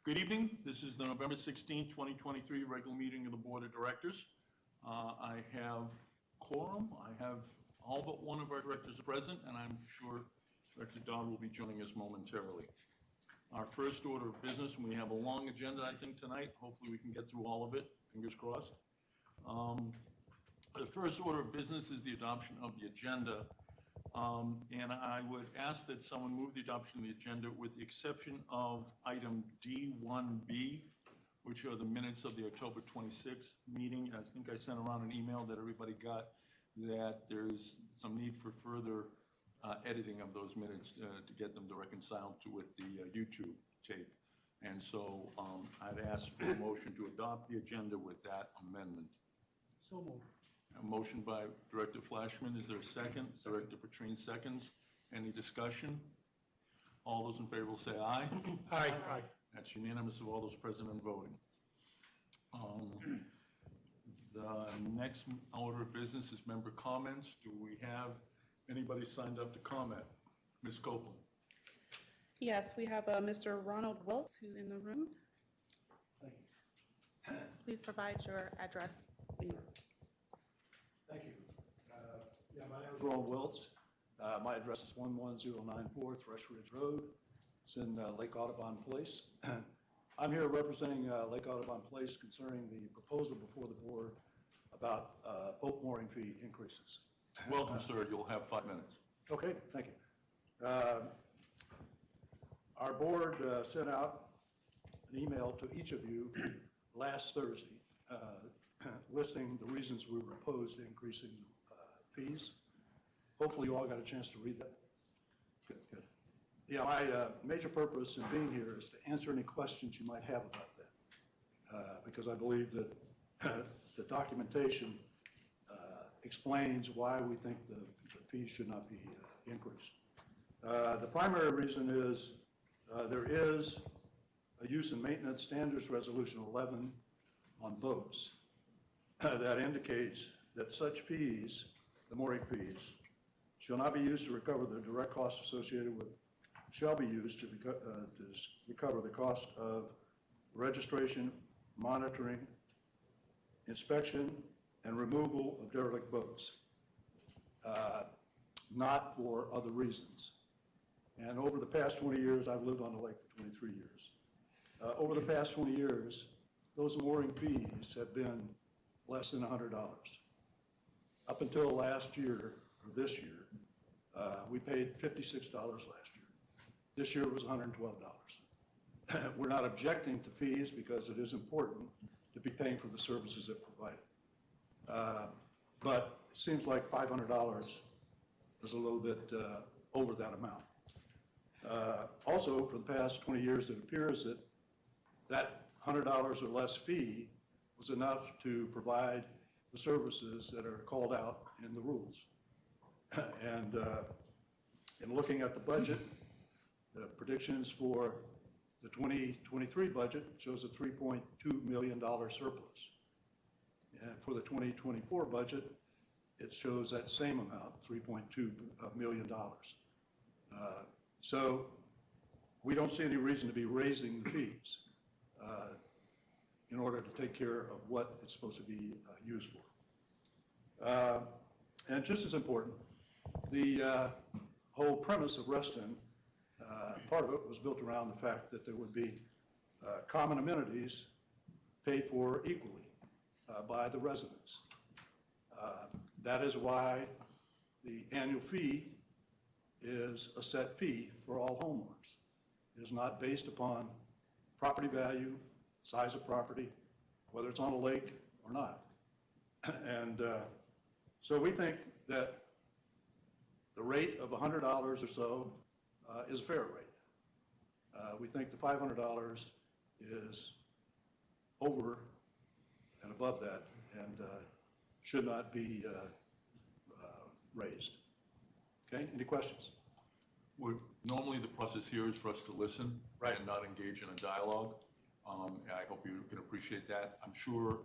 Good evening. This is the November 16, 2023 regular meeting of the Board of Directors. I have quorum. I have all but one of our directors present, and I'm sure Director Dodd will be joining us momentarily. Our first order of business, and we have a long agenda, I think, tonight. Hopefully we can get through all of it, fingers crossed. The first order of business is the adoption of the agenda. And I would ask that someone move the adoption of the agenda with the exception of item D1B, which are the minutes of the October 26th meeting. I think I sent around an email that everybody got that there's some need for further editing of those minutes to get them to reconcile with the YouTube tape. And so I'd ask for a motion to adopt the agenda with that amendment. So moved. A motion by Director Flashman. Is there a second? Director Petrine seconds. Any discussion? All those in favor will say aye. Aye. Aye. That's unanimous of all those present and voting. The next order of business is member comments. Do we have anybody signed up to comment? Ms. Copeland. Yes, we have Mr. Ronald Wilkes, who's in the room. Thank you. Please provide your address. Thank you. My name is Ronald Wiltz. My address is 11094 Thrush Ridge Road. It's in Lake Audubon Place. I'm here representing Lake Audubon Place concerning the proposal before the board about boat mooring fee increases. Welcome, sir. You'll have 5 minutes. Okay, thank you. Our board sent out an email to each of you last Thursday listing the reasons we were opposed to increasing fees. Hopefully you all got a chance to read that. Good, good. Yeah, my major purpose in being here is to answer any questions you might have about that, because I believe that the documentation explains why we think the fees should not be increased. The primary reason is there is a use and maintenance standards resolution 11 on boats that indicates that such fees, the mooring fees, shall not be used to recover the direct costs associated with, shall be used to recover the cost of registration, monitoring, inspection, and removal of derelict boats, not for other reasons. And over the past 20 years, I've lived on the lake for 23 years. Over the past 20 years, those mooring fees have been less than $100. Up until last year, or this year, we paid $56 last year. This year was $112. We're not objecting to fees because it is important to be paying for the services it provided. But it seems like $500 is a little bit over that amount. Also, for the past 20 years, it appears that that $100 or less fee was enough to provide the services that are called out in the rules. And in looking at the budget, the predictions for the 2023 budget shows a $3.2 million surplus. And for the 2024 budget, it shows that same amount, $3.2 million. So we don't see any reason to be raising the fees in order to take care of what it's supposed to be used for. And just as important, the whole premise of Reston, part of it was built around the fact that there would be common amenities paid for equally by the residents. That is why the annual fee is a set fee for all homeowners. It is not based upon property value, size of property, whether it's on a lake or not. And so we think that the rate of $100 or so is a fair rate. We think the $500 is over and above that and should not be raised. Okay, any questions? Normally the process here is for us to listen Right. and not engage in a dialogue. And I hope you can appreciate that. I'm sure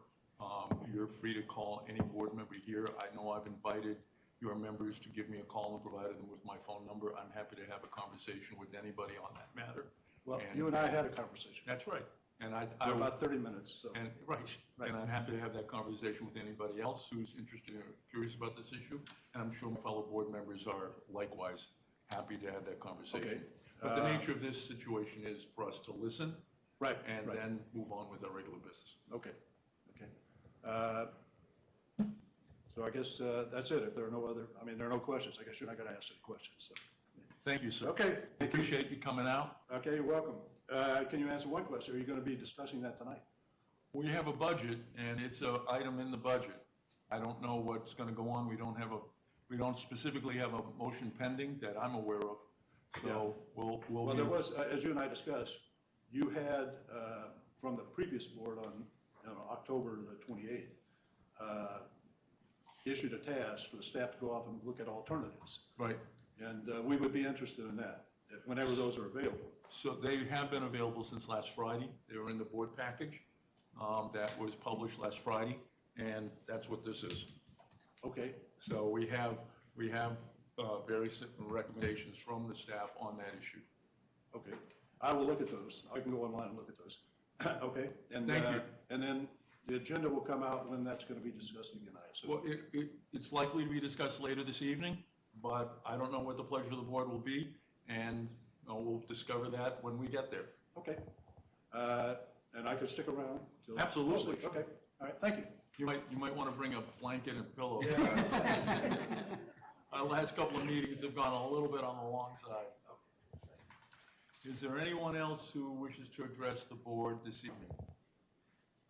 you're free to call any board member here. I know I've invited your members to give me a call and provided them with my phone number. I'm happy to have a conversation with anybody on that matter. Well, And- you and I had a conversation That's right. And I for will- about 30 minutes, so. and, right, and I'm happy to have that conversation with anybody else who's interested or curious about this issue. And I'm sure my fellow board members are likewise happy to have that conversation. Okay. But the nature of this situation is for us to listen. Right, And right. then move on with our regular business. Okay, okay. So I guess that's it. If there are no other, I mean, there are no questions. I guess you're not going to ask any questions, so. Thank you, sir. Okay, I appreciate you coming out. okay, you're welcome. Can you answer one question? Are you going to be discussing that tonight? We have a budget, and it's an item in the budget. I don't know what's going to go on. We don't specifically have a motion pending that I'm aware of. So we'll. Well, there was, as you and I discussed, you had, from the previous board on, October the 28th, issued a task for the staff to go off and look at alternatives. Right. And we would be interested in that, whenever those are available. So they have been available since last Friday. They were in the board package that was published last Friday, and that's what this is. Okay, So we have various recommendations from the staff on that issue. okay. I will look at those. I can go online and look at those. Okay? And Thank you. And then the agenda will come out when that's going to be discussed again, I assume. Well, it's likely to be discussed later this evening, but I don't know what the pleasure of the board will be, and we'll discover that when we get there. Okay. And I could stick around till. Absolutely. Okay, all right, thank you. You might want to bring a blanket and pillow. Our last couple of meetings have gone a little bit on the long side. Is there anyone else who wishes to address the board this evening?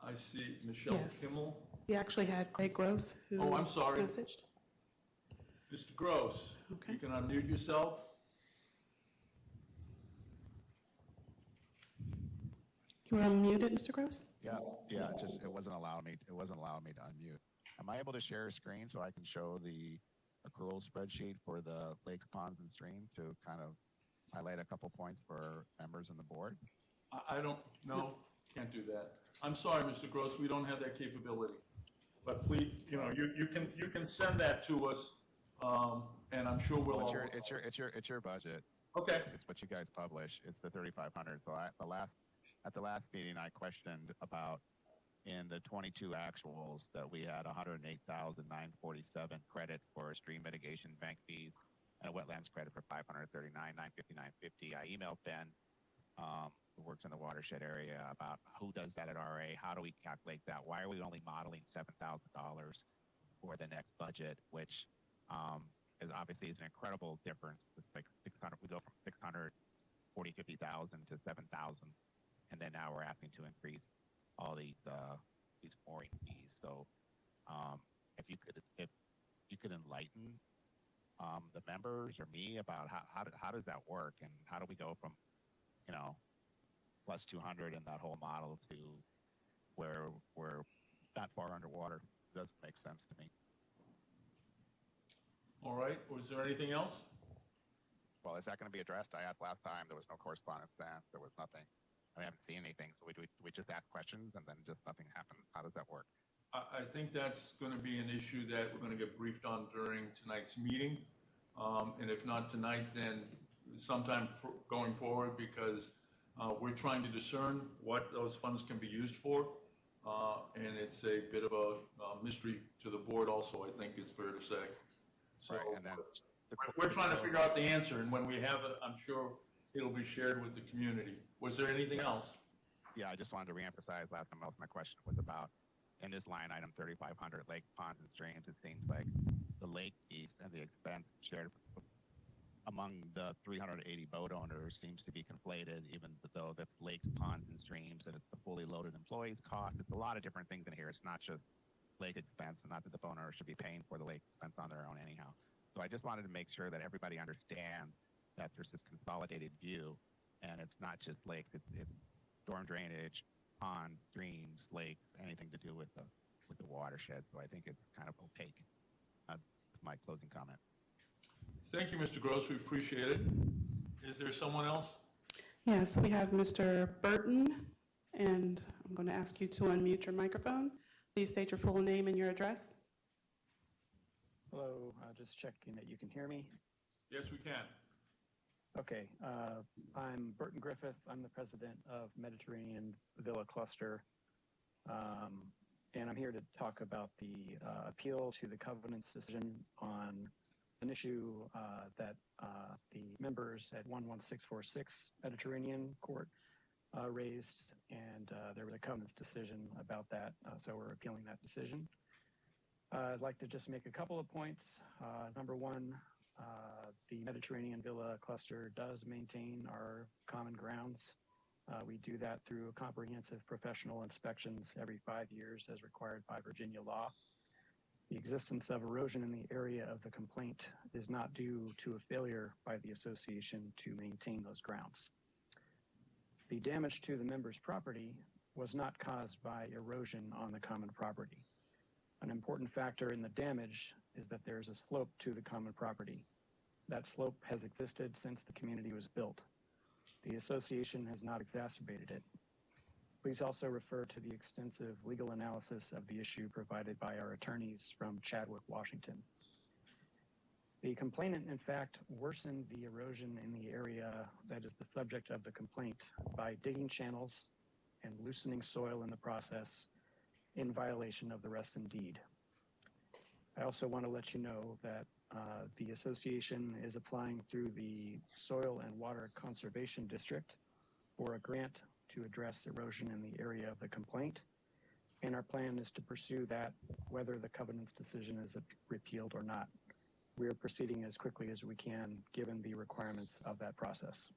I see Michelle Yes. Kimmel. We actually had Craig Gross who. Oh, I'm sorry. Messaged. Mr. Gross, Okay. you can unmute yourself. You were unmuted, Mr. Gross? Yeah, just, it wasn't allowing me to unmute. Am I able to share a screen so I can show the accrual spreadsheet for the lakes, ponds, and streams to kind of highlight a couple points for members on the board? I don't, no, can't do that. I'm sorry, Mr. Gross, we don't have that capability. But please, you can send that to us, and I'm sure we'll. Well, it's your budget. Okay. It's what you guys publish. It's the 3,500. So at the last meeting, I questioned about in the 22 actuals that we had 108,947 credit for stream mitigation bank fees and a wetlands credit for 539,959.50. I emailed Ben, who works in the watershed area, about who does that at RA. How do we calculate that? Why are we only modeling $7,000 for the next budget, which is obviously is an incredible difference. It's like 600. We go from 640, 50,000 to 7,000, and then now we're asking to increase all these mooring fees. So, if you could enlighten the members or me about how does that work, and how do we go from plus 200 in that whole model to where we're that far underwater? It doesn't make sense to me. All right, was there anything else? Well, is that going to be addressed? I asked last time. There was no correspondence then. There was nothing. I haven't seen anything. So we just ask questions and then just nothing happens. How does that work? I think that's going to be an issue that we're going to get briefed on during tonight's meeting. And if not tonight, then sometime going forward, because we're trying to discern what those funds can be used for. And it's a bit of a mystery to the board also, I think it's fair to say. So Right, and then we're trying to figure out the answer, and when we have it, I'm sure it'll be shared with the community. Was there anything else? Yeah, I just wanted to reemphasize last time my question was about, in this line item 3,500 lakes, ponds, and streams, it seems like the lake piece and the expense shared among the 380 boat owners seems to be conflated, even though that's lakes, ponds, and streams, and it's the fully loaded employees cost. It's a lot of different things in here. It's not just lake expense, and not that the boat owner should be paying for the lake expense on their own anyhow. So I just wanted to make sure that everybody understands that there's this consolidated view, and it's not just lakes, it's storm drainage, ponds, streams, lakes, anything to do with the watershed. So I think it's kind of opaque. That's my closing comment. Thank you, Mr. Gross, we appreciate it. Is there someone else? Yes, we have Mr. Burton, and I'm going to ask you to unmute your microphone. Please state your full name and your address. Hello, just checking that you can hear me. Yes, we can. Okay, I'm Burton Griffith. I'm the president of Mediterranean Villa Cluster. And I'm here to talk about the appeal to the Covenant's decision on an issue that the members at 11646 Mediterranean Court raised, and there was a Covenant's decision about that, so we're appealing that decision. I'd like to just make a couple of points. Number one, the Mediterranean Villa Cluster does maintain our common grounds. We do that through comprehensive professional inspections every 5 years as required by Virginia law. The existence of erosion in the area of the complaint is not due to a failure by the association to maintain those grounds. The damage to the member's property was not caused by erosion on the common property. An important factor in the damage is that there's a slope to the common property. That slope has existed since the community was built. The association has not exacerbated it. Please also refer to the extensive legal analysis of the issue provided by our attorneys from Chadwick, Washington. The complainant, in fact, worsened the erosion in the area that is the subject of the complaint by digging channels and loosening soil in the process in violation of the rest in deed. I also want to let you know that the association is applying through the Soil and Water Conservation District for a grant to address erosion in the area of the complaint. And our plan is to pursue that whether the Covenant's decision is repealed or not. We are proceeding as quickly as we can given the requirements of that process.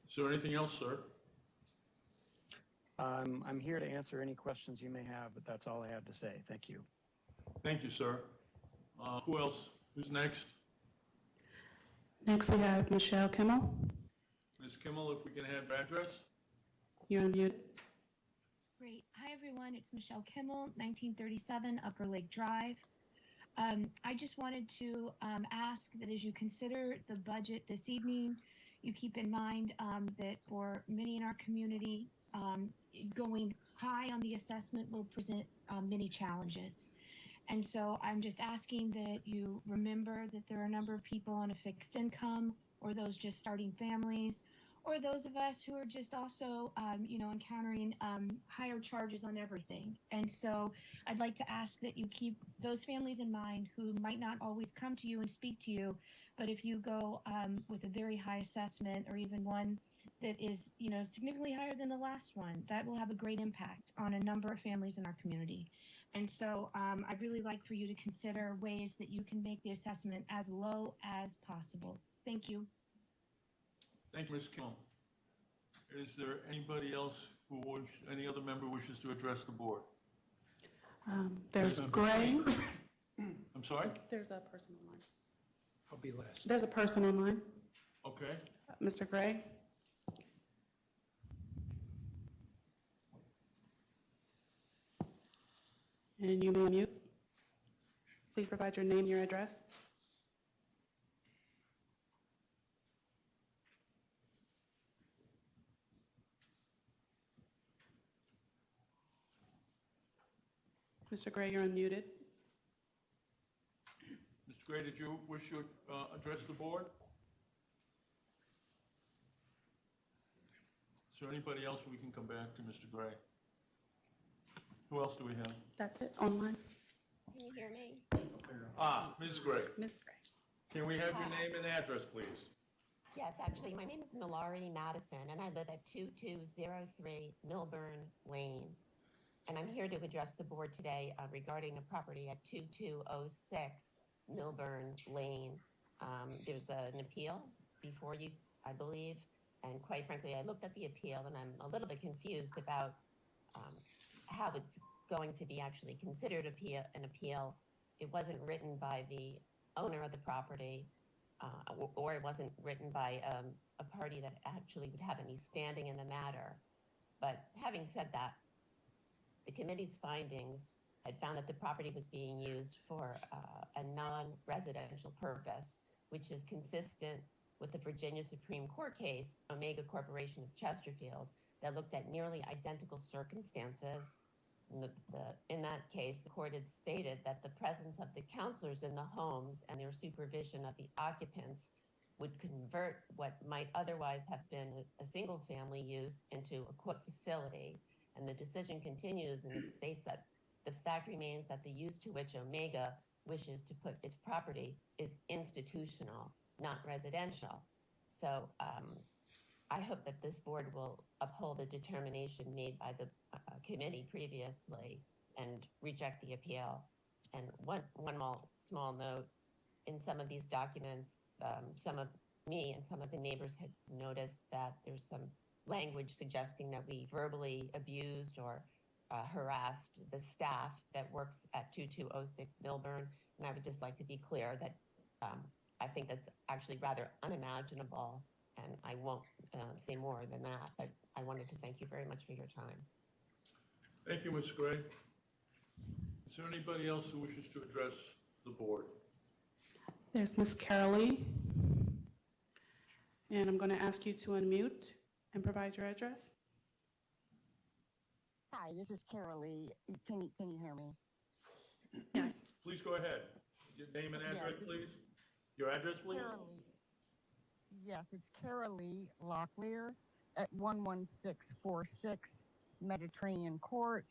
Is there anything else, sir? I'm here to answer any questions you may have, but that's all I have to say. Thank you. Thank you, sir. Who else? Who's next? Next, we have Michelle Kimmel. Ms. Kimmel, if we can have your address? You're unmuted. Great. Hi, everyone. It's Michelle Kimmel, 1937 Upper Lake Drive. I just wanted to ask that as you consider the budget this evening, you keep in mind that for many in our community, going high on the assessment will present many challenges. And so I'm just asking that you remember that there are a number of people on a fixed income, or those just starting families, or those of us who are just also, encountering higher charges on everything. And so I'd like to ask that you keep those families in mind who might not always come to you and speak to you, but if you go with a very high assessment, or even one that is, significantly higher than the last one, that will have a great impact on a number of families in our community. And so I'd really like for you to consider ways that you can make the assessment as low as possible. Thank you. Thank you, Ms. Kimmel. Is there anybody else any other member wishes to address the board? There's Gray. I'm sorry? There's a person online. I'll be last. There's a person online. Okay. Mr. Gray. And you may unmute. Please provide your name, your address. Mr. Gray, you're unmuted. Mr. Gray, did you wish to address the board? Is there anybody else we can come back to, Mr. Gray? Who else do we have? That's it, online. Can you hear me? Ms. Gray. Ms. Gray. Can we have your name and address, please? Yes, actually, my name is Milari Madison, and I live at 2203 Milburn Lane. And I'm here to address the board today regarding a property at 2206 Milburn Lane. There's an appeal before you, I believe, and quite frankly, I looked at the appeal and I'm a little bit confused about how it's going to be actually considered an appeal. It wasn't written by the owner of the property, or it wasn't written by a party that actually would have any standing in the matter. But having said that, the committee's findings had found that the property was being used for a non-residential purpose, which is consistent with the Virginia Supreme Court case, Omega Corporation of Chesterfield, that looked at nearly identical circumstances In that case, the court had stated that the presence of the counselors in the homes and their supervision of the occupants would convert what might otherwise have been a single-family use into a court facility. And the decision continues, and it states that the fact remains that the use to which Omega wishes to put its property is institutional, not residential. So I hope that this board will uphold the determination made by the committee previously and reject the appeal. And one more small note, in some of these documents, some of me and some of the neighbors had noticed that there's some language suggesting that we verbally abused or harassed the staff that works at 2206 Milburn. And I would just like to be clear that I think that's actually rather unimaginable, and I won't say more than that, but I wanted to thank you very much for your time. Thank you, Ms. Gray. Is there anybody else who wishes to address the board? There's Ms. Carolee. And I'm going to ask you to unmute and provide your address. Hi, this is Carolee. Can you hear me? Yes. Please go ahead. Your name and address, please. Your address, please. Carolee. Yes, it's Carolee Locklear at 11646 Mediterranean Court.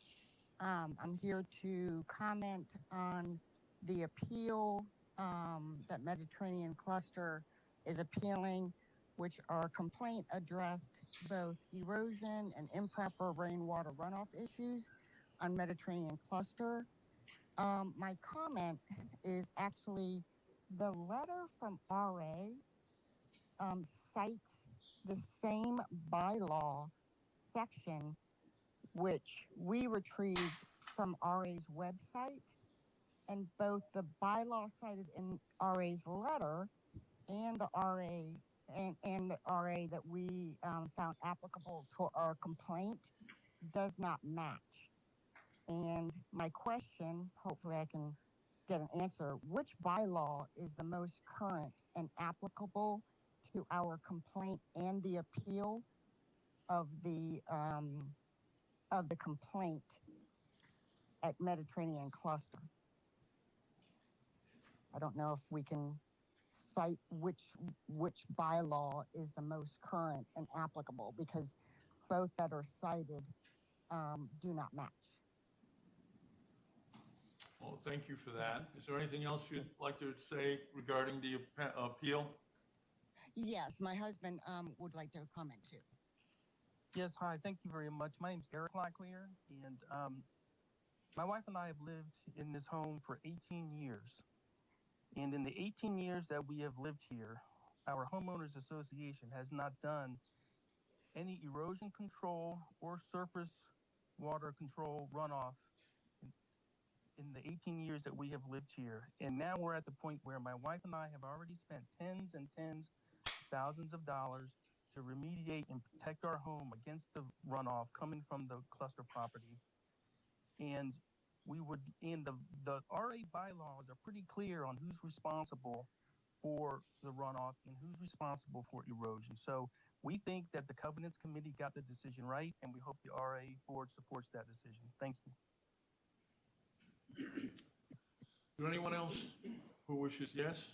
I'm here to comment on the appeal that Mediterranean Cluster is appealing, which our complaint addressed both erosion and improper rainwater runoff issues on Mediterranean Cluster. My comment is actually the letter from RA cites the same bylaw section which we retrieved from RA's website, and both the bylaw cited in RA's letter and the RA that we found applicable to our complaint does not match. And my question, hopefully I can get an answer, which bylaw is the most current and applicable to our complaint and the appeal of the complaint at Mediterranean Cluster? I don't know if we can cite which bylaw is the most current and applicable, because both that are cited do not match. Well, thank you for that. Is there anything else you'd like to say regarding the appeal? Yes, my husband would like to comment too. Yes, hi, thank you very much. My name's Eric Locklear, and my wife and I have lived in this home for 18 years. And in the 18 years that we have lived here, our homeowners association has not done any erosion control or surface water control runoff in the 18 years that we have lived here. And now we're at the point where my wife and I have already spent tens and tens of thousands of dollars to remediate and protect our home against the runoff coming from the cluster property. And the RA bylaws are pretty clear on who's responsible for the runoff and who's responsible for erosion. So we think that the Covenants Committee got the decision right, and we hope the RA board supports that decision. Thank you. Is there anyone else who wishes yes,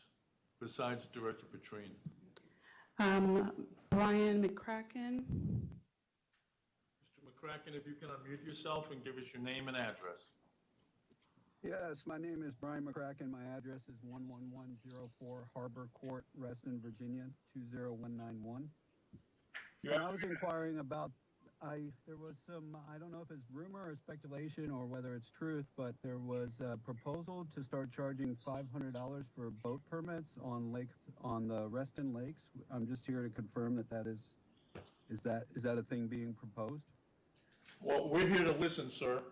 besides Director Petrine? Brian McCracken. Mr. McCracken, if you can unmute yourself and give us your name and address. Yes, my name is Brian McCracken. My address is 11104 Harbor Court, Reston, Virginia, 20191. I was inquiring about, there was some, I don't know if it's rumor or speculation or whether it's truth, but there was a proposal to start charging $500 for boat permits on the Reston Lakes. I'm just here to confirm that is that a thing being proposed? Well, we're here to listen, sir.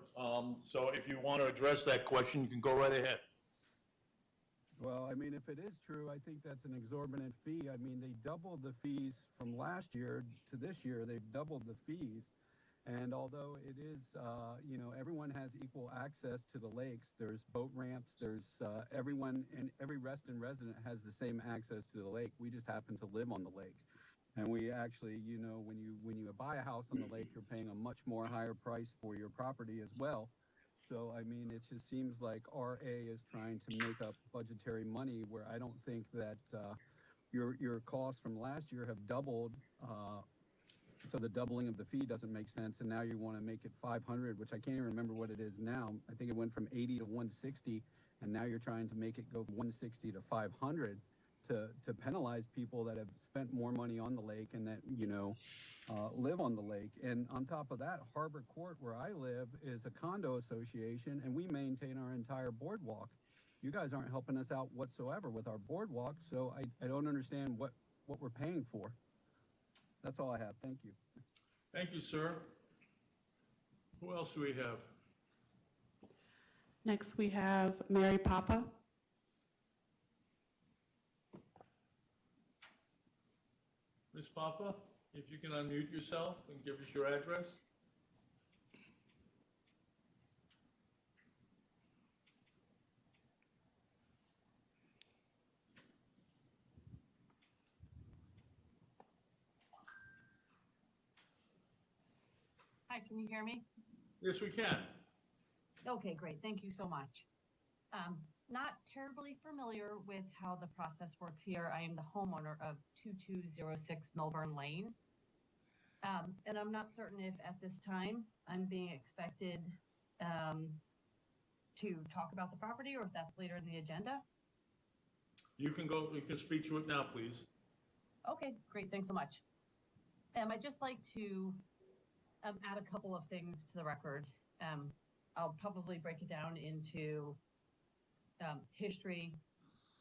So if you want to address that question, you can go right ahead. Well, I mean, if it is true, I think that's an exorbitant fee. I mean, they doubled the fees from last year to this year. They've doubled the fees. And although it is, everyone has equal access to the lakes, there's boat ramps, there's everyone, and every Reston resident has the same access to the lake. We just happen to live on the lake. And we actually, when you buy a house on the lake, you're paying a much more higher price for your property as well. So, I mean, it just seems like RA is trying to make up budgetary money where I don't think that your costs from last year have doubled. So the doubling of the fee doesn't make sense. And now you want to make it 500, which I can't even remember what it is now. I think it went from 80 to 160, and now you're trying to make it go from 160 to 500 to penalize people that have spent more money on the lake and that, live on the lake. And on top of that, Harbor Court, where I live, is a condo association, and we maintain our entire boardwalk. You guys aren't helping us out whatsoever with our boardwalk, so I don't understand what we're paying for. That's all I have. Thank you. Thank you, sir. Who else do we have? Next, we have Mary Papa. Ms. Papa, if you can unmute yourself and give us your address. Hi, can you hear me? Yes, we can. Okay, great. Thank you so much. Not terribly familiar with how the process works here. I am the homeowner of 2206 Melbourne Lane. And I'm not certain if at this time I'm being expected to talk about the property or if that's later in the agenda. You can speak to it now, please. Okay, great. Thanks so much. I'd just like to add a couple of things to the record. I'll probably break it down into history,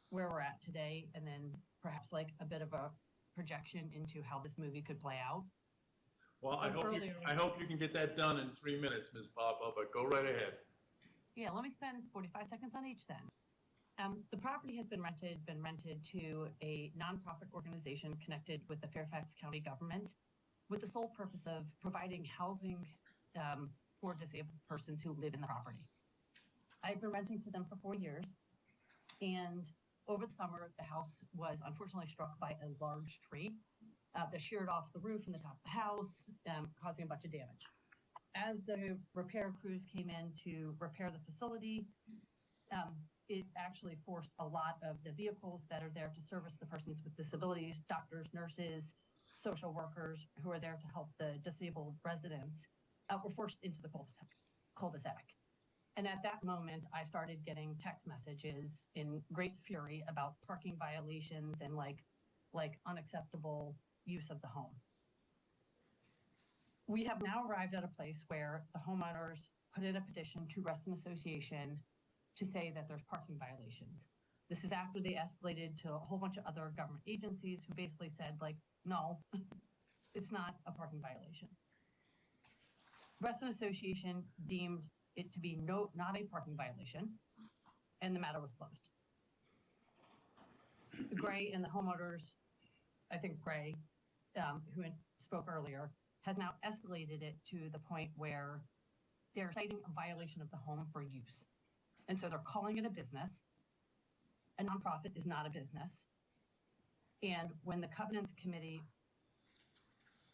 where we're at today, and then perhaps like a bit of a projection into how this movie could play out. Well, I hope you can get that done in 3 minutes, Ms. Papa, but go right ahead. Yeah, let me spend 45 seconds on each then. The property has been rented to a nonprofit organization connected with the Fairfax County government with the sole purpose of providing housing for disabled persons who live in the property. I've been renting to them for 4 years, and over the summer, the house was unfortunately struck by a large tree that sheared off the roof and the top of the house, causing a bunch of damage. As the repair crews came in to repair the facility, it actually forced a lot of the vehicles that are there to service the persons with disabilities, doctors, nurses, social workers who are there to help the disabled residents, were forced into the cul-de-sac. And at that moment, I started getting text messages in great fury about parking violations and like unacceptable use of the home. We have now arrived at a place where the homeowners put in a petition to Reston Association to say that there's parking violations. This is after they escalated to a whole bunch of other government agencies who basically said, like, no, it's not a parking violation. Reston Association deemed it to be not a parking violation, and the matter was closed. Gray and the homeowners, I think Gray, who spoke earlier, has now escalated it to the point where they're citing a violation of the home for use. And so they're calling it a business. A nonprofit is not a business. And when the Covenants Committee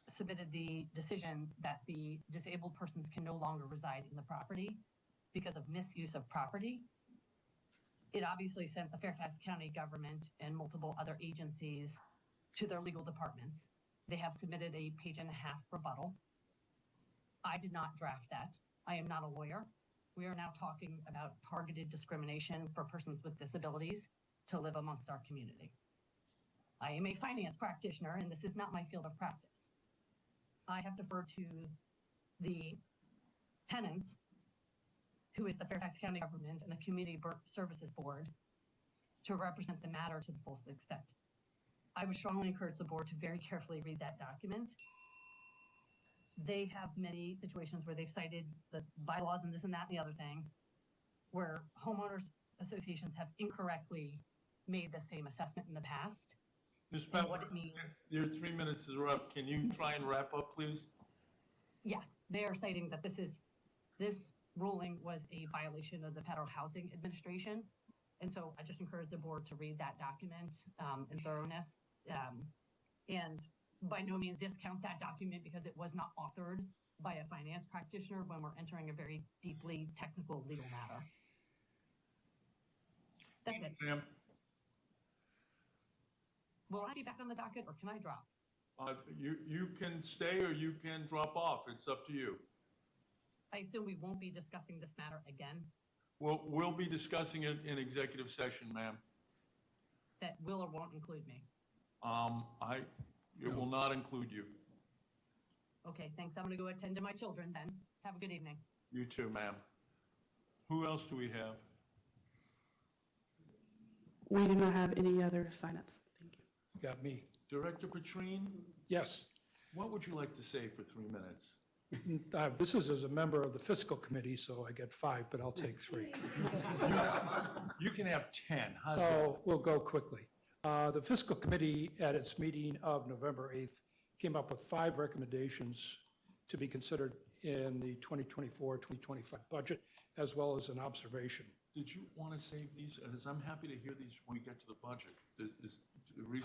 submitted the decision that the disabled persons can no longer reside in the property because of misuse of property, it obviously sent the Fairfax County government and multiple other agencies to their legal departments. They have submitted a 1.5-page rebuttal. I did not draft that. I am not a lawyer. We are now talking about targeted discrimination for persons with disabilities to live amongst our community. I am a finance practitioner, and this is not my field of practice. I have deferred to the tenants, who is the Fairfax County government and the Community Services Board, to represent the matter to the fullest extent. I would strongly encourage the board to very carefully read that document. They have many situations where they've cited the bylaws and this and that and the other thing, where homeowners associations have incorrectly made the same assessment in the past. Ms. And Pepper, what it means. your 3 minutes is up. Can you try and wrap up, please? Yes, they are citing that this ruling was a violation of the Federal Housing Administration. And so I just encourage the board to read that document in thoroughness, and by no means discount that document because it was not authored by a finance practitioner when we're entering a very deeply technical legal matter. That's it. Ma'am, Will I be back on the docket or can I drop? you can stay or you can drop off. It's up to you. I assume we won't be discussing this matter again. We'll be discussing it in executive session, ma'am. That will or won't include me. It will not include you. Okay, thanks. I'm going to go attend to my children then. Have a good evening. You too, ma'am. Who else do we have? We do not have any other signups. Thank you. Got me. Director Petrine, Yes. what would you like to say for 3 minutes? This is as a member of the fiscal committee, so I get 5, but I'll take 3. You can have 10. How's that? Oh, we'll go quickly. The fiscal committee at its meeting of November 8th came up with 5 recommendations to be considered in the 2024-2025 budget, as well as an observation. Did you want to save these? As I'm happy to hear these when we get to the budget.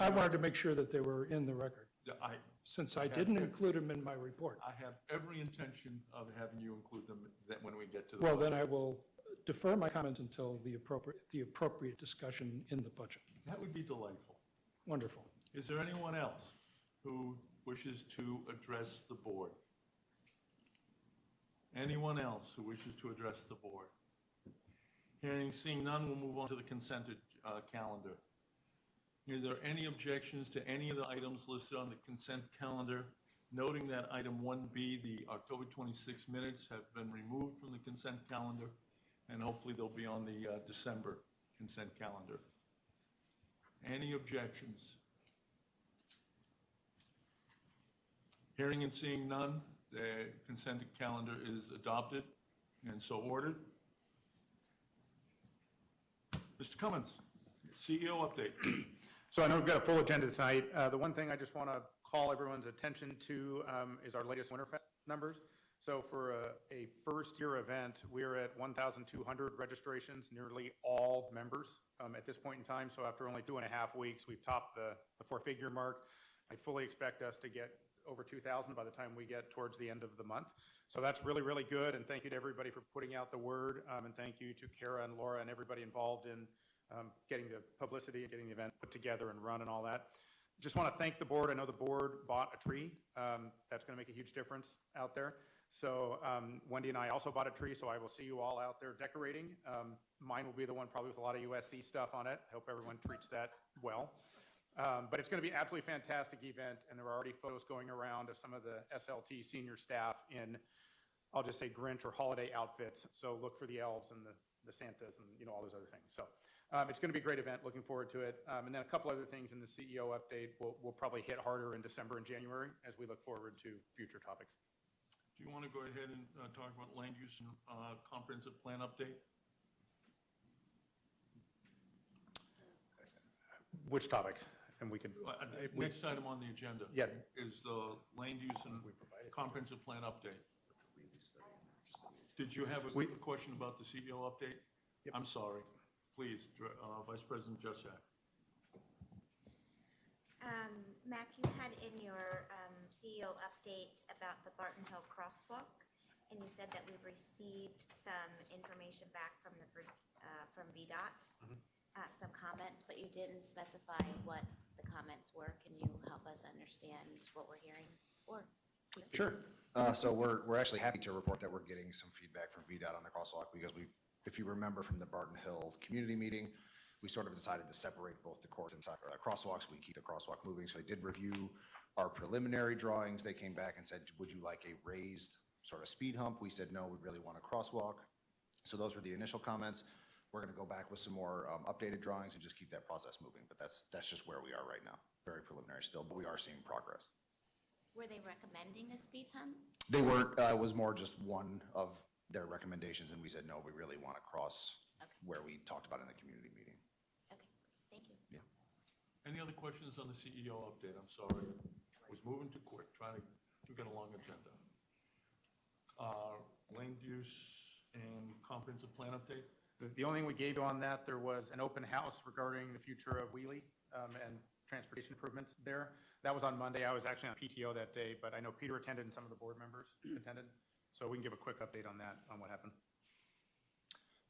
I wanted to make sure that they were in the record, I since I didn't include them in my report. have every intention of having you include them when we get to the Well, budget. then I will defer my comments until the appropriate discussion in the budget. That would be delightful. Wonderful. Is there anyone else who wishes to address the board? Anyone else who wishes to address the board? Seeing none, we'll move on to the consent calendar. Is there any objections to any of the items listed on the consent calendar? Noting that item 1B, the October 26 minutes, have been removed from the consent calendar, and hopefully they'll be on the December consent calendar. Any objections? Hearing and seeing none, the consent calendar is adopted and so ordered. Mr. Cummins, CEO update. So I know we've got a full agenda tonight. The one thing I just want to call everyone's attention to is our latest Winterfest numbers. So for a first-year event, we're at 1,200 registrations, nearly all members at this point in time. So after only 2.5 weeks, we've topped the 4-figure mark. I fully expect us to get over 2,000 by the time we get towards the end of the month. So that's really, really good. And thank you to everybody for putting out the word. And thank you to Kara and Laura and everybody involved in getting the publicity and getting the event put together and run and all that. Just want to thank the board. I know the board bought a tree. That's going to make a huge difference out there. So Wendy and I also bought a tree, so I will see you all out there decorating. Mine will be the one probably with a lot of USC stuff on it. I hope everyone treats that well. But it's going to be an absolutely fantastic event, and there are already photos going around of some of the SLT senior staff in, I'll just say, Grinch or holiday outfits. So look for the elves and the Santas and all those other things. So it's going to be a great event. Looking forward to it. And then a couple other things in the CEO update we'll probably hit harder in December and January as we look forward to future topics. Do you want to go ahead and talk about land use and comprehensive plan update? Which topics? And we can. Next item on the agenda is the land use and comprehensive plan update. Did you have a question about the CEO update? Yep. I'm sorry. Please, Vice President Juszak. Mac, you had in your CEO update about the Barton Hill crosswalk, and you said that we've received some information back from from VDOT, some comments, but you didn't specify what the comments were. Can you help us understand what we're hearing? Or Sure. So we're actually happy to report that we're getting some feedback from VDOT on the crosswalk because if you remember from the Barton Hill community meeting, we sort of decided to separate both the course and crosswalks. We keep the crosswalk moving. So they did review our preliminary drawings. They came back and said, would you like a raised sort of speed hump? We said, no, we really want a crosswalk. So those were the initial comments. We're going to go back with some more updated drawings and just keep that process moving. But that's just where we are right now. Very preliminary still, but we are seeing progress. were they recommending a speed hump? They weren't. It was more just one of their recommendations, and we said, no, we really want to cross where we talked about in the community meeting. Okay, thank you. Yeah. Any other questions on the CEO update? I'm sorry. I was moving too quick, we've got a long agenda. Land use and comprehensive plan update? The only thing we gave you on that, there was an open house regarding the future of Wheelie and transportation improvements there. That was on Monday. I was actually on PTO that day, but I know Peter attended and some of the board members attended. So we can give a quick update on that, on what happened.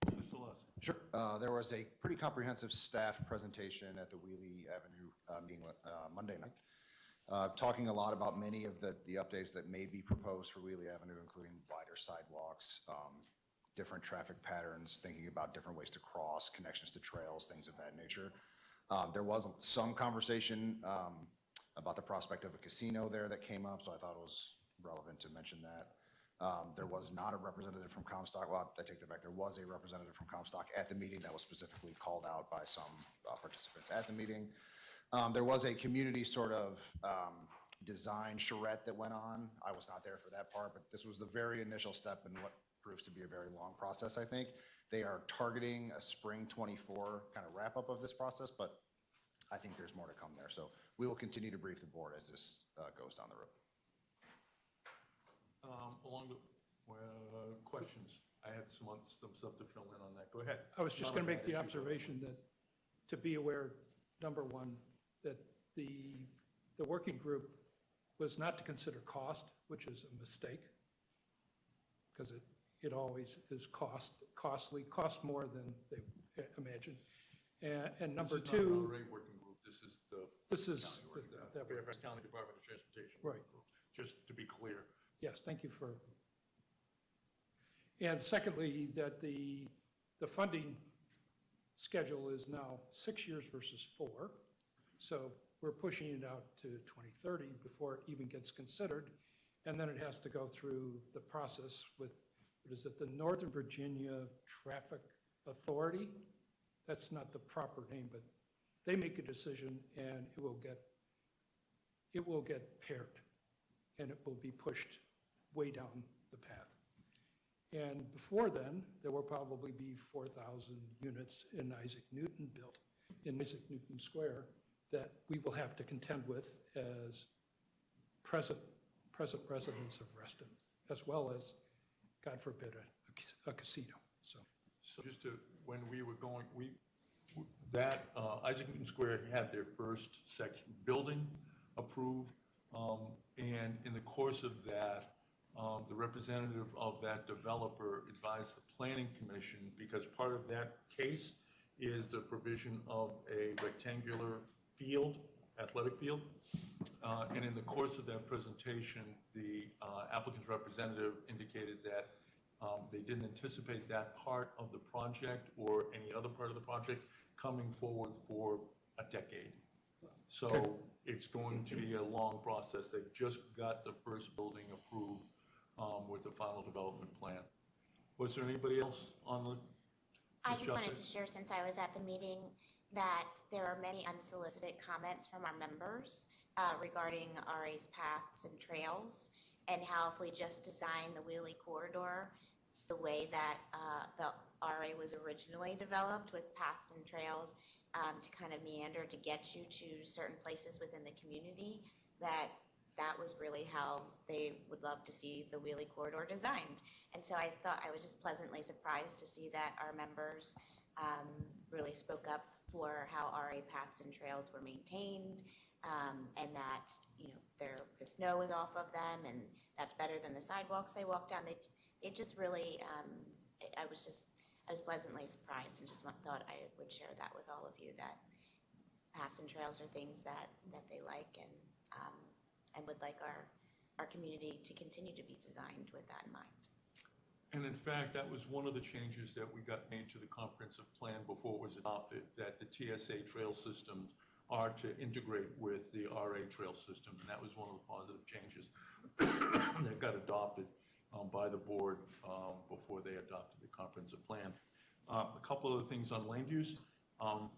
Mr. Lawson. Sure. There was a pretty comprehensive staff presentation at the Wheelie Avenue meeting Monday night, talking a lot about many of the updates that may be proposed for Wheelie Avenue, including wider sidewalks, different traffic patterns, thinking about different ways to cross, connections to trails, things of that nature. There was some conversation about the prospect of a casino there that came up, so I thought it was relevant to mention that. There was not a representative from Comstock. Well, I take that back. There was a representative from Comstock at the meeting that was specifically called out by some participants at the meeting. There was a community sort of design charrette that went on. I was not there for that part, but this was the very initial step in what proves to be a very long process, I think. They are targeting a spring 24 kind of wrap up of this process, but I think there's more to come there. So we will continue to brief the board as this goes down the road. Along the questions, I had some stuff to fill in on that. Go ahead. I was just going to make the observation that, to be aware, number one, that the working group was not to consider cost, which is a mistake, because it always is costly, cost more than they imagine. And number two. This is not an RA working group. This is the County Department of Transportation. Right. Group, just to be clear. Yes, thank you for. And secondly, that the funding schedule is now 6 years versus 4. So we're pushing it out to 2030 before it even gets considered. And then it has to go through the process with, what is it, the Northern Virginia Traffic Authority? That's not the proper name, but they make a decision and it will get paired and it will be pushed way down the path. And before then, there will probably be 4,000 units in Isaac Newton built, in Isaac Newton Square, that we will have to contend with as present residents of Reston, as well as, God forbid, a casino. So just to, when we were going, that Isaac Newton Square had their first section building approved, and in the course of that, the representative of that developer advised the Planning Commission, because part of that case is the provision of a rectangular field, athletic field. And in the course of that presentation, the applicant's representative indicated that they didn't anticipate that part of the project or any other part of the project coming forward for a decade. So it's going to be a long process. They've just got the first building approved with the final development plan. Was there anybody else on the? I just wanted to share, since I was at the meeting, that there are many unsolicited comments from our members regarding RA's paths and trails, and how if we just design the Wheelie corridor the way that the RA was originally developed, with paths and trails to kind of meander to get you to certain places within the community, that was really how they would love to see the Wheelie corridor designed. And so I was just pleasantly surprised to see that our members really spoke up for how RA paths and trails were maintained, and that, the snow is off of them, and that's better than the sidewalks they walk down. It just really, I was pleasantly surprised, and just thought I would share that with all of you, that paths and trails are things that they like, and would like our community to continue to be designed with that in mind. And in fact, that was one of the changes that we got made to the comprehensive plan before it was adopted, that the TSA trail systems are to integrate with the RA trail systems. And that was one of the positive changes that got adopted by the board before they adopted the comprehensive plan. A couple of things on land use. I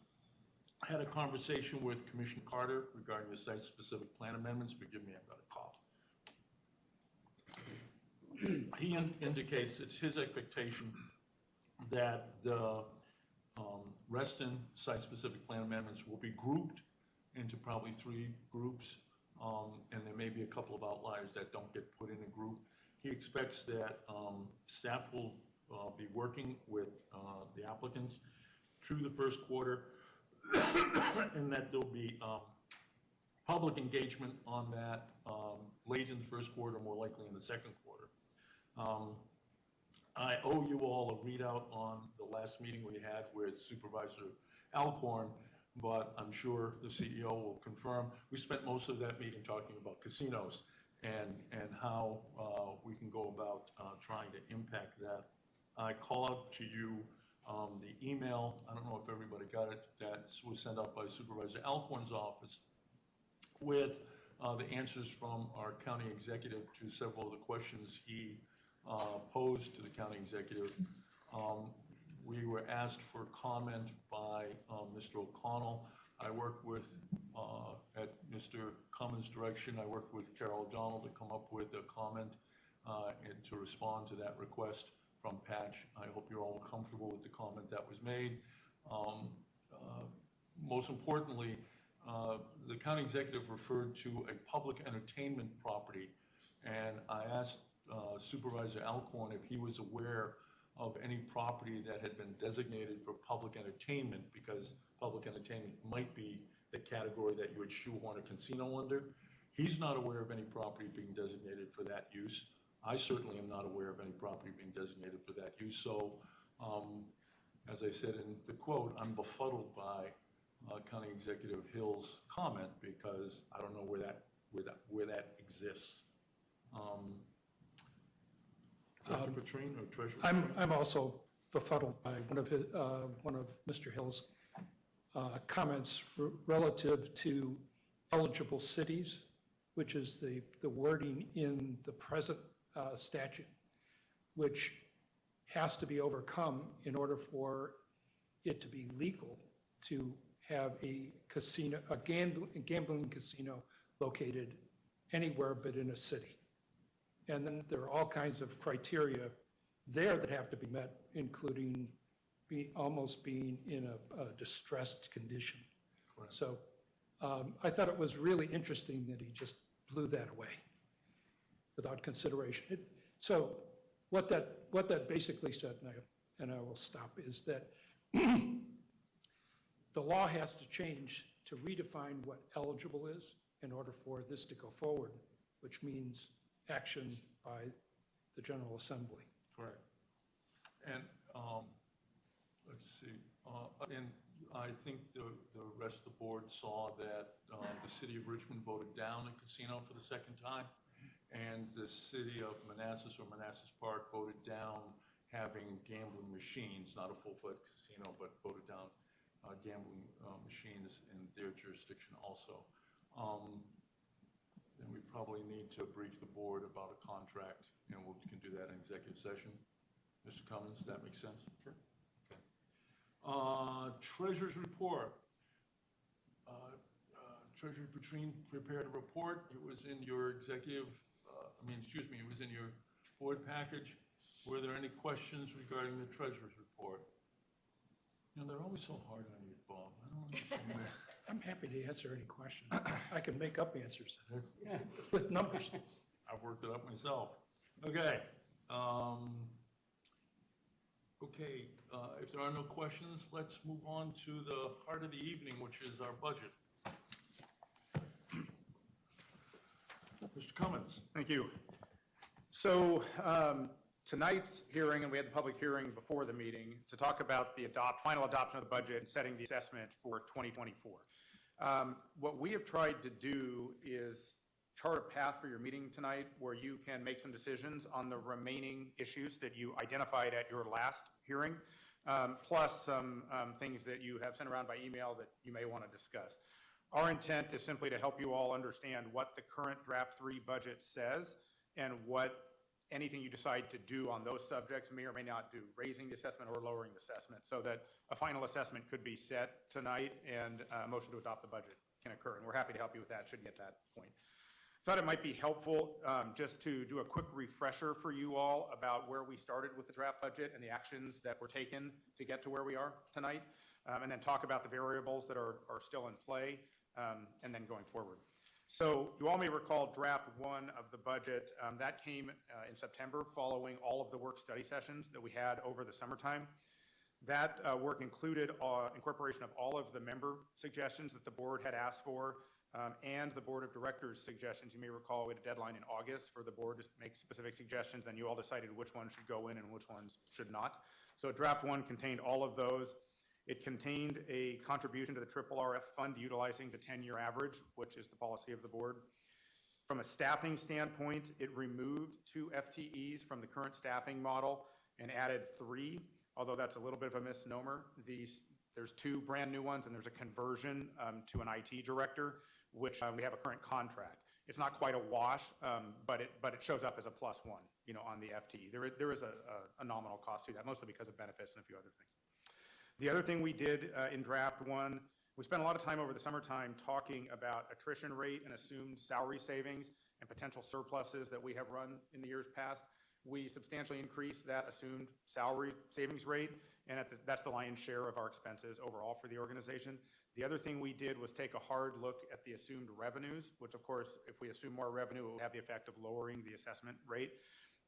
had a conversation with Commissioner Carter regarding the site-specific plan amendments. Forgive me, I've got a cough. He indicates it's his expectation that the Reston site-specific plan amendments will be grouped into probably 3 groups, and there may be a couple of outliers that don't get put in a group. He expects that staff will be working with the applicants through the first quarter, and that there'll be public engagement on that late in the first quarter, more likely in the second quarter. I owe you all a readout on the last meeting we had with Supervisor Alcorn, but I'm sure the CEO will confirm. We spent most of that meeting talking about casinos and how we can go about trying to impact that. I call out to you the email, I don't know if everybody got it, that was sent out by Supervisor Alcorn's office with the answers from our county executive to several of the questions he posed to the county executive. We were asked for comment by Mr. O'Connell. I worked with, at Mr. Cummins' direction, I worked with Carol O'Donnell to come up with a comment and to respond to that request from Patch. I hope you're all comfortable with the comment that was made. Most importantly, the county executive referred to a public entertainment property, and I asked Supervisor Alcorn if he was aware of any property that had been designated for public entertainment, because public entertainment might be the category that you would shoehorn a casino under. He's not aware of any property being designated for that use. I certainly am not aware of any property being designated for that use. So, as I said in the quote, I'm befuddled by County Executive Hill's comment, because I don't know where that exists. Dr. Petrine or Treasurer? I'm also befuddled by one of Mr. Hill's comments relative to eligible cities, which is the wording in the present statute, which has to be overcome in order for it to be legal to have a casino, a gambling casino located anywhere but in a city. And then there are all kinds of criteria there that have to be met, including almost being in a distressed condition. Correct. So I thought it was really interesting that he just blew that away without consideration. So what that basically said, and I will stop, is that the law has to change to redefine what eligible is in order for this to go forward, which means action by the General Assembly. Correct. And let's see, and I think the rest of the board saw that the city of Richmond voted down a casino for the second time, and the city of Manassas or Manassas Park voted down having gambling machines, not a full-fledged casino, but voted down gambling machines in their jurisdiction also. Then we probably need to brief the board about a contract, and we can do that in executive session. Mr. Cummins, that makes sense? Sure. Okay. Treasurer's report. Treasurer Petrine prepared a report. It was in your executive, it was in your board package. Were there any questions regarding the treasurer's report? You know, they're always so hard on you, Bob. I don't understand that. I'm happy to answer any questions. I can make up answers with numbers. I've worked it up myself. Okay. If there are no questions, let's move on to the heart of the evening, which is our budget. Mr. Cummins. Thank you. So tonight's hearing, and we had the public hearing before the meeting, to talk about the final adoption of the budget and setting the assessment for 2024. What we have tried to do is chart a path for your meeting tonight where you can make some decisions on the remaining issues that you identified at your last hearing, plus some things that you have sent around by email that you may want to discuss. Our intent is simply to help you all understand what the current draft 3 budget says and what anything you decide to do on those subjects may or may not do, raising the assessment or lowering the assessment, so that a final assessment could be set tonight and a motion to adopt the budget can occur. And we're happy to help you with that should you get to that point. Thought it might be helpful just to do a quick refresher for you all about where we started with the draft budget and the actions that were taken to get to where we are tonight, and then talk about the variables that are still in play, and then going forward. So you all may recall draft one of the budget. That came in September following all of the work study sessions that we had over the summertime. That work included incorporation of all of the member suggestions that the board had asked for and the board of directors suggestions. You may recall we had a deadline in August for the board to make specific suggestions. Then you all decided which ones should go in and which ones should not. So draft one contained all of those. It contained a contribution to the RRF fund utilizing the 10-year average, which is the policy of the board. From a staffing standpoint, it removed 2 FTEs from the current staffing model and added 3, although that's a little bit of a misnomer. There's 2 brand new ones and there's a conversion to an IT director, which we have a current contract. It's not quite a wash, but it shows up as a +1, on the FTE. There is a nominal cost to that, mostly because of benefits and a few other things. The other thing we did in draft one, we spent a lot of time over the summertime talking about attrition rate and assumed salary savings and potential surpluses that we have run in the years past. We substantially increased that assumed salary savings rate, and that's the lion's share of our expenses overall for the organization. The other thing we did was take a hard look at the assumed revenues, which of course, if we assume more revenue, it will have the effect of lowering the assessment rate.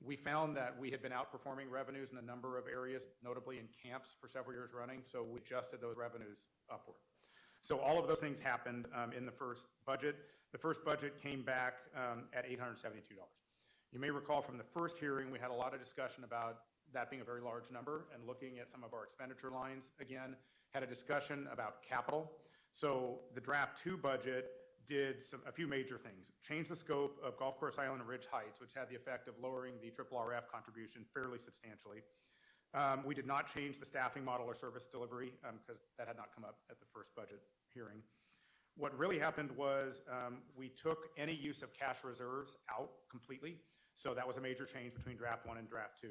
We found that we had been outperforming revenues in a number of areas, notably in camps for several years running, so we adjusted those revenues upward. So all of those things happened in the first budget. The first budget came back at $872. You may recall from the first hearing, we had a lot of discussion about that being a very large number and looking at some of our expenditure lines again, had a discussion about capital. So the draft 2 budget did a few major things. Changed the scope of Golf Course Island and Ridge Heights, which had the effect of lowering the RRF contribution fairly substantially. We did not change the staffing model or service delivery because that had not come up at the first budget hearing. What really happened was we took any use of cash reserves out completely. So that was a major change between draft 1 and draft 2.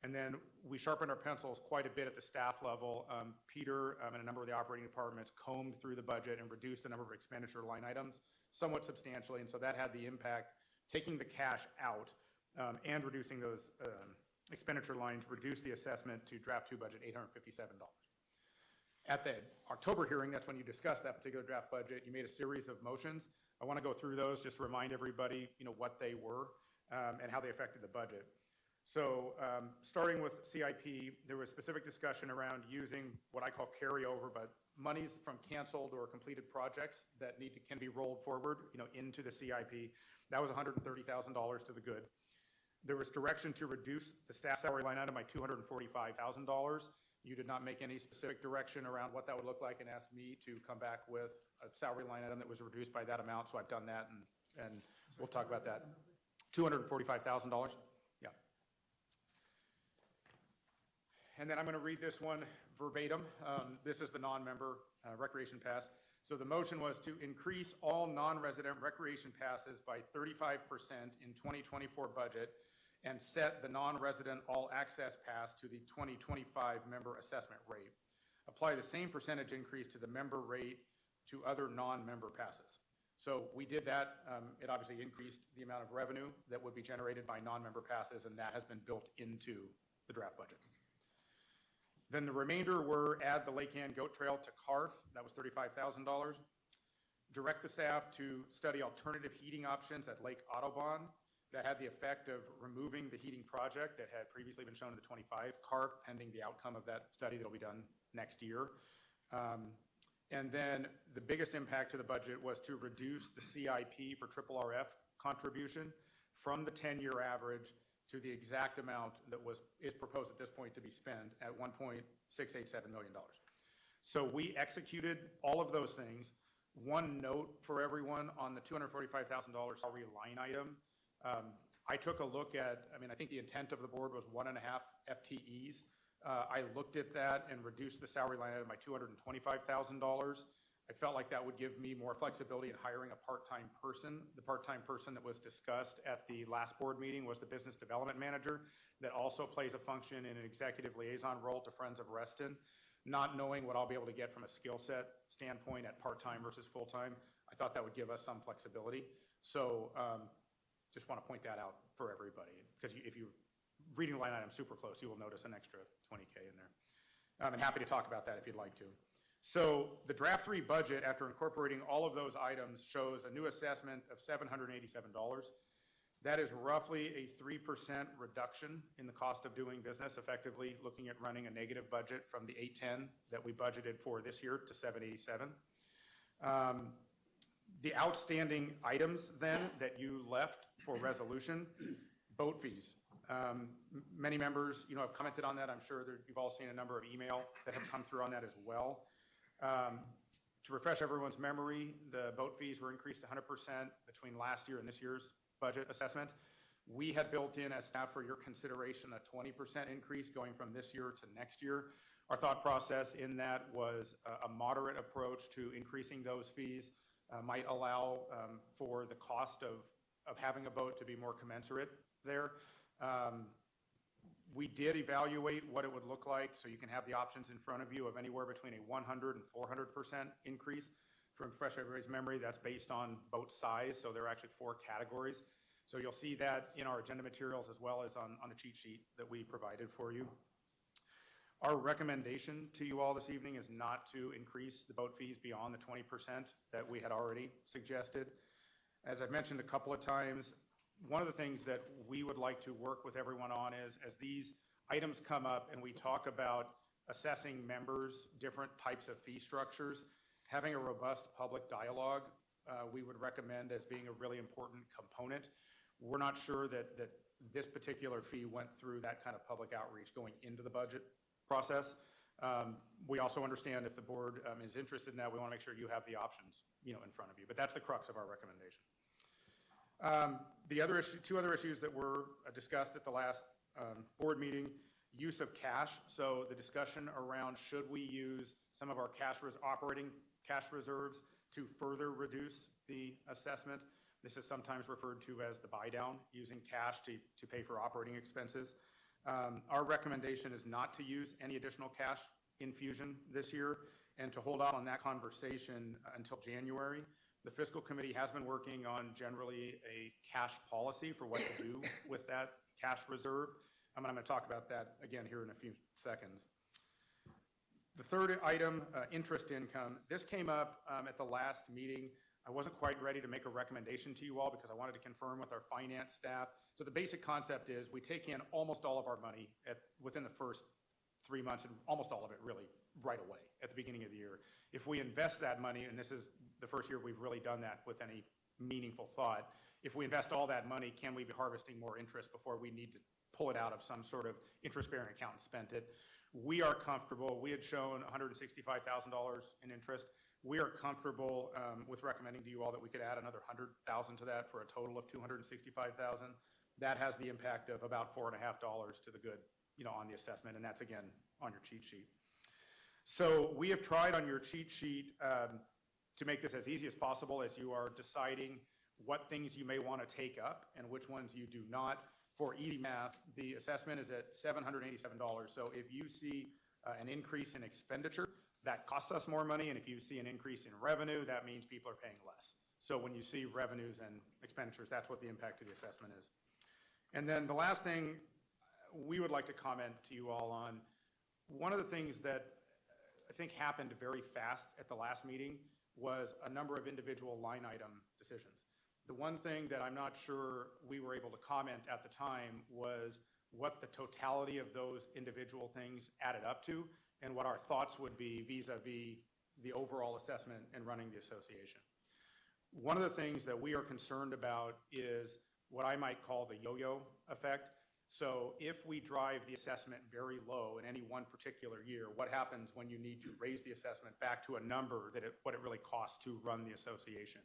And then we sharpened our pencils quite a bit at the staff level. Peter and a number of the operating departments combed through the budget and reduced the number of expenditure line items somewhat substantially. And so that had the impact, taking the cash out and reducing those expenditure lines, reduced the assessment to draft 2 budget $857. At the October hearing, that's when you discussed that particular draft budget. You made a series of motions. I want to go through those, just to remind everybody, what they were and how they affected the budget. So starting with CIP, there was specific discussion around using what I call carryover, but monies from canceled or completed projects that can be rolled forward, into the CIP. That was $130,000 to the good. There was direction to reduce the staff salary line item by $245,000. You did not make any specific direction around what that would look like and asked me to come back with a salary line item that was reduced by that amount. So I've done that, and we'll talk about that. $245,000. Yeah. And then I'm going to read this one verbatim. This is the non-member recreation pass. So the motion was to increase all non-resident recreation passes by 35% in 2024 budget and set the non-resident all access pass to the 2025 member assessment rate. Apply the same percentage increase to the member rate to other non-member passes. So we did that. It obviously increased the amount of revenue that would be generated by non-member passes, and that has been built into the draft budget. Then the remainder were add the Lake Ann Goat Trail to CARF. That was $35,000. Direct the staff to study alternative heating options at Lake Audubon. That had the effect of removing the heating project that had previously been shown in the 25 CARF, pending the outcome of that study that will be done next year. And then the biggest impact to the budget was to reduce the CIP for RRF contribution from the 10-year average to the exact amount that is proposed at this point to be spent at $1.687 million. So we executed all of those things. One note for everyone on the $245,000 salary line item. I took a look at, I think the intent of the board was 1.5 FTEs. I looked at that and reduced the salary line item by $225,000. I felt like that would give me more flexibility in hiring a part-time person. The part-time person that was discussed at the last board meeting was the business development manager that also plays a function in an executive liaison role to Friends of Reston. Not knowing what I'll be able to get from a skill set standpoint at part-time versus full-time, I thought that would give us some flexibility. So just want to point that out for everybody, because if you're reading the line item super close, you will notice an extra $20K in there. I'm happy to talk about that if you'd like to. So the draft 3 budget, after incorporating all of those items, shows a new assessment of $787. That is roughly a 3% reduction in the cost of doing business, effectively looking at running a negative budget from the 810 that we budgeted for this year to 787. The outstanding items then that you left for resolution, boat fees. Many members, have commented on that. I'm sure you've all seen a number of email that have come through on that as well. To refresh everyone's memory, the boat fees were increased 100% between last year and this year's budget assessment. We had built in as staff for your consideration a 20% increase going from this year to next year. Our thought process in that was a moderate approach to increasing those fees might allow for the cost of having a boat to be more commensurate there. We did evaluate what it would look like, so you can have the options in front of you of anywhere between a 100 and 400% increase. To refresh everybody's memory, that's based on boat size, so there are actually 4 categories. So you'll see that in our agenda materials as well as on the cheat sheet that we provided for you. Our recommendation to you all this evening is not to increase the boat fees beyond the 20% that we had already suggested. As I've mentioned a couple of times, one of the things that we would like to work with everyone on is, as these items come up and we talk about assessing members, different types of fee structures, having a robust public dialogue, we would recommend as being a really important component. We're not sure that this particular fee went through that kind of public outreach going into the budget process. We also understand if the board is interested in that, we want to make sure you have the options, in front of you. But that's the crux of our recommendation. The other issue, 2 other issues that were discussed at the last board meeting, use of cash. So the discussion around should we use some of our operating cash reserves to further reduce the assessment. This is sometimes referred to as the buy down, using cash to pay for operating expenses. Our recommendation is not to use any additional cash infusion this year and to hold off on that conversation until January. The fiscal committee has been working on generally a cash policy for what to do with that cash reserve. I'm going to talk about that again here in a few seconds. The third item, interest income. This came up at the last meeting. I wasn't quite ready to make a recommendation to you all because I wanted to confirm with our finance staff. So the basic concept is we take in almost all of our money within the first 3 months, and almost all of it really right away at the beginning of the year. If we invest that money, and this is the first year we've really done that with any meaningful thought, if we invest all that money, can we be harvesting more interest before we need to pull it out of some sort of interest-bearing account and spend it? We are comfortable. We had shown $165,000 in interest. We are comfortable with recommending to you all that we could add another $100,000 to that for a total of $265,000. That has the impact of about $4.50 to the good, on the assessment, and that's again on your cheat sheet. So we have tried on your cheat sheet to make this as easy as possible as you are deciding what things you may want to take up and which ones you do not. For easy math, the assessment is at $787. So if you see an increase in expenditure, that costs us more money, and if you see an increase in revenue, that means people are paying less. So when you see revenues and expenditures, that's what the impact of the assessment is. And then the last thing we would like to comment to you all on, one of the things that I think happened very fast at the last meeting was a number of individual line item decisions. The one thing that I'm not sure we were able to comment at the time was what the totality of those individual things added up to and what our thoughts would be vis-a-vis the overall assessment and running the association. One of the things that we are concerned about is what I might call the yo-yo effect. So if we drive the assessment very low in any one particular year, what happens when you need to raise the assessment back to a number that what it really costs to run the association?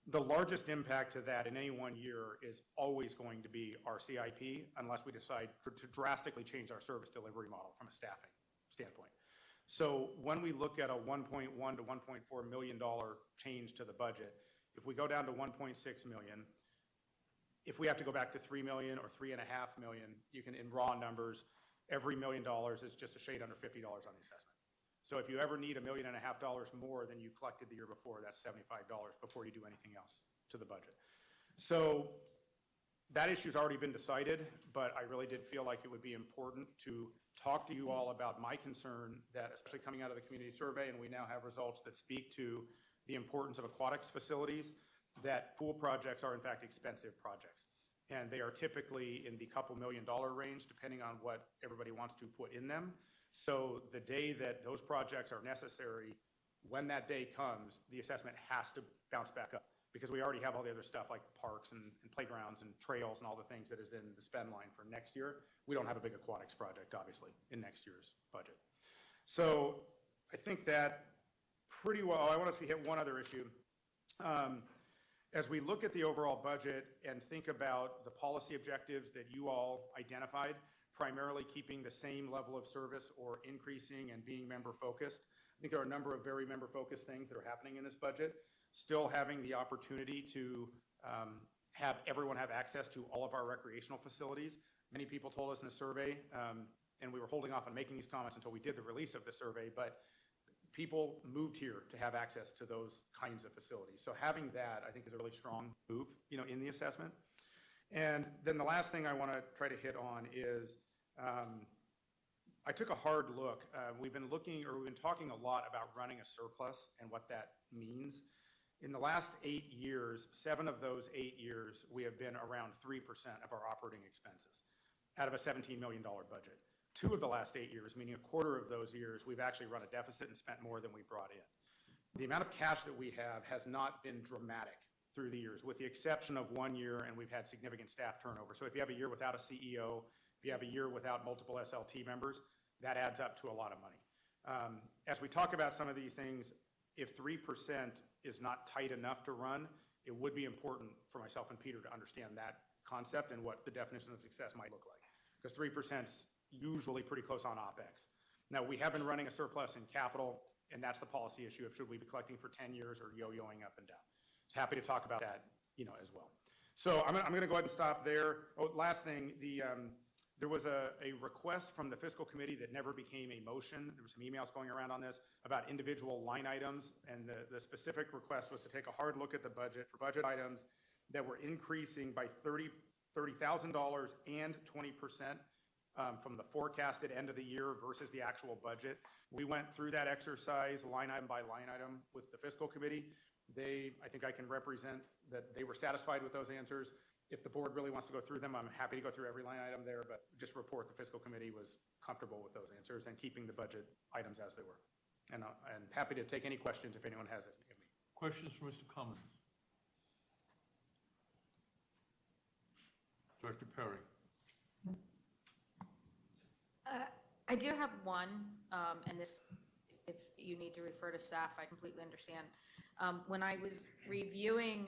The largest impact to that in any one year is always going to be our CIP, unless we decide to drastically change our service delivery model from a staffing standpoint. So when we look at a $1.1 to $1.4 million change to the budget, if we go down to $1.6 million, if we have to go back to $3 million or $3.5 million, you can, in raw numbers, every $1 million is just a shade under $50 on the assessment. So if you ever need $1.5 million more than you collected the year before, that's $75 before you do anything else to the budget. So that issue's already been decided, but I really did feel like it would be important to talk to you all about my concern that, especially coming out of the community survey, and we now have results that speak to the importance of aquatics facilities, that pool projects are in fact expensive projects. And they are typically in the couple $1 million range, depending on what everybody wants to put in them. So the day that those projects are necessary, when that day comes, the assessment has to bounce back up, because we already have all the other stuff like parks and playgrounds and trails and all the things that is in the spend line for next year. We don't have a big aquatics project, obviously, in next year's budget. So I think that pretty well. I want us to hit one other issue. As we look at the overall budget and think about the policy objectives that you all identified, primarily keeping the same level of service or increasing and being member focused, I think there are a number of very member focused things that are happening in this budget. Still having the opportunity to have everyone have access to all of our recreational facilities. Many people told us in a survey, and we were holding off on making these comments until we did the release of the survey, but people moved here to have access to those kinds of facilities. So having that, I think, is a really strong move, in the assessment. And then the last thing I want to try to hit on is, I took a hard look. We've been talking a lot about running a surplus and what that means. In the last 8 years, 7 of those 8 years, we have been around 3% of our operating expenses out of a $17 million budget. 2 of the last 8 years, meaning a quarter of those years, we've actually run a deficit and spent more than we brought in. The amount of cash that we have has not been dramatic through the years, with the exception of 1 year, and we've had significant staff turnover. So if you have a year without a CEO, if you have a year without multiple SLT members, that adds up to a lot of money. As we talk about some of these things, if 3% is not tight enough to run, it would be important for myself and Peter to understand that concept and what the definition of success might look like. Because 3% is usually pretty close on OpEx. Now, we have been running a surplus in capital, and that's the policy issue of should we be collecting for 10 years or yo-yoing up and down. So happy to talk about that, as well. So I'm going to go ahead and stop there. Oh, last thing, there was a request from the fiscal committee that never became a motion. There were some emails going around on this about individual line items, and the specific request was to take a hard look at the budget for budget items that were increasing by $30,000 and 20% from the forecasted end of the year versus the actual budget. We went through that exercise line item by line item with the fiscal committee. I think I can represent that they were satisfied with those answers. If the board really wants to go through them, I'm happy to go through every line item there, but just report the fiscal committee was comfortable with those answers and keeping the budget items as they were. And happy to take any questions if anyone has it. Questions for Mr. Cummins? Director Perry. I do have one, and this, if you need to refer to staff, I completely understand. When I was reviewing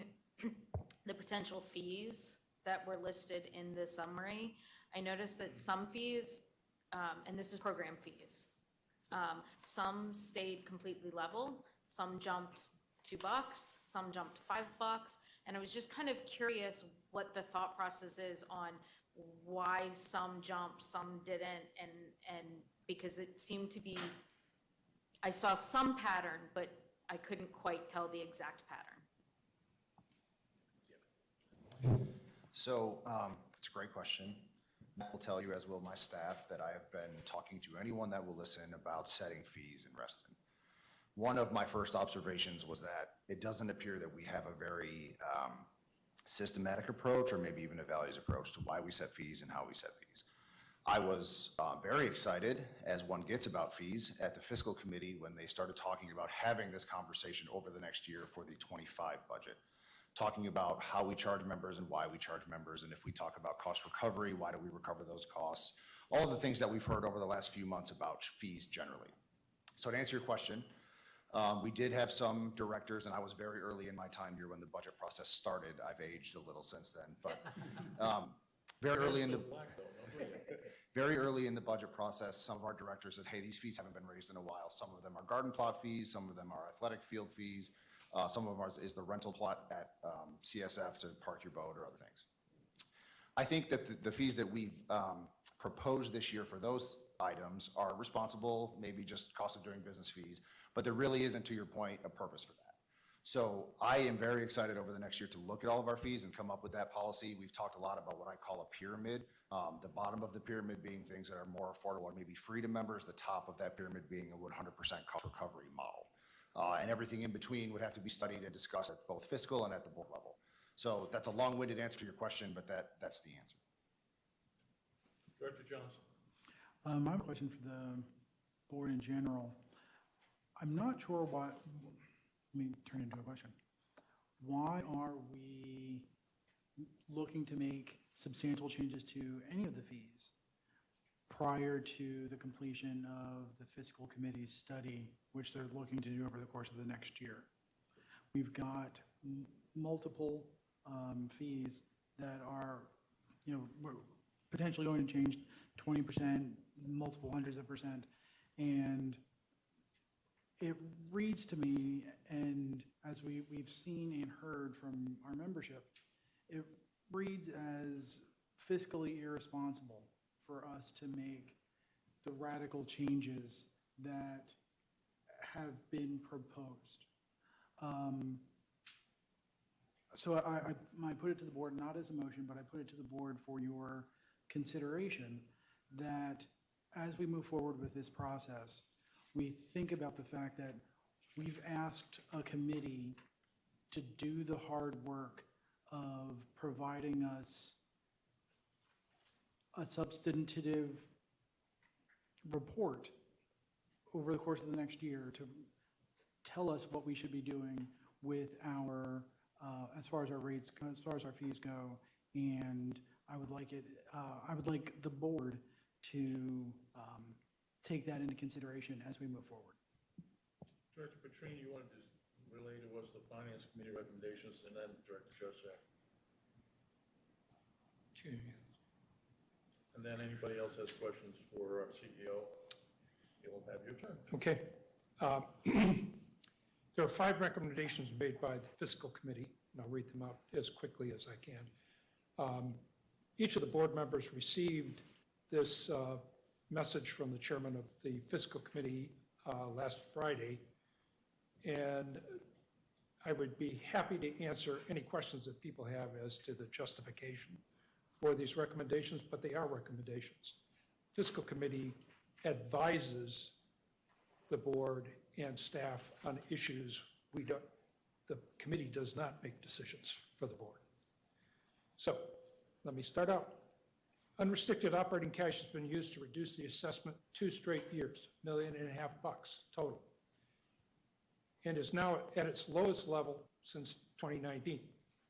the potential fees that were listed in the summary, I noticed that some fees, and this is program fees, some stayed completely level, some jumped $2, some jumped $5, and I was just kind of curious what the thought process is on why some jumped, some didn't, and because it seemed to be, I saw some pattern, but I couldn't quite tell the exact pattern. So it's a great question. Matt will tell you, as will my staff, that I have been talking to anyone that will listen about setting fees in Reston. One of my first observations was that it doesn't appear that we have a very systematic approach, or maybe even a values approach, to why we set fees and how we set fees. I was very excited, as one gets about fees, at the fiscal committee when they started talking about having this conversation over the next year for the 25 budget, talking about how we charge members and why we charge members, and if we talk about cost recovery, why do we recover those costs, all of the things that we've heard over the last few months about fees generally. So to answer your question, we did have some directors, and I was very early in my time here when the budget process started. I've aged a little since then, but very early in the budget process, some of our directors said, hey, these fees haven't been raised in a while. Some of them are garden plot fees, some of them are athletic field fees, some of ours is the rental plot at CSF to park your boat or other things. I think that the fees that we've proposed this year for those items are responsible, maybe just cost of doing business fees, but there really isn't, to your point, a purpose for that. So I am very excited over the next year to look at all of our fees and come up with that policy. We've talked a lot about what I call a pyramid. The bottom of the pyramid being things that are more affordable or maybe free to members, the top of that pyramid being a 100% cost recovery model. And everything in between would have to be studied and discussed at both fiscal and at the board level. So that's a long-winded answer to your question, but that's the answer. Director Johnson. I have a question for the board in general. I'm not sure why, let me turn it into a question. Why are we looking to make substantial changes to any of the fees prior to the completion of the fiscal committee's study, which they're looking to do over the course of the next year? We've got multiple fees that are, we're potentially going to change 20%, multiple hundreds of percent, and it reads to me, and as we've seen and heard from our membership, it reads as fiscally irresponsible for us to make the radical changes that have been proposed. So I put it to the board, not as a motion, but I put it to the board for your consideration that as we move forward with this process, we think about the fact that we've asked a committee to do the hard work of providing us a substantive report over the course of the next year to tell us what we should be doing with our, as far as our rates, as far as our fees go. And I would like the board to take that into consideration as we move forward. Director Petrini, you want to just relay to us the Finance Committee recommendations, and then Director Joseph. Okay. And then anybody else has questions for our CEO, you'll have your turn. Okay. There are 5 recommendations made by the Fiscal Committee, and I'll read them out as quickly as I can. Each of the board members received this message from the chairman of the Fiscal Committee last Friday, and I would be happy to answer any questions that people have as to the justification for these recommendations, but they are recommendations. Fiscal Committee advises the board and staff on issues the committee does not make decisions for the board. So let me start out. Unrestricted operating cash has been used to reduce the assessment 2 straight years, $1.5 million total, and is now at its lowest level since 2019,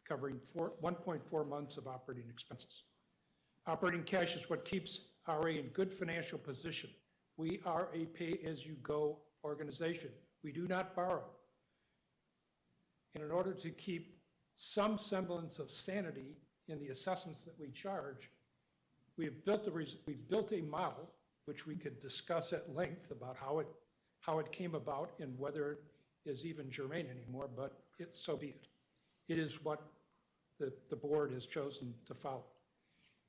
covering 1.4 months of operating expenses. Operating cash is what keeps RA in good financial position. We are a pay-as-you-go organization. We do not borrow. And in order to keep some semblance of sanity in the assessments that we charge, we've built a model which we could discuss at length about how it came about and whether it is even germane anymore, but so be it. It is what the board has chosen to follow.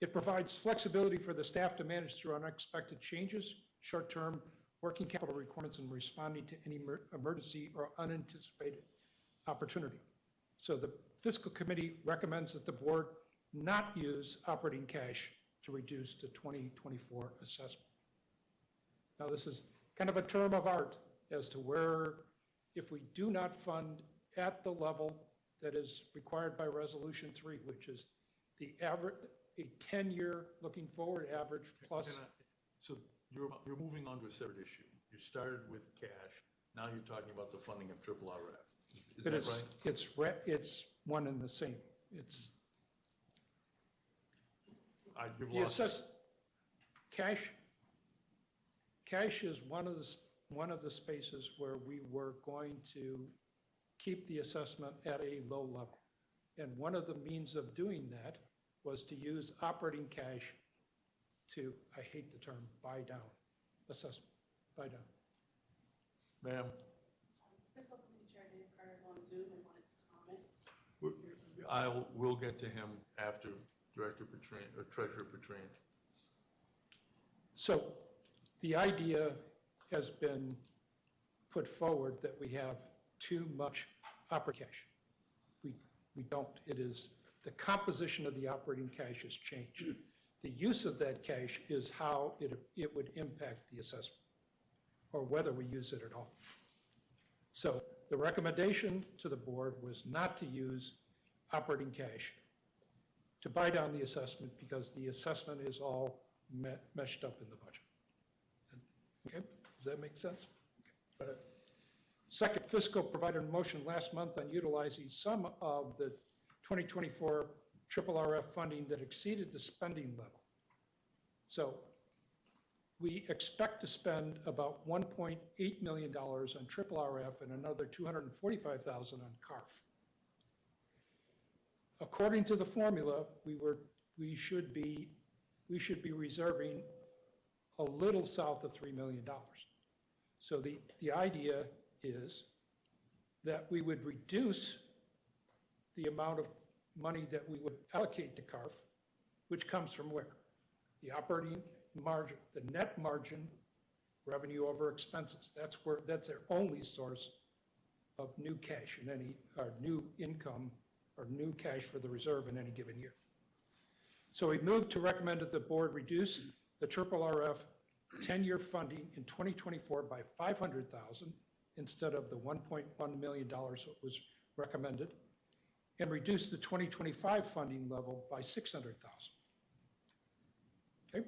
It provides flexibility for the staff to manage through unexpected changes, short-term working capital requirements, and responding to any emergency or unanticipated opportunity. So the Fiscal Committee recommends that the board not use operating cash to reduce the 2024 assessment. Now, this is kind of a term of art as to where, if we do not fund at the level that is required by Resolution 3, which is the average, a 10-year looking forward average plus. So you're moving on to a separate issue. You started with cash, now you're talking about the funding of triple RF. Is that right? It's one and the same. It's you've the lost cash is one of the spaces where we were going to keep the assessment at a low level. And one of the means of doing that was to use operating cash to, I hate the term, buy down assessment, buy down. Ma'am? Fiscal Committee Chair Dave Carter is on Zoom and wanted to comment. We'll get to him after Director Petrine, or Treasurer Petrine. So the idea has been put forward that we have too much operating cash. We don't. It is, the composition of the operating cash has changed. The use of that cash is how it would impact the assessment, or whether we use it at all. So the recommendation to the board was not to use operating cash to buy down the assessment, because the assessment is all meshed up in the budget. Okay, does that make sense? Okay. Second, fiscal provided a motion last month on utilizing some of the 2024 RRF funding that exceeded the spending level. So we expect to spend about $1.8 million on RRF and another $245,000 on CARF. According to the formula, we should be reserving a little south of $3 million. So the idea is that we would reduce the amount of money that we would allocate to CARF, which comes from where? The operating margin, the net margin, revenue over expenses. That's their only source of new cash in any, or new income, or new cash for the reserve in any given year. So we moved to recommend that the board reduce the RRF 10-year funding in 2024 by $500,000 instead of the $1.1 million that was recommended, and reduce the 2025 funding level by $600,000. Okay?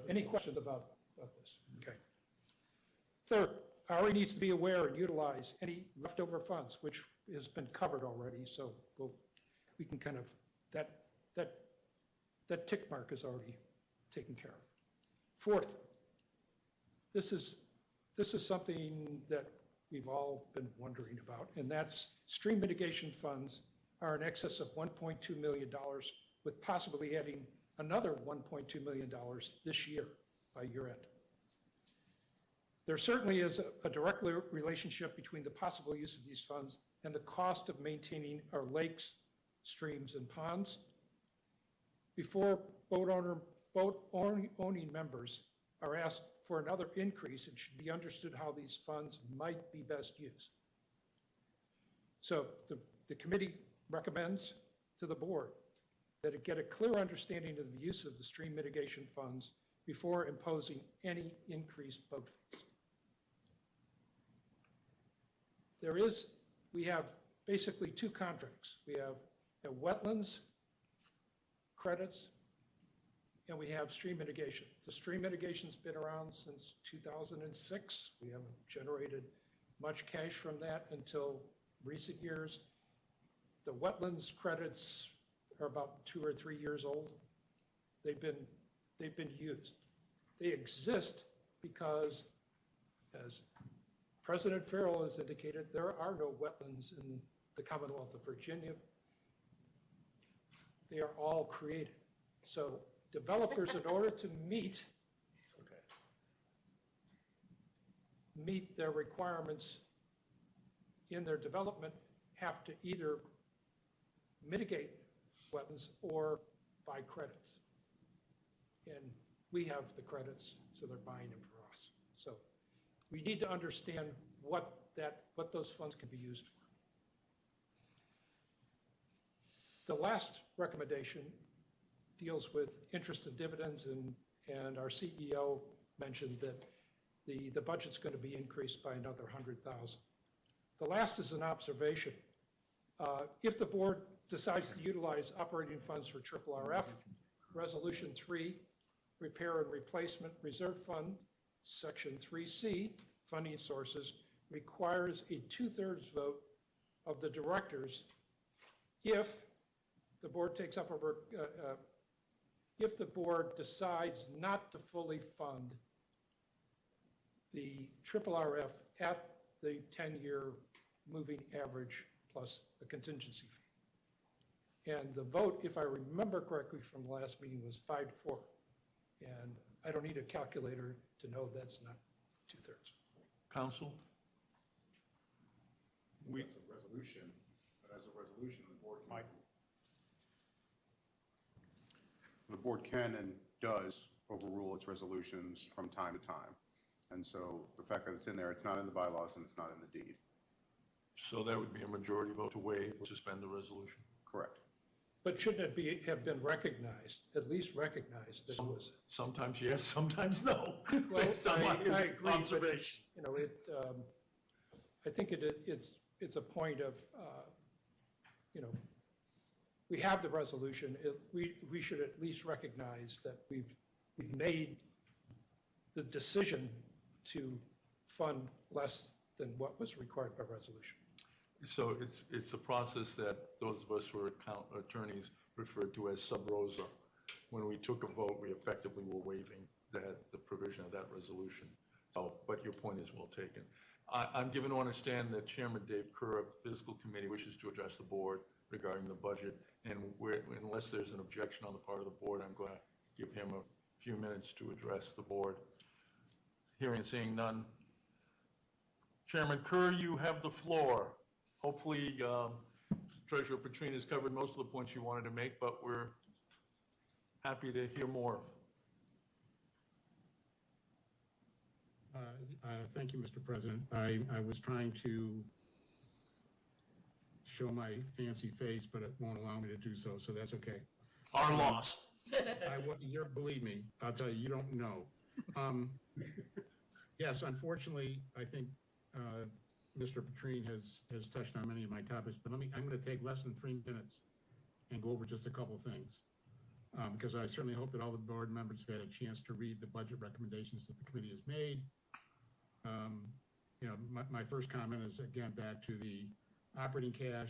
Any questions about this? Okay. Third, RE needs to be aware and utilize any leftover funds, which has been covered already, so we can kind of, that tick mark is already taken care of. Fourth, this is something that we've all been wondering about, and that's stream mitigation funds are in excess of $1.2 million, with possibly adding another $1.2 million this year by year end. There certainly is a direct relationship between the possible use of these funds and the cost of maintaining our lakes, streams, and ponds. Before boat-owning members are asked for another increase, it should be understood how these funds might be best used. So the committee recommends to the board that it get a clear understanding of the use of the stream mitigation funds before imposing any increased boat fees. We have basically two contracts. We have wetlands credits, and we have stream mitigation. The stream mitigation's been around since 2006. We haven't generated much cash from that until recent years. The wetlands credits are about 2 or 3 years old. They've been used. They exist because, as President Farrell has indicated, there are no wetlands in the Commonwealth of Virginia. They are all created. So developers, in order to meet their requirements in their development, have to either mitigate wetlands or buy credits. And we have the credits, so they're buying them for us. So we need to understand what those funds can be used for. The last recommendation deals with interest and dividends, and our CEO mentioned that the budget's going to be increased by another $100,000. The last is an observation. If the board decides to utilize operating funds for RRF, Resolution 3, Repair and Replacement Reserve Fund, Section 3C, funding sources, requires a 2/3 vote of the directors if the board takes up if the board decides not to fully fund the RRF at the 10-year moving average plus a contingency fee. And the vote, if I remember correctly from the last meeting, was 5-4. And I don't need a calculator to know that's not 2/3. Counsel? It's a resolution, but as a resolution, the board can and does overrule its resolutions from time to time. And so the fact that it's in there, it's not in the bylaws and it's not in the deed. So that would be a majority vote to waive or suspend the resolution. Correct. But shouldn't it have been recognized, at least recognized that it was? Sometimes yes, sometimes no. Well, based on I my agree, but it's, observation. I think it's a point of, we have the resolution. We should at least recognize that we've made the decision to fund less than what was required by resolution. So it's a process that those of us who are attorneys referred to as sub rosa. When we took a vote, we effectively were waiving the provision of that resolution. So, but your point is well taken. I'm given to understand that Chairman Dave Kerr of the Fiscal Committee wishes to address the board regarding the budget. And unless there's an objection on the part of the board, I'm going to give him a few minutes to address the board. Hearing and seeing none. Chairman Kerr, you have the floor. Hopefully, Treasurer Petrine has covered most of the points you wanted to make, but we're happy to hear more. Thank you, Mr. President. I was trying to show my fancy face, but it won't allow me to do so, so that's okay. Our loss. Believe me, I'll tell you, you don't know. Yes, unfortunately, I think Mr. Petrine has touched on many of my topics, but I'm going to take less than 3 minutes and go over just a couple things. Because I certainly hope that all the board members have had a chance to read the budget recommendations that the committee has made. My first comment is, again, back to the operating cash.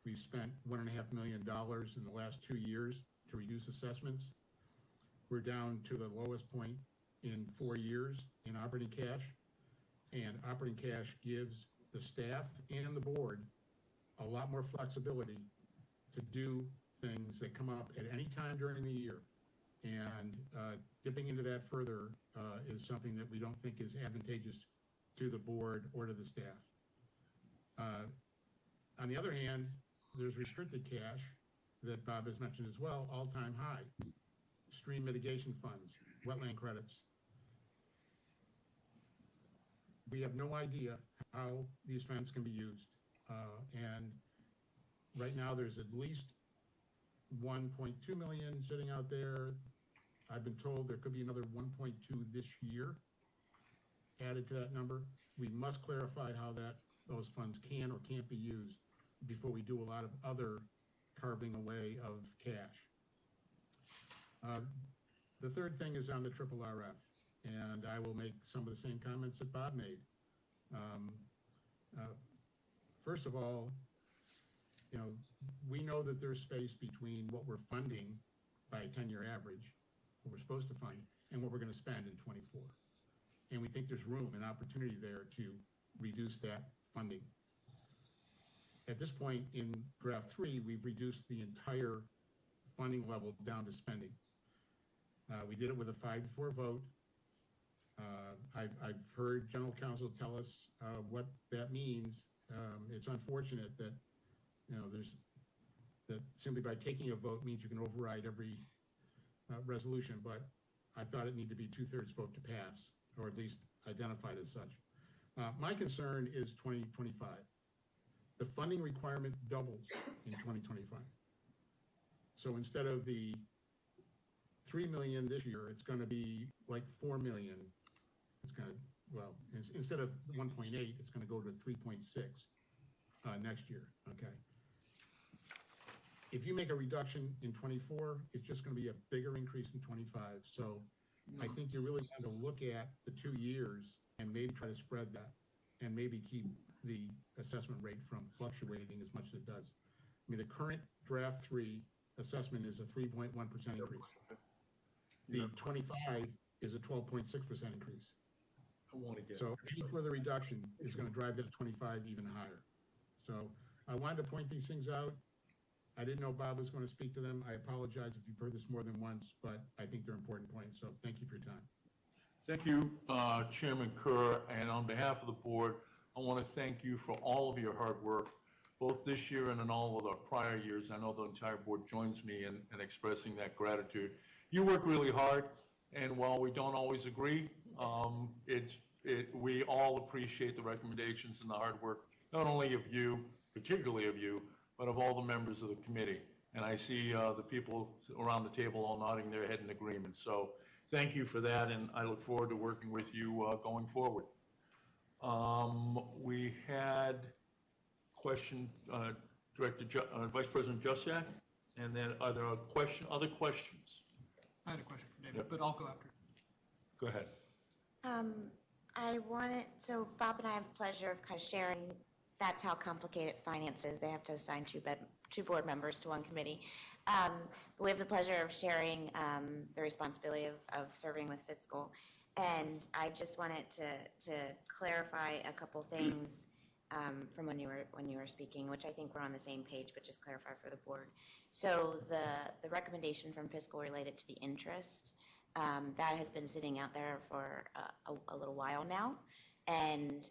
We've spent $1.5 million in the last 2 years to reduce assessments. We're down to the lowest point in 4 years in operating cash. And operating cash gives the staff and the board a lot more flexibility to do things that come up at any time during the year. And dipping into that further is something that we don't think is advantageous to the board or to the staff. On the other hand, there's restricted cash that Bob has mentioned as well, all-time high. Stream mitigation funds, wetland credits. We have no idea how these funds can be used. And right now there's at least 1.2 million sitting out there. I've been told there could be another 1.2 this year added to that number. We must clarify how those funds can or can't be used before we do a lot of other carving away of cash. The third thing is on the triple RF, and I will make some of the same comments that Bob made. First of all, we know that there's space between what we're funding by a 10-year average, what we're supposed to fund, and what we're going to spend in 24. And we think there's room and opportunity there to reduce that funding. At this point in draft 3, we've reduced the entire funding level down to spending. We did it with a 5-4 vote. I've heard General Counsel tell us what that means. It's unfortunate that that simply by taking a vote means you can override every resolution, but I thought it needed to be 2/3 vote to pass, or at least identified as such. My concern is 2025. The funding requirement doubles in 2025. So instead of the 3 million this year, it's going to be like 4 million. It's going to, well, instead of 1.8, it's going to go to 3.6 next year, okay? If you make a reduction in 24, it's just going to be a bigger increase in 25. So I think you really want to look at the 2 years and maybe try to spread that and maybe keep the assessment rate from fluctuating as much as it does. I mean, the current draft 3 assessment is a 3.1% increase. The 25 is a 12.6% increase. I want to get So any further reduction is going to drive that 25 even higher. So I wanted to point these things out. I didn't know Bob was going to speak to them. I apologize if you've heard this more than once, but I think they're important points. So thank you for your time. Thank you, Chairman Kerr, and on behalf of the board, I want to thank you for all of your hard work, both this year and in all of the prior years. I know the entire board joins me in expressing that gratitude. You work really hard, and while we don't always agree, we all appreciate the recommendations and the hard work not only of you, particularly of you, but of all the members of the committee. And I see the people around the table all nodding their head in agreement. So thank you for that, and I look forward to working with you going forward. We had question, Vice President Jusiak, and then are there other questions? I had a question for David, but I'll go after. Go ahead. So Bob and I have the pleasure of kind of sharing, that's how complicated finance is. They have to assign two board members to one committee. We have the pleasure of sharing the responsibility of serving with fiscal. And I just wanted to clarify a couple things from when you were speaking, which I think we're on the same page, but just clarify for the board. So the recommendation from fiscal related to the interest, that has been sitting out there for a little while now. And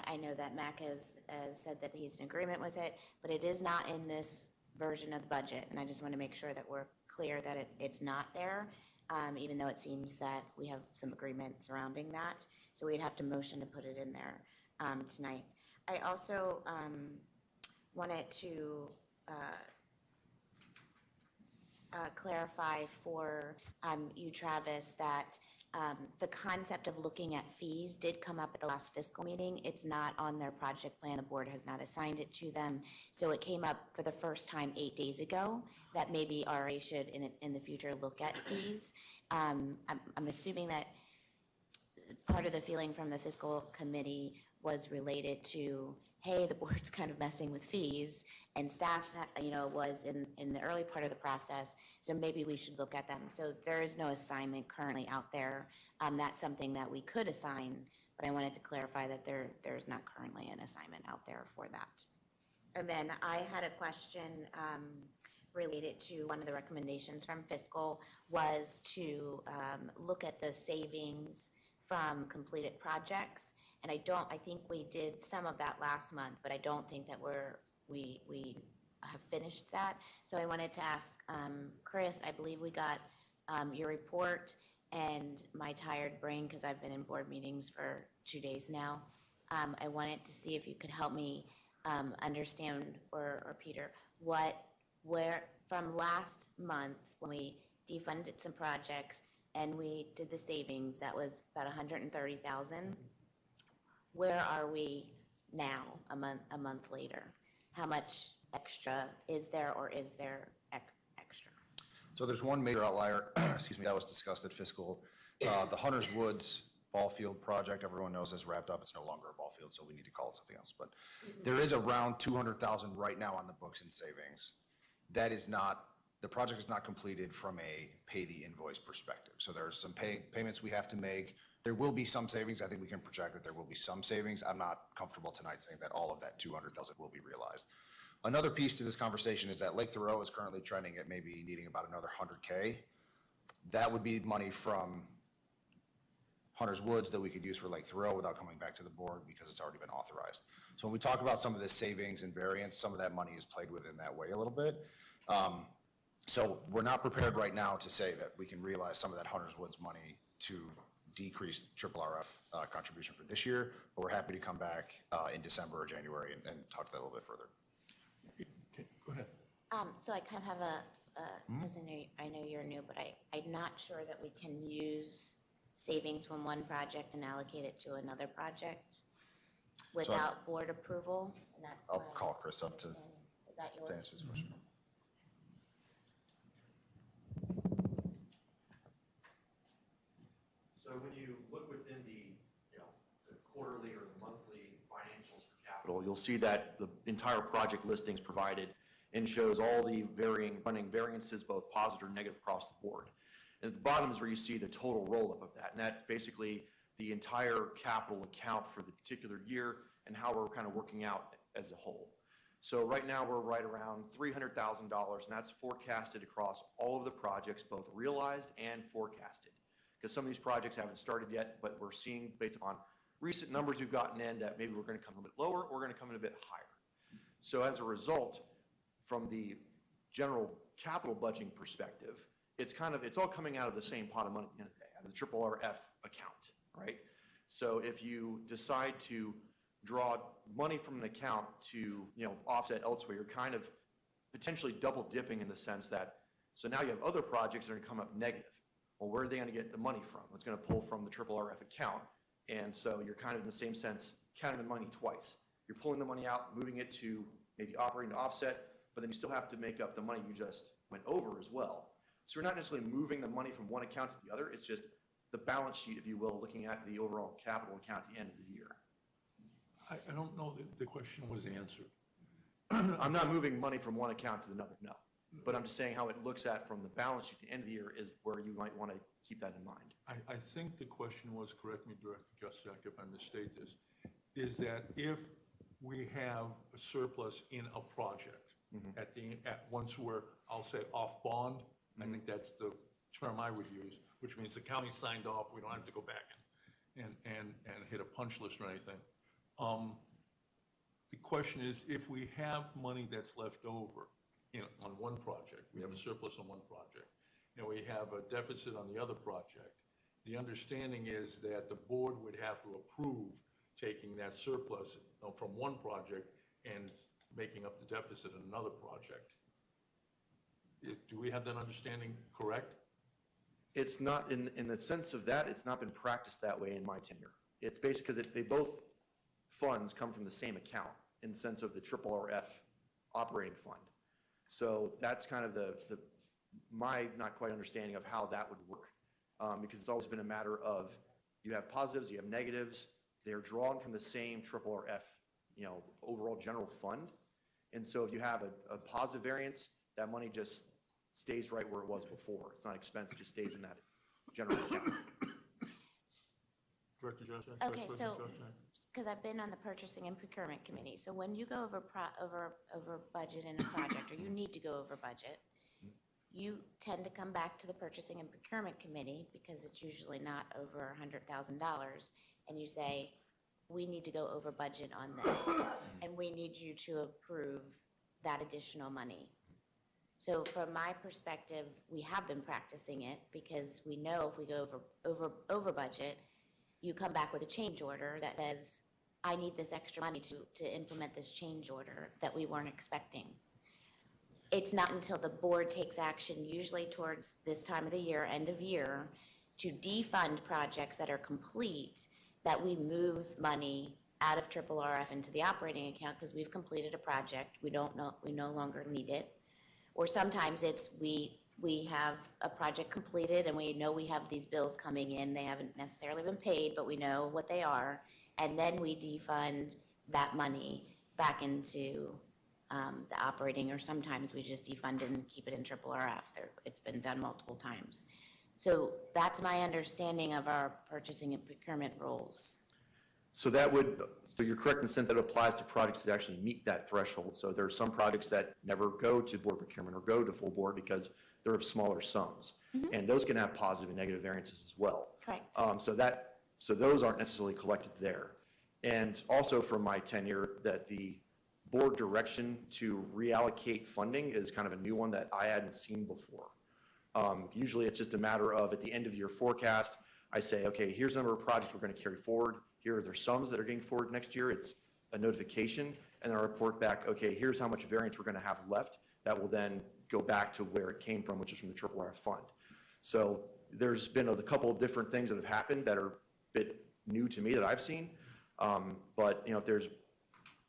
I know that Mac has said that he's in agreement with it, but it is not in this version of the budget. And I just want to make sure that we're clear that it's not there, even though it seems that we have some agreement surrounding that. So we'd have to motion to put it in there tonight. I also wanted to clarify for you, Travis, that the concept of looking at fees did come up at the last fiscal meeting. It's not on their project plan. The board has not assigned it to them. So it came up for the first time 8 days ago that maybe RA should in the future look at fees. I'm assuming that part of the feeling from the fiscal committee was related to, hey, the board's kind of messing with fees, and staff, was in the early part of the process, so maybe we should look at them. So there is no assignment currently out there. That's something that we could assign, but I wanted to clarify that there's not currently an assignment out there for that. And then I had a question related to one of the recommendations from fiscal was to look at the savings from completed projects. And I think we did some of that last month, but I don't think that we have finished that. So I wanted to ask Chris, I believe we got your report, and my tired brain, because I've been in board meetings for 2 days now, I wanted to see if you could help me understand, or Peter, where from last month when we defunded some projects and we did the savings, that was about 130,000. Where are we now, a month later? How much extra is there, or is there extra? So there's one major outlier, excuse me, that was discussed at fiscal. The Hunters Woods ball field project, everyone knows is wrapped up. It's no longer a ball field, so we need to call it something else. But there is around 200,000 right now on the books in savings. That is not, the project is not completed from a pay the invoice perspective. So there's some payments we have to make. There will be some savings. I think we can project that there will be some savings. I'm not comfortable tonight saying that all of that 200,000 will be realized. Another piece to this conversation is that Lake Thoreau is currently trending at maybe needing about another 100K. That would be money from Hunters Woods that we could use for Lake Thoreau without coming back to the board because it's already been authorized. So when we talk about some of this savings and variance, some of that money is played within that way a little bit. So we're not prepared right now to say that we can realize some of that Hunters Woods money to decrease triple RF contribution for this year, but we're happy to come back in December or January and talk to that a little bit further. Okay, go ahead. So I kind of have because I know you're new, but I'm not sure that we can use savings from one project and allocate it to another project without board approval. And that's I'll call Chris up to Is that yours? answer this question. So when you look within the quarterly or the monthly financials for capital, you'll see that the entire project listing is provided and shows all the running variances, both positive or negative across the board. And at the bottom is where you see the total roll-up of that. And that's basically the entire capital account for the particular year and how we're kind of working out as a whole. So right now we're right around $300,000, and that's forecasted across all of the projects, both realized and forecasted. Because some of these projects haven't started yet, but we're seeing based upon recent numbers we've gotten in that maybe we're going to come a bit lower or we're going to come in a bit higher. So as a result, from the general capital budgeting perspective, it's all coming out of the same pot of money at the end of the day, out of the triple RF account, right? So if you decide to draw money from an account to, offset elsewhere, you're kind of potentially double dipping in the sense that, so now you have other projects that are gonna come up negative. Well, where are they gonna get the money from? It's gonna pull from the RRF account. And so you're kind of in the same sense, counting the money twice. You're pulling the money out, moving it to maybe operating to offset, but then you still have to make up the money you just went over as well. So we're not necessarily moving the money from one account to the other. It's just the balance sheet, if you will, looking at the overall capital account at the end of the year. I don't know that the question was answered. I'm not moving money from one account to another, no. But I'm just saying how it looks at from the balance sheet at the end of the year is where you might want to keep that in mind. I think the question was, correct me, Director Juszczyk, if I misstate this, is that if we have a surplus in a project at once we're, I'll say, off bond, I think that's the term I would use, which means the county signed off, we don't have to go back and hit a punch list or anything. The question is, if we have money that's left over on one project, we have a surplus on one project, and we have a deficit on the other project, the understanding is that the board would have to approve taking that surplus from one project and making up the deficit in another project. Do we have that understanding correct? It's not, in the sense of that, it's not been practiced that way in my tenure. It's basically because they both funds come from the same account in the sense of the RRF operating fund. So that's kind of my not quite understanding of how that would work, because it's always been a matter of you have positives, you have negatives, they're drawn from the same RRF, overall general fund. And so if you have a positive variance, that money just stays right where it was before. It's not expense, it just stays in that general account. Director Juszczyk? Okay, so, because I've been on the Purchasing and Procurement Committee, so when you go over budget in a project, or you need to go over budget, you tend to come back to the Purchasing and Procurement Committee, because it's usually not over $100,000, and you say, we need to go over budget on this, and we need you to approve that additional money. So from my perspective, we have been practicing it, because we know if we go over budget, you come back with a change order that says, I need this extra money to implement this change order that we weren't expecting. It's not until the board takes action, usually towards this time of the year, end of year, to defund projects that are complete, that we move money out of RRF into the operating account because we've completed a project, we no longer need it. Or sometimes it's we have a project completed and we know we have these bills coming in. They haven't necessarily been paid, but we know what they are. And then we defund that money back into the operating, or sometimes we just defund it and keep it in RRF. It's been done multiple times. So that's my understanding of our purchasing and procurement rules. So you're correct in the sense that it applies to projects that actually meet that threshold. So there are some projects that never go to board procurement or go to full board because they're of smaller sums. And those can have positive and negative variances as well. Correct. So those aren't necessarily collected there. And also from my tenure, that the board direction to reallocate funding is kind of a new one that I hadn't seen before. Usually it's just a matter of, at the end of your forecast, I say, okay, here's the number of projects we're going to carry forward. Here are their sums that are getting forward next year. It's a notification, and then I report back, okay, here's how much variance we're going to have left. That will then go back to where it came from, which is from the RRF fund. So there's been a couple of different things that have happened that are a bit new to me that I've seen. But if there's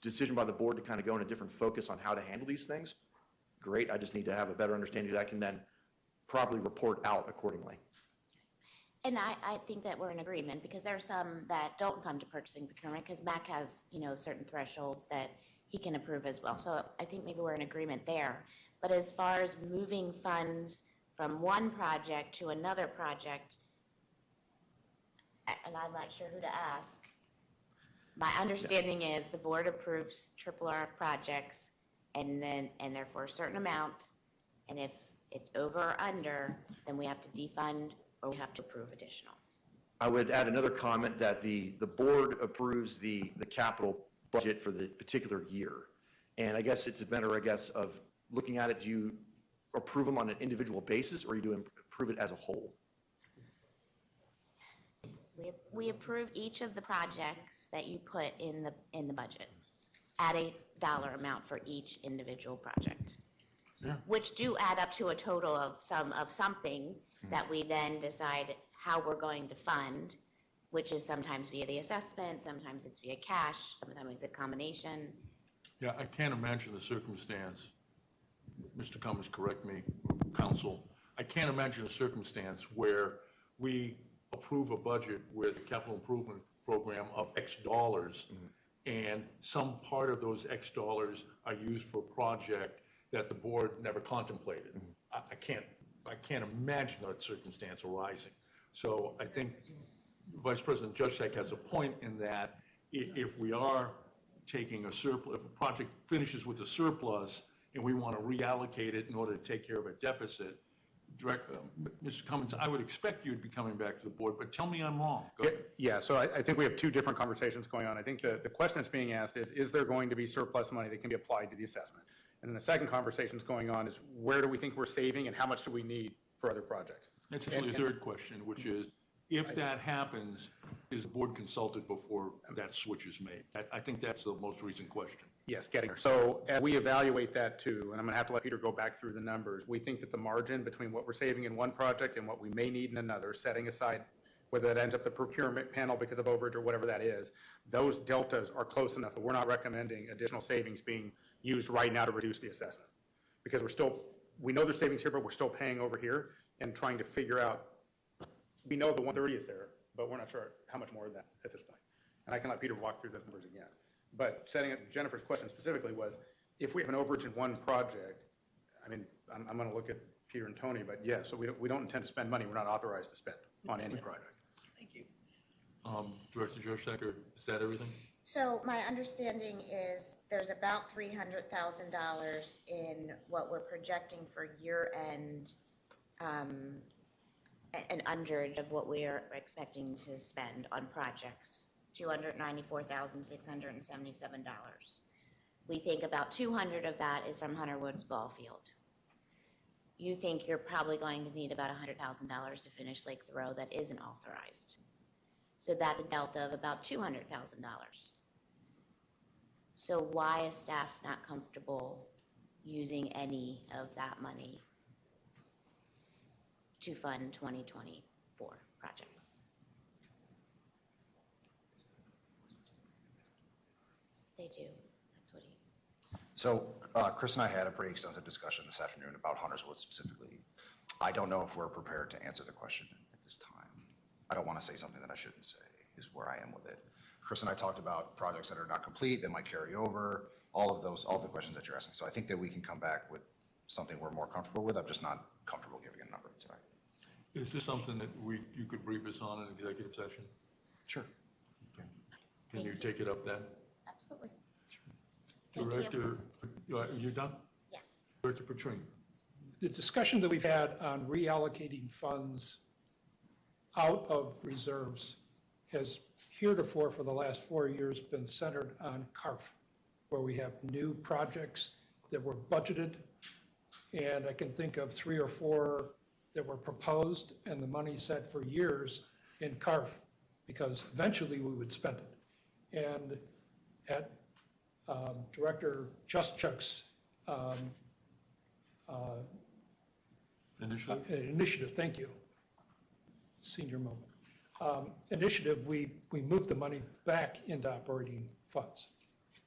decision by the board to kind of go in a different focus on how to handle these things, great. I just need to have a better understanding that I can then probably report out accordingly. And I think that we're in agreement, because there are some that don't come to purchasing procurement, because MAC has, certain thresholds that he can approve as well. So I think maybe we're in agreement there. But as far as moving funds from one project to another project, and I'm not sure who to ask, my understanding is the board approves RRF projects and they're for a certain amount. And if it's over or under, then we have to defund or we have to approve additional. I would add another comment that the board approves the capital budget for the particular year. And I guess it's a matter, of looking at it, do you approve them on an individual basis or you do approve it as a whole? We approve each of the projects that you put in the budget at a dollar amount for each individual project. Yeah. Which do add up to a total of something that we then decide how we're going to fund, which is sometimes via the assessment, sometimes it's via cash, sometimes it's a combination. Yeah, I can't imagine the circumstance, Mr. Cummings, correct me, counsel, I can't imagine a circumstance where we approve a budget with a capital improvement program of X dollars, and some part of those X dollars are used for a project that the board never contemplated. I can't imagine that circumstance arising. So I think Vice President Juszczyk has a point in that if we are taking a surplus, if a project finishes with a surplus and we want to reallocate it in order to take care of a deficit, Mr. Cummings, I would expect you'd be coming back to the board, but tell me I'm wrong. Go ahead. Yeah, so I think we have two different conversations going on. I think the question that's being asked is there going to be surplus money that can be applied to the assessment? And then the second conversation that's going on is where do we think we're saving and how much do we need for other projects? That's actually a third question, which is, if that happens, is the board consulted before that switch is made? I think that's the most recent question. Yes, getting there. So as we evaluate that too, and I'm going to have to let Peter go back through the numbers, we think that the margin between what we're saving in one project and what we may need in another, setting aside whether that ends up the procurement panel because of overage or whatever that is, those deltas are close enough that we're not recommending additional savings being used right now to reduce the assessment. Because we know there's savings here, but we're still paying over here and trying to figure out, we know the 130 is there, but we're not sure how much more of that at this point. And I can let Peter walk through the numbers again. But setting up Jennifer's question specifically was, if we have an overage in one project, I mean, I'm going to look at Peter and Tony, but yeah, so we don't intend to spend money we're not authorized to spend on any project. Thank you. Director Juszczyk, is that everything? So my understanding is there's about $300,000 in what we're projecting for year-end, an underage of what we are expecting to spend on projects, $294,677. We think about 200 of that is from Hunter Woods Ball Field. You think you're probably going to need about $100,000 to finish Lake Thoreau that isn't authorized. So that's a delta of about $200,000. So why is staff not comfortable using any of that money to fund 2024 projects? They do, that's what he. So Chris and I had a pretty extensive discussion this afternoon about Hunter's Woods specifically. I don't know if we're prepared to answer the question at this time. I don't want to say something that I shouldn't say, is where I am with it. Chris and I talked about projects that are not complete, that might carry over, all the questions that you're asking. So I think that we can come back with something we're more comfortable with. I'm just not comfortable giving a number tonight. Is this something that you could brief us on in executive session? Sure. Okay. Can you take it up then? Absolutely. Thank you. Director, are you done? Yes. Director Petrine. The discussion that we've had on reallocating funds out of reserves has heretofore for the last 4 years been centered on CARF, where we have new projects that were budgeted, and I can think of 3 or 4 that were proposed and the money set for years in CARF, because eventually we would spend it. And at Director Juszczyk's initiative, thank you, senior moment. Initiative, we moved the money back into operating funds,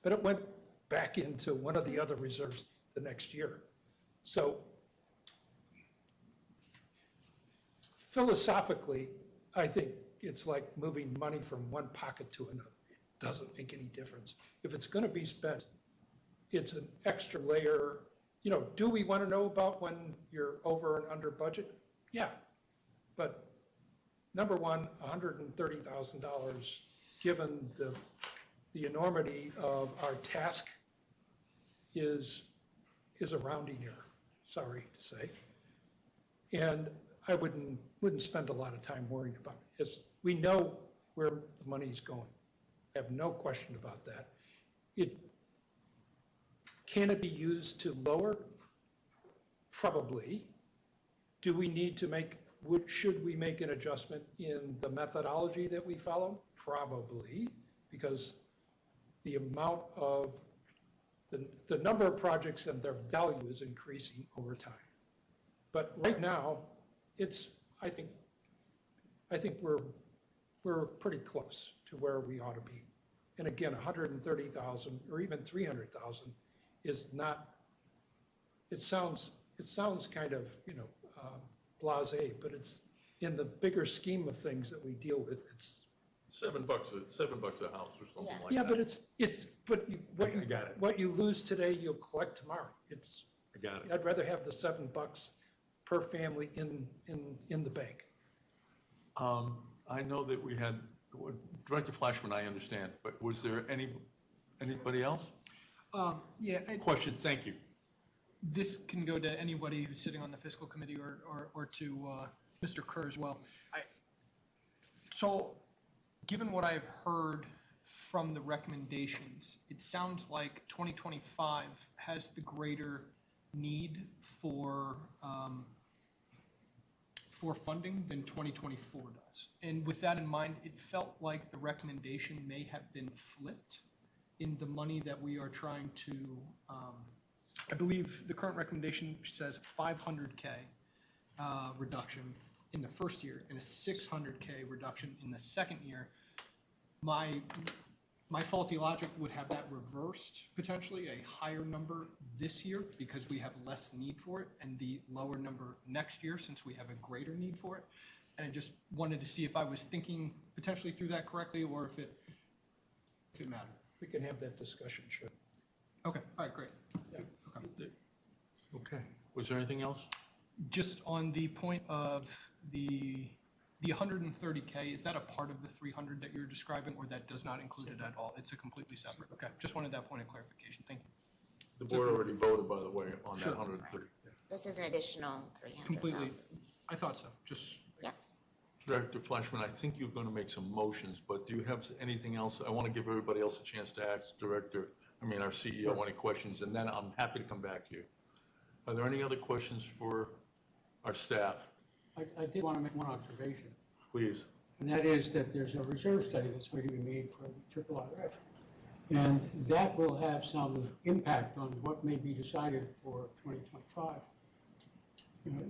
but it went back into one of the other reserves the next year. So philosophically, I think it's like moving money from one pocket to another. It doesn't make any difference. If it's going to be spent, it's an extra layer. You know, do we want to know about when you're over and under budget? Yeah, but number one, $130,000, given the enormity of our task, is a rounding error, sorry to say. And I wouldn't spend a lot of time worrying about it. We know where the money's going. I have no question about that. Can it be used to lower? Probably. Do we need to make should we make an adjustment in the methodology that we follow? Probably, because the amount of, the number of projects and their value is increasing over time. But right now, I think we're pretty close to where we ought to be. And again, 130,000 or even 300,000 is not, it sounds kind of, blasé, but it's, in the bigger scheme of things that we deal with, it's. $7 a house or something like that. Yeah, but I got it. what you lose today, you'll collect tomorrow. I got it. I'd rather have the $7 per family in the bank. I know that we had, Director Flashman, I understand, but was there anybody else? Yeah. Question, thank you. This can go to anybody who's sitting on the fiscal committee or to Mr. Kerr as well. So given what I've heard from the recommendations, it sounds like 2025 has the greater need for funding than 2024 does. And with that in mind, it felt like the recommendation may have been flipped in the money that we are trying to, I believe the current recommendation says 500K reduction in the first year and a 600K reduction in the second year. My faulty logic would have that reversed, potentially a higher number this year because we have less need for it, and the lower number next year since we have a greater need for it. And I just wanted to see if I was thinking potentially through that correctly, or if it mattered. We can have that discussion, sure. Okay, all right, great. Yeah. Okay. Okay. Was there anything else? Just on the point of the 130K, is that a part of the 300 that you're describing, or that does not include it at all? It's a completely separate. Okay, just wanted that point of clarification. Thank you. The board already voted, by the way, on that Sure. 130. This is an additional 300,000. Completely. I thought so. Just. Yep. Director Flashman, I think you're going to make some motions, but do you have anything else? I want to give everybody else a chance to ask our CEO, any questions, and then I'm happy to come back to you. Are there any other questions for our staff? I did want to make one observation, Please. and that is that there's a reserve study that's going to be made for triple RF. And that will have some impact on what may be decided for 2025,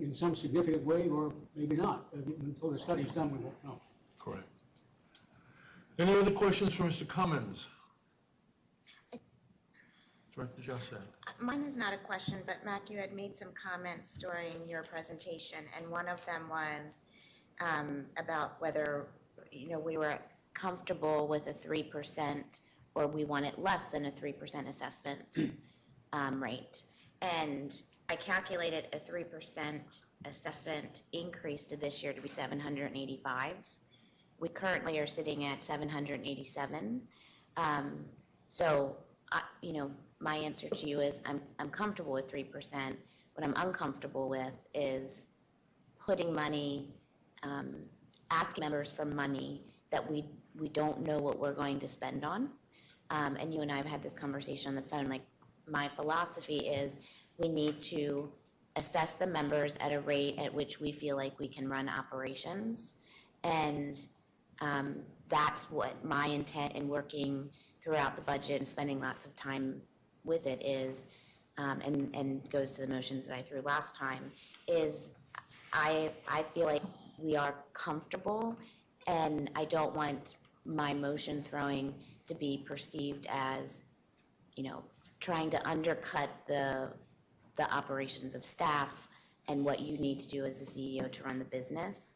in some significant way, or maybe not. Until the study's done, we won't know. Correct. Any other questions for Mr. Cummins? Director Josek. Mine is not a question, but Mac, you had made some comments during your presentation, and one of them was about whether, we were comfortable with a 3% or we wanted less than a 3% assessment rate. And I calculated a 3% assessment increase to this year to be 785. We currently are sitting at 787. So, my answer to you is I'm comfortable with 3%. What I'm uncomfortable with is putting money, asking members for money that we don't know what we're going to spend on. And you and I have had this conversation on the phone. Like, my philosophy is we need to assess the members at a rate at which we feel like we can run operations. And that's what my intent in working throughout the budget and spending lots of time with it is, and goes to the motions that I threw last time, is I feel like we are comfortable, and I don't want my motion throwing to be perceived as, trying to undercut the operations of staff and what you need to do as the CEO to run the business.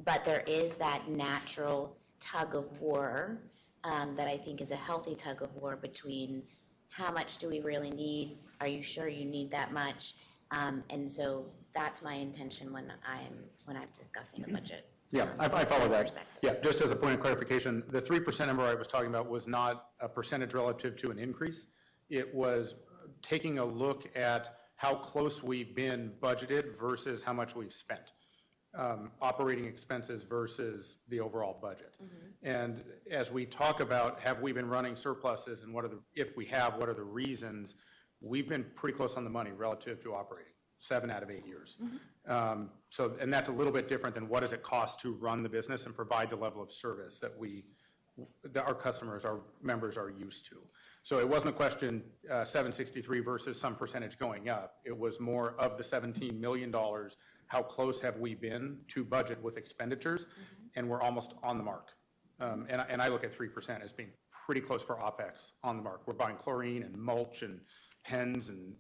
But there is that natural tug of war that I think is a healthy tug of war between how much do we really need? Are you sure you need that much? And so that's my intention when I'm discussing the budget. Yeah, I follow that. Perspective. Yeah, just as a point of clarification, the 3% number I was talking about was not a percentage relative to an increase. It was taking a look at how close we've been budgeted versus how much we've spent. Operating expenses versus the overall budget. And as we talk about, have we been running surpluses, and if we have, what are the reasons? We've been pretty close on the money relative to operating. 7 out of 8 years. So, and that's a little bit different than what does it cost to run the business and provide the level of service that our customers, our members are used to. So it wasn't a question, 763 versus some percentage going up. It was more of the $17 million, how close have we been to budget with expenditures? And we're almost on the mark. And I look at 3% as being pretty close for OpEx on the mark. We're buying chlorine and mulch and pens and,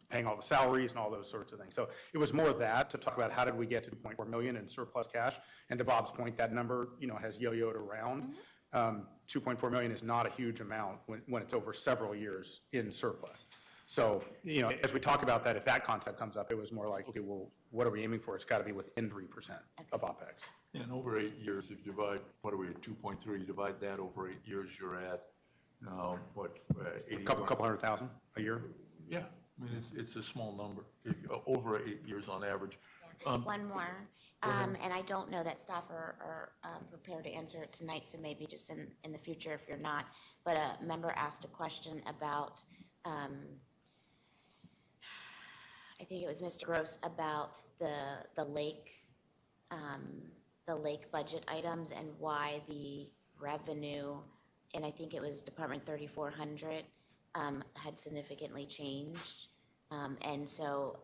paying all the salaries and all those sorts of things. So it was more of that to talk about how did we get to 2.4 million in surplus cash? And to Bob's point, that number, has yo-yoed around. 2.4 million is not a huge amount when it's over several years in surplus. So, as we talk about that, if that concept comes up, it was more like, okay, well, what are we aiming for? It's got to be within 3% of OpEx. And over 8 years, if you divide, what are we at, 2.3, you divide that over 8 years, you're at, 80? Couple $100,000 a year? Yeah, I mean, it's a small number, over 8 years on average. One more, and I don't know that staff are prepared to answer it tonight, so maybe just in the future if you're not. But a member asked a question about, I think it was Mr. Gross, about the lake budget items and why the revenue, and I think it was Department 3400, had significantly changed. And so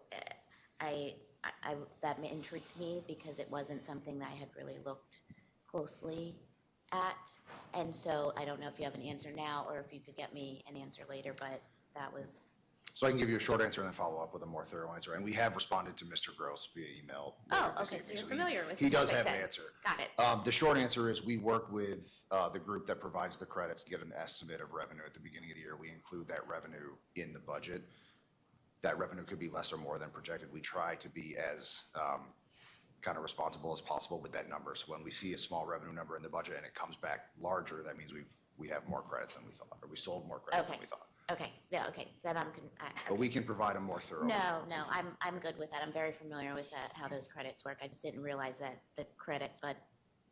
that intrigued me because it wasn't something that I had really looked closely at. And so I don't know if you have an answer now or if you could get me an answer later, but that was. So I can give you a short answer and then follow up with a more thorough answer. And we have responded to Mr. Gross via email. Oh, okay, so you're familiar with it. He does have an answer. Got it. The short answer is we work with the group that provides the credits to get an estimate of revenue at the beginning of the year. We include that revenue in the budget. That revenue could be less or more than projected. We try to be as kind of responsible as possible with that number. So when we see a small revenue number in the budget and it comes back larger, that means we have more credits than we thought, or we sold more credits than we thought. Okay, yeah, okay, then But we can provide a more thorough. No, I'm good with that. I'm very familiar with that, how those credits work. I just didn't realize that the credits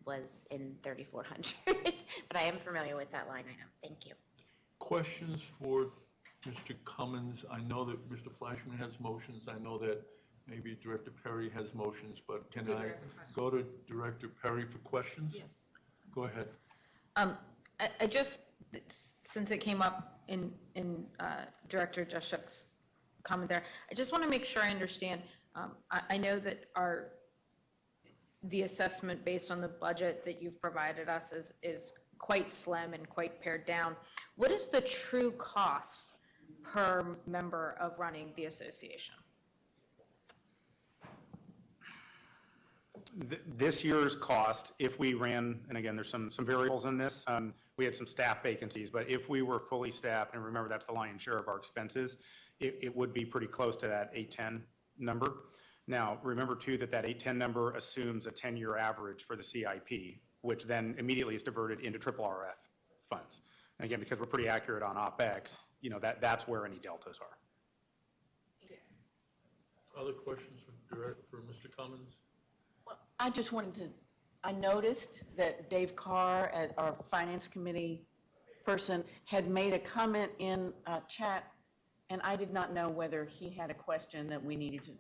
was in 3,400, but I am familiar with that line item. Thank you. Questions for Mr. Cummins? I know that Mr. Flashman has motions. I know that maybe Director Perry has motions, but can I go to Director Perry for questions? Yes. Go ahead. I just, since it came up in Director Juszczyk's comment there, I just want to make sure I understand. I know that the assessment based on the budget that you've provided us is quite slim and quite pared down. What is the true cost per member of running the association? This year's cost, if we ran, and again, there's some variables in this, we had some staff vacancies, but if we were fully staffed, and remember that's the lion's share of our expenses, it would be pretty close to that 810 number. Now, remember too that 810 number assumes a 10-year average for the CIP, which then immediately is diverted into RRF funds. And again, because we're pretty accurate on OpEx, that's where any deltas are. Other questions for Mr. Cummins? I just wanted I noticed that Dave Carr, our Finance Committee person, had made a comment in chat, and I did not know whether he had a question that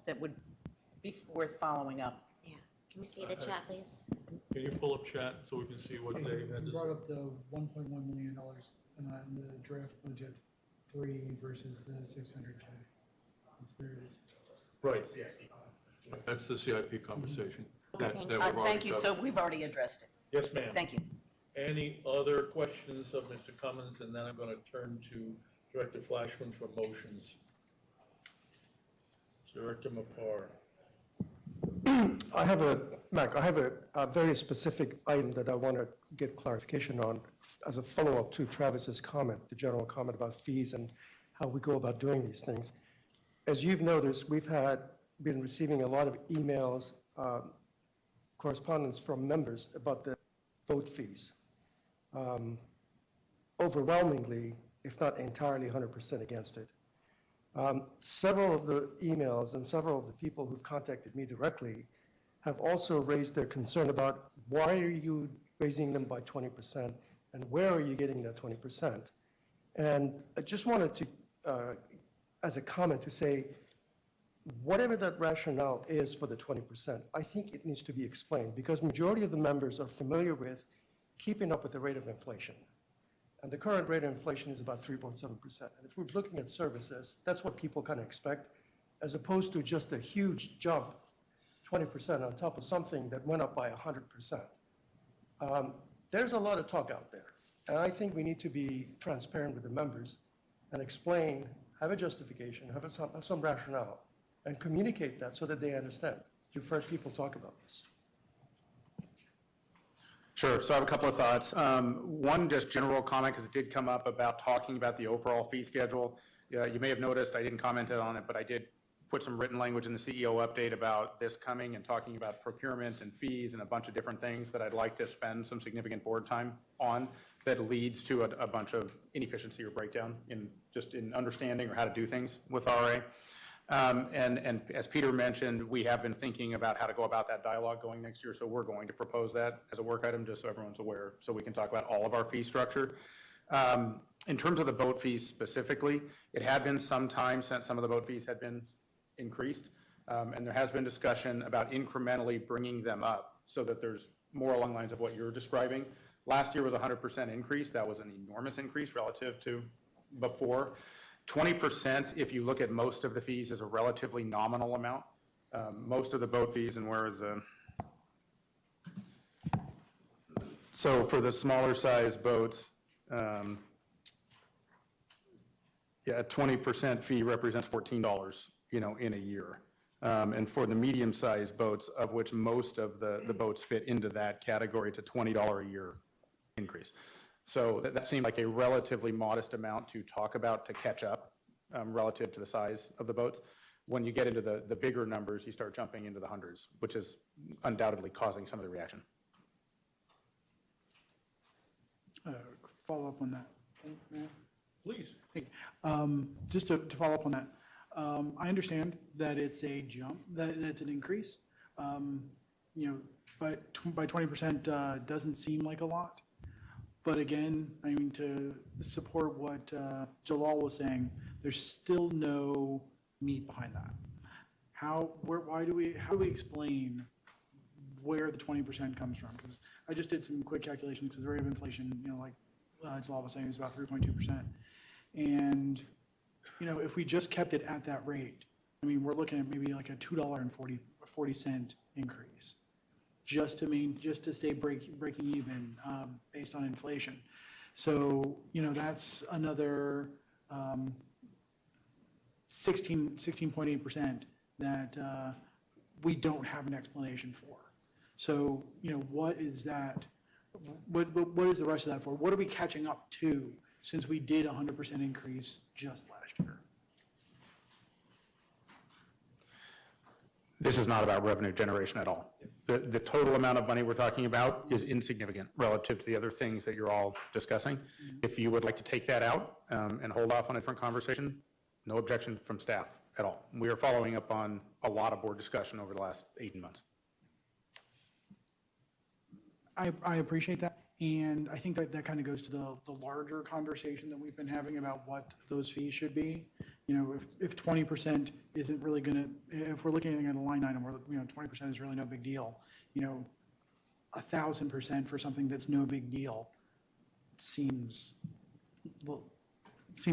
that would be worth following up. Yeah. Can we see the chat, please? Can you pull up chat so we can see what Dave had to You say? brought up the $1.1 million in the draft budget 3 versus the 600K. There it is. Right. That's the CIP conversation. Thank you. So we've already addressed it. Yes, ma'am. Thank you. Any other questions of Mr. Cummins? And then I'm going to turn to Director Flashman for motions. Director Mapar. I have a very specific item that I want to get clarification on as a follow-up to Travis's comment, the general comment about fees and how we go about doing these things. As you've noticed, we've been receiving a lot of emails, correspondence from members about the boat fees. Overwhelmingly, if not entirely 100% against it. Several of the emails and several of the people who've contacted me directly have also raised their concern about why are you raising them by 20% and where are you getting that 20%? And I just wanted to, as a comment, to say whatever that rationale is for the 20%, I think it needs to be explained, because majority of the members are familiar with keeping up with the rate of inflation. And the current rate of inflation is about 3.7%. And if we're looking at services, that's what people kind of expect, as opposed to just a huge jump, 20% on top of something that went up by 100%. There's a lot of talk out there. And I think we need to be transparent with the members and explain, have a justification, have some rationale, and communicate that so that they understand. You've heard people talk about this. Sure, so I have a couple of thoughts. One, just general comment, because it did come up about talking about the overall fee schedule. You may have noticed, I didn't comment on it, but I did put some written language in the CEO update about this coming and talking about procurement and fees and a bunch of different things that I'd like to spend some significant board time on that leads to a bunch of inefficiency or breakdown in understanding or how to do things with RA. And as Peter mentioned, we have been thinking about how to go about that dialogue going next year, so we're going to propose that as a work item, just so everyone's aware, so we can talk about all of our fee structure. In terms of the boat fees specifically, it had been some time since some of the boat fees had been increased, and there has been discussion about incrementally bringing them up so that there's more along the lines of what you're describing. Last year was a 100% increase. That was an enormous increase relative to before. 20%, if you look at most of the fees, is a relatively nominal amount. Most of the boat fees, and where the... So for the smaller size boats, yeah, a 20% fee represents $14, in a year. And for the medium-sized boats, of which most of the boats fit into that category, it's a $20 a year increase. So that seemed like a relatively modest amount to talk about to catch up relative to the size of the boats. When you get into the bigger numbers, you start jumping into the hundreds, which is undoubtedly causing some of the reaction. Follow up on that. Please. Just to follow up on that, I understand that it's a jump, that it's an increase, but by 20% doesn't seem like a lot. But again, I mean, to support what Jalal was saying, there's still no meat behind that. How do we explain where the 20% comes from? Because I just did some quick calculations, because the rate of inflation, like Jalal was saying, is about 3.2%. And, if we just kept it at that rate, I mean, we're looking at maybe like a $2.40 increase just to stay breaking even based on inflation. So, that's another 16.8% that we don't have an explanation for. So, what is that? What is the rest of that for? What are we catching up to since we did a 100% increase just last year? This is not about revenue generation at all. The total amount of money we're talking about is insignificant relative to the other things that you're all discussing. If you would like to take that out and hold off on a different conversation, no objection from staff at all. We are following up on a lot of board discussion over the last 18 months. I appreciate that. And I think that kind of goes to the larger conversation that we've been having about what those fees should be. If 20% isn't really going to, if we're looking at a line item where 20% is really no big deal, 1,000% for something that's no big deal seems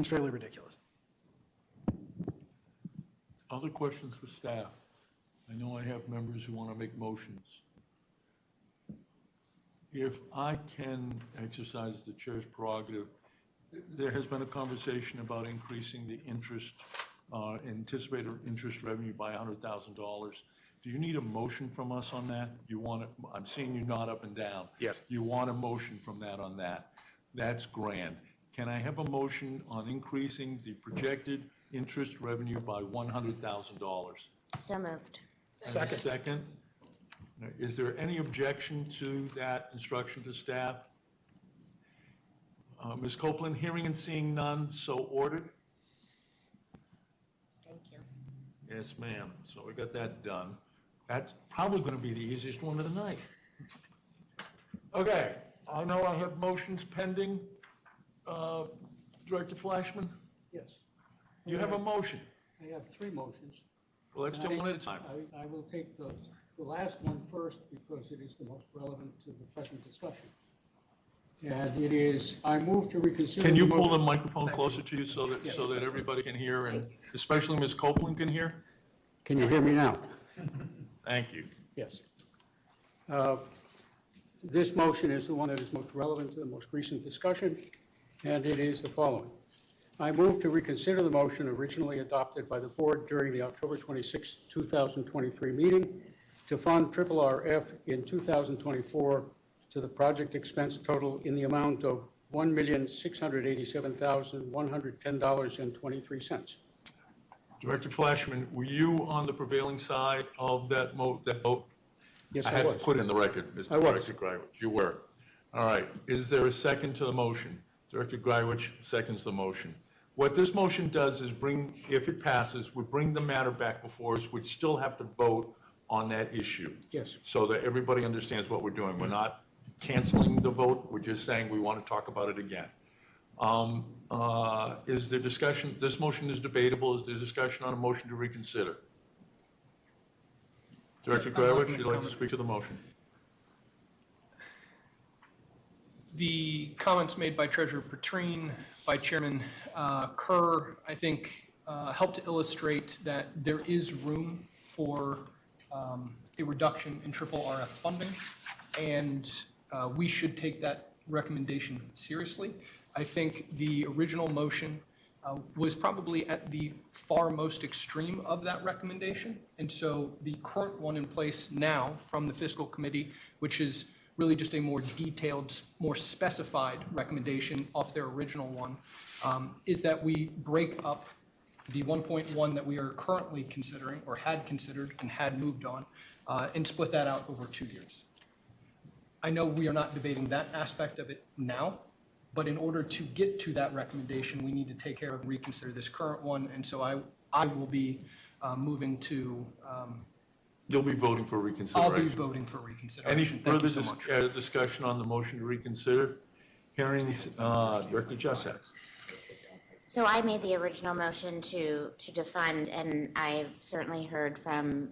fairly ridiculous. Other questions for staff? I know I have members who want to make motions. If I can exercise the chair's prerogative, there has been a conversation about increasing the interest, anticipated interest revenue by $100,000. Do you need a motion from us on that? I'm seeing you nod up and down. Yes. You want a motion from that on that? That's grand. Can I have a motion on increasing the projected interest revenue by $100,000? So moved. Second. Second. Is there any objection to that instruction to staff? Ms. Copeland, hearing and seeing none, so ordered? Thank you. Yes, ma'am. So we got that done. That's probably going to be the easiest one of the night. Okay, I know I have motions pending. Director Flashman? Yes. You have a motion. I have three motions. Well, let's do And one at a time. I will take those. The last one first because it is the most relevant to the present discussion. And it is, I move to reconsider. Can you pull the motion- microphone closer to you so that everybody can hear, and especially Ms. Copeland can hear? Can you hear me now? Thank you. Yes. This motion is the one that is most relevant to the most recent discussion, and it is the following. I move to reconsider the motion originally adopted by the board during the October 26, 2023 meeting to fund RRF in 2024 to the project expense total in the amount of $1,687,110.23. Director Flashman, were you on the prevailing side of that vote? Yes, I I had to was. put in the record, Mr. I was. Director Grywich. You were. All right. Is there a second to the motion? Director Grywich seconds the motion. What this motion does is bring, if it passes, would bring the matter back before us. We'd still have to vote on that issue. Yes. So that everybody understands what we're doing. We're not canceling the vote. We're just saying we want to talk about it again. Is there discussion? This motion is debatable. Is there discussion on a motion to reconsider? Director Grywich, would you like to speak to the motion? The comments made by Treasurer Petrine, by Chairman Kerr, I think help to illustrate that there is room for a reduction in RRF funding, and we should take that recommendation seriously. I think the original motion was probably at the far most extreme of that recommendation, and so the current one in place now from the Fiscal Committee, which is really just a more detailed, more specified recommendation off their original one, is that we break up the 1.1 that we are currently considering, or had considered and had moved on, and split that out over 2 years. I know we are not debating that aspect of it now, but in order to get to that recommendation, we need to take care of and reconsider this current one, and so I will be moving to. You'll be voting for reconsideration. I'll be voting for reconsideration. Any Thank you further so much. discussion on the motion to reconsider? Hearings, Director Jusak. So I made the original motion to defund, and I've certainly heard from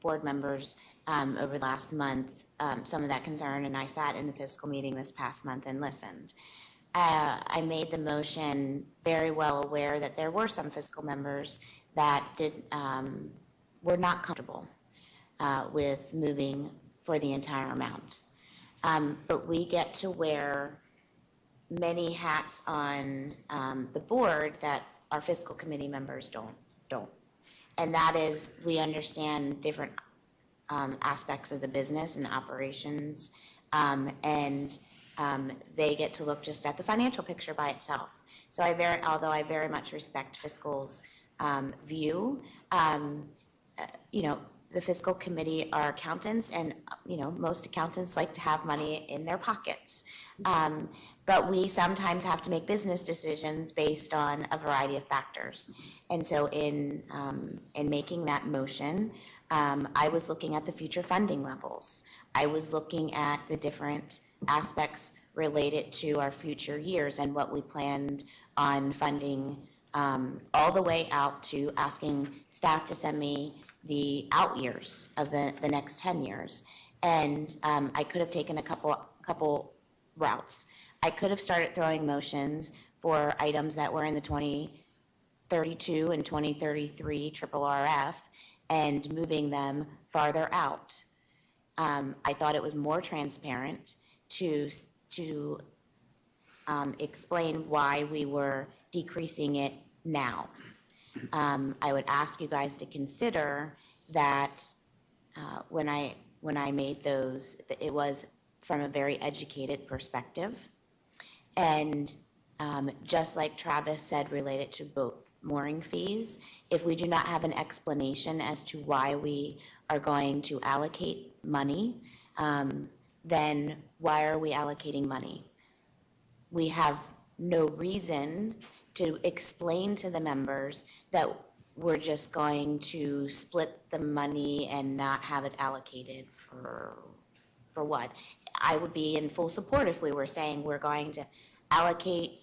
board members over the last month some of that concern, and I sat in the fiscal meeting this past month and listened. I made the motion very well aware that there were some fiscal members that were not comfortable with moving for the entire amount. But we get to wear many hats on the board that our fiscal committee members don't. And that is, we understand different aspects of the business and operations, and they get to look just at the financial picture by itself. So although I very much respect fiscal's view, the fiscal committee are accountants, and most accountants like to have money in their pockets. But we sometimes have to make business decisions based on a variety of factors. And so in making that motion, I was looking at the future funding levels. I was looking at the different aspects related to our future years and what we planned on funding, all the way out to asking staff to send me the out years of the next 10 years. And I could have taken a couple routes. I could have started throwing motions for items that were in the 2032 and 2033 RRF and moving them farther out. I thought it was more transparent to explain why we were decreasing it now. I would ask you guys to consider that when I made those, it was from a very educated perspective. And just like Travis said, related to both mooring fees, if we do not have an explanation as to why we are going to allocate money, then why are we allocating money? We have no reason to explain to the members that we're just going to split the money and not have it allocated for what? I would be in full support if we were saying we're going to allocate,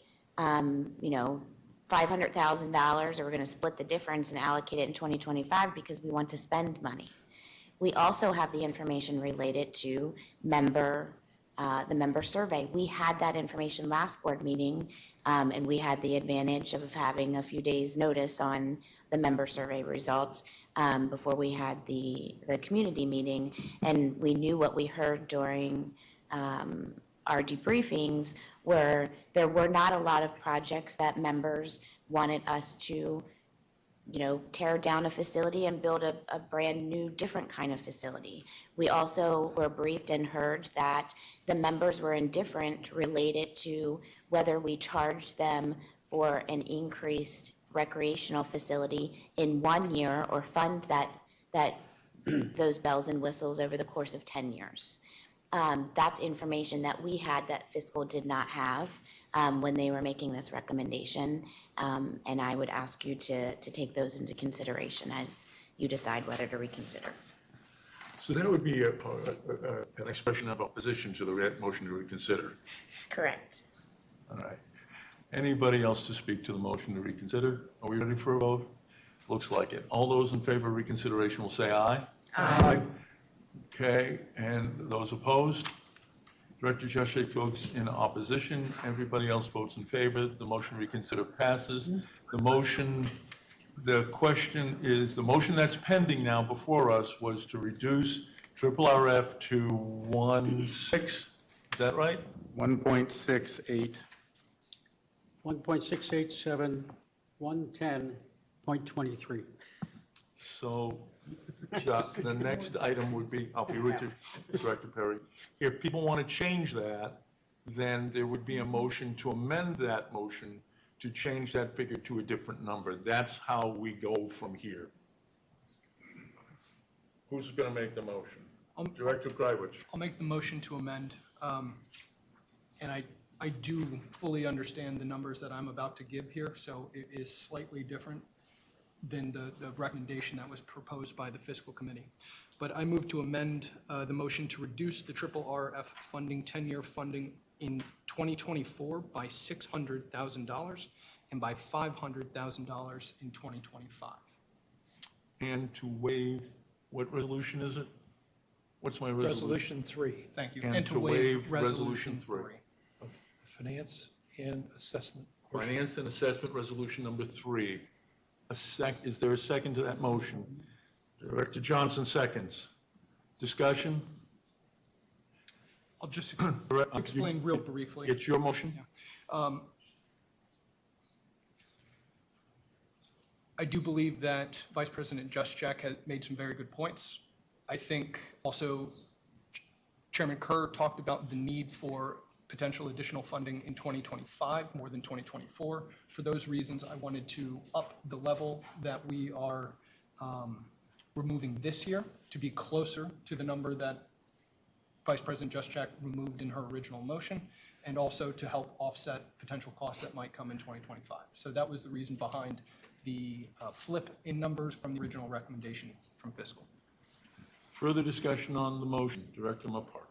$500,000, or we're gonna split the difference and allocate it in 2025 because we want to spend money. We also have the information related to the member survey. We had that information last board meeting, and we had the advantage of having a few days' notice on the member survey results before we had the community meeting. And we knew what we heard during our debriefings were there were not a lot of projects that members wanted us to tear down a facility and build a brand new, different kind of facility. We also were briefed and heard that the members were indifferent related to whether we charged them for an increased recreational facility in 1 year or fund that those bells and whistles over the course of 10 years. That's information that we had that fiscal did not have when they were making this recommendation. And I would ask you to take those into consideration as you decide whether to reconsider. So that would be an expression of opposition to the motion to reconsider. Correct. All right. Anybody else to speak to the motion to reconsider? Are we ready for a vote? Looks like it. All those in favor of reconsideration will say aye. Aye. Okay, and those opposed? Director Juszczyk votes in opposition. Everybody else votes in favor. The motion to reconsider passes. The question is, the motion that's pending now before us was to reduce RRF to 1.6, is that right? 1.68. 1.687, 110.23. So the next item would be, I'll be with you, Director Perry. If people want to change that, then there would be a motion to amend that motion to change that figure to a different number. That's how we go from here. Who's going to make the motion? Director Grywich. I'll make the motion to amend. And I do fully understand the numbers that I'm about to give here, so it is slightly different than the recommendation that was proposed by the fiscal committee. But I move to amend the motion to reduce the RRF funding, 10-year funding in 2024 by $600,000 and by $500,000 in 2025. And to waive, what resolution is it? What's my resolution? Resolution 3 Thank you. And to waive Resolution 3. of Finance and Assessment. Finance and Assessment Resolution number 3. Is there a second to that motion? Director Johnson seconds. Discussion? I'll just explain real briefly. It's your motion? I do believe that Vice President Juszczyk has made some very good points. I think also Chairman Kerr talked about the need for potential additional funding in 2025, more than 2024. For those reasons, I wanted to up the level that we are removing this year to be closer to the number that Vice President Juszczyk removed in her original motion, and also to help offset potential costs that might come in 2025. So that was the reason behind the flip in numbers from the original recommendation from fiscal. Further discussion on the motion? Director Mopar.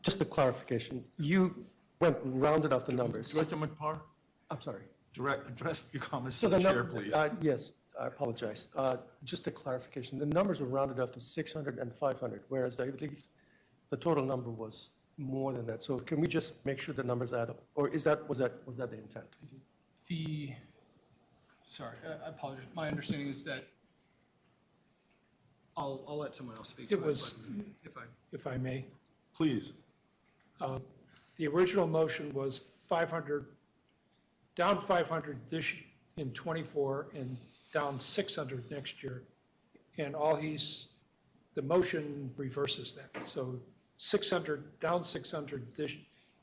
Just a clarification. You went and rounded off the numbers. Director Mopar? I'm sorry. Address your comments So to the the chair, please. Yes, I apologize. Just a clarification. The numbers were rounded off to 600 and 500, whereas I believe the total number was more than that. So can we just make sure the numbers add up? Or was that the intent? Sorry, I apologize. My understanding is that I'll let someone else speak. It was, if I may. Please. The original motion was 500, down 500 this in '24 and down 600 next year. And the motion reverses that. So 600, down 600 this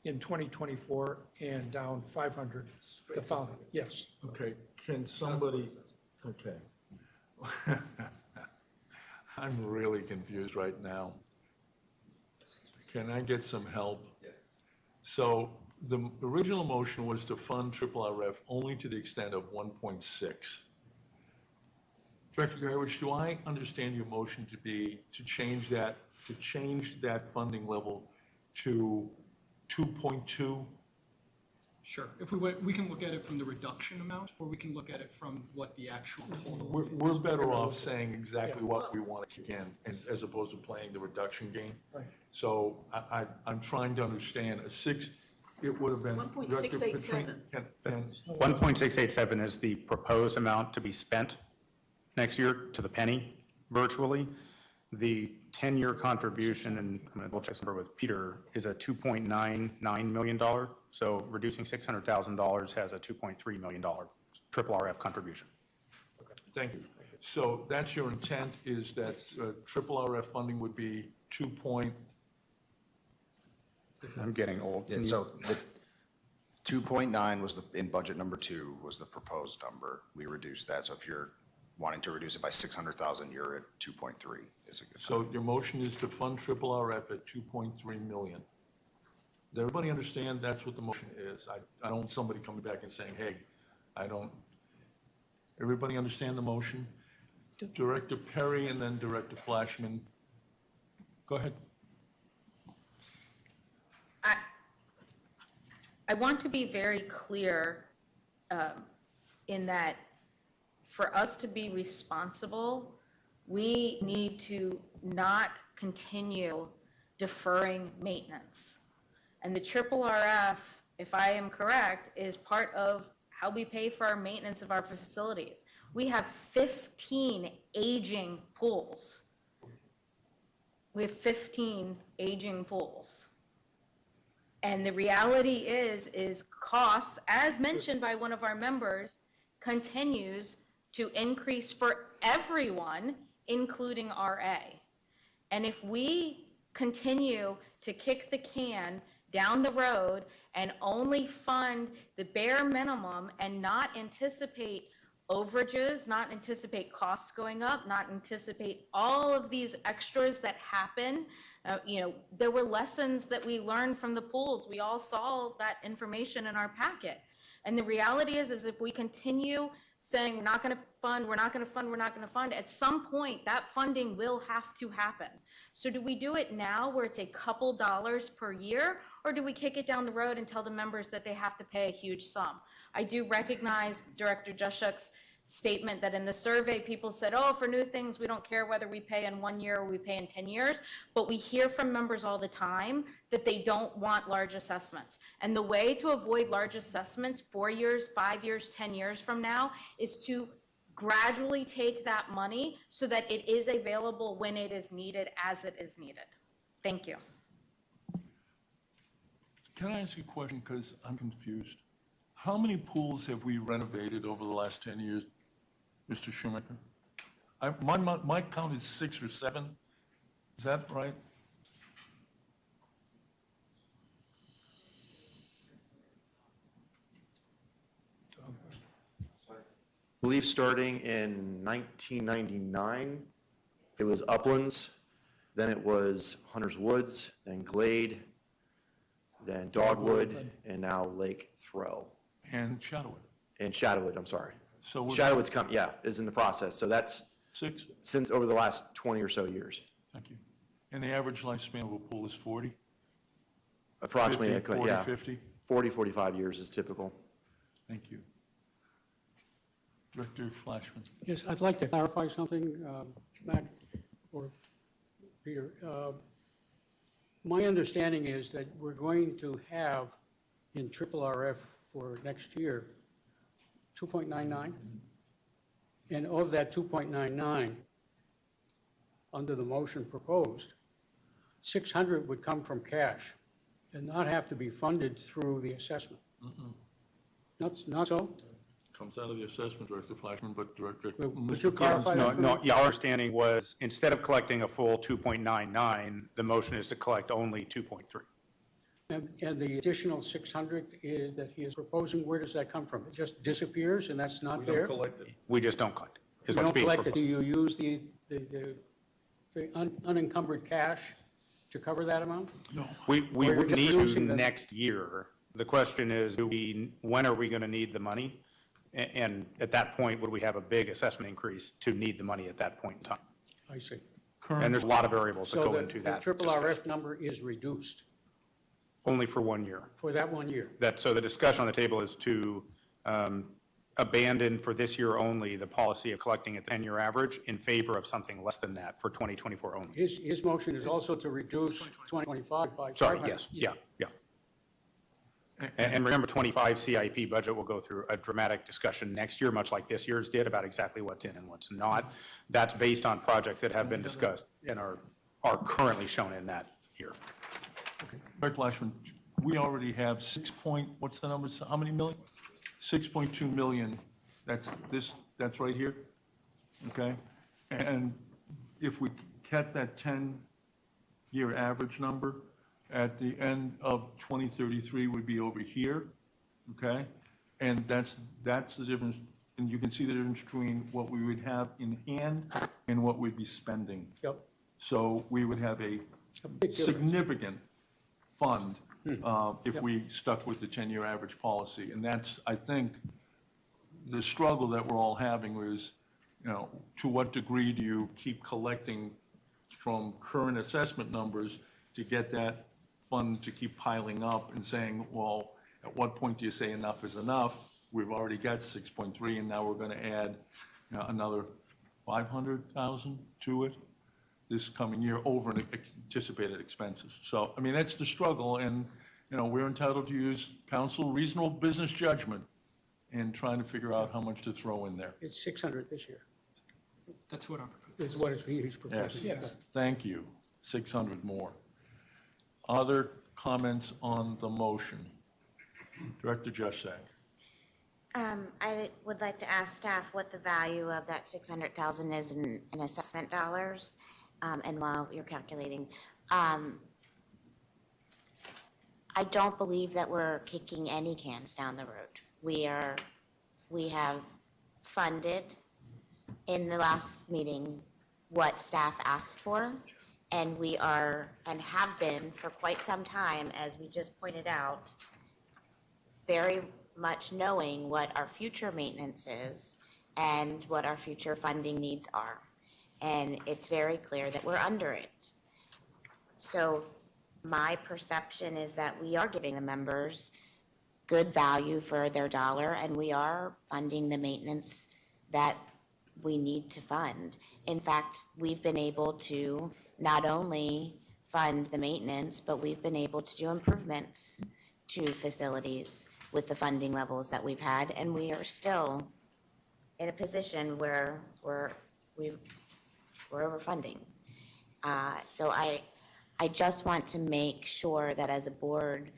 in 2024 and down 500 the following. Yes. Okay, can somebody, okay. I'm really confused right now. Can I get some help? So the original motion was to fund RRF only to the extent of 1.6. Director Grywich, do I understand your motion to be to change that funding level to 2.2? Sure. If we can look at it from the reduction amount, or we can look at it from what the actual total We're better off saying exactly what we want to kick in as opposed to playing the reduction game. Right. So I'm trying to understand, it would have been. 1.687. 1.687 is the proposed amount to be spent next year to the penny virtually. The 10-year contribution, and I'm going to double check this number with Peter, is a $2.99 million. So reducing $600,000 has a $2.3 million triple RF contribution. Thank you. So that's your intent, is that triple RF funding would be 2 point? I'm getting old. Yeah, so the 2.9 was in budget number 2 was the proposed number. We reduced that. So if you're wanting to reduce it by 600,000, you're at 2.3 is a good. So your motion is to fund triple RF at 2.3 million. Does everybody understand that's what the motion is? I don't want somebody coming back and saying, hey, I don't. Everybody understand the motion? Director Perry and then Director Flashman. Go ahead. I want to be very clear in that for us to be responsible, we need to not continue deferring maintenance. And the triple RF, if I am correct, is part of how we pay for our maintenance of our facilities. We have 15 aging pools. We have 15 aging pools. And the reality is costs, as mentioned by one of our members, continues to increase for everyone, including RA. And if we continue to kick the can down the road and only fund the bare minimum and not anticipate overages, not anticipate costs going up, not anticipate all of these extras that happen. There were lessons that we learned from the pools. We all saw that information in our packet. And the reality is if we continue saying we're not going to fund, we're not going to fund, we're not going to fund, at some point that funding will have to happen. So do we do it now where it's a couple dollars per year, or do we kick it down the road and tell the members that they have to pay a huge sum? I do recognize Director Juszczyk's statement that in the survey people said, oh, for new things we don't care whether we pay in 1 year or we pay in 10 years, but we hear from members all the time that they don't want large assessments. And the way to avoid large assessments 4 years, 5 years, 10 years from now is to gradually take that money so that it is available when it is needed, as it is needed. Thank you. Can I ask you a question, because I'm confused? How many pools have we renovated over the last 10 years, Mr. Schumacher? My count is 6 or 7. Is that right? I believe starting in 1999, it was Uplands, then it was Hunter's Woods, then Glade, then Dogwood, and now Lake Throw. And Shadowwood. And Shadowwood, I'm sorry. So we're- Shadowwood's is in the process. So that's 6? since over the last 20 or so years. Thank you. And the average lifespan of a pool is 40? Approximately, 50, 40, yeah. 50? 40, 45 years is typical. Thank you. Director Flashman. Yes, I'd like to clarify something, Mac or Peter. My understanding is that we're going to have in triple RF for next year 2.99, and of that 2.99, under the motion proposed, 600 would come from cash and not have to be funded through the assessment. Not so? Comes out of the assessment, Director Flashman, but Director. Would you clarify that? No, our understanding was, instead of collecting a full 2.99, the motion is to collect only 2.3. And the additional 600 that he is proposing, where does that come from? It just disappears and that's not there? We don't collect it. We just don't collect. You is what's don't being collect it, do proposed. you use the unencumbered cash to cover that amount? No. We Or you're would just need to reducing the- next year. The question is, when are we going to need the money? And at that point, would we have a big assessment increase to need the money at that point in time? I see. And there's a lot of variables that So go the- into that The triple discussion. RF number is reduced. Only for 1 year. for that 1 year. So the discussion on the table is to abandon for this year only the policy of collecting at the 10-year average in favor of something less than that for 2024 only. His motion is also to reduce 2025 by 500. Sorry, yes, yeah. And remember, 25 CIP budget will go through a dramatic discussion next year, much like this year's did, about exactly what's in and what's not. That's based on projects that have been discussed and are currently shown in that year. Director Lashman, we already have what's the number, how many million? 6.2 million, that's right here, okay? And if we kept that 10-year average number, at the end of 2033 would be over here, okay? And that's the difference, and you can see the difference between what we would have in hand and what we'd be spending. Yep. So we would have a big difference. significant fund if we stuck with the 10-year average policy. And that's, I think, the struggle that we're all having was, to what degree do you keep collecting from current assessment numbers to get that fund to keep piling up and saying, well, at what point do you say enough is enough? We've already got 6.3 and now we're going to add another 500,000 to it this coming year over anticipated expenses. So, I mean, that's the struggle, and, we're entitled to use council reasonable business judgment in trying to figure out how much to throw in there. It's 600 this year, That's what I'm is what he's proposing. Yes. Thank you. 600 more. Other comments on the motion? Director Juszak. I would like to ask staff what the value of that 600,000 is in assessment dollars, and while you're calculating. I don't believe that we're kicking any cans down the road. We have funded in the last meeting what staff asked for, and we are, and have been for quite some time, as we just pointed out, very much knowing what our future maintenance is and what our future funding needs are. And it's very clear that we're under it. So my perception is that we are giving the members good value for their dollar, and we are funding the maintenance that we need to fund. In fact, we've been able to not only fund the maintenance, but we've been able to do improvements to facilities with the funding levels that we've had, and we are still in a position where we're overfunding. So I just want to make sure that as a board,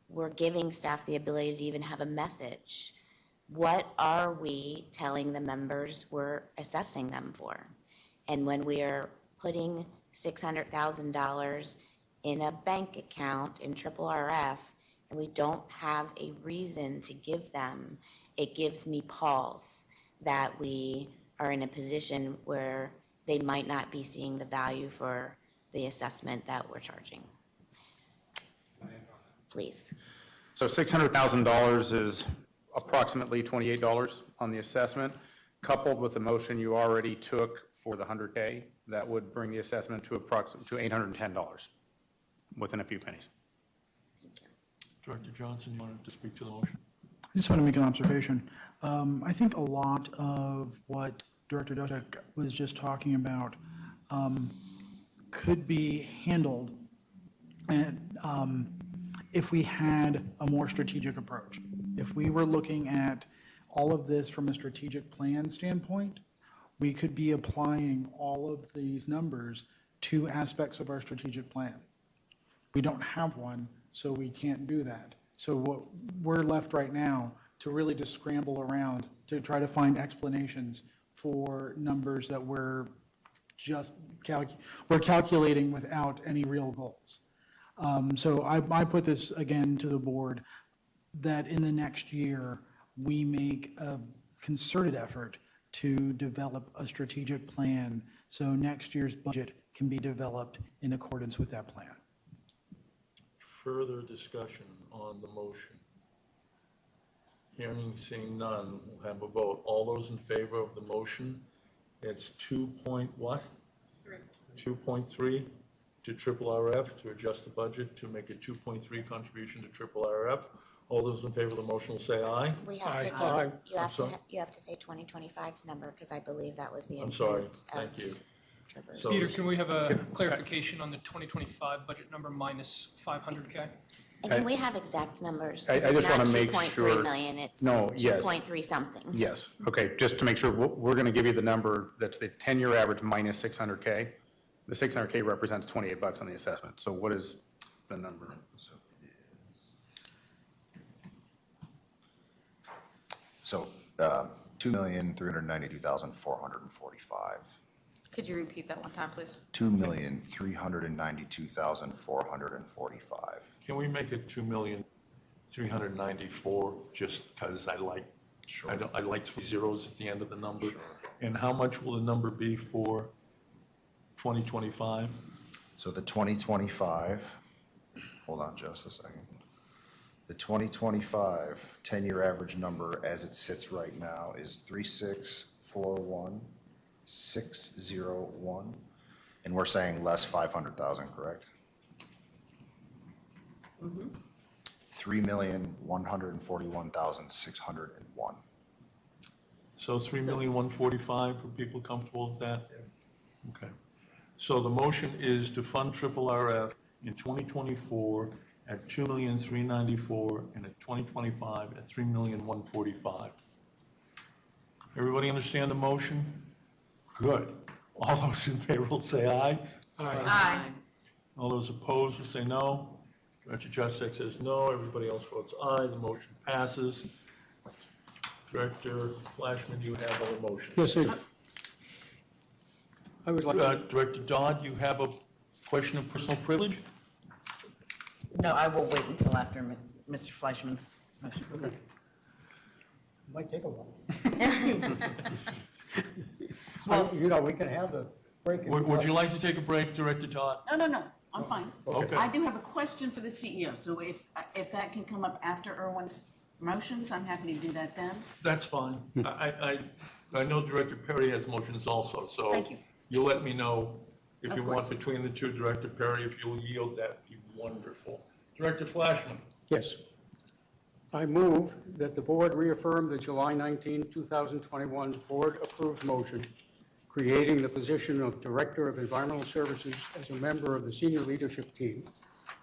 we're giving staff the ability to even have a message. What are we telling the members we're assessing them for? And when we are putting $600,000 in a bank account in RRF, and we don't have a reason to give them, it gives me pause that we are in a position where they might not be seeing the value for the assessment that we're charging. Please. So $600,000 is approximately $28 on the assessment, coupled with the motion you already took for the 100K, that would bring the assessment to approximately $810, within a few pennies. Director Johnson, you wanted to speak to the motion? I just want to make an observation. I think a lot of what Director Dushak was just talking about could be handled and, if we had a more strategic approach. If we were looking at all of this from a strategic plan standpoint, we could be applying all of these numbers to aspects of our strategic plan. We don't have one, so we can't do that. So what we're left right now to really just scramble around to try to find explanations for numbers that we're just calculating without any real goals. So I put this again to the board, that in the next year, we make a concerted effort to develop a strategic plan so next year's budget can be developed in accordance with that plan. Further discussion on the motion? Hearing, seeing none, we'll have a vote. All those in favor of the motion, it's 2 point what? 2.3. to Triple RF, to adjust the budget, to make a 2.3 contribution to Triple RF. All those in favor of the motion will say aye. We have to Aye. give, you I'm have to, sorry. you have to say 2025's number, because I believe that was the I'm intent. sorry, of thank you. Trevor's. So- Peter, can we have a clarification on the 2025 budget number minus 500K? And can we have exact numbers? I 'Cause it's just want not to make 2.3 sure. million, it's No, yes. 2.3 something. Yes, okay, just to make sure, we're going to give you the number, that's the 10-year average minus 600K. The 600K represents $28 on the assessment, so what is the number? So, 2,392,445. Could you repeat that one time, please? 2,392,445. Can we make it 2,394,000, just because I like, I like 3 zeros at the end of the number? And how much will the number be for 2025? So the 2025, hold on just a second. The 2025 10-year average number as it sits right now is 3,641,601, and we're saying less 500,000, correct? 3,141,601. So 3,145,000, are people comfortable with that? Okay. So the motion is to fund Triple RF in 2024 at 2,394,000 and at 2025 at 3,145,000. Everybody understand the motion? Good. All those in favor will say aye. Aye. All those opposed will say no. Director Juszczyk says no. Everybody else votes aye. The motion passes. Director Flashman, you have other motions. Yes, sir. I would like, Director Dodd, you have a question of personal privilege? No, I will wait until after Mr. Fleischman's motion. okay. Might take a while. Well- You know, we can have a break. if Would you like to take a break, Director Dodd? No, I'm fine. Okay. I do have a question for the CEO, so if that can come up after Irwin's motions, I'm happy to do that then. That's fine. I know Director Perry has motions also, so. Thank you. You'll let me know if Of you course. want between the two. Director Perry, if you'll yield, that'd be wonderful. Director Flashman. Yes. I move that the board reaffirm the July 19, 2021 board-approved motion creating the position of Director of Environmental Services as a member of the senior leadership team,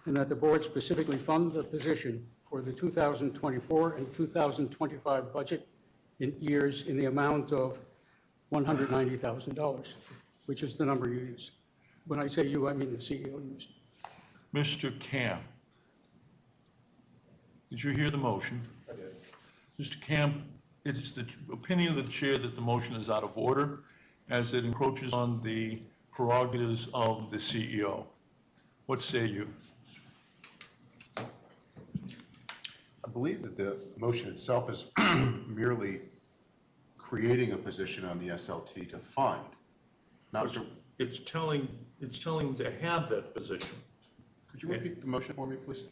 and that the board specifically fund the position for the 2024 and 2025 budget years in the amount of $190,000, which is the number you used. When I say you, I mean the CEO used. Mr. Camp. Did you hear the motion? I did. Mr. Camp, it is the opinion of the chair that the motion is out of order as it encroaches on the prerogatives of the CEO. What say you? I believe that the motion itself is merely creating a position on the SLT to fund, not to. It's telling to have that position. Could you repeat the motion for me, please?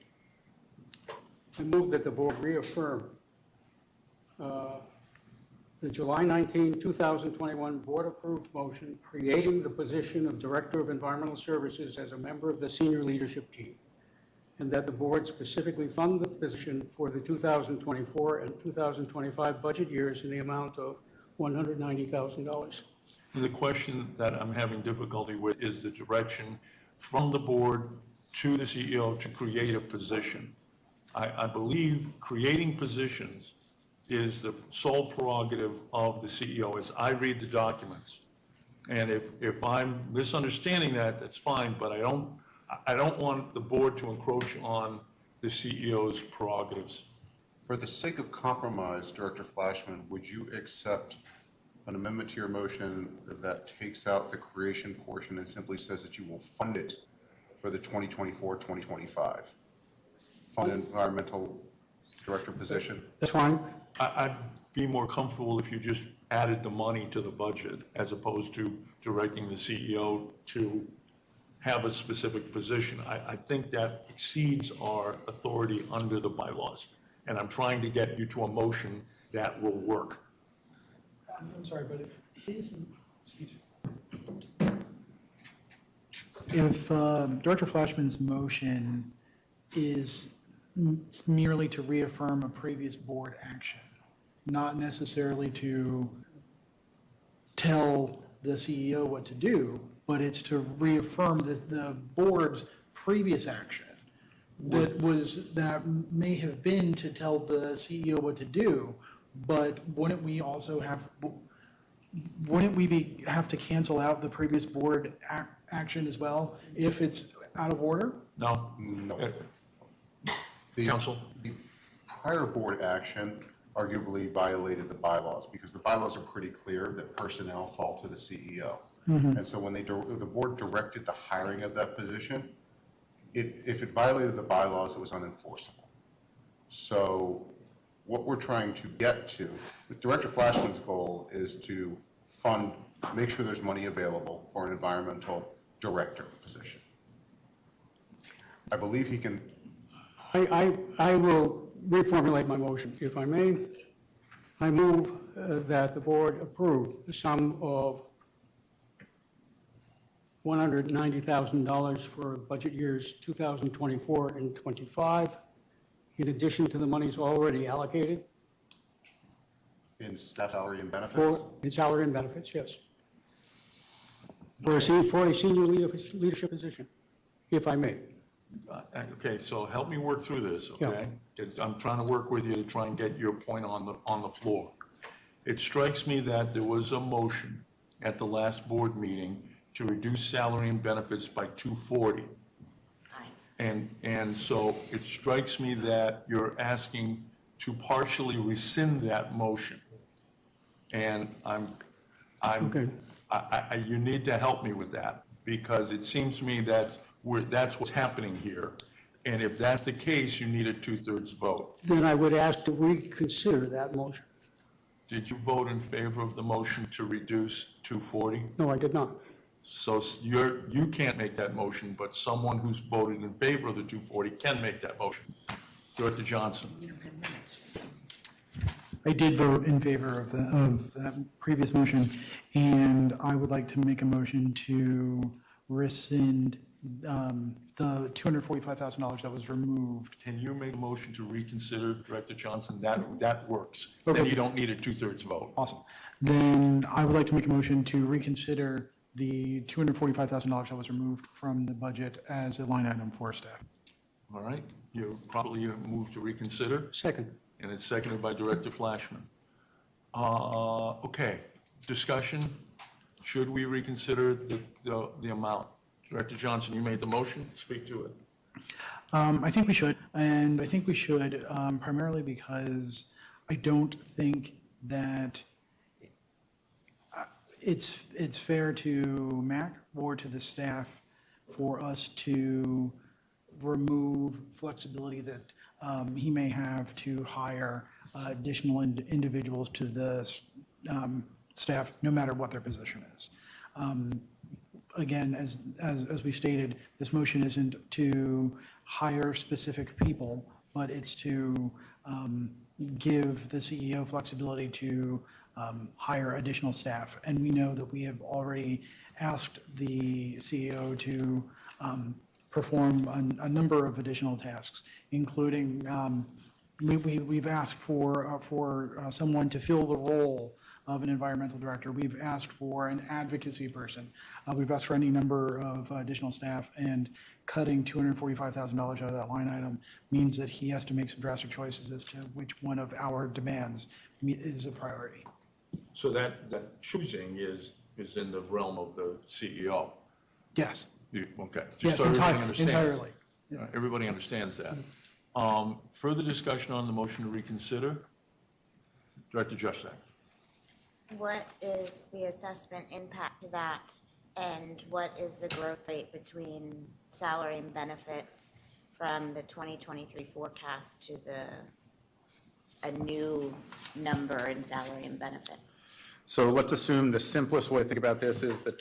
I move that the board reaffirm the July 19, 2021 board-approved motion creating the position of Director of Environmental Services as a member of the senior leadership team, and that the board specifically fund the position for the 2024 and 2025 budget years in the amount of $190,000. The question that I'm having difficulty with is the direction from the board to the CEO to create a position. I believe creating positions is the sole prerogative of the CEO as I read the documents. And if I'm misunderstanding that, that's fine, but I don't want the board to encroach on the CEO's prerogatives. For the sake of compromise, Director Flashman, would you accept an amendment to your motion that takes out the creation portion and simply says that you will fund it for the 2024-2025? Fund environmental director position? That's fine. I'd be more comfortable if you just added the money to the budget as opposed to directing the CEO to have a specific position. I think that exceeds our authority under the bylaws. And I'm trying to get you to a motion that will work. I'm sorry, but if he isn't, excuse me. if Director Flashman's motion is merely to reaffirm a previous board action, not necessarily to tell the CEO what to do, but it's to reaffirm the board's previous action that may have been to tell the CEO what to do, but wouldn't we also have to cancel out the previous board action as well if it's out of order? No? No. Counsel? The prior board action arguably violated the bylaws, because the bylaws are pretty clear that personnel fall to the CEO. And so when the board directed the hiring of that position, if it violated the bylaws, it was unenforceable. So what we're trying to get to, Director Flashman's goal is to make sure there's money available for an environmental director position. I believe he can. I will reformulate my motion, if I may. I move that the board approve the sum of $190,000 for budget years 2024 and 25, in addition to the monies already allocated. In staff salary and benefits? In salary and benefits, yes. For a senior leadership position, if I may. Okay, so help me work through this, okay? I'm trying to work with you to try and get your point on the floor. It strikes me that there was a motion at the last board meeting to reduce salary and benefits by $240. And so it strikes me that you're asking to partially rescind that motion. And you need to help me with that, because it seems to me that's what's happening here. And if that's the case, you need a 2/3 vote. Then I would ask to reconsider that motion. Did you vote in favor of the motion to reduce 240? No, I did not. So you can't make that motion, but someone who's voted in favor of the 240 can make that motion. Director Johnson. I did vote in favor of that previous motion, and I would like to make a motion to rescind the $245,000 that was removed. Can you make a motion to reconsider, Director Johnson? That works. Okay. Then you don't need a 2/3 vote. Awesome. Then I would like to make a motion to reconsider the $245,000 that was removed from the budget as a line item for staff. All right, you probably move to reconsider, Second. and it's seconded by Director Flashman. Okay, discussion. Should we reconsider the amount? Director Johnson, you made the motion, speak to it. I think we should, and I think we should primarily because I don't think that it's fair to Mac or to the staff for us to remove flexibility that he may have to hire additional individuals to the staff, no matter what their position is. Again, as we stated, this motion isn't to hire specific people, but it's to give the CEO flexibility to hire additional staff. And we know that we have already asked the CEO to perform a number of additional tasks, including we've asked for someone to fill the role of an environmental director. We've asked for an advocacy person. We've asked for any number of additional staff, and cutting $245,000 out of that line item means that he has to make some drastic choices as to which one of our demands is a priority. So that choosing is in the realm of the CEO? Yes. Okay. Yes, so everybody understands. entirely. Everybody understands that. Further discussion on the motion to reconsider? Director Juszczyk. What is the assessment impact to that, and what is the growth rate between salary and benefits from the 2023 forecast to a new number in salary and benefits? So let's assume the simplest way to think about this is the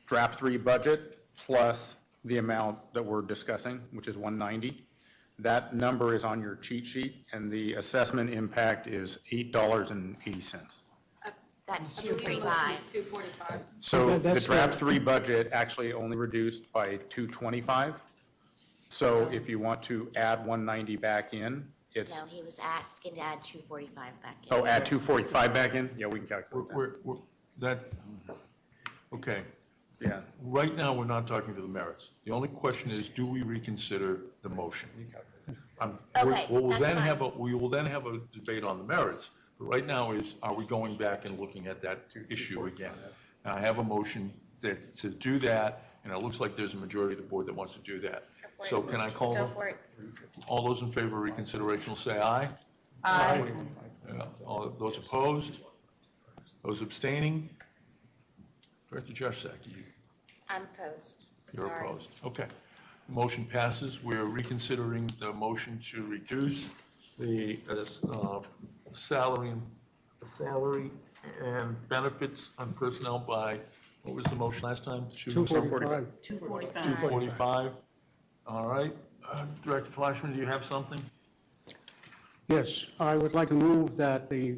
draft 3 budget plus the amount that we're discussing, which is 190. That number is on your cheat sheet, and the assessment impact is $8.80. That's I believe the motion 245. is 245. So the That's draft 3 budget actually only reduced by 225. So if you want to add 190 back in, it's, No, he was asking to add 245 back in. oh, add 245 back in? Yeah, we can calculate that. Okay. Yeah. Right now, we're not talking to the merits. The only question is, do we reconsider the motion? Okay, We will that's then fine. have a debate on the merits, but right now is, are we going back and looking at that issue again? And I have a motion that, to do that, and it looks like there's a majority of the board that wants to do that. So can I call? Go for it. All those in favor of reconsideration will say aye. Aye. All those opposed? Those abstaining? Director Jessek, I'm opposed. you're Sorry. opposed. Okay. Motion passes. We're reconsidering the motion to reduce the salary and benefits on personnel by, what was the motion last time? 245. 245. 245. All right. Director Flashman, do you have something? Yes, I would like to move that the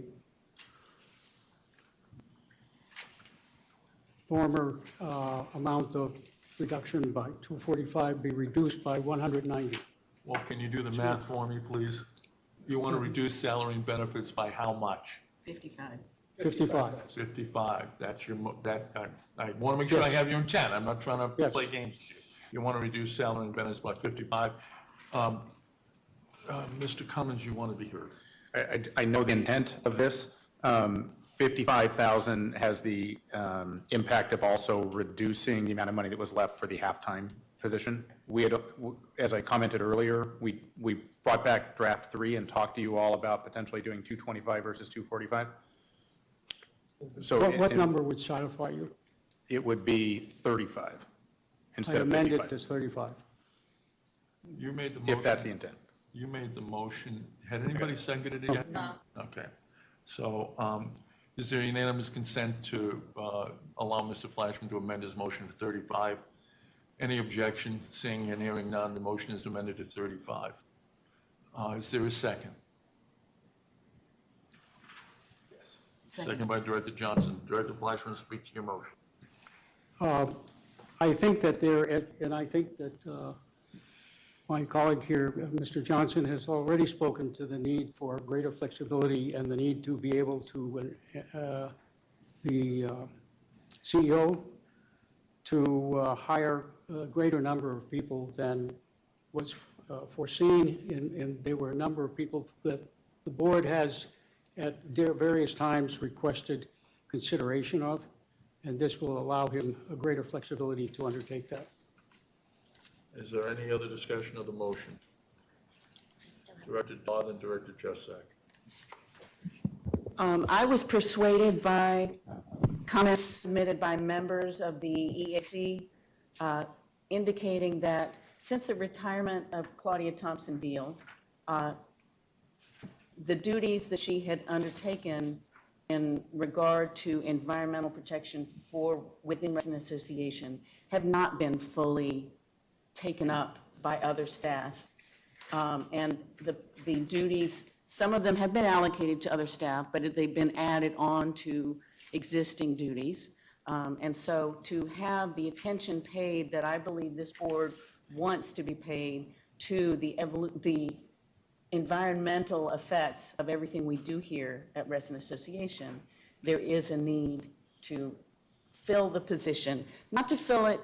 former amount of reduction by 245 be reduced by 190. Well, can you do the math for me, please? You want to reduce salary and benefits by how much? 55. 55. 55. That's your, I want to make sure I Yes. have your intent. I'm not trying to Yes. play games with you. You want to reduce salary and benefits by 55. Mr. Cummins, you want to be heard. I know the intent of this. 55,000 has the impact of also reducing the amount of money that was left for the halftime position. We had, as I commented earlier, we brought back draft 3 and talked to you all about potentially doing 225 versus 245. So What number would satisfy you? it would be 35 I instead of amend 55. it to 35. You made the motion. If that's the intent. You made the motion. Had anybody seconded it yet? No. Okay. So is there unanimous consent to allow Mr. Flashman to amend his motion to 35? Any objection? Seeing and hearing none, the motion is amended to 35. Is there a second? Yes. Second by Director Johnson. Director Flashman, speak to your motion. I think that and I think that my colleague here, Mr. Johnson, has already spoken to the need for greater flexibility and the need to be able to, the CEO to hire a greater number of people than was foreseen, and there were a number of people that the board has at various times requested consideration of, and this will allow him a greater flexibility to undertake that. Is there any other discussion of the motion? Director Dodd and Director Jessek. I was persuaded by comments submitted by members of the EAC indicating that since the retirement of Claudia Thompson Deal, the duties that she had undertaken in regard to environmental protection within Resident Association have not been fully taken up by other staff. And the duties, some of them have been allocated to other staff, but they've been added on to existing duties. And so to have the attention paid that I believe this board wants to be paid to the environmental effects of everything we do here at Resident Association, there is a need to fill the position, not to fill it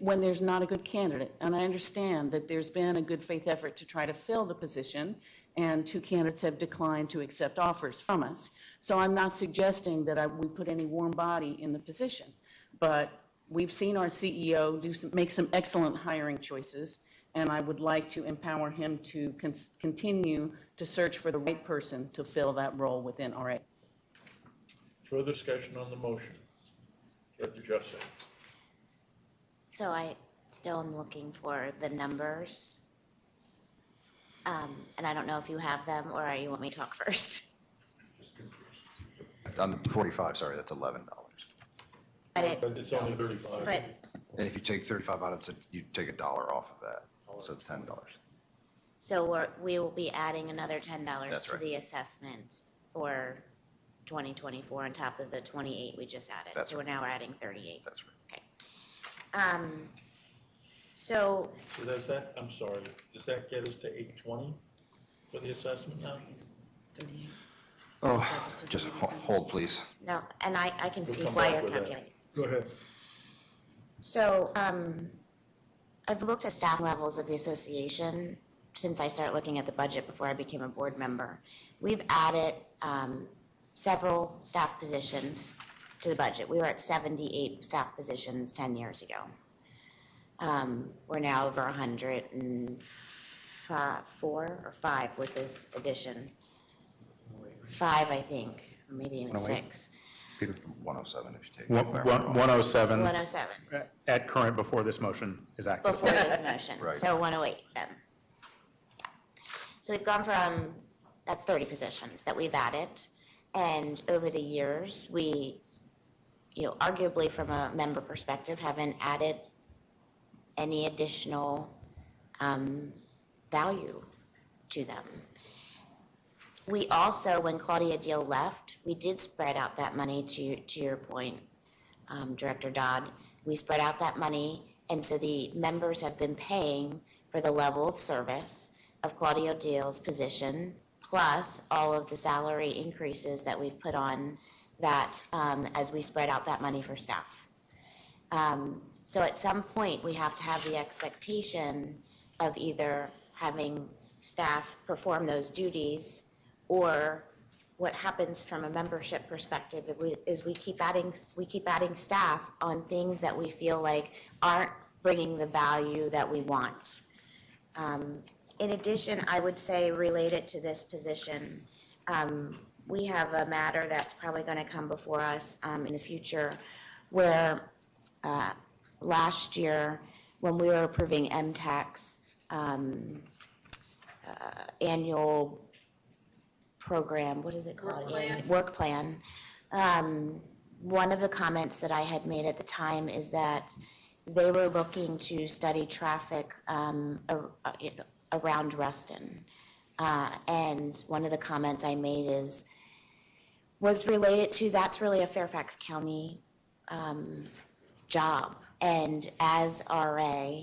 when there's not a good candidate. And I understand that there's been a good faith effort to try to fill the position, and 2 candidates have declined to accept offers from us. So I'm not suggesting that we put any warm body in the position, but we've seen our CEO make some excellent hiring choices, and I would like to empower him to continue to search for the right person to fill that role within RA. Further discussion on the motion? Director Jessek. So I still am looking for the numbers. And I don't know if you have them or you want me to talk first. On the 45, sorry, that's $11. But it's only 35. But And if you take 35 out, you take $1 off of that, so it's $10. so we will be adding another $10 That's to right. the assessment for 2024 on top of the 28 we just added. That's So we're now adding 38. That's right. Okay. So So does that, I'm sorry, does that get us to 820 for the assessment now? Oh, just hold, please. no, and I can We'll speak come while back you're with that. calculating. Go ahead. So, I've looked at staff levels of the association since I started looking at the budget before I became a board member. We've added, several staff positions to the budget. We were at 78 staff positions 10 years ago. We're now over 104 or 5 with this addition. 5, I think, or maybe even 6. 107 if you take. 107. 107. At current before this motion is active. Before this motion, Right. so 108 then. Yeah. So we've gone from, that's 30 positions that we've added, and over the years, we, arguably from a member perspective, haven't added any additional value to them. We also, when Claudia Deal left, we did spread out that money to your point, Director Dodd. We spread out that money, and so the members have been paying for the level of service of Claudia Deal's position, plus all of the salary increases that we've put on that as we spread out that money for staff. So at some point, we have to have the expectation of either having staff perform those duties, or what happens from a membership perspective is we keep adding staff on things that we feel like aren't bringing the value that we want. In addition, I would say related to this position, we have a matter that's probably going to come before us in the future where last year, when we were approving MTAC's annual program, what is it called? Work plan. One of the comments that I had made at the time is that they were looking to study traffic around Ruston. And one of the comments I made was related to, that's really a Fairfax County job. And as RA,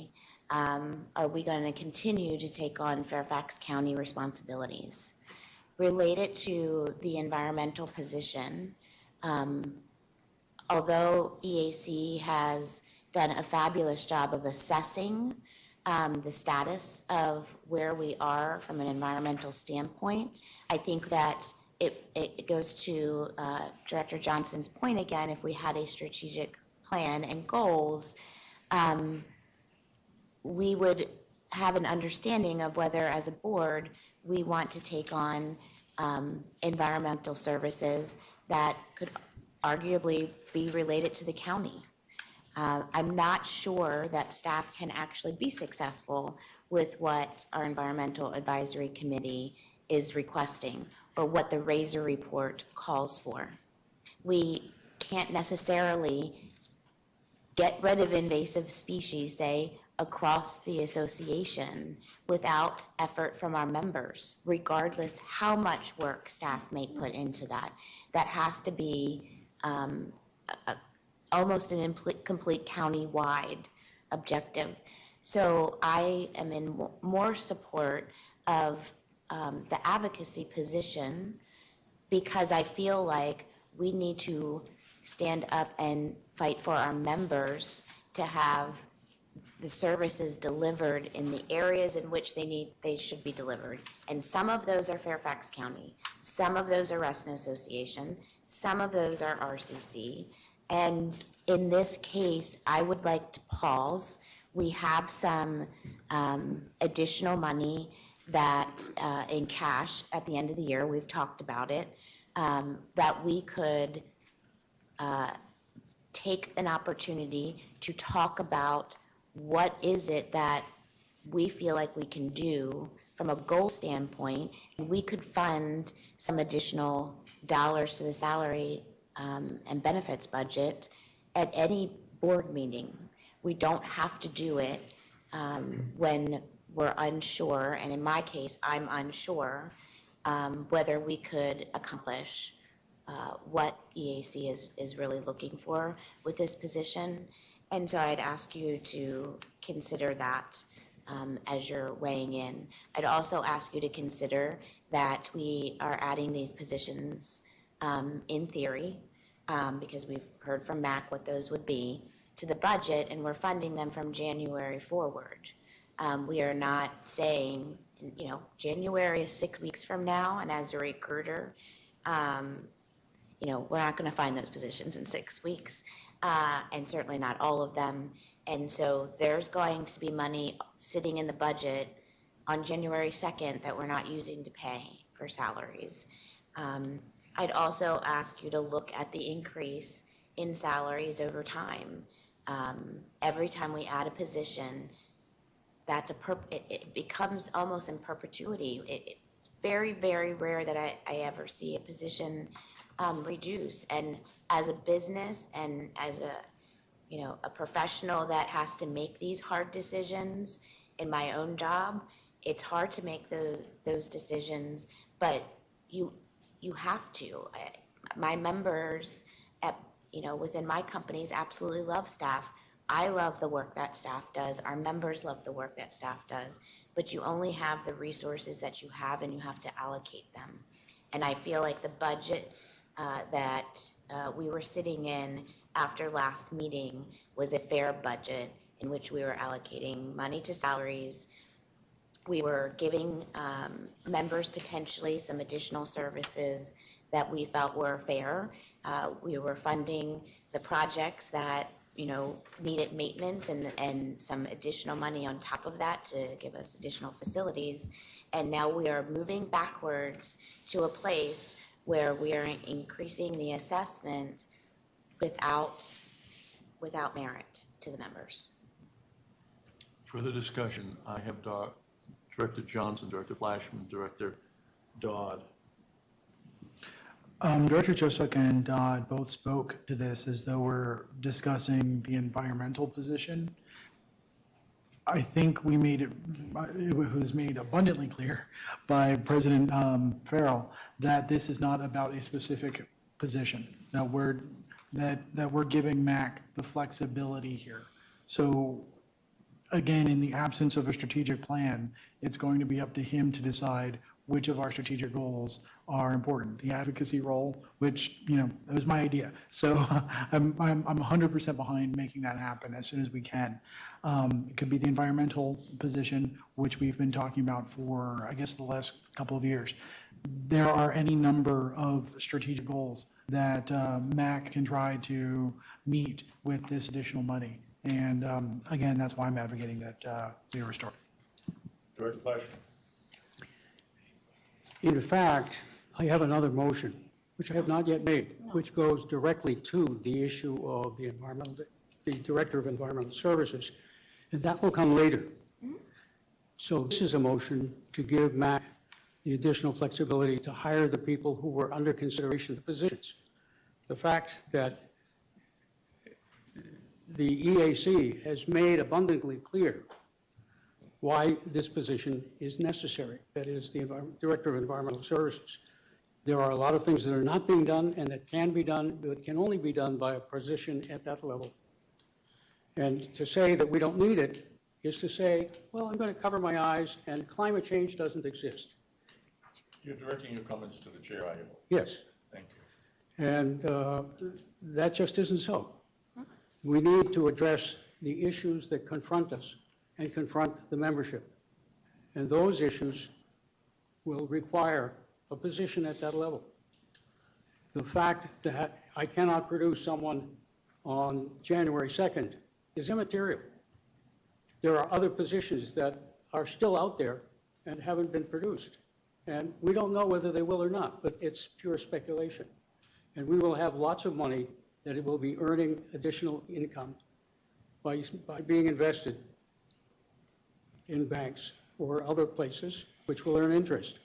are we going to continue to take on Fairfax County responsibilities? Related to the environmental position, although EAC has done a fabulous job of assessing the status of where we are from an environmental standpoint, I think that it goes to Director Johnson's point again, if we had a strategic plan and goals, we would have an understanding of whether as a board we want to take on environmental services that could arguably be related to the county. I'm not sure that staff can actually be successful with what our Environmental Advisory Committee is requesting or what the Razor report calls for. We can't necessarily get rid of invasive species, say, across the association without effort from our members, regardless how much work staff may put into that. That has to be almost an complete county-wide objective. So I am in more support of the advocacy position because I feel like we need to stand up and fight for our members to have the services delivered in the areas in which they should be delivered. And some of those are Fairfax County, some of those are Ruston Association, some of those are RCC. And in this case, I would like to pause. We have some additional money that in cash at the end of the year, we've talked about it, that we could take an opportunity to talk about what is it that we feel like we can do from a goal standpoint, and we could fund some additional dollars to the salary and benefits budget at any board meeting. We don't have to do it when we're unsure, and in my case, I'm unsure whether we could accomplish what EAC is really looking for with this position. And so I'd ask you to consider that as you're weighing in. I'd also ask you to consider that we are adding these positions in theory, because we've heard from Mac what those would be, to the budget, and we're funding them from January forward. We are not saying, January is 6 weeks from now, and as a recruiter, we're not going to find those positions in 6 weeks, and certainly not all of them. And so there's going to be money sitting in the budget on January 2nd that we're not using to pay for salaries. I'd also ask you to look at the increase in salaries over time. Every time we add a position, it becomes almost in perpetuity. It's very, very rare that I ever see a position reduce. And as a business and as a professional that has to make these hard decisions in my own job, it's hard to make those decisions, but you have to. My members within my companies absolutely love staff. I love the work that staff does. Our members love the work that staff does. But you only have the resources that you have, and you have to allocate them. And I feel like the budget that we were sitting in after last meeting was a fair budget in which we were allocating money to salaries. We were giving members potentially some additional services that we felt were fair. We were funding the projects that needed maintenance and some additional money on top of that to give us additional facilities. And now we are moving backwards to a place where we are increasing the assessment without merit to the members. Further discussion, I have Director Johnson, Director Flashman, Director Dodd. Director Josuk and Dodd both spoke to this as though we're discussing the environmental position. I think it was made abundantly clear by President Farrell that this is not about a specific position, that we're giving MAC the flexibility here. So again, in the absence of a strategic plan, it's going to be up to him to decide which of our strategic goals are important. The advocacy role, which, that was my idea. So I'm 100% behind making that happen as soon as we can. It could be the environmental position, which we've been talking about for, I guess, the last couple of years. There are any number of strategic goals that MAC can try to meet with this additional money. And again, that's why I'm advocating that we restore. Director Flashman. In fact, I have another motion, which I have not yet made, which goes directly to the issue of the Director of Environmental Services, and that will come later. So this is a motion to give MAC the additional flexibility to hire the people who were under consideration, the positions. The fact that the EAC has made abundantly clear why this position is necessary, that is the Director of Environmental Services. There are a lot of things that are not being done and that can be done, but can only be done by a position at that level. And to say that we don't need it is to say, well, I'm going to cover my eyes and climate change doesn't exist. You're directing your comments to the chair, I hope. Yes. Thank you. And that just isn't so. We need to address the issues that confront us and confront the membership. And those issues will require a position at that level. The fact that I cannot produce someone on January 2nd is immaterial. There are other positions that are still out there and haven't been produced. And we don't know whether they will or not, but it's pure speculation. And we will have lots of money that it will be earning additional income by being invested in banks or other places, which will earn interest.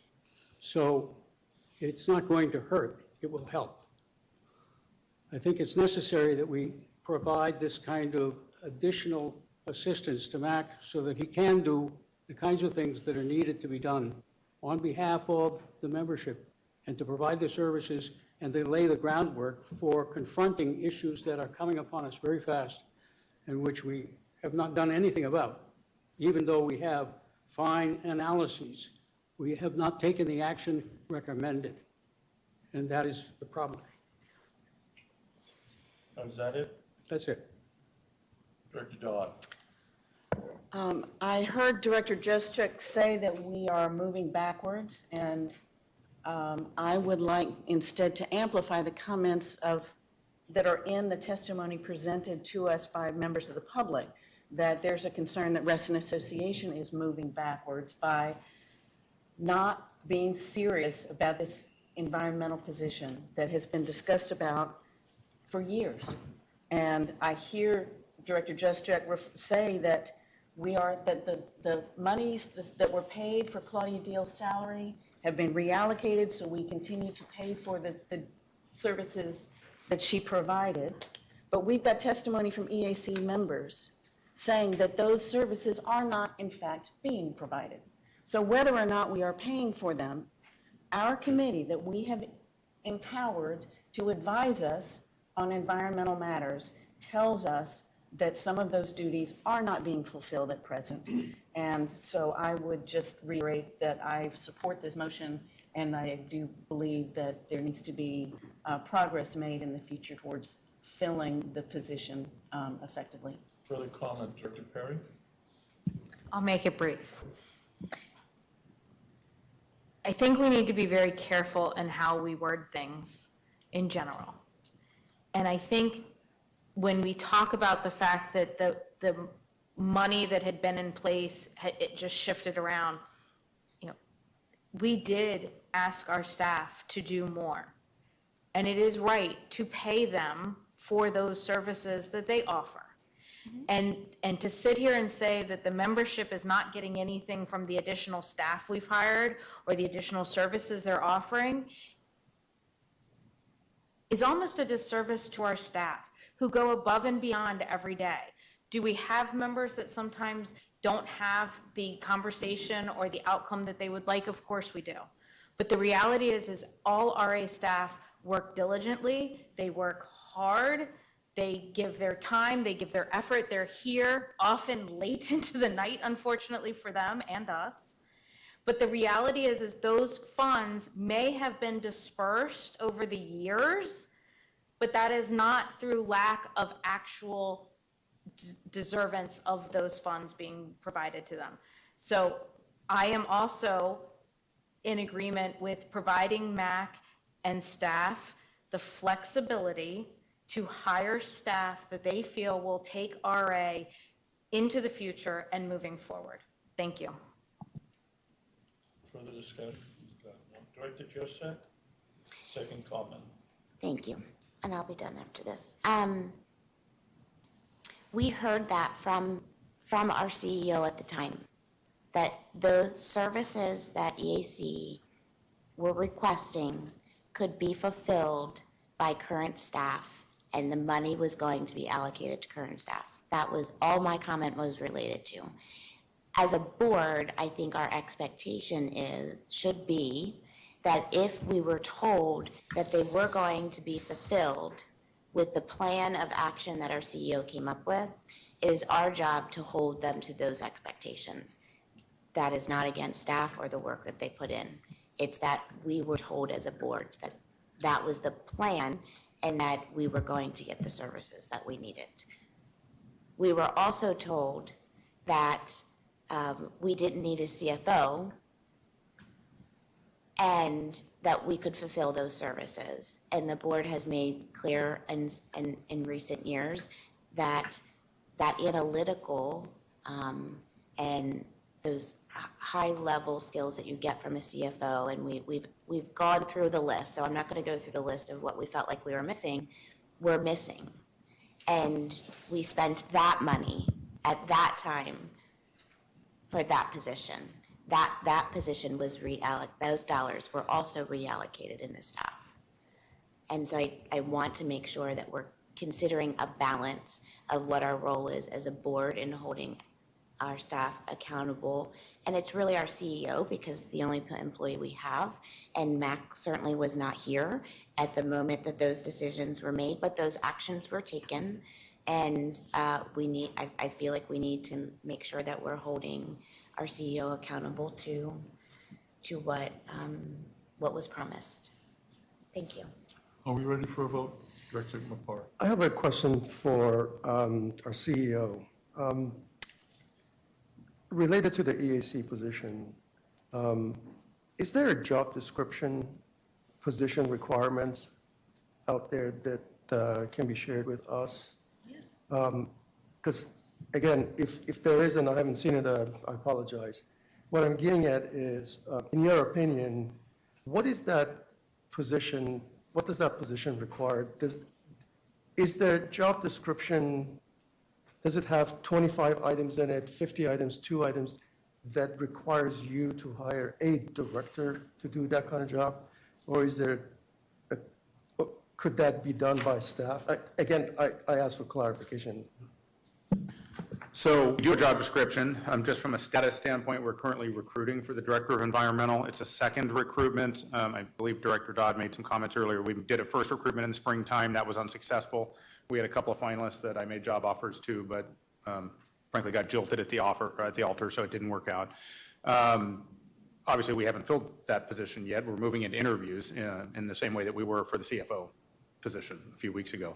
So it's not going to hurt, it will help. I think it's necessary that we provide this kind of additional assistance to MAC so that he can do the kinds of things that are needed to be done on behalf of the membership and to provide the services and they lay the groundwork for confronting issues that are coming upon us very fast and which we have not done anything about. Even though we have fine analyses, we have not taken the action recommended, and that is the problem. Is that it? That's it. Director Dodd? I heard Director Juszczyk say that we are moving backwards, and I would like instead to amplify the comments that are in the testimony presented to us by members of the public, that there's a concern that Reston Association is moving backwards by not being serious about this environmental position that has been discussed about for years. And I hear Director Juszczyk say that the monies that were paid for Claudia Deal's salary have been reallocated, so we continue to pay for the services that she provided. But we've got testimony from EAC members saying that those services are not, in fact, being provided. So whether or not we are paying for them, our committee that we have empowered to advise us on environmental matters tells us that some of those duties are not being fulfilled at present. And so I would just reiterate that I support this motion, and I do believe that there needs to be progress made in the future towards filling the position effectively. Further comment, Director Perry? I'll make it brief. I think we need to be very careful in how we word things in general. And I think when we talk about the fact that the money that had been in place, it just shifted around, we did ask our staff to do more. And it is right to pay them for those services that they offer. And to sit here and say that the membership is not getting anything from the additional staff we've hired or the additional services they're offering is almost a disservice to our staff who go above and beyond every day. Do we have members that sometimes don't have the conversation or the outcome that they would like? Of course we do. But the reality is all RA staff work diligently, they work hard, they give their time, they give their effort, they're here often late into the night, unfortunately for them and us. But the reality is those funds may have been dispersed over the years, but that is not through lack of actual deservance of those funds being provided to them. So I am also in agreement with providing MAC and staff the flexibility to hire staff that they feel will take RA into the future and moving forward. Thank you. Further discussion? Director Juszczyk, second comment. Thank you, and I'll be done after this. We heard that from our CEO at the time, that the services that EAC were requesting could be fulfilled by current staff, and the money was going to be allocated to current staff. That was all my comment was related to. As a board, I think our expectation should be that if we were told that they were going to be fulfilled with the plan of action that our CEO came up with, it is our job to hold them to those expectations. That is not against staff or the work that they put in. It's that we were told as a board that that was the plan and that we were going to get the services that we needed. We were also told that we didn't need a CFO and that we could fulfill those services. And the board has made clear in recent years that analytical and those high-level skills that you get from a CFO, and we've gone through the list, so I'm not going to go through the list of what we felt like we were missing. We're missing. And we spent that money at that time for that position. That position was those dollars were also reallocated in the staff. And so I want to make sure that we're considering a balance of what our role is as a board in holding our staff accountable. And it's really our CEO because the only employee we have. And Mac certainly was not here at the moment that those decisions were made, but those actions were taken. And I feel like we need to make sure that we're holding our CEO accountable to what was promised. Thank you. Are we ready for a vote? Director Mapar. I have a question for our CEO. Related to the EAC position, is there a job description, position requirements out there that can be shared with us? Yes. Because, again, if there isn't, I haven't seen it, I apologize. What I'm getting at is, in your opinion, what does that position require? Is the job description, does it have 25 items in it, 50 items, 2 items that requires you to hire a director to do that kind of job? Or is there, could that be done by staff? Again, I ask for clarification. So we do a job description. Just from a status standpoint, we're currently recruiting for the Director of Environmental. It's a second recruitment. I believe Director Dodd made some comments earlier. We did a first recruitment in the springtime. That was unsuccessful. We had a couple of finalists that I made job offers to, but frankly got jilted at the altar, so it didn't work out. Obviously, we haven't filled that position yet. We're moving into interviews in the same way that we were for the CFO position a few weeks ago.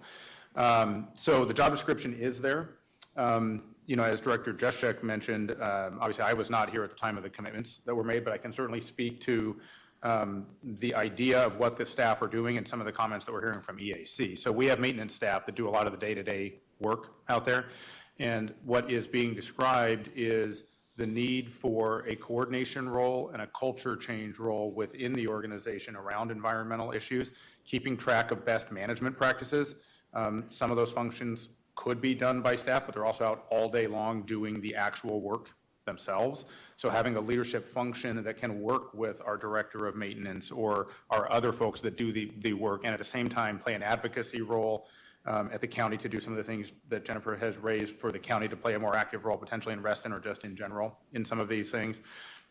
So the job description is there. As Director Juszczyk mentioned, obviously I was not here at the time of the commitments that were made, but I can certainly speak to the idea of what the staff are doing and some of the comments that we're hearing from EAC. So we have maintenance staff that do a lot of the day-to-day work out there. And what is being described is the need for a coordination role and a culture change role within the organization around environmental issues, keeping track of best management practices. Some of those functions could be done by staff, but they're also out all day long doing the actual work themselves. So having a leadership function that can work with our director of maintenance or our other folks that do the work, and at the same time play an advocacy role at the county to do some of the things that Jennifer has raised for the county to play a more active role potentially in Reston or just in general in some of these things.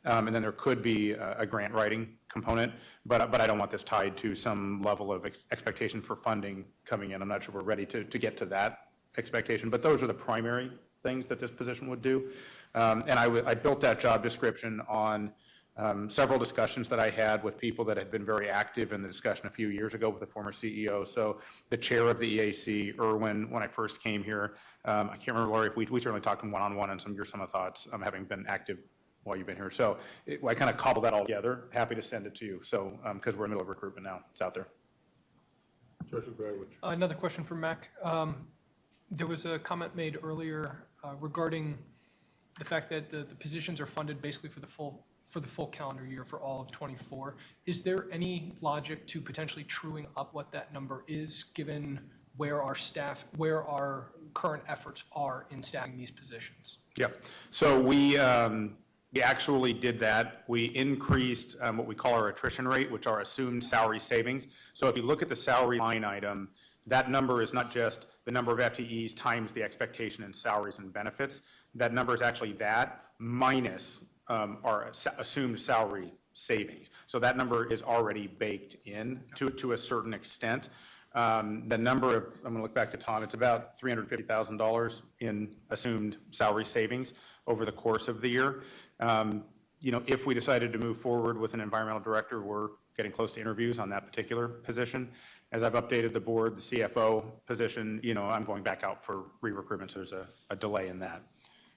And then there could be a grant writing component, but I don't want this tied to some level of expectation for funding coming in. I'm not sure we're ready to get to that expectation, but those are the primary things that this position would do. And I built that job description on several discussions that I had with people that had been very active in the discussion a few years ago with the former CEO. So the chair of the EAC, Irwin, when I first came here, I can't remember, Lori, if we certainly talked one-on-one on some of your thoughts, having been active while you've been here. So I kind of cobbled that all together. Happy to send it to you. So because we're in the middle of recruitment now, it's out there. Another question for Mac. There was a comment made earlier regarding the fact that the positions are funded basically for the full calendar year for all of '24. Is there any logic to potentially truing up what that number is, given where our current efforts are in staffing these positions? Yep. So we actually did that. We increased what we call our attrition rate, which are assumed salary savings. So if you look at the salary line item, that number is not just the number of FTEs times the expectation in salaries and benefits. That number is actually that minus our assumed salary savings. So that number is already baked in to a certain extent. The number of, I'm going to look back to Tom, it's about $350,000 in assumed salary savings over the course of the year. If we decided to move forward with an environmental director, we're getting close to interviews on that particular position. As I've updated the board, the CFO position, I'm going back out for re-recruitment, so there's a delay in that.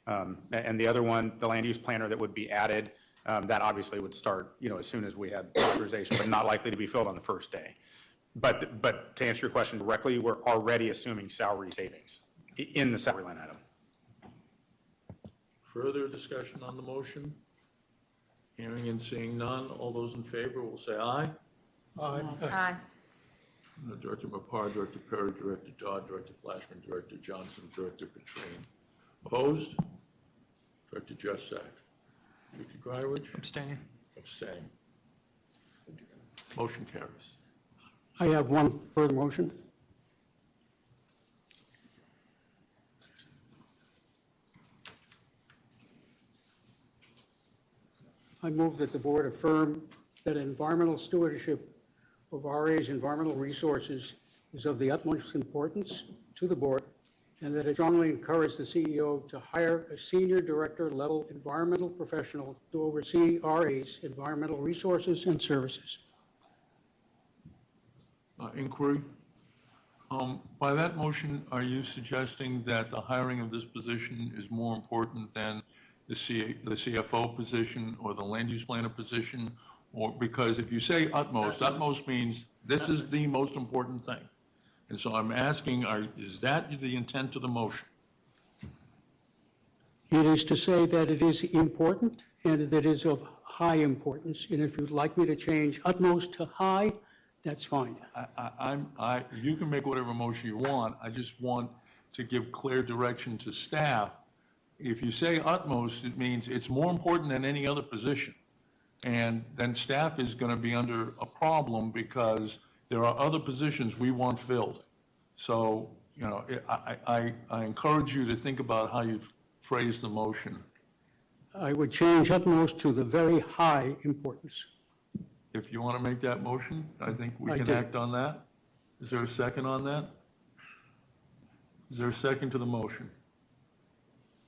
And the other one, the land use planner that would be added, that obviously would start, as soon as we had authorization, but not likely to be filled on the first day. But to answer your question directly, we're already assuming salary savings in the salary line item. Further discussion on the motion? Hearing and seeing none, all those in favor will say aye. Aye. Aye. Director Mapar, Director Perry, Director Dodd, Director Flashman, Director Johnson, Director Petrine. Opposed? Director Juszczyk. Director Greiwich? Abstain. Abstain. Motion carries. I have one further motion. I move that the board affirm that environmental stewardship of RA's environmental resources is of the utmost importance to the board, and that it strongly encourage the CEO to hire a senior director-level environmental professional to oversee RA's environmental resources and services. Inquiry? By that motion, are you suggesting that the hiring of this position is more important than the CFO position or the land use planner position? Or, because if you say utmost, utmost means this is the most important thing. And so I'm asking, is that the intent of the motion? It is to say that it is important and that it is of high importance. And if you'd like me to change utmost to high, that's fine. You can make whatever motion you want. I just want to give clear direction to staff. If you say utmost, it means it's more important than any other position. And then staff is going to be under a problem because there are other positions we want filled. So, you know, I encourage you to think about how you phrase the motion. I would change utmost to the very high importance. If you want to make that motion, I think we I can do. act on that. Is there a second on that? Is there a second to the motion?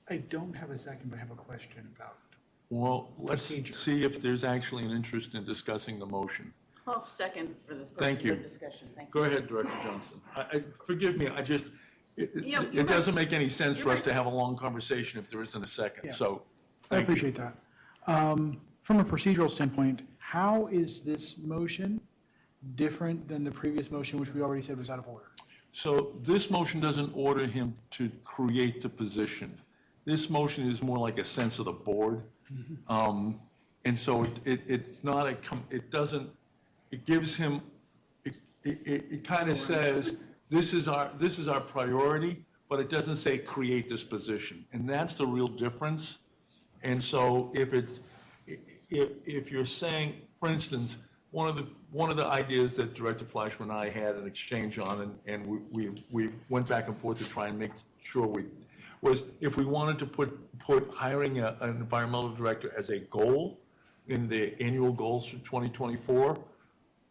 I don't have a second, but I have a question about. Well, let's see if there's actually an interest in discussing the motion. I'll second for the Thank purposes you. of discussion. Thank you. Go ahead, Director Johnson. Forgive me, Yeah, you're it doesn't right. make any sense You're for us right. to have a long conversation if there isn't a second, Yeah. so. I thank you. appreciate that. From a procedural standpoint, how is this motion different than the previous motion, which we already said was out of order? So this motion doesn't order him to create the position. This motion is more like a sense of the board. And so it's not it doesn't, it gives him, it kind of says, this is our priority, but it doesn't say create this position. And that's the real difference. And so if you're saying, for instance, one of the ideas that Director Flashman and I had an exchange on, and we went back and forth to try and make sure was if we wanted to put hiring an environmental director as a goal in the annual goals for 2024,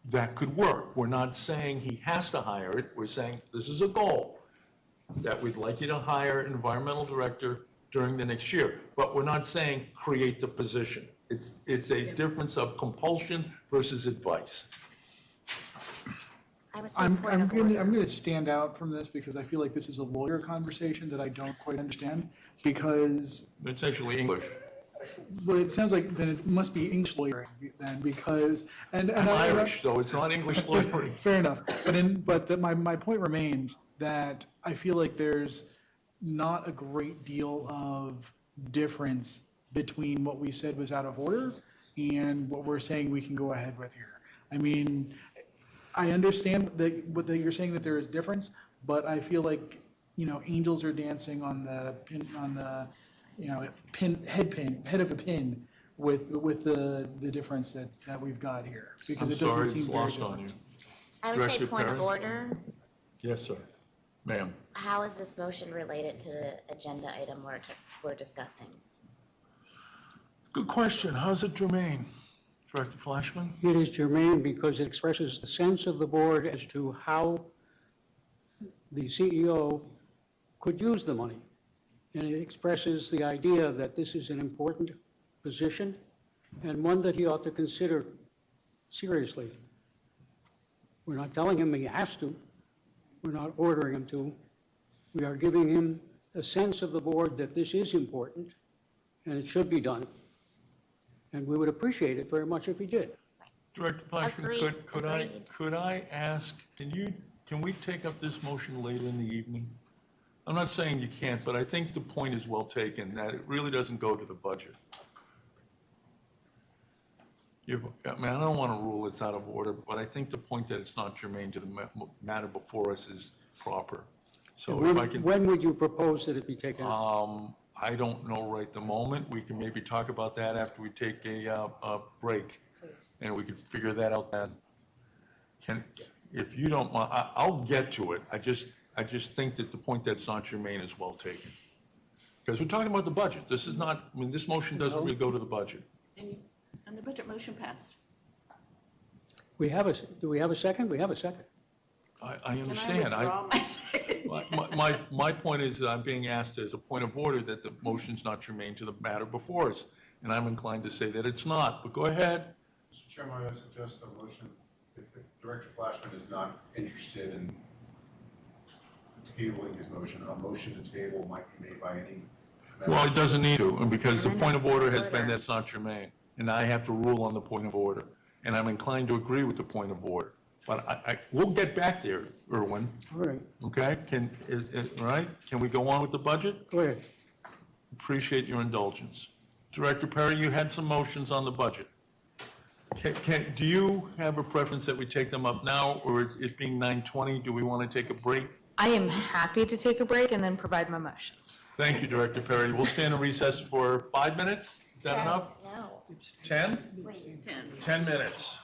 that could work. We're not saying he has to hire it. We're saying this is a goal, that we'd like you to hire an environmental director during the next year. But we're not saying create the position. It's a difference of compulsion versus advice. I would say I'm point of going order. to stand out from this because I feel like this is a lawyer conversation that I don't quite understand, because, It's actually English. well, it sounds like then it must be English lawyering then, because, and I'm I- Irish, so it's not English lawyering. Fair enough, but my point remains that I feel like there's not a great deal of difference between what we said was out of order and what we're saying we can go ahead with here. I mean, I understand that you're saying that there is difference, but I feel like, you know, angels are dancing on the pin, you know, head of a pin with the difference that we've got here. Because I'm it doesn't sorry, seem it's very lost on different. you. I would say Director point of Perrin? order. Yes, sir. Ma'am. How is this motion related to the agenda item we're discussing? Good question. How's it germane? Director Flashman? It is germane because it expresses the sense of the board as to how the CEO could use the money. And it expresses the idea that this is an important position and one that he ought to consider seriously. We're not telling him he has to. We're not ordering him to. We are giving him a sense of the board that this is important and it should be done. And we would appreciate it very much if he did. Director Flashman, Agreed, could I ask, can we take up this motion later in the evening? I'm not saying you can't, but I think the point is well taken, that it really doesn't go to the budget. I mean, I don't want to rule it's out of order, but I think the point that it's not germane to the matter before us is proper. So if I can. When would you propose that it be taken up? I don't know right the moment. We can maybe talk about that after we take a break. And we can figure that out then. If you don't mind, I'll get to it. I just think that the point that's not germane is well taken. Because we're talking about the budget. This is not, I mean, this motion doesn't really go to the budget. And the budget motion passed. Do we have a second? We have a second. I understand. Can I withdraw my second? My point is, that I'm being asked as a point of order that the motion's not germane to the matter before us, and I'm inclined to say that it's not, but go ahead. Mr. Chairman, I would suggest a motion, if Director Flashman is not interested in tabling his motion, a motion to table might be made by any. Well, it doesn't need to, and because the point of order has been that's not germane, and I have to rule on the point of order, and I'm inclined to agree with the point of order. But we'll get back there, Irwin, All right, okay? All right, can we go on with the budget? go ahead. Appreciate your indulgence. Director Perry, you had some motions on the budget. Do you have a preference that we take them up now, or it's being 9:20, do we want to take a break? I am happy to take a break and then provide my motions. Thank you, Director Perry. We'll stand in recess for 5 minutes. Is that enough? No. 10? Wait, 10. 10 minutes.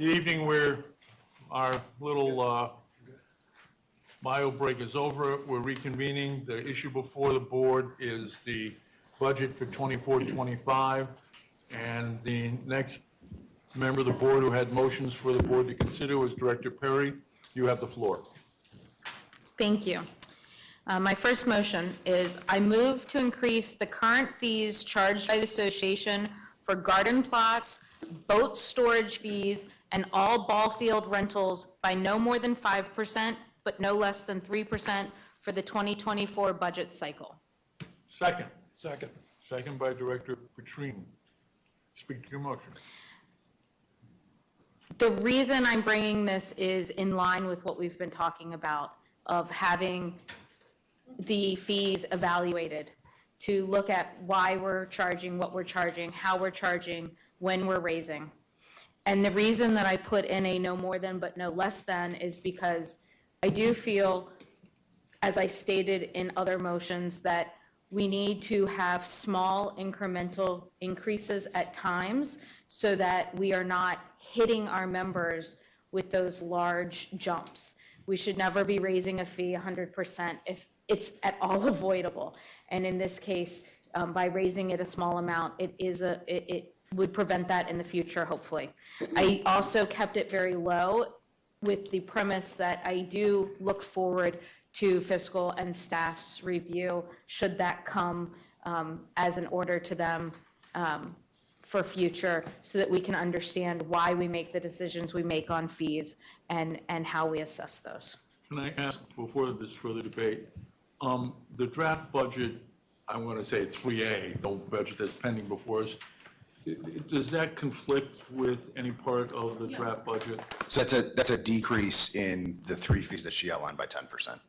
The evening where our little bio break is over, we're reconvening. The issue before the board is the budget for 24-25, and the next member of the board who had motions for the board to consider was Director Perry. You have the floor. Thank you. My first motion is I move to increase the current fees charged by the association for garden plots, boat storage fees, and all ball field rentals by no more than 5%, but no less than 3% for the 2024 budget cycle. Second. Second. Second by Director Petrine. Speak to your motion. The reason I'm bringing this is in line with what we've been talking about, of having the fees evaluated, to look at why we're charging, what we're charging, how we're charging, when we're raising. And the reason that I put in a no more than but no less than is because I do feel, as I stated in other motions, that we need to have small incremental increases at times so that we are not hitting our members with those large jumps. We should never be raising a fee 100% if it's at all avoidable. And in this case, by raising it a small amount, it would prevent that in the future, hopefully. I also kept it very low with the premise that I do look forward to fiscal and staff's review, should that come as an order to them for future, so that we can understand why we make the decisions we make on fees and how we assess those. Can I ask, before this further debate, the draft budget, I'm going to say 3A, the budget that's pending before us, does that conflict with any part of the draft budget? So that's a decrease in the three fees that she outlined by 10%.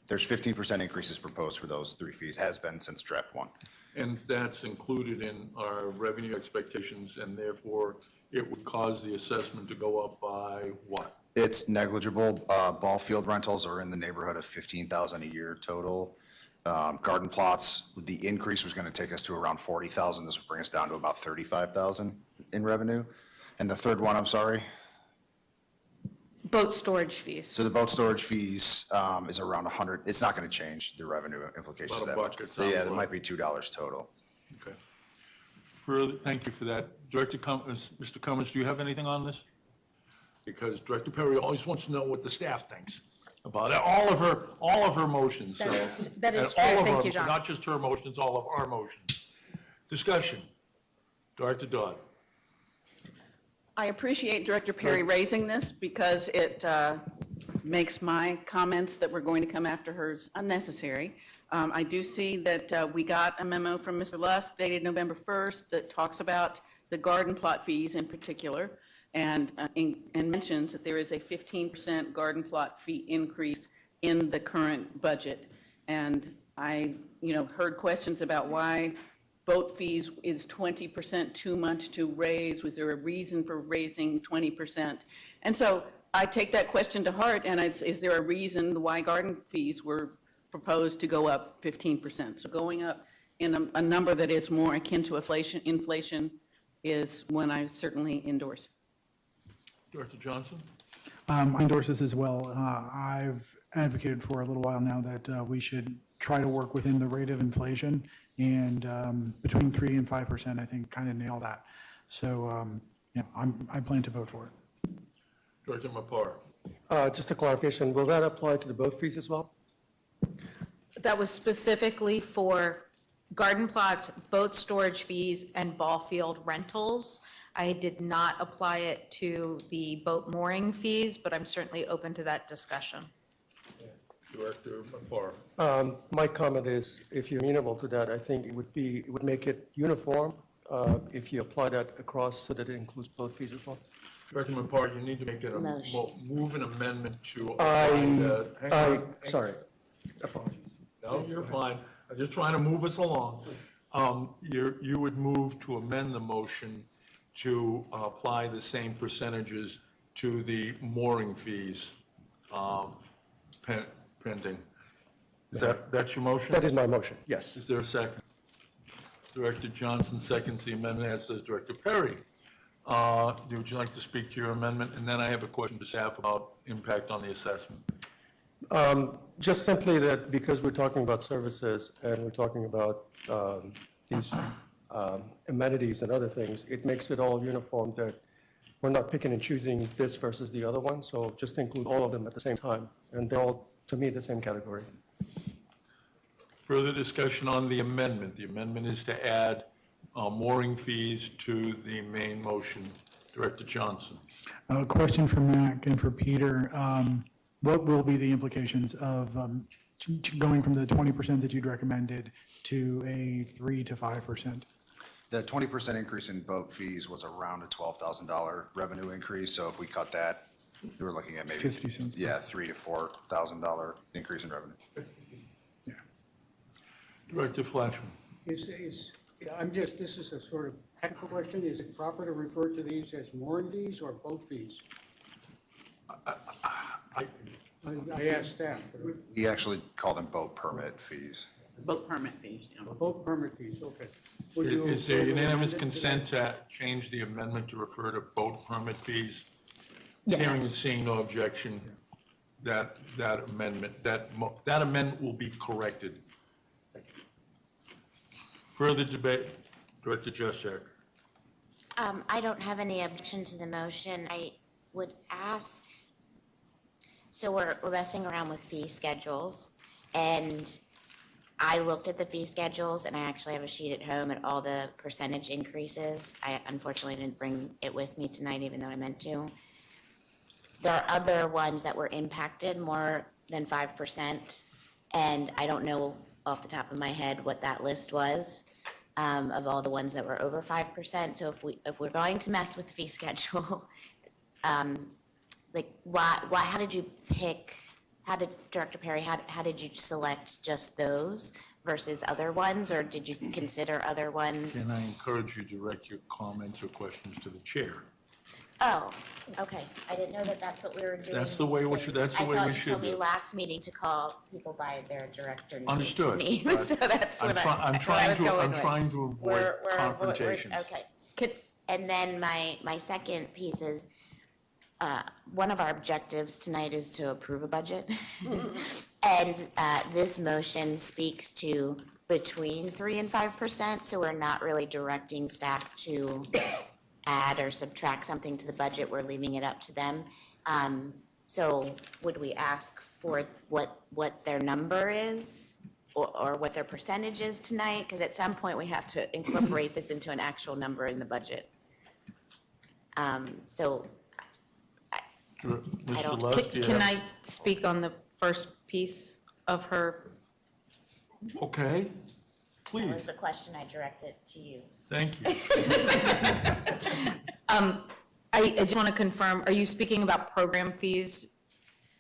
There's 15% increases proposed for those three fees, has been since draft one. And that's included in our revenue expectations, and therefore it would cause the assessment to go up by what? It's negligible. Ball field rentals are in the neighborhood of 15,000 a year total. Garden plots, the increase was going to take us to around 40,000. This would bring us down to about 35,000 in revenue. And the third one, I'm sorry? Boat storage fees. So the boat storage fees is around 100. It's not going to change the revenue implications About a that buck, much. it sounds Yeah, there like. might be $2 total. Okay. Further, thank you for that. Director Cummings, Mr. Cummings, do you have anything on this? Because Director Perry always wants to know what the staff thinks about all of her motions. That so- is- that is and all true. of Thank our- you, John. Not just her motions, all of our motions. Discussion. Director Dodd. I appreciate Director Perry raising this because it makes my comments that we're going to come after hers unnecessary. I do see that we got a memo from Mr. Lusk dated November 1st that talks about the garden plot fees in particular, and mentions that there is a 15% garden plot fee increase in the current budget. And I, heard questions about why boat fees is 20% too much to raise. Was there a reason for raising 20%? And so I take that question to heart, and is there a reason why garden fees were proposed to go up 15%? So going up in a number that is more akin to inflation is one I certainly endorse. Director Johnson? I endorse this as well. I've advocated for a little while now that we should try to work within the rate of inflation, and between 3 and 5%, I think, kind of nail that. So, I plan to vote for it. Director Mapar? Just a clarification, will that apply to the boat fees as well? That was specifically for garden plots, boat storage fees, and ball field rentals. I did not apply it to the boat mooring fees, but I'm certainly open to that discussion. Director Mapar? My comment is, if you're amenable to that, I think it would make it uniform if you apply that across so that it includes both fees as well. Director Mapar, you need to make it move an amendment to. Sorry, apologies. No, you're fine. I'm just trying to move us along. You would move to amend the motion to apply the same percentages to the mooring fees pending. That's your motion? That is my motion, yes. Is there a second? Director Johnson seconds the amendment, as does Director Perry. Would you like to speak to your amendment? And then I have a question to staff about impact on the assessment. Just simply that because we're talking about services and we're talking about these amenities and other things, it makes it all uniform that we're not picking and choosing this versus the other one. So just include all of them at the same time. And they're all, to me, the same category. Further discussion on the amendment. The amendment is to add mooring fees to the main motion. Director Johnson. A question for Mac and for Peter. What will be the implications of going from the 20% that you'd recommended to a 3 to 5%? The 20% increase in boat fees was around a $12,000 revenue increase, so if we cut that, we were looking at maybe 50 cents. Yeah, $3,000 to $4,000 increase in revenue. Director Flashman. This is a sort of technical question. Is it proper to refer to these as mooring fees or boat fees? I asked staff. We actually call them boat permit fees. Boat permit fees, Boat permit fees, okay. Is there unanimous consent to change the amendment to refer to boat permit fees? Yes. Hearing and seeing no objection, that amendment will be corrected. Further debate, Director Juszczyk. I don't have any objection to the motion. I would ask, so we're messing around with fee schedules, and I looked at the fee schedules, and I actually have a sheet at home at all the percentage increases. I unfortunately didn't bring it with me tonight, even though I meant to. There are other ones that were impacted more than 5%, and I don't know off the top of my head what that list was of all the ones that were over 5%. So if we're going to mess with the fee schedule, like how did you pick? How did Director Perry? How did you select just those versus other ones, or did you consider other ones? Can I encourage you to direct your comments or questions to the chair? Oh, okay. I didn't know that that's what we were doing. That's the way we should. That's the way we I thought you should told me do. last meeting to call people by their director name. Understood. So that's what I'm trying to avoid confrontations. Okay. And then my second piece is, one of our objectives tonight is to approve a budget. And this motion speaks to between 3 and 5%, so we're not really directing staff to add or subtract something to the budget. We're leaving it up to them. So would we ask for what their number is or what their percentage is tonight? Because at some point, we have to incorporate this into an actual number in the budget. So I don't. Can I speak on the first piece of her? Okay, please. That was the question I directed to you. Thank you. I just want to confirm, are you speaking about program fees,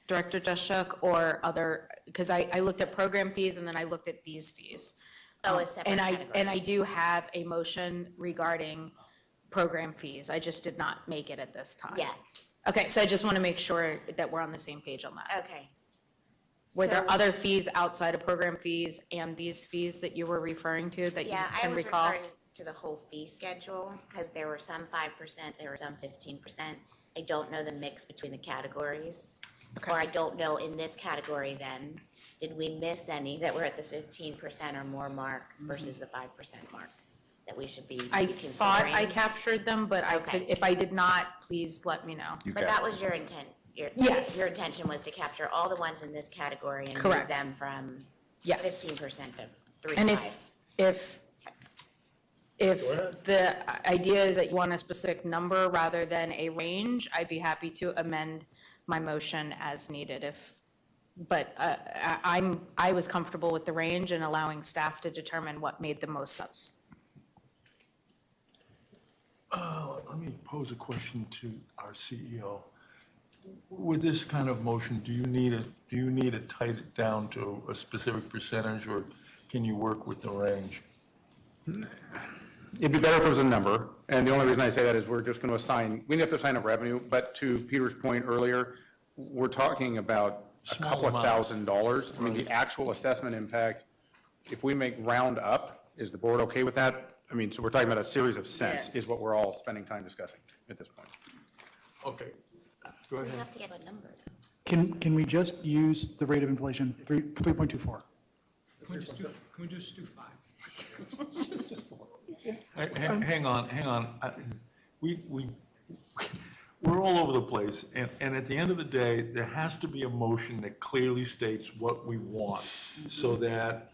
Director Juszczyk, or other? Because I looked at program fees and then I looked at these fees. Oh, as separate And I do have a motion regarding program fees. I just did not make it at this time. Yet. Okay, so I just want to make sure that we're on the same page on that. Okay. Were there So- other fees outside of program fees and these fees that you were referring to that you Yeah, I can was recall? referring to the whole fee schedule, because there were some 5%, there were some 15%. I don't know the mix between the categories. Or I don't know in this category then, did we miss any that were at the 15% or more mark versus the 5% mark that we should be I considering? thought I captured them, but I could, Okay. if I did not, please let me know. But that was your intent. Yes. Your intention was to capture all the ones in this category and move Correct. them from Yes. 15% to 3 And to 5. if the idea is that you want a specific number rather than a range, I'd be happy to amend my motion as needed but I was comfortable with the range and allowing staff to determine what made the most sense. Let me pose a question to our CEO. With this kind of motion, do you need to tighten it down to a specific percentage, or can you work with the range? It'd be better if it was a number, and the only reason I say that is we're just going to assign, we have to assign a revenue, but to Peter's point earlier, we're talking about a Small couple of amounts. $1,000s. I mean, the actual assessment impact, if we make round up, is the board okay with that? I mean, so we're talking about a series of cents Yes. is what we're all spending time discussing. at this point. Okay, go We ahead. have to get a number. Can we just use the rate of inflation, 3.24? Can we just do 5? Just 4. Hang on. We're all over the place, and at the end of the day, there has to be a motion that clearly states what we want, so that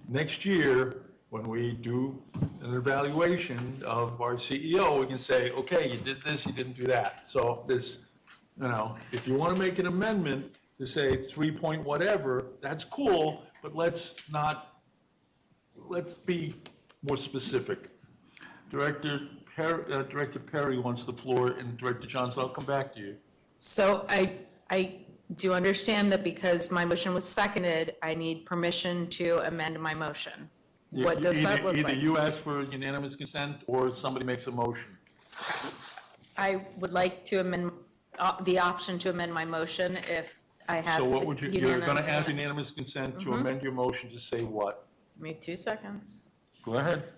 next year, when we do an evaluation of our CEO, we can say, okay, you did this, you didn't do that. So this, if you want to make an amendment to say 3 point whatever, that's cool, but let's be more specific. Director Perry wants the floor, and Director Johnson, I'll come back to you. So I do understand that because my motion was seconded, I need permission to amend my motion. What does that look like? Either you ask for unanimous consent, or somebody makes a motion. I would like to amend, the option to amend my motion if I have So what would you, you're going to ask unanimous- unanimous consent to Mhm. amend your motion to say what? Give me 2 seconds. Go ahead.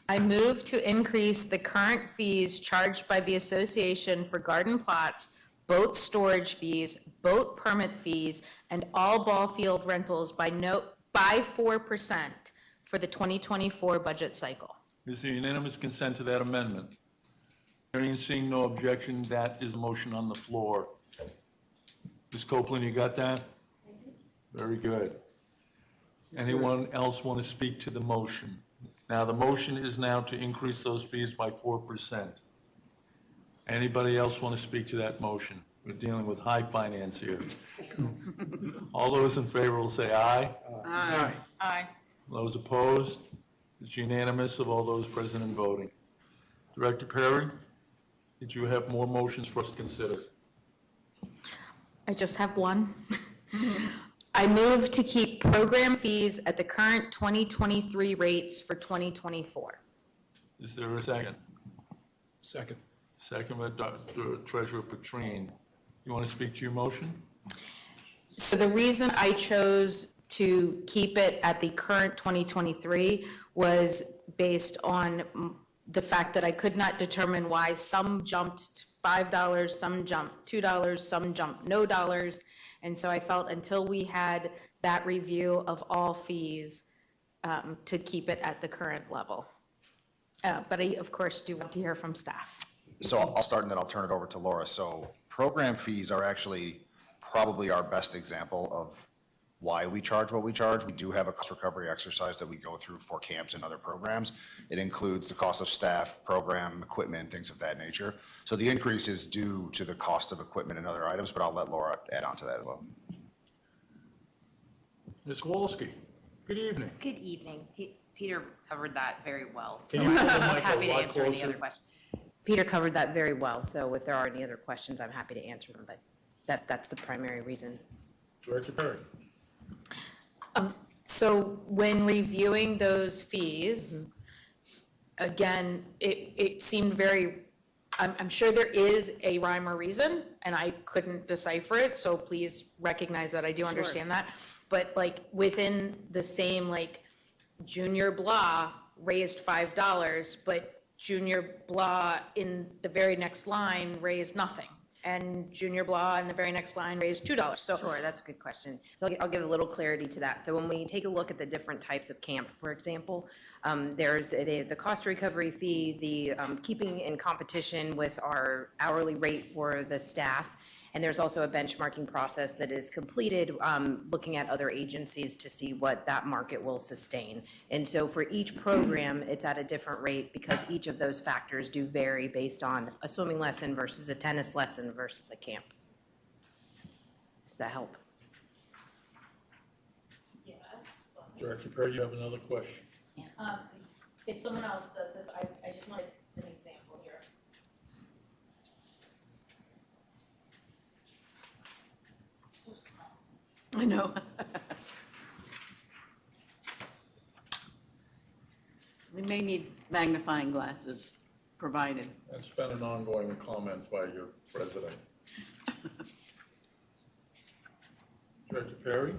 I move to increase the current fees charged by the association for garden plots, boat storage fees, boat permit fees, and all ball field rentals by 4% for the 2024 budget cycle. Is there unanimous consent to that amendment? Hearing and seeing no objection, that is a motion on the floor. Ms. Copeland, you got that? Very good. Anyone else want to speak to the motion? Now, the motion is now to increase those fees by 4%. Anybody else want to speak to that motion? We're dealing with high finance here. All those in favor will say aye. Aye. Aye. Those opposed? It's unanimous of all those present and voting. Director Perry, did you have more motions for us to consider? I just have one. I move to keep program fees at the current 2023 rates for 2024. Is there a second? Second. Second by Dr. Treasurer Petrine. You want to speak to your motion? So the reason I chose to keep it at the current 2023 was based on the fact that I could not determine why some jumped $5, some jumped $2, some jumped no dollars. And so I felt until we had that review of all fees, to keep it at the current level. But I, of course, do want to hear from staff. So I'll start and then I'll turn it over to Laura. So program fees are actually probably our best example of why we charge what we charge. We do have a cost recovery exercise that we go through for camps and other programs. It includes the cost of staff, program, equipment, things of that nature. So the increase is due to the cost of equipment and other items, but I'll let Laura add on to that as well. Ms. Kowalski, good evening. Good evening. Peter covered that very well. So Can you I'm pull the just mic a happy to lot answer any closer? other questions. Peter covered that very well. So if there are any other questions, I'm happy to answer them. But that's the primary reason. Director Perry. So when reviewing those fees, again, it seemed very, I'm sure there is a rhyme or reason, and I couldn't decipher it, so please recognize that I do understand that. But like within the same, like junior blah raised $5, but junior blah in the very next line raised nothing. And junior blah in the very next line raised $2. So Sure, that's a good question. So I'll give a little clarity to that. So when we take a look at the different types of camp, for example, there's the cost recovery fee, the keeping in competition with our hourly rate for the staff, and there's also a benchmarking process that is completed looking at other agencies to see what that market will sustain. And so for each program, it's at a different rate because each of those factors do vary based on a swimming lesson versus a tennis lesson versus a camp. Does that help? Director Perry, you have another question? if someone else does this, I just wanted an example here. So small. I know. We may need magnifying glasses provided. That's been an ongoing comment by your president. Director Perry?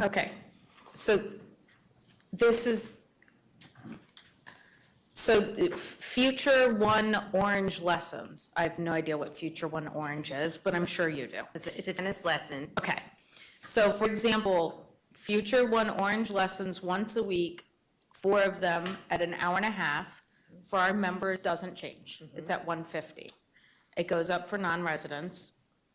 Okay, so this is, So Future One Orange lessons, I have no idea what Future One Orange is, but I'm sure you do. It's a tennis lesson. Okay. So for example, Future One Orange lessons once a week, 4 of them at an hour and a half. For our members, doesn't change. It's at $150. It goes up for non-residents.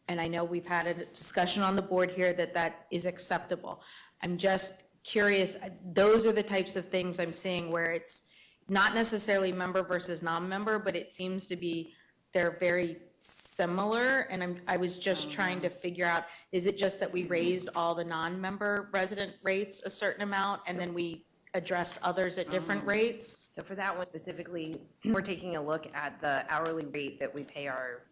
And I know we've had a discussion on the board here that that is acceptable. I'm just curious, those are the types of things I'm seeing where it's not necessarily member versus non-member, but it seems to be, they're very similar. And I was just trying to figure out, is it just that we raised all the non-member resident rates a certain amount and then we addressed others at different rates? So for that one specifically, we're taking a look at the hourly rate that we pay our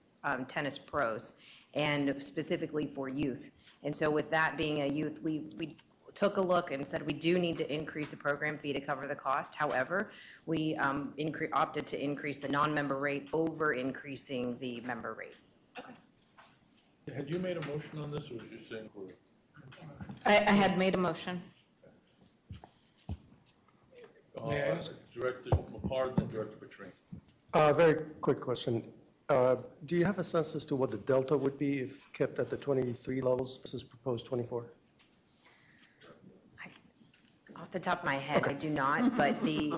tennis pros, and specifically for youth. And so with that being a youth, we took a look and said we do need to increase the program fee to cover the cost. However, we opted to increase the non-member rate over increasing the member rate. Had you made a motion on this, or was you saying for? I had made a motion. May I ask? Director Lepard, then Director Petrine. Very quick question. Do you have a sense as to what the delta would be if kept at the 23 levels versus proposed 24? Off the top of my head, I do not, but the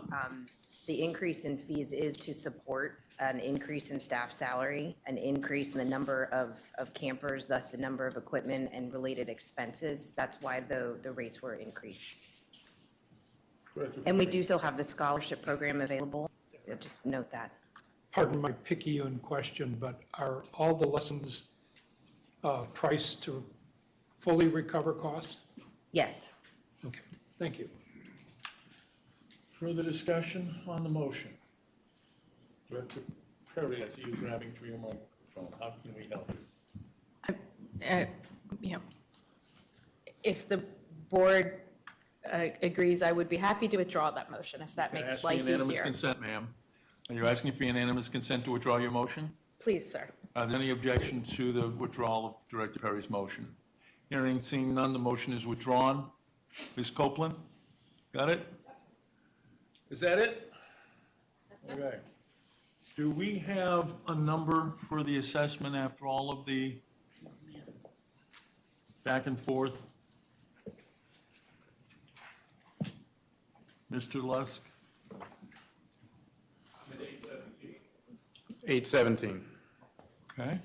increase in fees is to support an increase in staff salary, an increase in the number of campers, thus the number of equipment and related expenses. That's why the rates were increased. And we do still have the scholarship program available. Just note that. Pardon my picayune question, but are all the lessons priced to fully recover costs? Yes. Okay, thank you. Further discussion on the motion? Director Perry, I see you grabbing for your microphone. How can we help you? You know, if the board agrees, I would be happy to withdraw that motion if that Can I makes ask for life unanimous easier. consent, ma'am? Are you asking for unanimous consent to withdraw your motion? Please, sir. Are there any objection to the withdrawal of Director Perry's motion? Hearing, seeing none, the motion is withdrawn. Ms. Copeland? Got it? Is that it? That's it. Okay. Do we have a number for the assessment after all of the back and forth? Mr. Lusk? 817. Okay.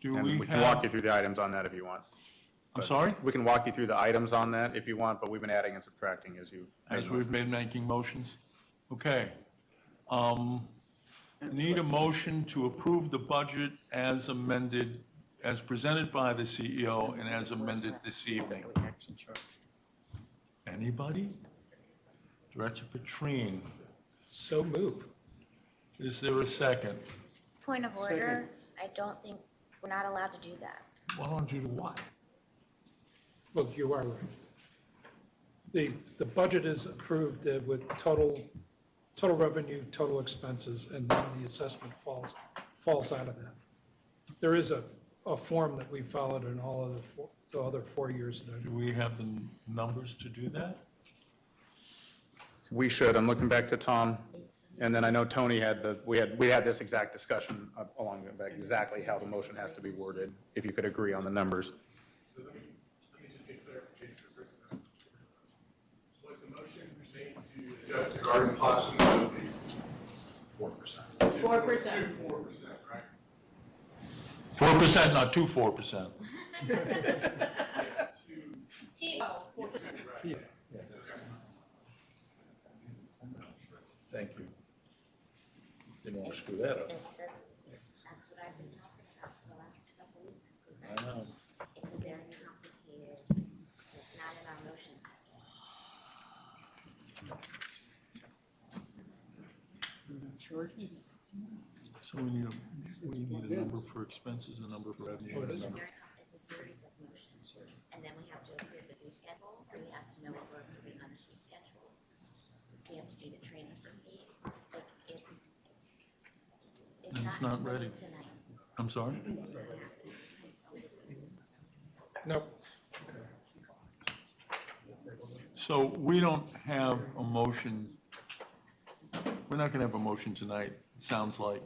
Do And we we can walk you have, through the items on that if you want. I'm But sorry? We can walk you through the items on that if you want, but we've been adding and subtracting as you. As we've been making motions? Okay. Need a motion to approve the budget as amended, as presented by the CEO and as amended this evening. Anybody? Director Petrine, So move. is there a second? Point of order, I don't think, we're not allowed to do that. Why don't you do what? Well, you are right. The budget is approved with total revenue, total expenses, and then the assessment falls out of that. There is a form that we followed in all of the other 4 years that I Do we have the numbers to do that? We should. I'm looking back to Tom. And then I know Tony had we had this exact discussion along the back, exactly how the motion has to be worded, if you could agree on the numbers. So let me just get clarification for a second. Was the motion made to adjust the garden plots and garden fees? 4%. 4%, right? 4%, not 4%. Thank you. Didn't want to screw that up. That's what I've been talking about for the last couple weeks. I know. It's a very complicated, it's not in our motion. So we need a number for expenses, a number for revenue. and a number- It's a series of motions, and then we have to approve the fee schedule, so we have to know what we're approving on the fee schedule. We have to do the transfer fees, like, it's And it's not ready. tonight. I'm sorry? No. So we don't have a motion we're not going to have a motion tonight, it sounds like.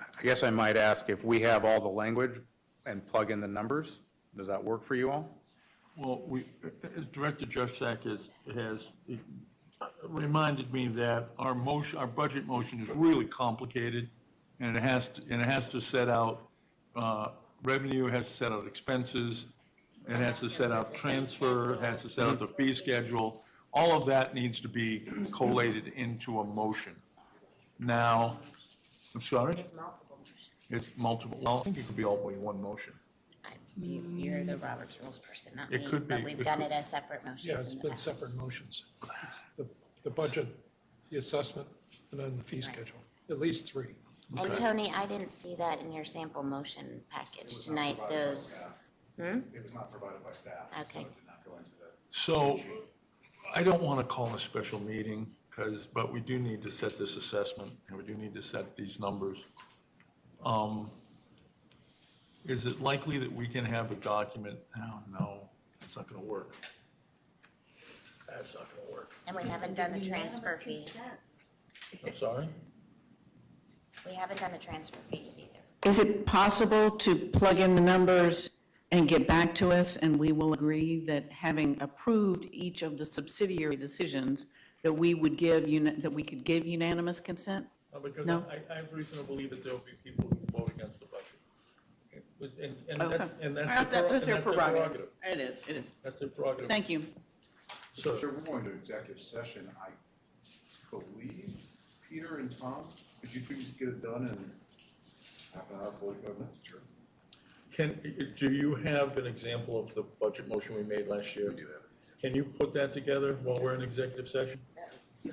I guess I might ask if we have all the language and plug in the numbers, does that work for you all? Well, Director Juszak has reminded me that our budget motion is really complicated, and it has to set out revenue, it has to set out expenses, it has to set out transfer, it has to set out the fee schedule. All of that needs to be collated into a motion. Now, I'm sorry? It's multiple. Well, I think it could be all in one motion. You're the Roberts Rules person, not It me, could but be. we've It done could- it as separate motions Yeah, it's in the been past. separate motions. It's the budget, the assessment, and then the fee schedule, at least three. And Tony, I didn't see that in your sample motion package tonight, those. It was not provided by staff. Okay. So it did not go into the. So I don't want to call a special meeting but we do need to set this assessment and we do need to set these numbers. Is it likely that we can have a document? Oh, no, it's not going to work. That's not going to work. And we haven't done the transfer fees. I'm sorry? We haven't done the transfer fees either. Is it possible to plug in the numbers and get back to us, and we will agree that having approved each of the subsidiary decisions, that we would that we could give unanimous consent? Because No? I have reason to believe that there will be people who vote against the budget. And Okay. that's their their prerogative. It is. That's their prerogative. Thank you. So, Sir, we're going to executive session, I believe, Peter and Tom, could you please get it done in half an hour, 45 minutes? Sure. do you have an example of the budget motion we made last year? We do have it. Can you put that together while we're in executive session?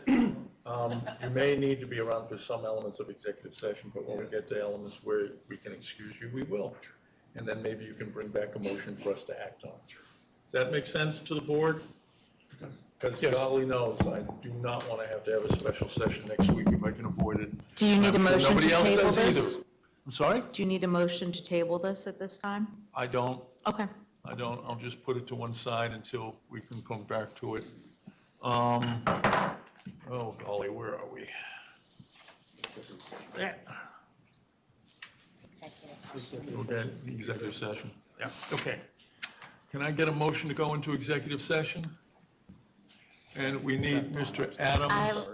You may need to be around for some elements of executive session, but when we get to elements where we can excuse you, we will. And then maybe you can bring back a motion for us to act on. Does that make sense to the board? Because Yes. golly knows, I do not want to have a special session next week if I can avoid it. Do you need a I'm sure motion to nobody else table does either. this? I'm sorry? Do you need a motion to table this at this time? I don't. Okay. I don't, I'll just put it to one side until we can come back to it. Oh golly, where are we? Yeah. Executive session. Okay, executive session. Yeah, okay. Can I get a motion to go into executive session? And we need Mr. Adams.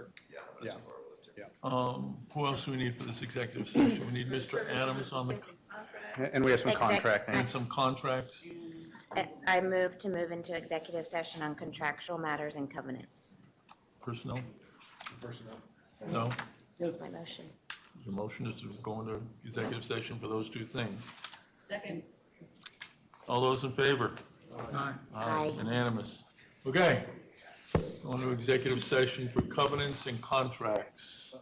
Yeah. Who else do we need for this executive session? We need Mr. Adams on the, And we have some Exec- contract and things. some contracts. I move to move into executive session on contractual matters and covenants. Personnel? Personnel. No? That's my motion. The motion is to go into executive session for those two things. Second. All those in favor? Aye. Unanimous. Okay. Going to executive session for covenants and contracts.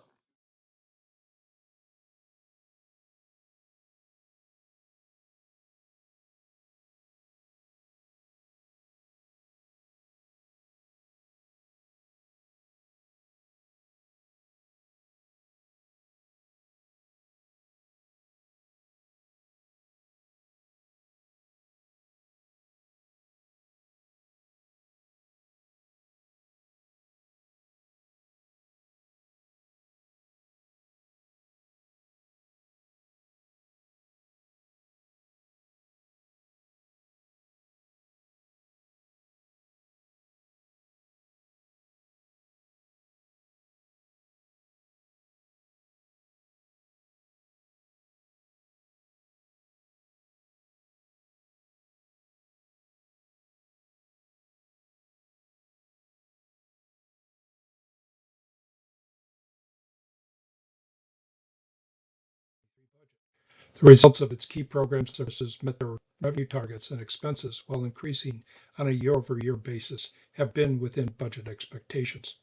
The results of its key program services met their revenue targets and expenses while increasing on a year-over-year basis have been within budget expectations.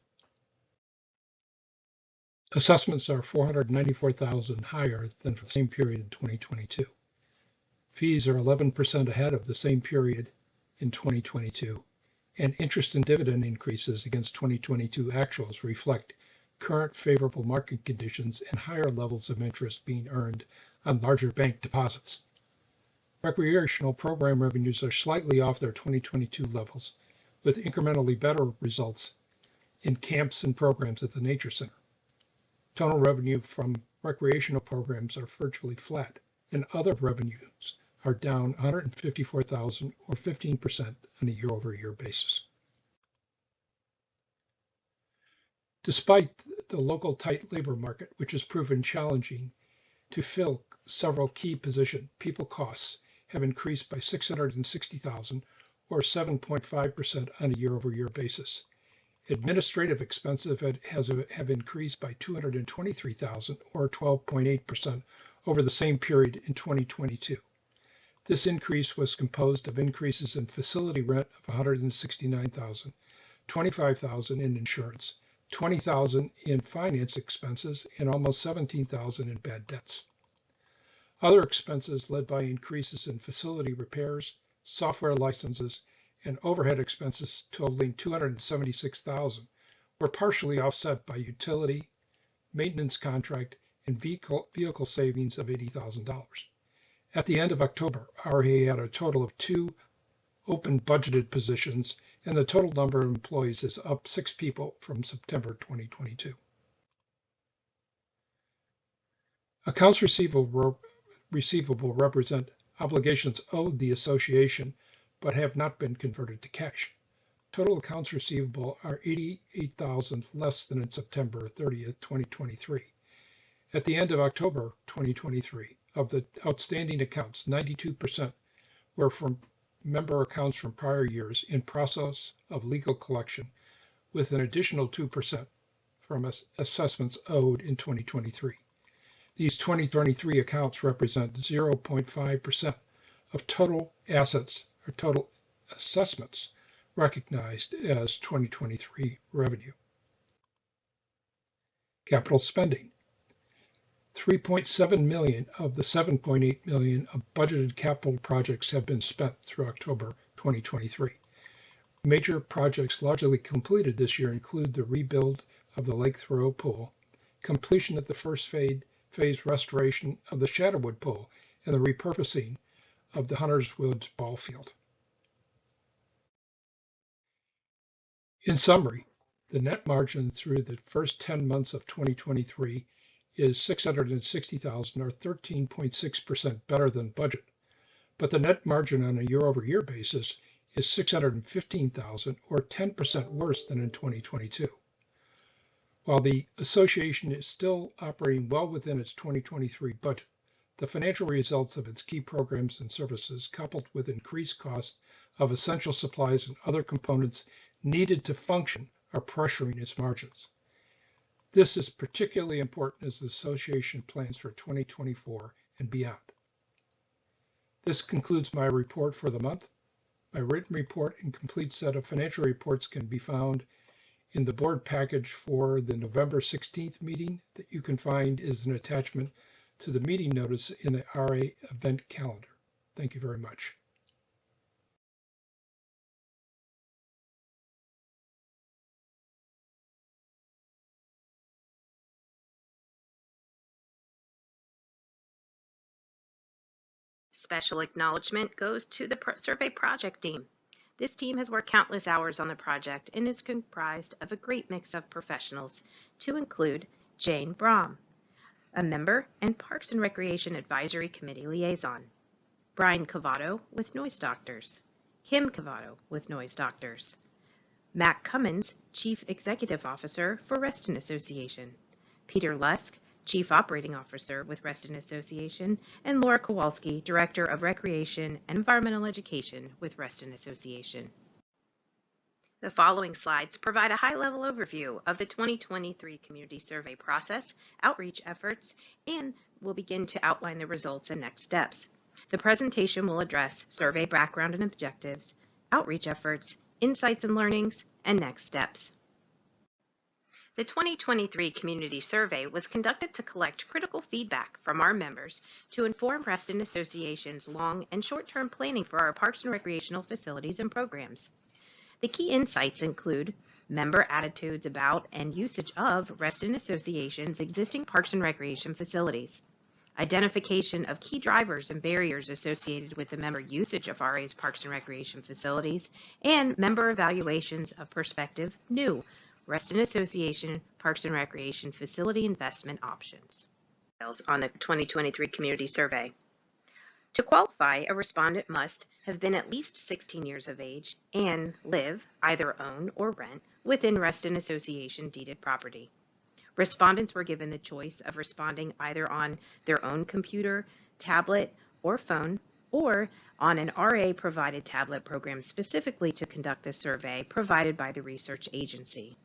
Assessments are $494,000 higher than for the same period in 2022. Fees are 11% ahead of the same period in 2022, and interest and dividend increases against 2022 actuals reflect current favorable market conditions and higher levels of interest being earned on larger bank deposits. Recreational program revenues are slightly off their 2022 levels, with incrementally better results in camps and programs at the Nature Center. Total revenue from recreational programs are virtually flat, and other revenues are down $154,000 or 15% on a year-over-year basis. Despite the local tight labor market, which has proven challenging to fill several key positions, people costs have increased by $660,000 or 7.5% on a year-over-year basis. Administrative expenses have increased by $223,000 or 12.8% over the same period in 2022. This increase was composed of increases in facility rent of $169,000, $25,000 in insurance, $20,000 in finance expenses, and almost $17,000 in bad debts. Other expenses led by increases in facility repairs, software licenses, and overhead expenses totaling $276,000 were partially offset by utility, maintenance contract, and vehicle savings of $80,000. At the end of October, RA had a total of 2 open budgeted positions, and the total number of employees is up 6 people from September 2022. Accounts receivable represent obligations owed the association but have not been converted to cash. Total accounts receivable are $88,000 less than in September 30th, 2023. At the end of October 2023, of the outstanding accounts, 92% were from member accounts from prior years in process of legal collection, with an additional 2% from assessments owed in 2023. These 2023 accounts represent 0.5% of total assets or total assessments recognized as 2023 revenue. Capital spending. $3.7 million of the $7.8 million of budgeted capital projects have been spent through October 2023. Major projects largely completed this year include the rebuild of the Lake Thoreau Pool, completion of the first phase restoration of the Shadowwood Pool, and the repurposing of the Hunters Woods ball field. In summary, the net margin through the first 10 months of 2023 is $660,000 or 13.6% better than budget, but the net margin on a year-over-year basis is $615,000 or 10% worse than in 2022. While the association is still operating well within its 2023 budget, the financial results of its key programs and services, coupled with increased costs of essential supplies and other components needed to function, are pressuring its margins. This is particularly important as the association plans for 2024 and beyond. This concludes my report for the month. My written report and complete set of financial reports can be found in the board package for the November 16th meeting that you can find as an attachment to the meeting notice in the RA event calendar. Thank you very much. Special acknowledgement goes to the survey project team. This team has worked countless hours on the project and is comprised of a great mix of professionals, to include Jane Brom, a member and Parks and Recreation Advisory Committee liaison, Brian Cavato with Noise Doctors, Kim Cavato with Noise Doctors, Mac Cummins, Chief Executive Officer for Reston Association, Peter Lusk, Chief Operating Officer with Reston Association, and Laura Kowalski, Director of Recreation and Environmental Education with Reston Association. The following slides provide a high-level overview of the 2023 community survey process, outreach efforts, and will begin to outline the results and next steps. The presentation will address survey background and objectives, outreach efforts, insights and learnings, and next steps. The 2023 community survey was conducted to collect critical feedback from our members to inform Reston Association's long and short-term planning for our parks and recreational facilities and programs. The key insights include member attitudes about and usage of Reston Association's existing parks and recreation facilities, identification of key drivers and barriers associated with the member usage of RA's parks and recreation facilities, and member evaluations of prospective new Reston Association Parks and Recreation Facility Investment Options. On the 2023 Community Survey. To qualify, a respondent must have been at least 16 years of age and live, either own or rent, within Reston Association deeded property. Respondents were given the choice of responding either on their own computer, tablet, or phone, or on an RA-provided tablet program specifically to conduct the survey provided by the research agency.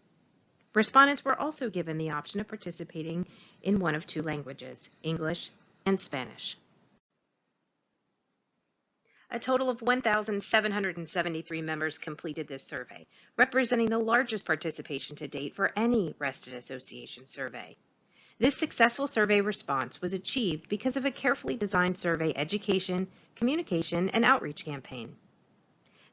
Respondents were also given the option of participating in one of two languages, English and Spanish. A total of 1,773 members completed this survey, representing the largest participation to date for any Reston Association survey. This successful survey response was achieved because of a carefully designed survey education, communication, and outreach campaign.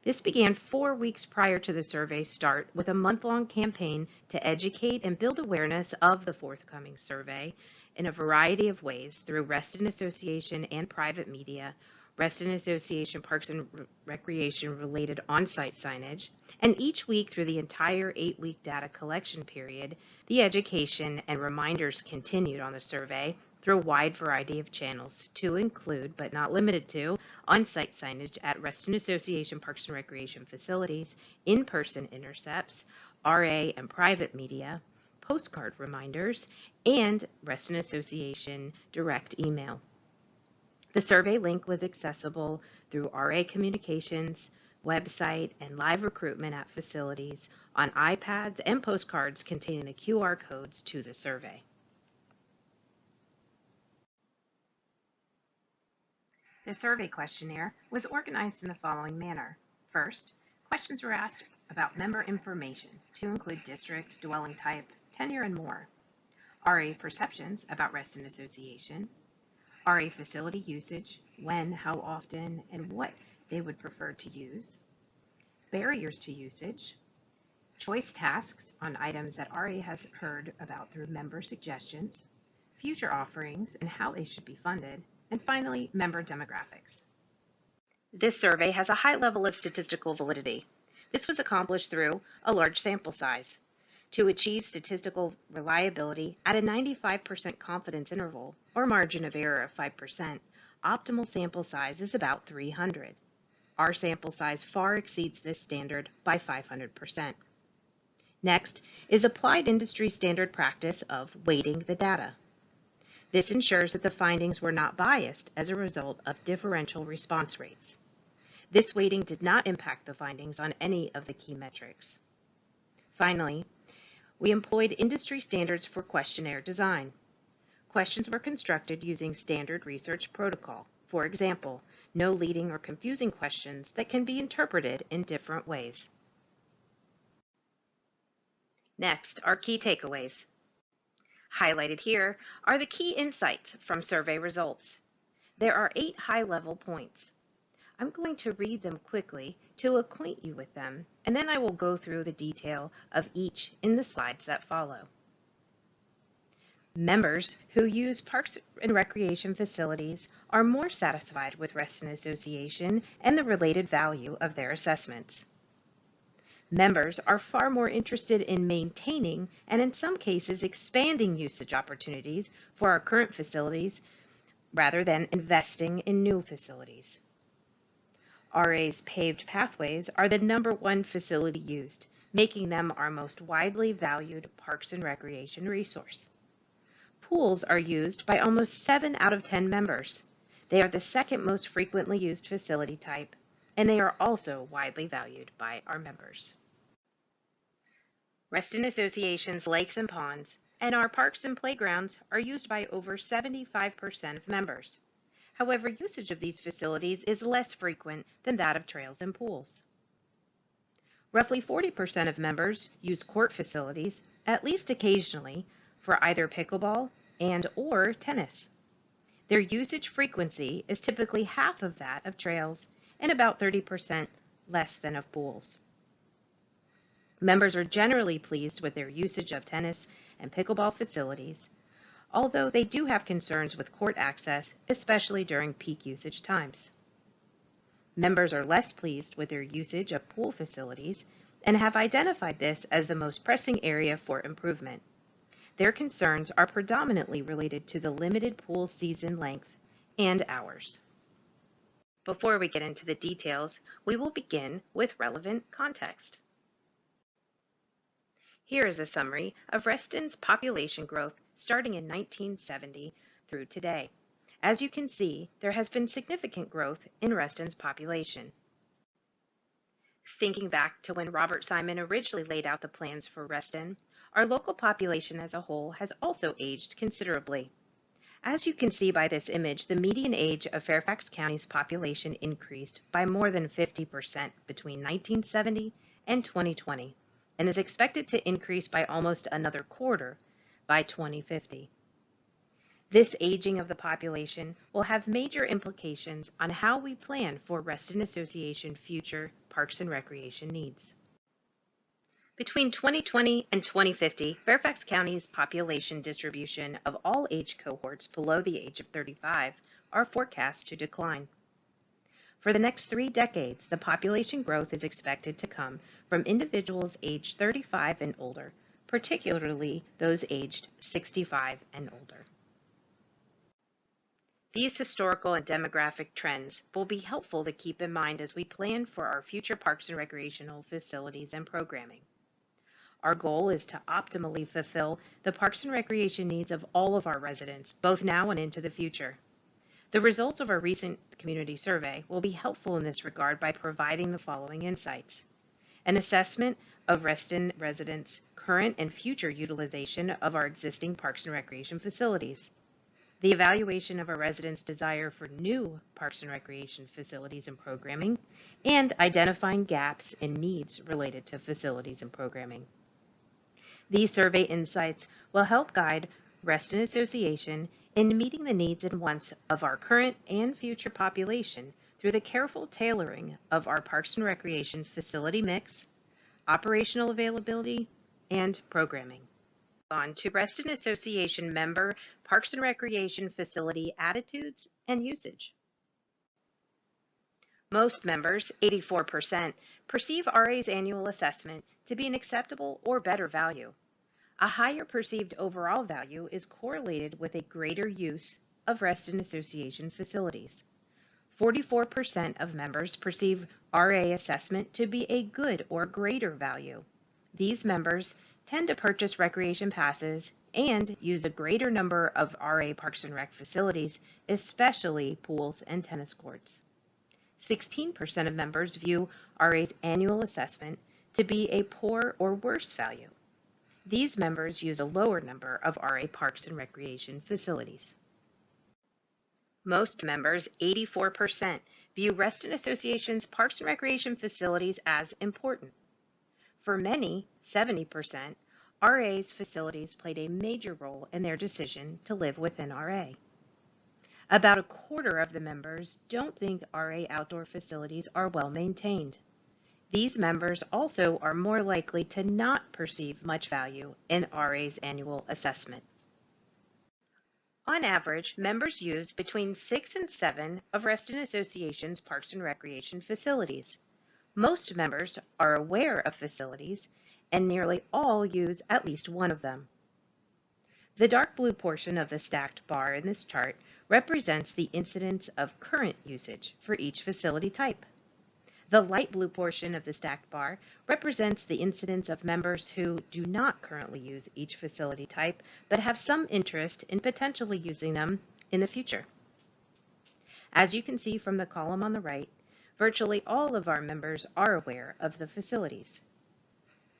This began 4 weeks prior to the survey start with a month-long campaign to educate and build awareness of the forthcoming survey in a variety of ways through Reston Association and private media, Reston Association Parks and Recreation related on-site signage, and each week through the entire 8-week data collection period, the education and reminders continued on the survey through a wide variety of channels to include, but not limited to, on-site signage at Reston Association Parks and Recreation facilities, in-person intercepts, RA and private media, postcard reminders, and Reston Association direct email. The survey link was accessible through RA communications, website, and live recruitment at facilities on iPads and postcards containing the QR codes to the survey. The survey questionnaire was organized in the following manner. First, questions were asked about member information to include district, dwelling type, tenure, and more. RA perceptions about Reston Association. RA facility usage, when, how often, and what they would prefer to use. Barriers to usage. Choice tasks on items that RA has heard about through member suggestions. Future offerings and how they should be funded. And finally, member demographics. This survey has a high level of statistical validity. This was accomplished through a large sample size. To achieve statistical reliability at a 95% confidence interval, or margin of error of 5%, optimal sample size is about 300. Our sample size far exceeds this standard by 500%. Next is applied industry standard practice of weighting the data. This ensures that the findings were not biased as a result of differential response rates. This weighting did not impact the findings on any of the key metrics. Finally, we employed industry standards for questionnaire design. Questions were constructed using standard research protocol. For example, no leading or confusing questions that can be interpreted in different ways. Next are key takeaways. Highlighted here are the key insights from survey results. There are 8 high-level points. I'm going to read them quickly to acquaint you with them, and then I will go through the detail of each in the slides that follow. Members who use parks and recreation facilities are more satisfied with Reston Association and the related value of their assessments. Members are far more interested in maintaining and in some cases expanding usage opportunities for our current facilities rather than investing in new facilities. RA's paved pathways are the #1 facility used, making them our most widely valued parks and recreation resource. Pools are used by almost 7 out of 10 members. They are the second most frequently used facility type, and they are also widely valued by our members. Reston Association's lakes and ponds and our parks and playgrounds are used by over 75% of members. However, usage of these facilities is less frequent than that of trails and pools. Roughly 40% of members use court facilities, at least occasionally, for either pickleball and/or tennis. Their usage frequency is typically half of that of trails and about 30% less than of pools. Members are generally pleased with their usage of tennis and pickleball facilities, although they do have concerns with court access, especially during peak usage times. Members are less pleased with their usage of pool facilities, and have identified this as the most pressing area for improvement. Their concerns are predominantly related to the limited pool season length and hours. Before we get into the details, we will begin with relevant context. Here is a summary of Reston's population growth starting in 1970 through today. As you can see, there has been significant growth in Reston's population. Thinking back to when Robert Simon originally laid out the plans for Reston, our local population as a whole has also aged considerably. As you can see by this image, the median age of Fairfax County's population increased by more than 50% between 1970 and 2020, and is expected to increase by almost another quarter by 2050. This aging of the population will have major implications on how we plan for Reston Association future parks and recreation needs. Between 2020 and 2050, Fairfax County's population distribution of all age cohorts below the age of 35 are forecast to decline. For the next 3 decades, the population growth is expected to come from individuals aged 35 and older, particularly those aged 65 and older. These historical and demographic trends will be helpful to keep in mind as we plan for our future parks and recreational facilities and programming. Our goal is to optimally fulfill the parks and recreation needs of all of our residents, both now and into the future. The results of our recent community survey will be helpful in this regard by providing the following insights: an assessment of Reston residents' current and future utilization of our existing parks and recreation facilities, the evaluation of our residents' desire for new parks and recreation facilities and programming, and identifying gaps and needs related to facilities and programming. These survey insights will help guide Reston Association in meeting the needs and wants of our current and future population through the careful tailoring of our parks and recreation facility mix, operational availability, and programming. On to Reston Association member parks and recreation facility attitudes and usage. Most members, 84%, perceive RA's annual assessment to be an acceptable or better value. A higher perceived overall value is correlated with a greater use of Reston Association facilities. 44% of members perceive RA assessment to be a good or greater value. These members tend to purchase recreation passes and use a greater number of RA Parks and Rec facilities, especially pools and tennis courts. 16% of members view RA's annual assessment to be a poor or worse value. These members use a lower number of RA Parks and Recreation facilities. Most members, 84%, view Reston Association's Parks and Recreation facilities as important. For many, 70%, RA's facilities played a major role in their decision to live within RA. About a quarter of the members don't think RA outdoor facilities are well maintained. These members also are more likely to not perceive much value in RA's annual assessment. On average, members use between 6 and 7 of Reston Association's Parks and Recreation facilities. Most members are aware of facilities, and nearly all use at least one of them. The dark blue portion of the stacked bar in this chart represents the incidence of current usage for each facility type. The light blue portion of the stacked bar represents the incidence of members who do not currently use each facility type, but have some interest in potentially using them in the future. As you can see from the column on the right, virtually all of our members are aware of the facilities.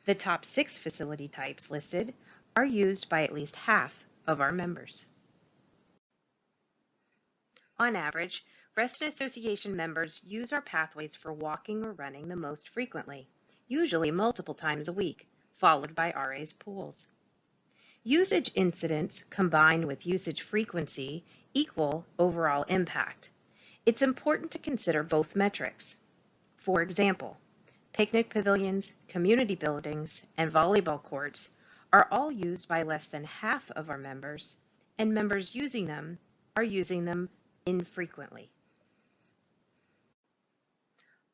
The top 6 facility types listed are used by at least half of our members. On average, Reston Association members use our pathways for walking or running the most frequently, usually multiple times a week, followed by RA's pools. Usage incidents combined with usage frequency equal overall impact. It's important to consider both metrics. For example, picnic pavilions, community buildings, and volleyball courts are all used by less than half of our members, and members using them are using them infrequently.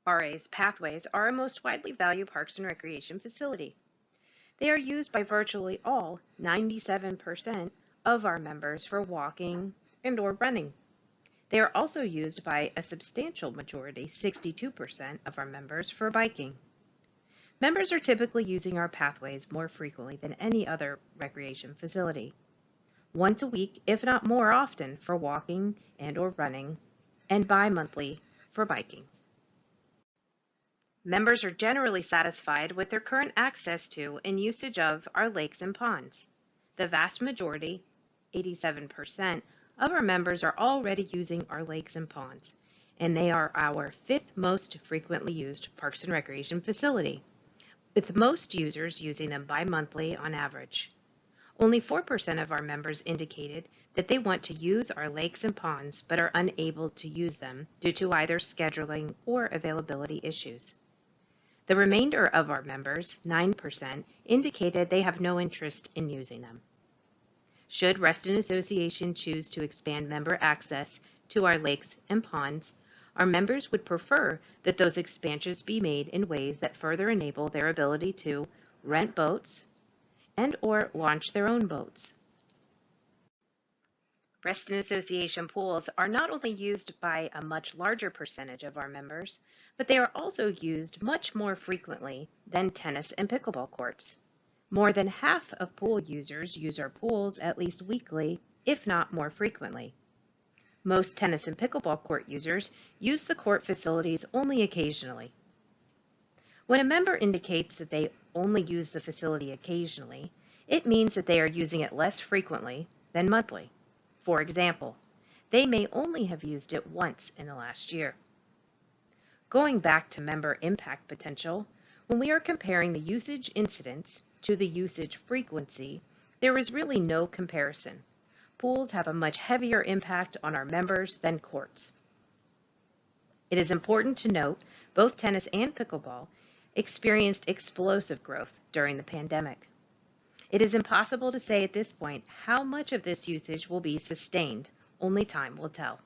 RA's pathways are our most widely valued parks and recreation facility. They are used by virtually all 97% of our members for walking and or running. They are also used by a substantial majority, 62% of our members, for biking. Members are typically using our pathways more frequently than any other recreation facility. Once a week, if not more often, for walking and or running, and bi-monthly for biking. Members are generally satisfied with their current access to and usage of our lakes and ponds. The vast majority, 87%, of our members are already using our lakes and ponds, and they are our fifth most frequently used parks and recreation facility, with most users using them bi-monthly on average. Only 4% of our members indicated that they want to use our lakes and ponds but are unable to use them due to either scheduling or availability issues. The remainder of our members, 9%, indicated they have no interest in using them. Should Reston Association choose to expand member access to our lakes and ponds, our members would prefer that those expansions be made in ways that further enable their ability to rent boats and or launch their own boats. Reston Association pools are not only used by a much larger percentage of our members, but they are also used much more frequently than tennis and pickleball courts. More than half of pool users use our pools at least weekly, if not more frequently. Most tennis and pickleball court users use the court facilities only occasionally. When a member indicates that they only use the facility occasionally, it means that they are using it less frequently than monthly. For example, they may only have used it once in the last year. Going back to member impact potential, when we are comparing the usage incidence to the usage frequency, there is really no comparison. Pools have a much heavier impact on our members than courts. It is important to note both tennis and pickleball experienced explosive growth during the pandemic. It is impossible to say at this point how much of this usage will be sustained. Only time will tell.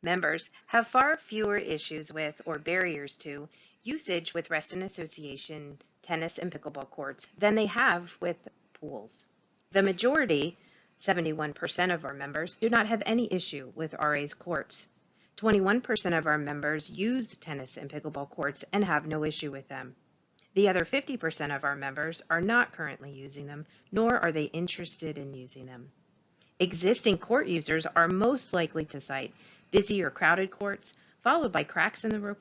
Members have far fewer issues with or barriers to usage with Reston Association tennis and pickleball courts than they have with pools. The majority, 71% of our members, do not have any issue with RA's courts. 21% of our members use tennis and pickleball courts and have no issue with them. The other 50% of our members are not currently using them, nor are they interested in using them. Existing court users are most likely to cite busy or crowded courts, followed by cracks in the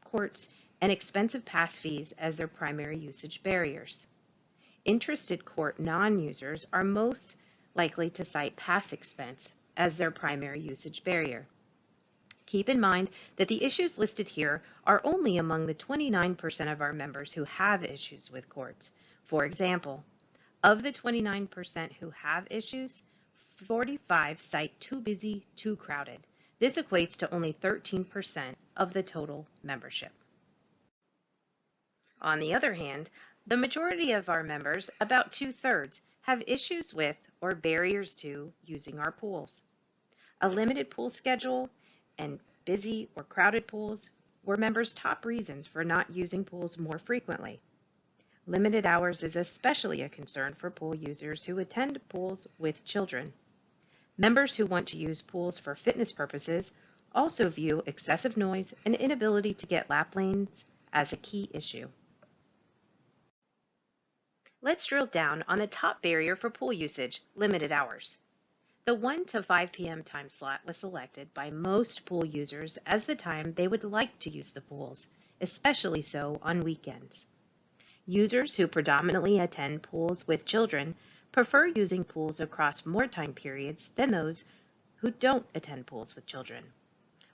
courts and expensive pass fees as their primary usage barriers. Interested court non-users are most likely to cite pass expense as their primary usage barrier. Keep in mind that the issues listed here are only among the 29% of our members who have issues with courts. For example, of the 29% who have issues, 45 cite too busy, too crowded. This equates to only 13% of the total membership. On the other hand, the majority of our members, about 2/3, have issues with or barriers to using our pools. A limited pool schedule and busy or crowded pools were members' top reasons for not using pools more frequently. Limited hours is especially a concern for pool users who attend pools with children. Members who want to use pools for fitness purposes also view excessive noise and inability to get lap lanes as a key issue. Let's drill down on the top barrier for pool usage, limited hours. The 1 to 5 p.m. time slot was selected by most pool users as the time they would like to use the pools, especially so on weekends. Users who predominantly attend pools with children prefer using pools across more time periods than those who don't attend pools with children.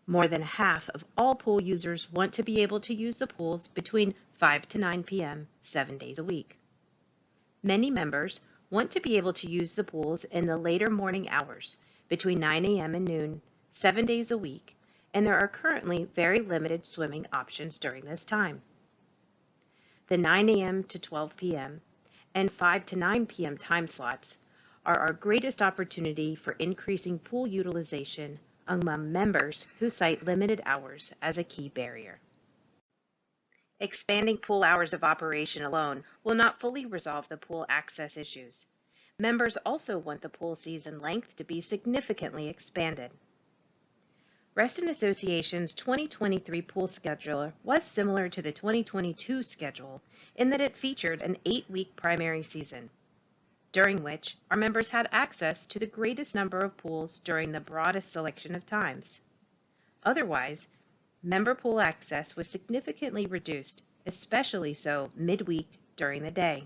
More than half of all pool users want to be able to use the pools between 5 to 9 p.m. 7 days a week. Many members want to be able to use the pools in the later morning hours between 9 a.m. and noon, 7 days a week, and there are currently very limited swimming options during this time. The 9 a.m. to 12 p.m. and 5 to 9 p.m. time slots are our greatest opportunity for increasing pool utilization among members who cite limited hours as a key barrier. Expanding pool hours of operation alone will not fully resolve the pool access issues. Members also want the pool season length to be significantly expanded. Reston Association's 2023 pool schedule was similar to the 2022 schedule in that it featured an 8-week primary season, during which our members had access to the greatest number of pools during the broadest selection of times. Otherwise, member pool access was significantly reduced, especially so midweek during the day.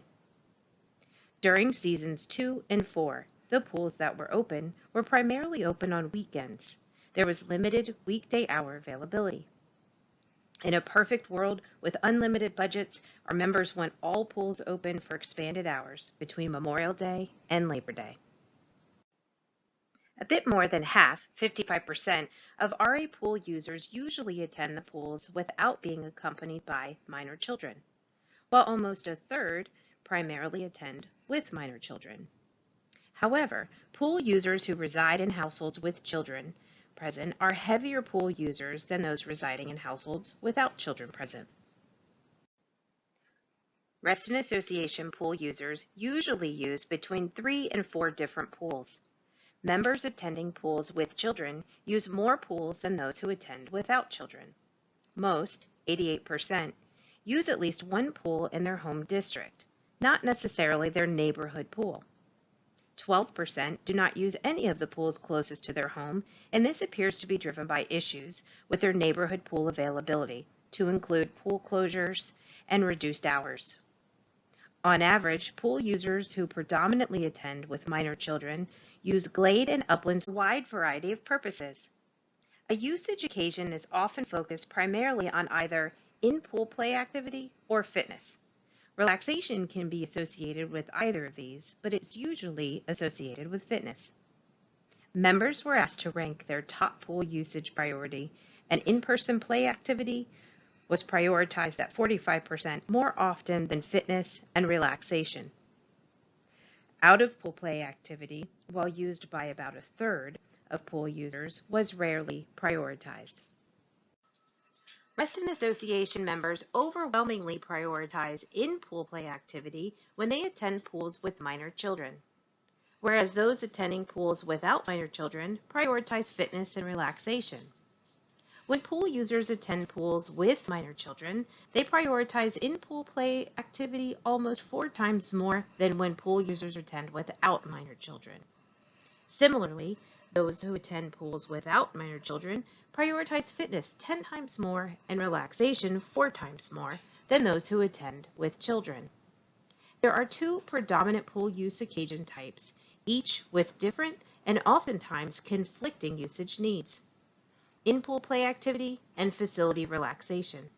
During seasons 2 and 4, the pools that were primarily open on weekends. There was limited weekday hour availability. In a perfect world with unlimited budgets, our members want all pools open for expanded hours between Memorial Day and Labor Day. A bit more than half, 55%, of RA pool users usually attend the pools without being accompanied by minor children, while almost a third primarily attend with minor children. However, pool users who reside in households with children present are heavier pool users than those residing in households without children present. Reston Association pool users usually use between 3 and 4 different pools. Members attending pools with children use more pools than those who attend without children. Most, 88%, use at least one pool in their home district, not necessarily their neighborhood pool. 12% do not use any of the pools closest to their home, and this appears to be driven by issues with their neighborhood pool availability, to include pool closures and reduced hours. On average, pool users who predominantly attend with minor children use Glade and Upland's wide variety of purposes. A usage occasion is often focused primarily on either in-pool play activity or fitness. Relaxation can be associated with either of these, but it's usually associated with fitness. Members were asked to rank their top pool usage priority, and in-person play activity was prioritized at 45% more often than fitness and relaxation. Out-of-pool play activity, while used by about a third of pool users, was rarely prioritized. Reston Association members overwhelmingly prioritize in-pool play activity when they attend pools with minor children, whereas those attending pools without minor children prioritize fitness and relaxation. When pool users attend pools with minor children, they prioritize in-pool play activity almost 4 times more than when pool users attend without minor children. Similarly, those who attend pools without minor children prioritize fitness 10 times more and relaxation 4 times more than those who attend with children. There are 2 predominant pool use occasion types, each with different and oftentimes conflicting usage needs: in-pool play activity and facility relaxation.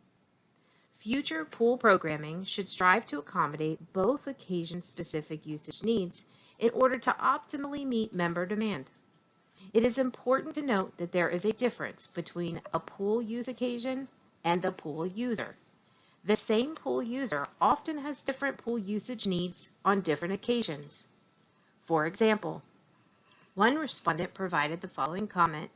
Future pool programming should strive to accommodate both occasion-specific usage needs in order to optimally meet member demand. It is important to note that there is a difference between a pool use occasion and the pool user. The same pool user often has different pool usage needs on different occasions. For example, one respondent provided the following comment: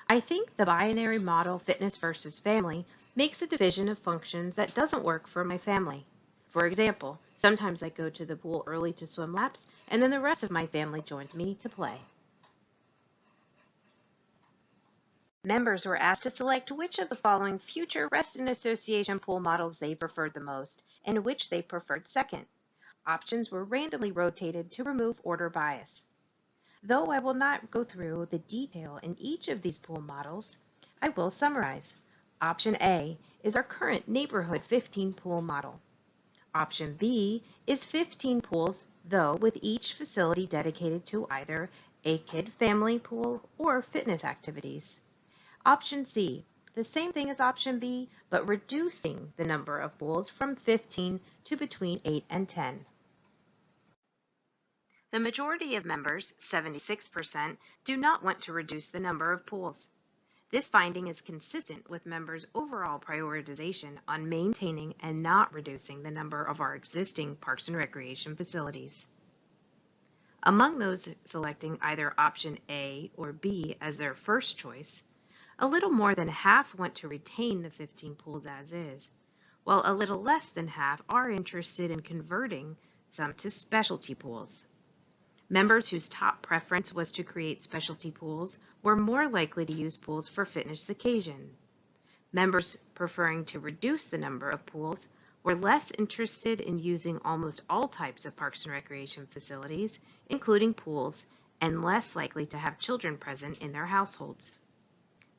"I think the binary model fitness versus family makes a division of functions that doesn't work for my family. For example, sometimes I go to the pool early to swim laps, and then the rest of my family joins me to play." Members were asked to select which of the following future Reston Association pool models they preferred the most and which they preferred second. Options were randomly rotated to remove order bias. Though I will not go through the detail in each of these pool models, I will summarize. Option A is our current neighborhood 15 pool model. Option B is 15 pools, though with each facility dedicated to either a kid-family pool or fitness activities. Option C, the same thing as option B, but reducing the number of pools from 15 to between 8 and 10. The majority of members, 76%, do not want to reduce the number of pools. This finding is consistent with members' overall prioritization on maintaining and not reducing the number of our existing parks and recreation facilities. Among those selecting either option A or B as their first choice, a little more than half want to retain the 15 pools as is, while a little less than half are interested in converting some to specialty pools. Members whose top preference was to create specialty pools were more likely to use pools for fitness occasion. Members preferring to reduce the number of pools were less interested in using almost all types of parks and recreation facilities, including pools, and less likely to have children present in their households.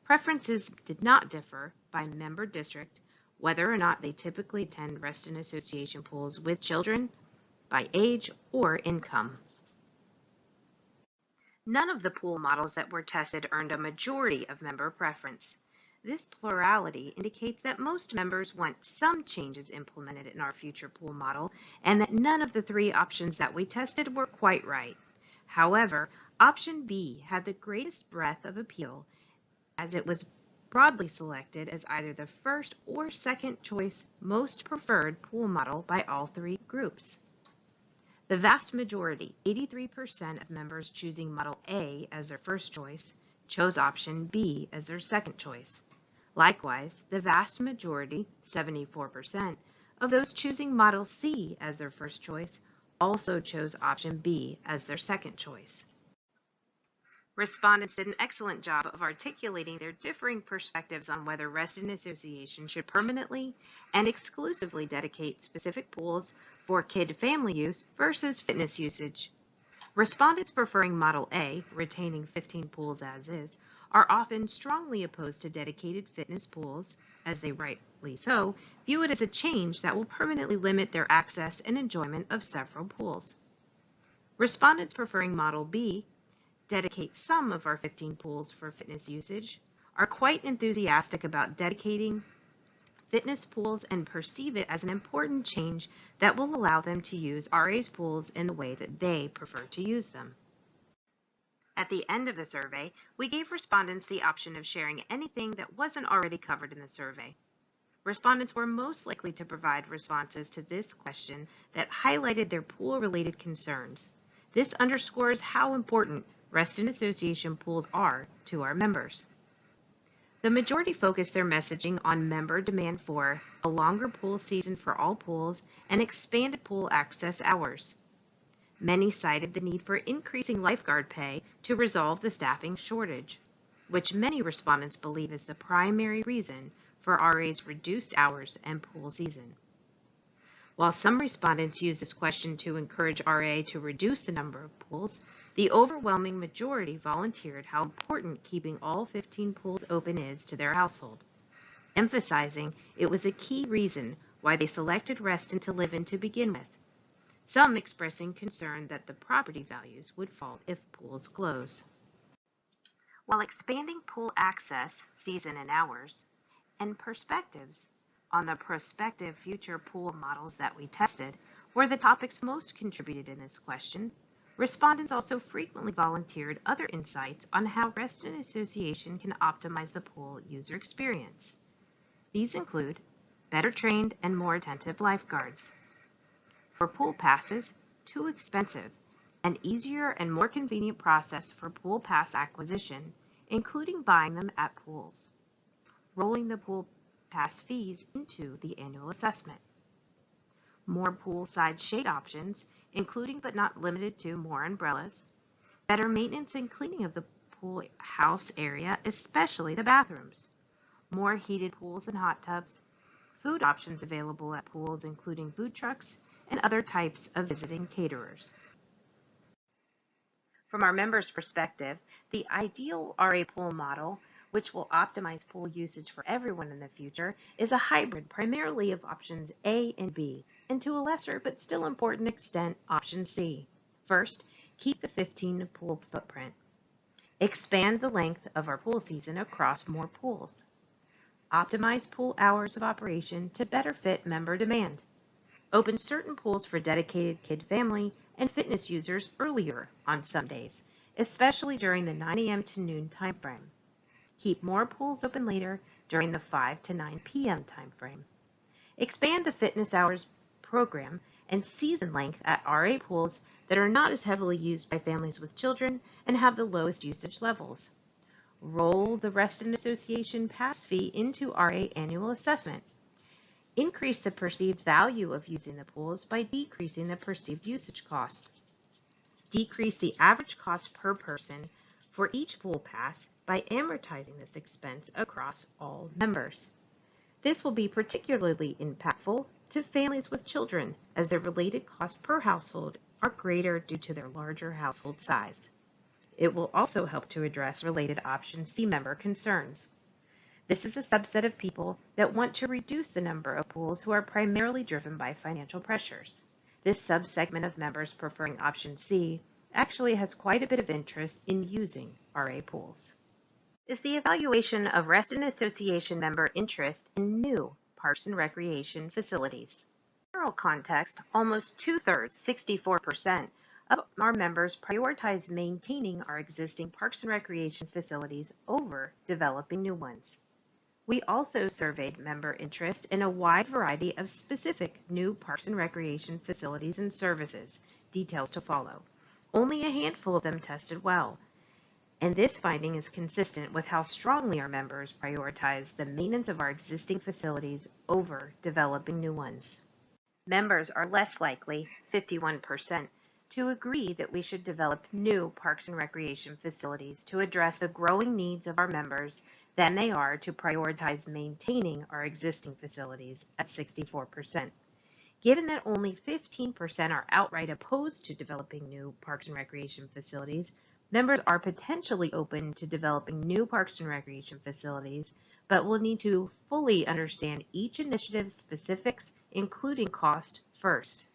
Preferences did not differ by member district, whether or not they typically attend Reston Association pools with children, by age, or income. None of the pool models that were tested earned a majority of member preference. This plurality indicates that most members want some changes implemented in our future pool model, and that none of the three options that we tested were quite right. However, option B had the greatest breadth of appeal, as it was broadly selected as either the first or second choice most preferred pool model by all three groups. The vast majority, 83% of members choosing Model A as their first choice, chose option B as their second choice. Likewise, the vast majority, 74%, of those choosing Model C as their first choice also chose option B as their second choice. Respondents did an excellent job of articulating their differing perspectives on whether Reston Association should permanently and exclusively dedicate specific pools for kid-family use versus fitness usage. Respondents preferring Model A, retaining 15 pools as is, are often strongly opposed to dedicated fitness pools, as they rightly so view it as a change that will permanently limit their access and enjoyment of several pools. Respondents preferring Model B, dedicate some of our 15 pools for fitness usage, are quite enthusiastic about dedicating fitness pools and perceive it as an important change that will allow them to use RA's pools in the way that they prefer to use them. At the end of the survey, we gave respondents the option of sharing anything that wasn't already covered in the survey. Respondents were most likely to provide responses to this question that highlighted their pool-related concerns. This underscores how important Reston Association pools are to our members. The majority focused their messaging on member demand for a longer pool season for all pools and expanded pool access hours. Many cited the need for increasing lifeguard pay to resolve the staffing shortage, which many respondents believe is the primary reason for RA's reduced hours and pool season. While some respondents used this question to encourage RA to reduce the number of pools, the overwhelming majority volunteered how important keeping all 15 pools open is to their household, emphasizing it was a key reason why they selected Reston to live in to begin with, some expressing concern that the property values would fall if pools close. While expanding pool access, season and hours, and perspectives on the prospective future pool models that we tested were the topics most contributed in this question, respondents also frequently volunteered other insights on how Reston Association can optimize the pool user experience. These include better trained and more attentive lifeguards. For pool passes, too expensive, an easier and more convenient process for pool pass acquisition, including buying them at pools. Rolling the pool pass fees into the annual assessment. More poolside shade options, including but not limited to more umbrellas. Better maintenance and cleaning of the pool house area, especially the bathrooms. More heated pools and hot tubs. Food options available at pools, including food trucks and other types of visiting caterers. From our members' perspective, the ideal RA pool model, which will optimize pool usage for everyone in the future, is a hybrid primarily of options A and B, and to a lesser but still important extent, option C. First, keep the 15 pool footprint. Expand the length of our pool season across more pools. Optimize pool hours of operation to better fit member demand. Open certain pools for dedicated kid-family and fitness users earlier on some days, especially during the 9 a.m. to noon timeframe. Keep more pools open later during the 5 to 9 p.m. timeframe. Expand the fitness hours program and season length at RA pools that are not as heavily used by families with children and have the lowest usage levels. Roll the Reston Association pass fee into RA annual assessment. Increase the perceived value of using the pools by decreasing the perceived usage cost. Decrease the average cost per person for each pool pass by amortizing this expense across all members. This will be particularly impactful to families with children, as their related costs per household are greater due to their larger household size. It will also help to address related Option C member concerns. This is a subset of people that want to reduce the number of pools who are primarily driven by financial pressures. This subsegment of members preferring Option C actually has quite a bit of interest in using RA pools. Is the evaluation of Reston Association member interest in new parks and recreation facilities. In general context, almost 2/3, 64%, of our members prioritize maintaining our existing parks and recreation facilities over developing new ones. We also surveyed member interest in a wide variety of specific new parks and recreation facilities and services, details to follow. Only a handful of them tested well, and this finding is consistent with how strongly our members prioritize the maintenance of our existing facilities over developing new ones. Members are less likely, 51%, to agree that we should develop new parks and recreation facilities to address the growing needs of our members than they are to prioritize maintaining our existing facilities at 64%. Given that only 15% are outright opposed to developing new parks and recreation facilities, members are potentially open to developing new parks and recreation facilities, but will need to fully understand each initiative's specifics, including cost, first.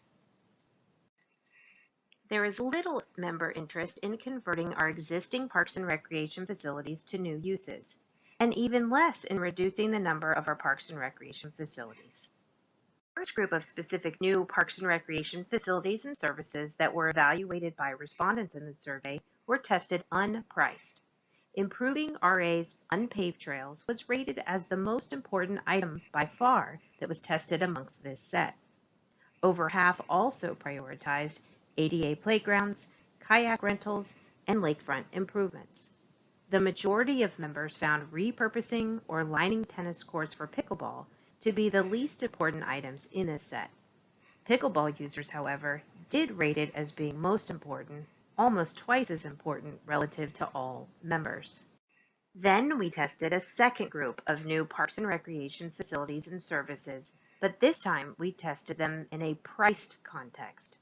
There is little member interest in converting our existing parks and recreation facilities to new uses, and even less in reducing the number of our parks and recreation facilities. The first group of specific new parks and recreation facilities and services that were evaluated by respondents in the survey were tested unpriced. Improving RA's unpaved trails was rated as the most important item by far that was tested amongst this set. Over half also prioritized ADA playgrounds, kayak rentals, and lakefront improvements. The majority of members found repurposing or lining tennis courts for pickleball to be the least important items in this set. Pickleball users, however, did rate it as being most important, almost twice as important relative to all members. Then we tested a second group of new parks and recreation facilities and services, but this time we tested them in a priced context.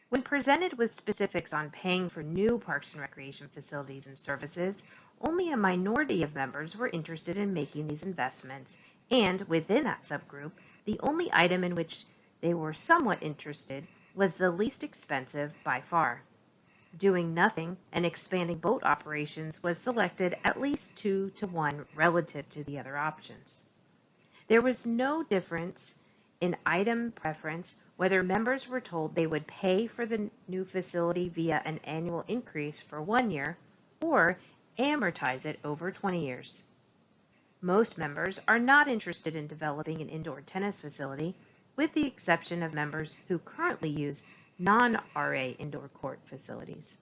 When presented with specifics on paying for new parks and recreation facilities and services, only a minority of members were interested in making these investments, and within that subgroup, the only item in which they were somewhat interested was the least expensive by far. Doing nothing and expanding boat operations was selected at least 2-to-1 relative to the other options. There was no difference in item preference whether members were told they would pay for the new facility via an annual increase for 1 year or amortize it over 20 years. Most members are not interested in developing an indoor tennis facility, with the exception of members who currently use non-RA indoor court facilities.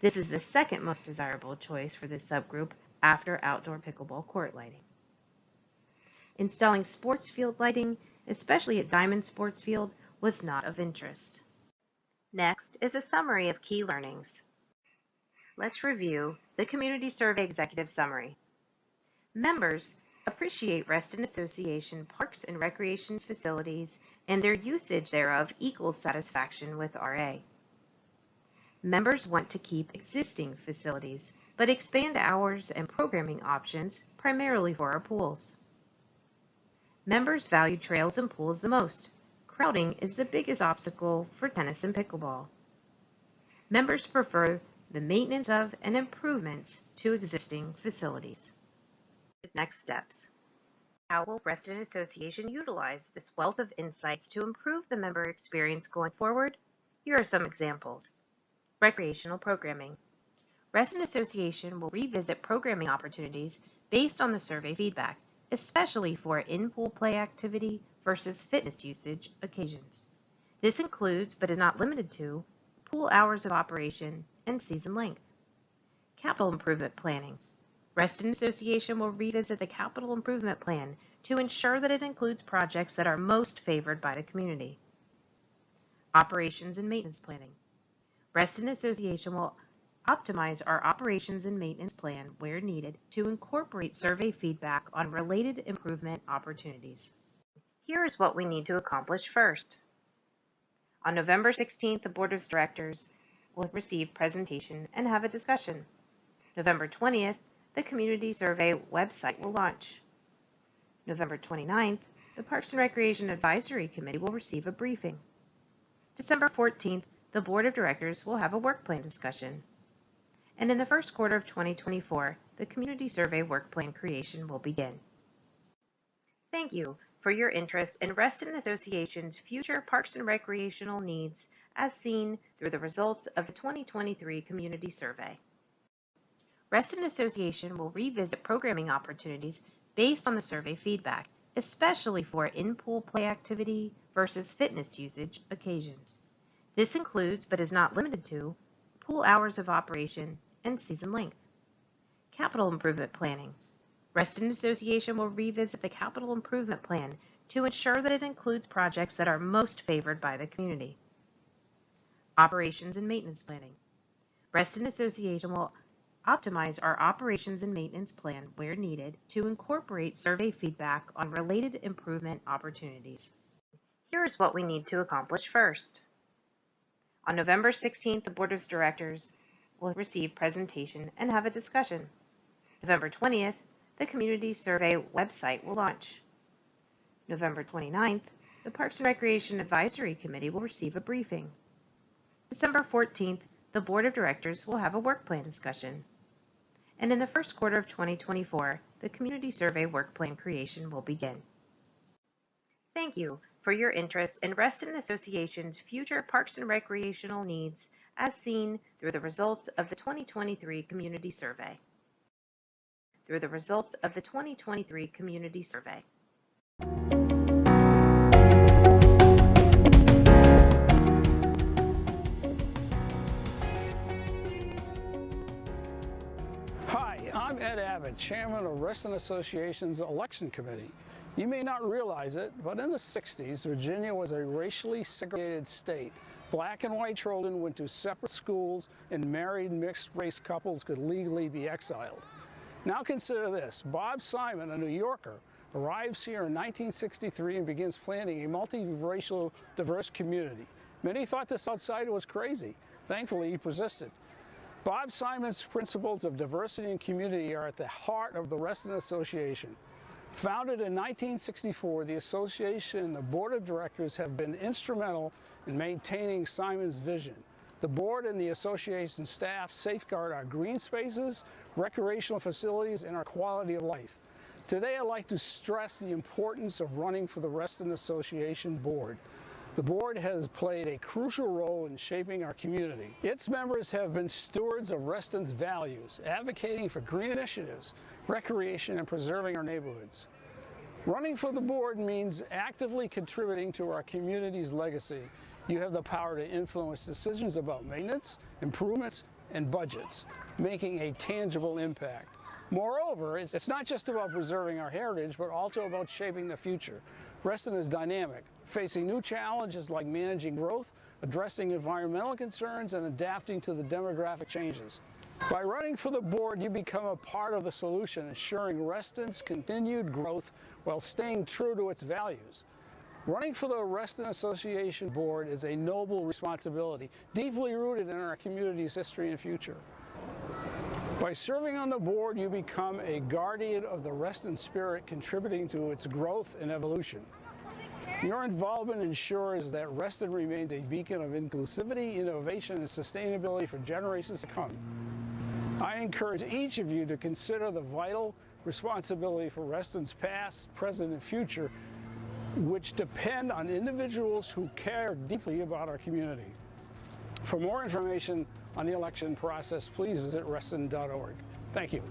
This is the second most desirable choice for this subgroup after outdoor pickleball court lighting. Installing sports field lighting, especially at Diamond Sports Field, was not of interest. Next is a summary of key learnings. Let's review the Community Survey Executive Summary. Members appreciate Reston Association parks and recreation facilities, and their usage thereof equals satisfaction with RA. Members want to keep existing facilities, but expand hours and programming options primarily for our pools. Members value trails and pools the most. Crowding is the biggest obstacle for tennis and pickleball. Members prefer the maintenance of and improvements to existing facilities. Next steps. How will Reston Association utilize this wealth of insights to improve the member experience going forward? Here are some examples. Recreational programming. Reston Association will revisit programming opportunities based on the survey feedback, especially for in-pool play activity versus fitness usage occasions. This includes, but is not limited to, pool hours of operation and season length. Capital improvement planning. Reston Association will revisit the capital improvement plan to ensure that it includes projects that are most favored by the community. Operations and maintenance planning. Reston Association will optimize our operations and maintenance plan where needed to incorporate survey feedback on related improvement opportunities. Here is what we need to accomplish first. On November 16th, the Board of Directors will receive presentation and have a discussion. November 20th, the Community Survey website will launch. November 29th, the Parks and Recreation Advisory Committee will receive a briefing. December 14th, the Board of Directors will have a work plan discussion. And in the first quarter of 2024, the Community Survey work plan creation will begin. Thank you for your interest in Reston Association's future parks and recreational needs as seen through the results of the 2023 Community Survey. Reston Association will revisit programming opportunities based on the survey feedback, especially for in-pool play activity versus fitness usage occasions. This includes, but is not limited to, pool hours of operation and season length. Capital improvement planning. Reston Association will revisit the capital improvement plan to ensure that it includes projects that are most favored by the community. Operations and maintenance planning. Reston Association will optimize our operations and maintenance plan where needed to incorporate survey feedback on related improvement opportunities. Here is what we need to accomplish first. On November 16th, the Board of Directors will receive presentation and have a discussion. November 20th, the Community Survey website will launch. November 29th, the Parks and Recreation Advisory Committee will receive a briefing. December 14th, the Board of Directors will have a work plan discussion. And in the first quarter of 2024, the Community Survey work plan creation will begin. Thank you for your interest in Reston Association's future parks and recreational needs as seen through the results of the 2023 Community Survey. Through the results of the 2023 Community Survey. Hi, I'm Ed Abbott, Chairman of Reston Association's Election Committee. You may not realize it, but in the 60s, Virginia was a racially segregated state. Black and white children went to separate schools, and married mixed-race couples could legally be exiled. Now consider this. Bob Simon, a New Yorker, arrives here in 1963 and begins planning a multiracial, diverse community. Many thought this outsider was crazy. Thankfully, he persisted. Bob Simon's principles of diversity and community are at the heart of the Reston Association. Founded in 1964, the association and the board of directors have been instrumental in maintaining Simon's vision. The board and the association staff safeguard our green spaces, recreational facilities, and our quality of life. Today, I'd like to stress the importance of running for the Reston Association board. The board has played a crucial role in shaping our community. Its members have been stewards of Reston's values, advocating for green initiatives, recreation, and preserving our neighborhoods. Running for the board means actively contributing to our community's legacy. You have the power to influence decisions about maintenance, improvements, and budgets, making a tangible impact. Moreover, it's not just about preserving our heritage, but also about shaping the future. Reston is dynamic, facing new challenges like managing growth, addressing environmental concerns, and adapting to the demographic changes. By running for the board, you become a part of the solution, ensuring Reston's continued growth while staying true to its values. Running for the Reston Association board is a noble responsibility, deeply rooted in our community's history and future. By serving on the board, you become a guardian of the Reston spirit, contributing to its growth and evolution. Your involvement ensures that Reston remains a beacon of inclusivity, innovation, and sustainability for generations to come. I encourage each of you to consider the vital responsibility for Reston's past, present, and future, which depend on individuals who care deeply about our community. For more information on the election process, please visit reston.org. Thank you.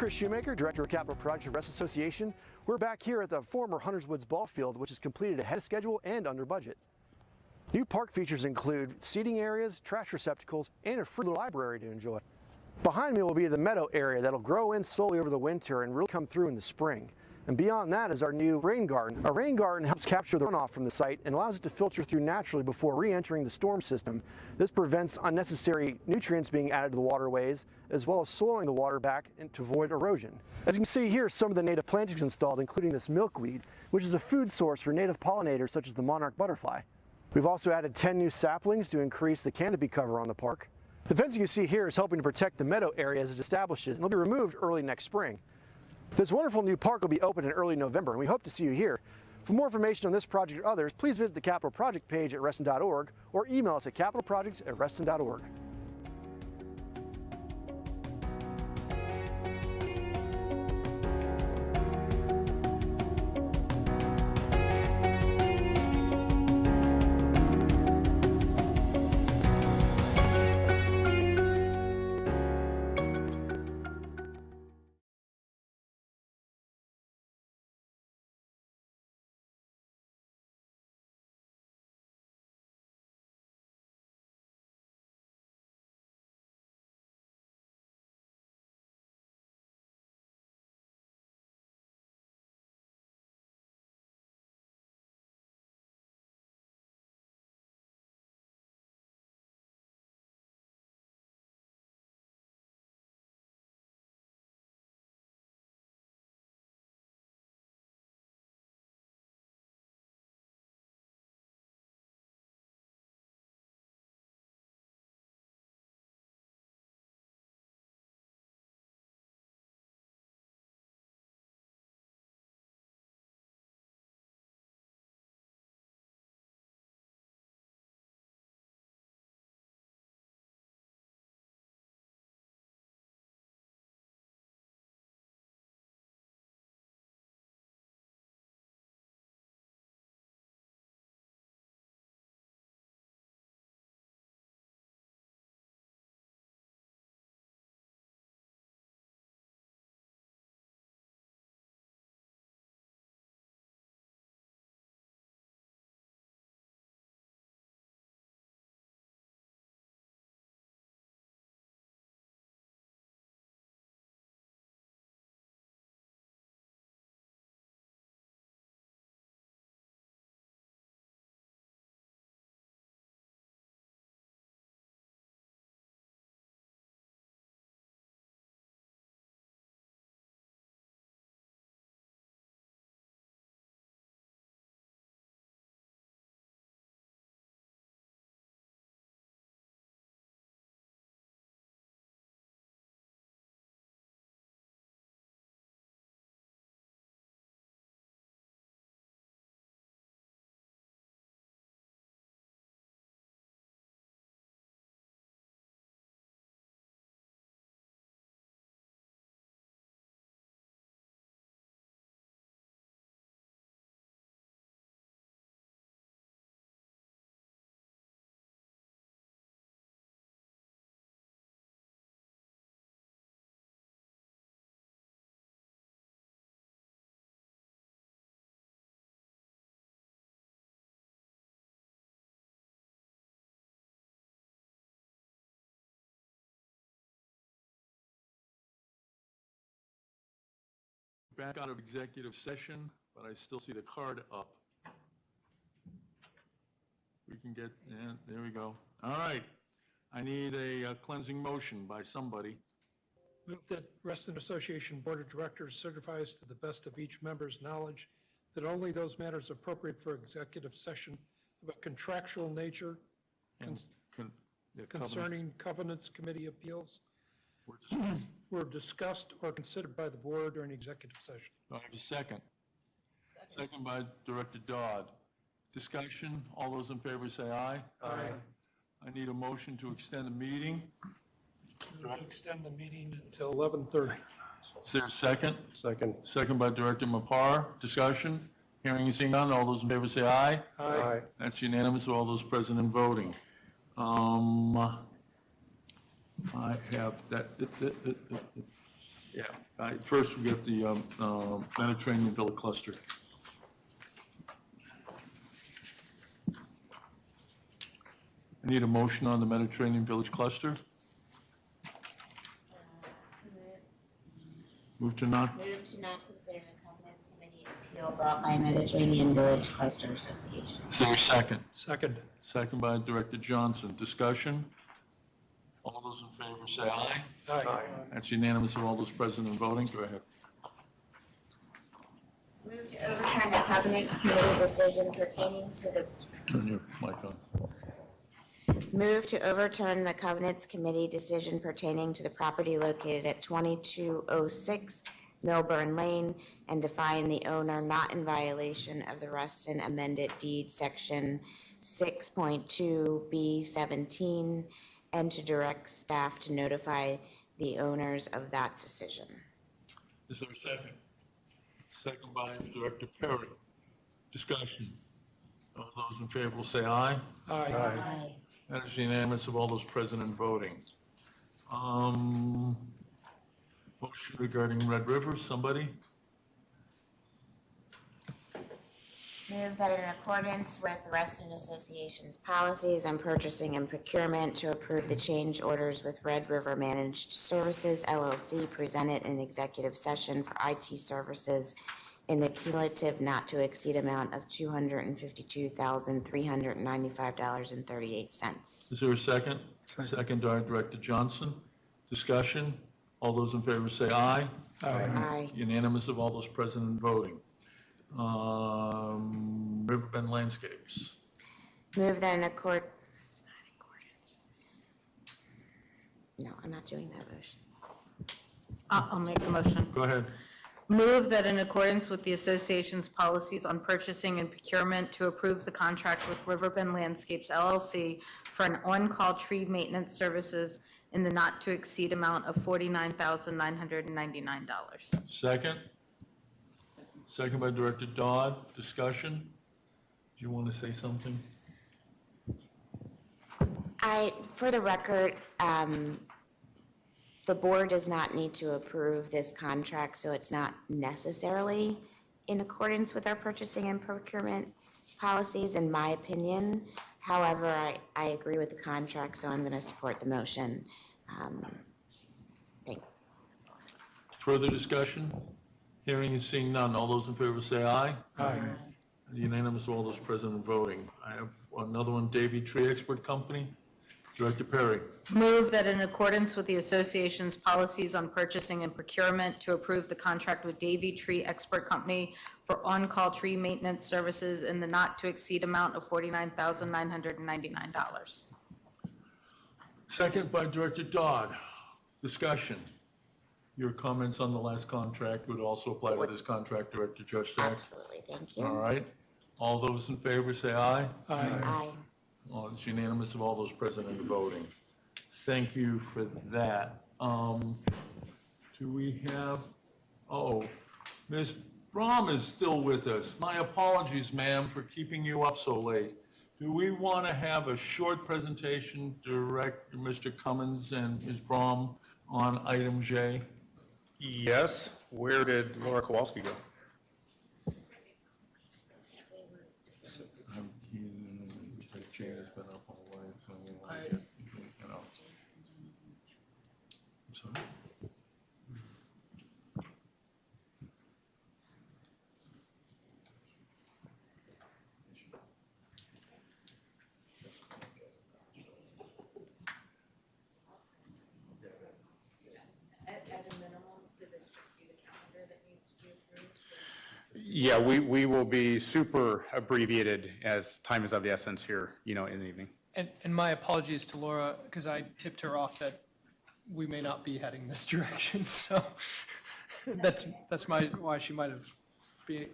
Chris Shoemaker, Director of Capital Projects of Rest Association. We're back here at the former Hunters Woods Ball Field, which is completed ahead of schedule and under budget. New park features include seating areas, trash receptacles, and a free library to enjoy. Behind me will be the meadow area that'll grow in slowly over the winter and really come through in the spring. And beyond that is our new rain garden. Our rain garden helps capture the runoff from the site and allows it to filter through naturally before re-entering the storm system. This prevents unnecessary nutrients being added to the waterways, as well as slowing the water back to avoid erosion. As you can see here, some of the native plantings installed, including this milkweed, which is a food source for native pollinators such as the monarch butterfly. We've also added 10 new saplings to increase the canopy cover on the park. The fencing you see here is helping to protect the meadow area as it establishes, and it'll be removed early next spring. This wonderful new park will be open in early November, and we hope to see you here. For more information on this project or others, please visit the Capital Project page at reston.org or email us at capitalprojects@reston.org. Back out of executive session, but I still see the card up. We can get, yeah, there we go. All right. I need a cleansing motion by somebody. Move that Reston Association Board of Directors certifies to the best of each member's knowledge that only those matters appropriate for executive session of a contractual nature concerning covenants committee appeals were discussed or considered by the board during executive session. Do I have a second? Second by Director Dodd. Discussion, all those in favor say aye. Aye. I need a motion to extend the meeting. Extend the meeting until 11:30. Is there a second? Second. Second by Director Mapar. Discussion, hearing and seeing none, all those in favor say aye. Aye. That's unanimous, all those present and voting. I have that, Yeah, first we get the Mediterranean Villa Cluster. I need a motion on the Mediterranean Village Cluster. Move to not, Move to not consider the Covenants Committee appeal brought by Mediterranean Village Cluster Association. is there a second? Second. Second by Director Johnson. Discussion? All those in favor say aye. Aye. That's unanimous of all those present and voting. Go ahead. Move to overturn the Covenants Committee decision pertaining to the Turn your mic on. Move to overturn the Covenants Committee decision pertaining to the property located at 2206 Milburn Lane and to find the owner not in violation of the Ruston amended deed section 6.2B17 and to direct staff to notify the owners of that decision. Is there a second? Second by Director Perry. Discussion. All those in favor will say aye. Aye. That is unanimous of all those present and voting. Motion regarding Red River, somebody? Move that in accordance with Ruston Association's policies on purchasing and procurement to approve the change orders with Red River Managed Services LLC presented in executive session for IT services in the cumulative not to exceed amount of $252,395.38. Is there a second? Second by Director Johnson. Discussion? All those in favor say aye. Aye. Unanimous of all those present and voting. Riverbend Landscapes. Move that in accord. It's not in accordance. No, I'm not doing that motion. I'll make the motion. Go ahead. Move that in accordance with the association's policies on purchasing and procurement to approve the contract with Riverbend Landscapes LLC for an on-call tree maintenance services in the not-to-exceed amount of $49,999. Second? Second by Director Dodd. Discussion? Do you want to say something? For the record, the board does not need to approve this contract, so it's not necessarily in accordance with our purchasing and procurement policies, in my opinion. However, I agree with the contract, so I'm going to support the motion. Thank you. Further discussion? Hearing and seeing none. All those in favor say aye. Aye. Unanimous of all those present and voting. I have another one, Davy Tree Expert Company. Director Perry. Move that in accordance with the association's policies on purchasing and procurement to approve the contract with Davy Tree Expert Company for on-call tree maintenance services in the not-to-exceed amount of $49,999. Second by Director Dodd. Discussion. Your comments on the last contract would also apply to this contract, Director Judge Sachs? Absolutely, thank you. All right. All those in favor say aye. Aye. Oh, it's unanimous of all those present and voting. Thank you for that. Do we have, Ms. Brahm is still with us. My apologies, ma'am, for keeping you up so late. Do we want to have a short presentation, Director Mr. Cummins and Ms. Brahm, on item J? Yes, where did Laura Kowalski go? Chair's been up all the way, so I'm sorry? At a minimum, could this just be the calendar that needs to be approved? Yeah, we will be super abbreviated as time is of the essence here, in the evening. And my apologies to Laura, because I tipped her off that we may not be heading this direction, so that's why she might have been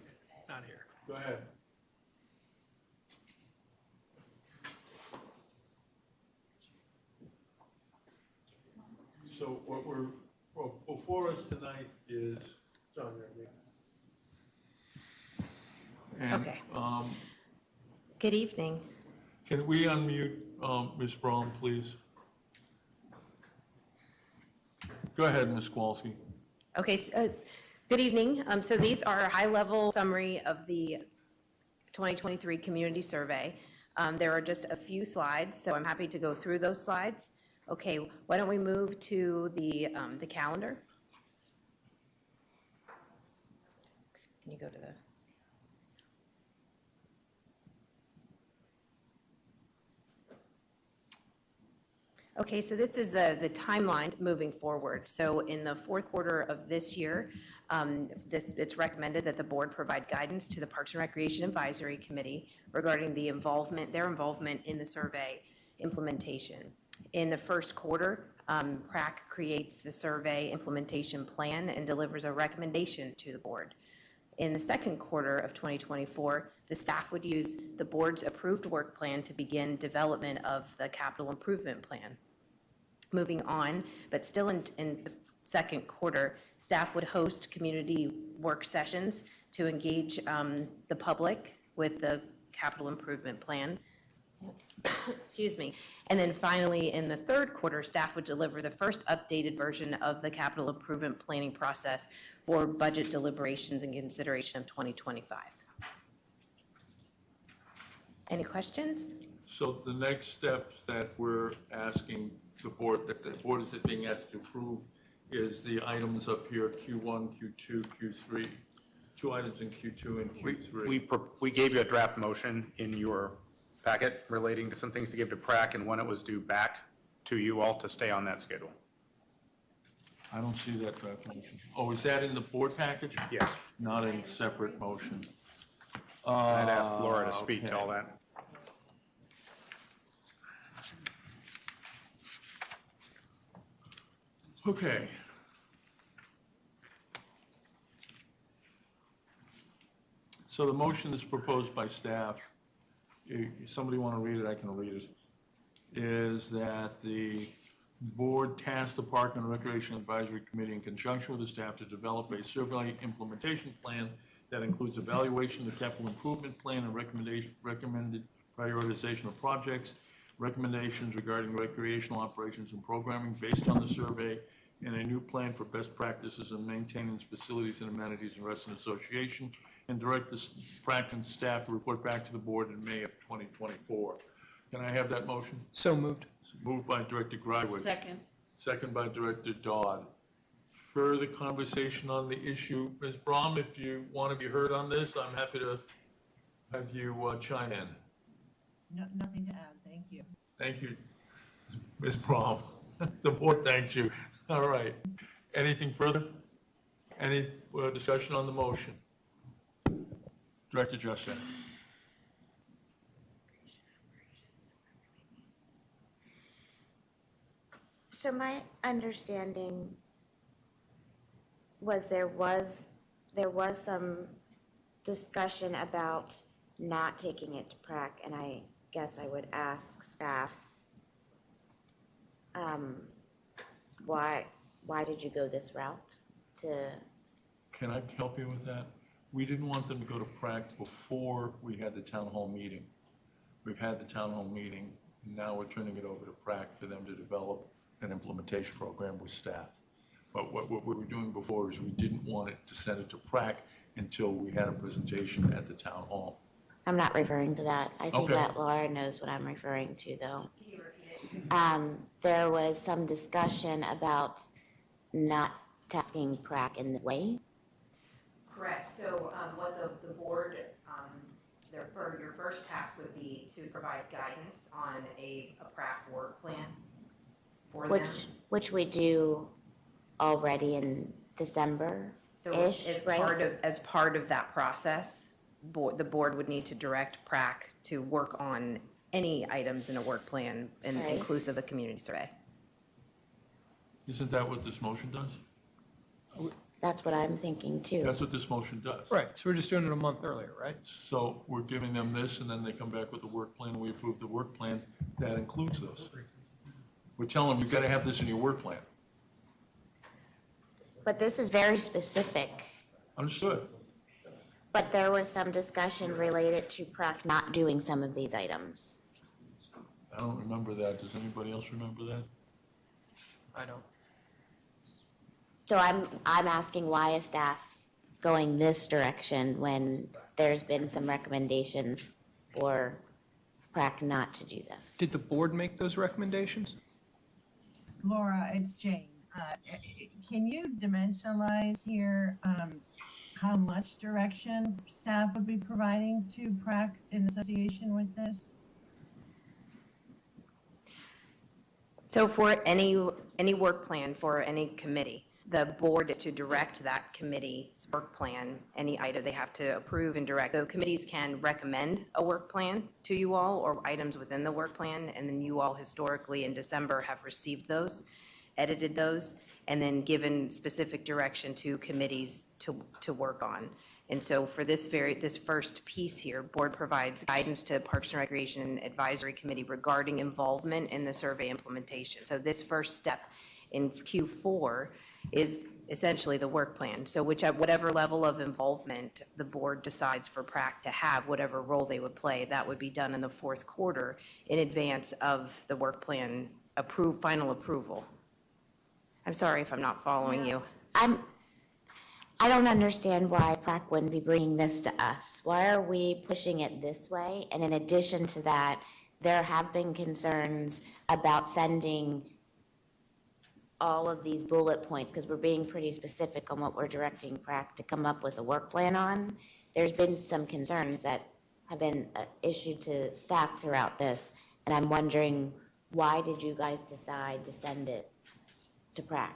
not here. Go ahead. So what before us tonight is. John, Okay. Good evening. Can we unmute Ms. Braun, please? Go ahead, Ms. Kowalski. Okay, good evening. So these are a high-level summary of the 2023 community survey. There are just a few slides, so I'm happy to go through those slides. Okay, why don't we move to the calendar? Can you go to the? Okay, so this is the timeline moving forward. So in the fourth quarter of this year, it's recommended that the board provide guidance to the Parks and Recreation Advisory Committee regarding their involvement in the survey implementation. In the first quarter, PRAC creates the survey implementation plan and delivers a recommendation to the board. In the second quarter of 2024, the staff would use the board's approved work plan to begin development of the capital improvement plan. Moving on, but still in the second quarter, staff would host community work sessions to engage the public with the capital improvement plan. Excuse me. And then finally, in the third quarter, staff would deliver the first updated version of the capital improvement planning process for budget deliberations and consideration of 2025. Any questions? So the next step that we're asking the board, that the board is being asked to approve, is the items up here, Q1, Q2, Q3. 2 items in Q2 and Q3. We gave you a draft motion in your packet relating to some things to give to PRAC and when it was due back to you all to stay on that schedule. I don't see that draft motion. Oh, is that in the board package? Yes. Not in separate motion. I'd ask Laura to speak to Okay. all that. Okay. So the motion is proposed by staff. If somebody want to read it, I can read it. Is that the board tasked the Park and Recreation Advisory Committee in conjunction with the staff to develop a survey implementation plan that includes evaluation of the capital improvement plan and recommended prioritization of projects, recommendations regarding recreational operations and programming based on the survey, and a new plan for best practices in maintaining facilities and amenities and resident association, and direct the PRAC and staff to report back to the board in May of 2024. Can I have that motion? So moved. Moved by Director Grywich. Second. Second by Director Dodd. Further conversation on the issue. Ms. Brahm, if you want to be heard on this, I'm happy to have you chime in. No, nothing to add, thank you. Thank you, Ms. Brahm. The board thanks you. All right. Anything further? Any discussion on the motion? Director Justin. So my understanding was there was some discussion about not taking it to PRAC, and I guess I would ask staff, why did you go this route to? Can I help you with that? We didn't want them to go to PRAC before we had the town hall meeting. We've had the town hall meeting, now we're turning it over to PRAC for them to develop an implementation program with staff. But what we were doing before is we didn't want it to send it to PRAC until we had a presentation at the town hall. I'm not referring to that. I think Okay. that Laura knows what I'm referring to, though. There was some discussion about not tasking PRAC in the way. Correct. So what the board, your first task would be to provide guidance on a PRAC work plan for them. Which we do already in December-ish, So right? as part of that process, the board would need to direct PRAC to work on any items in a work plan, Right. inclusive of community survey. Isn't that what this motion does? That's what I'm thinking, too. That's what this motion does. Right, so we're just doing it a month earlier, right? So we're giving them this, and then they come back with a work plan, and we approve the work plan that includes this. We're telling them, you've got to have this in your work plan. But this is very specific. Understood? But there was some discussion related to PRAC not doing some of these items. I don't remember that. Does anybody else remember that? I don't. So I'm asking, why is staff going this direction when there's been some recommendations for PrAC not to do this? Did the board make those recommendations? Laura, it's Jane. Can you dimensionalize here how much direction staff would be providing to PrAC in association with this? So for any work plan for any committee, the board is to direct that committee's work plan, any item they have to approve and direct. The committees can recommend a work plan to you all or items within the work plan, and then you all historically in December have received those, edited those, and then given specific direction to committees to work on. And so for this first piece here, board provides guidance to Parks and Recreation Advisory Committee regarding involvement in the survey implementation. So this first step in Q4 is essentially the work plan. So whatever level of involvement the board decides for PrAC to have, whatever role they would play, that would be done in the fourth quarter in advance of the work plan final approval. I'm sorry if I'm not following you. I don't understand why PrAC wouldn't be bringing this to us. Why are we pushing it this way? And in addition to that, there have been concerns about sending all of these bullet points, because we're being pretty specific on what we're directing PrAC to come up with a work plan on. There's been some concerns that have been issued to staff throughout this, and I'm wondering, why did you guys decide to send it to PrAC?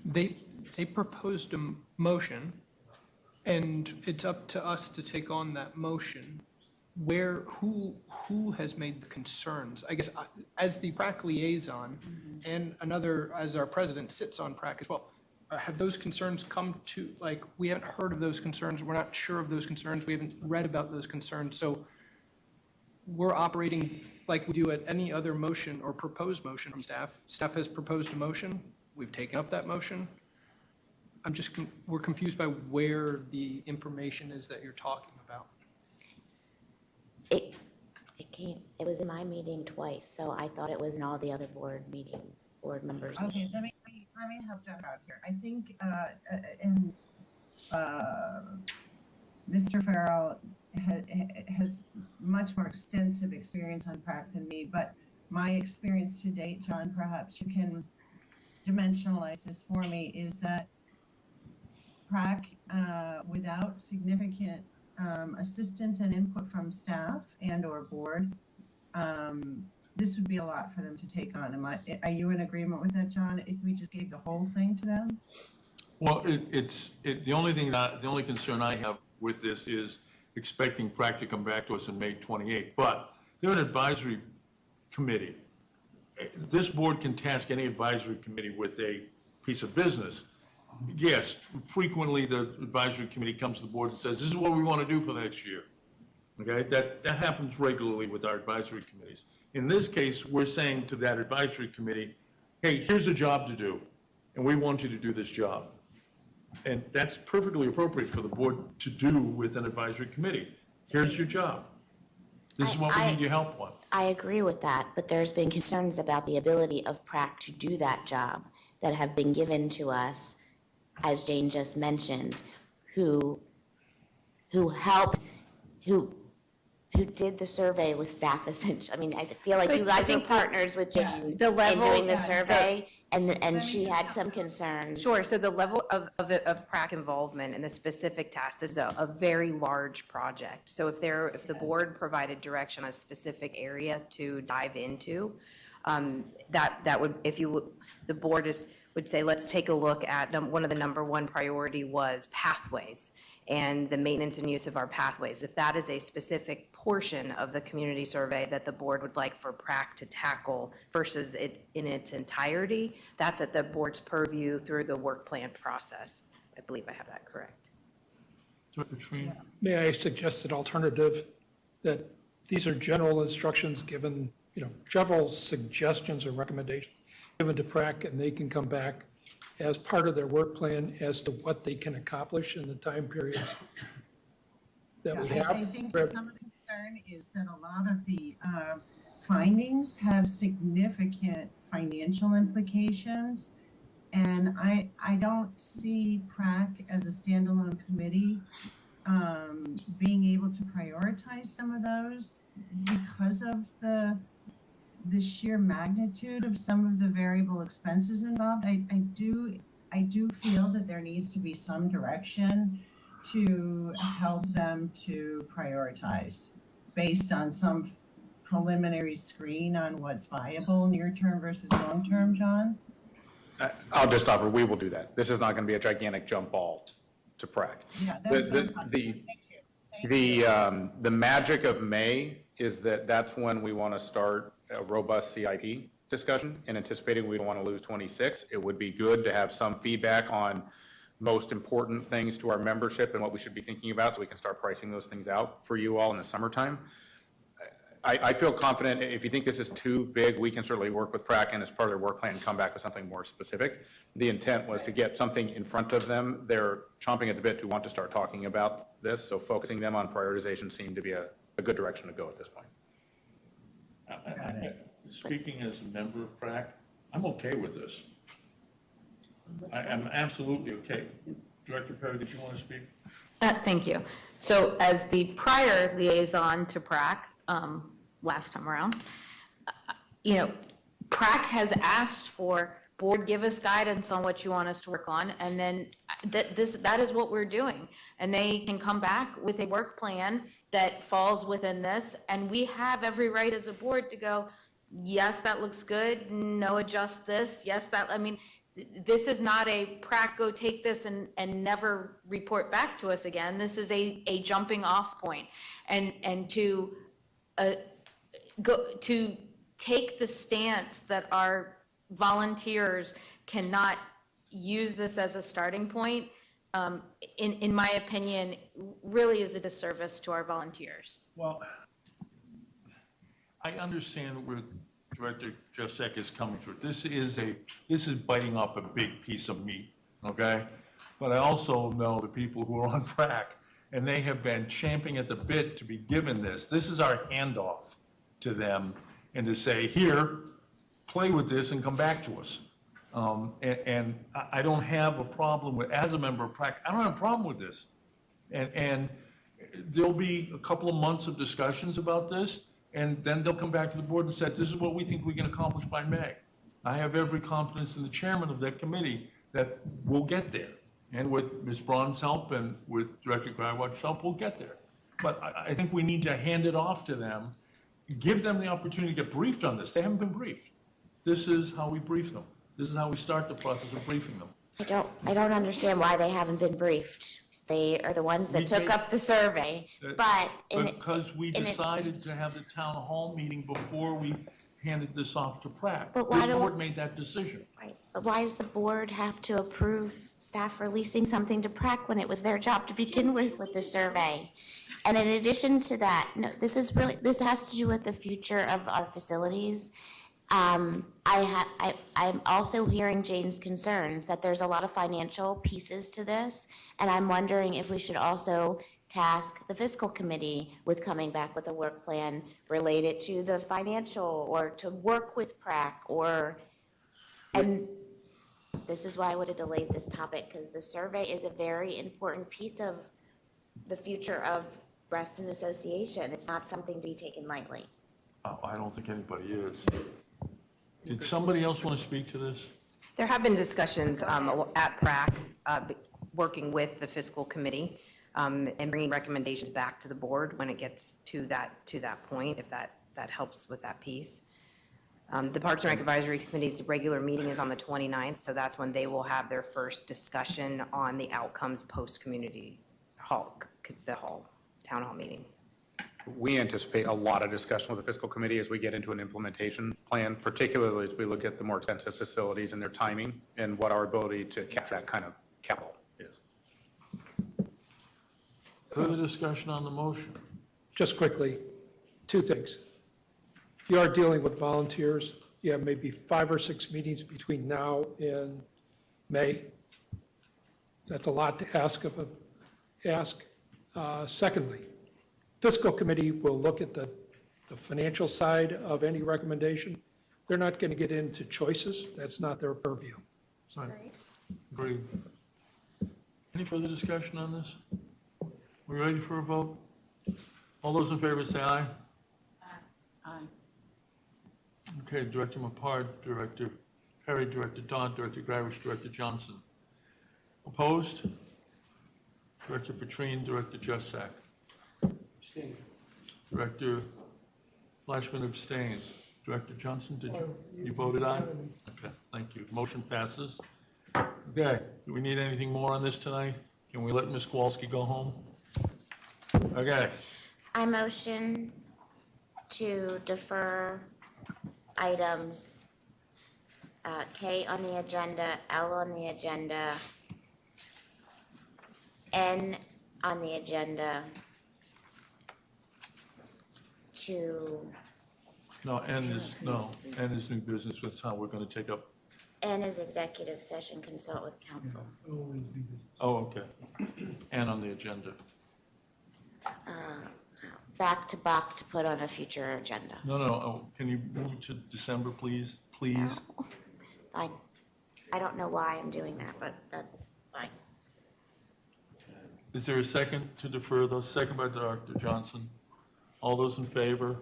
They proposed a motion, and it's up to us to take on that motion. Who has made the concerns? I guess as the PrAC liaison and as our president sits on PrAC as well, have those concerns come to, like, we haven't heard of those concerns, we're not sure of those concerns, we haven't read about those concerns, so we're operating like we do at any other motion or proposed motion from staff. Staff has proposed a motion, we've taken up that motion. We're confused by where the information is that you're talking about. It was in my meeting twice, so I thought it was in all the other board members. Okay, let me help John out here. I think, Mr. Farrell has much more extensive experience on PrAC than me, but my experience to date, John, perhaps you can dimensionalize this for me, is that PrAC, without significant assistance and input from staff and or board, this would be a lot for them to take on. Are you in agreement with that, John, if we just gave the whole thing to them? Well, the only concern I have with this is expecting PrAC to come back to us on May 28th, but they're an advisory committee. This board can task any advisory committee with a piece of business. Yes, frequently the advisory committee comes to the board and says, this is what we want to do for the next year. Okay, that happens regularly with our advisory committees. In this case, we're saying to that advisory committee, hey, here's a job to do, and we want you to do this job. And that's perfectly appropriate for the board to do with an advisory committee. Here's your job. This is what we need your help on. I agree with that, but there's been concerns about the ability of PrAC to do that job that have been given to us, as Jane just mentioned, who did the survey with staff essentially. I mean, I feel like you guys are partners with Jane in doing the survey, and she had some concerns. Sure, so the level of PrAC involvement in the specific task, this is a very large project. So if the board provided direction on a specific area to dive into, that would, the board would say, let's take a look at, one of the number one priority was pathways and the maintenance and use of our pathways. If that is a specific portion of the community survey that the board would like for PrAC to tackle versus it in its entirety, that's at the board's purview through the work plan process. I believe I have that correct. May I suggest an alternative, that these are general instructions given, general suggestions or recommendations given to PrAC, and they can come back as part of their work plan as to what they can accomplish in the time periods that we have. I think that some of the concern is that a lot of the findings have significant financial implications, And I don't see PrAC as a standalone committee being able to prioritize some of those because of the sheer magnitude of some of the variable expenses involved. I do feel that there needs to be some direction to help them to prioritize based on some preliminary screen on what's viable near-term versus long-term, John? I'll just offer, we will do that. This is not going to be a gigantic jump ball to PrAC. Yeah, that's what I'm talking about. The magic of May is that that's when we want to start a robust CIP discussion, and anticipating we don't want to lose 26. It would be good to have some feedback on most important things to our membership and what we should be thinking about, so we can start pricing those things out for you all in the summertime. I feel confident, if you think this is too big, we can certainly work with PrAC and as part of their work plan, come back with something more specific. The intent was to get something in front of them. They're chomping at the bit to want to start talking about this, so focusing them on prioritization seemed to be a good direction to go at this point. Speaking as a member of PrAC, I'm okay with this. I'm absolutely okay. Director Perry, did you want to speak? Thank you. So as the prior liaison to PrAC, last time around, PrAC has asked for, board, give us guidance on what you want us to work on, and then that is what we're doing. And they can come back with a work plan that falls within this, and we have every right as a board to go, yes, that looks good, no, adjust this, yes, that, this is not a PrAC, go take this and never report back to us again. This is a jumping off point. And to take the stance that our volunteers cannot use this as a starting point, in my opinion, really is a disservice to our volunteers. Well, I understand where Director Josek is coming from. This is biting off a big piece of meat, okay? But I also know the people who are on PrAC, and they have been champing at the bit to be given this. This is our handoff to them, and to say, here, play with this and come back to us. And I don't have a problem with, as a member of PrAC, I don't have a problem with this. And there'll be a couple of months of discussions about this, and then they'll come back to the board and say, this is what we think we can accomplish by May. I have every confidence in the chairman of that committee that we'll get there. And with Ms. Braun's help and with Director Grywatch's help, we'll get there. But I think we need to hand it off to them, give them the opportunity to get briefed on this. They haven't been briefed. This is how we brief them. This is how we start the process of briefing them. I don't understand why they haven't been briefed. They are the ones that took up the survey, but. Because we decided to have the town hall meeting before we handed this off to PrAC. This board made that decision. Right, but why does the board have to approve staff releasing something to PrAC when it was their job to begin with the survey? And in addition to that, no, this has to do with the future of our facilities. I'm also hearing Jane's concerns that there's a lot of financial pieces to this, and I'm wondering if we should also task the fiscal committee with coming back with a work plan related to the financial, or to work with PrAC, and this is why I would have delayed this topic, because the survey is a very important piece of the future of Reston Association. It's not something to be taken lightly. Oh, I don't think anybody is. Did somebody else want to speak to this? There have been discussions at PrAC, working with the fiscal committee, and bringing recommendations back to the board when it gets to that point, if that helps with that piece. The Parks and Rec Advisory Committee's regular meeting is on the 29th, so that's when they will have their first discussion on the outcomes post-community hall, town hall meeting. We anticipate a lot of discussion with the fiscal committee as we get into an implementation plan, particularly as we look at the more extensive facilities and their timing and what our ability to capture that kind of capital is. Further discussion on the motion? Just quickly, two things. You are dealing with volunteers. You have maybe 5 or 6 meetings between now and May. That's a lot to ask. Secondly, fiscal committee will look at the financial side of any recommendation. They're not going to get into choices. That's not their purview. Sorry. Agreed. Agreed. Any further discussion on this? We ready for a vote? All those in favor say aye. Aye. Okay, Director Mapard, Director Perry, Director Dodd, Director Greiwisch, Director Johnson. Opposed? Director Petrine, Director Jussack. Abstain. Director Flashman abstains. Director Johnson, did you voted aye? Okay, thank you. Motion passes. Okay, do we need anything more on this tonight? Can we let Ms. Kowalski go home? Okay, I motion to defer items K on the agenda, L on the agenda, N on the agenda to, N is new business. That's how we're gonna take up. N is executive session, consult with counsel. Oh, okay. And on the agenda. Back to put on a future agenda. No, can you move to December, please? Please? Fine. I don't know why I'm doing that, but that's fine. Is there a second to defer those? Second by Dr. Johnson. All those in favor,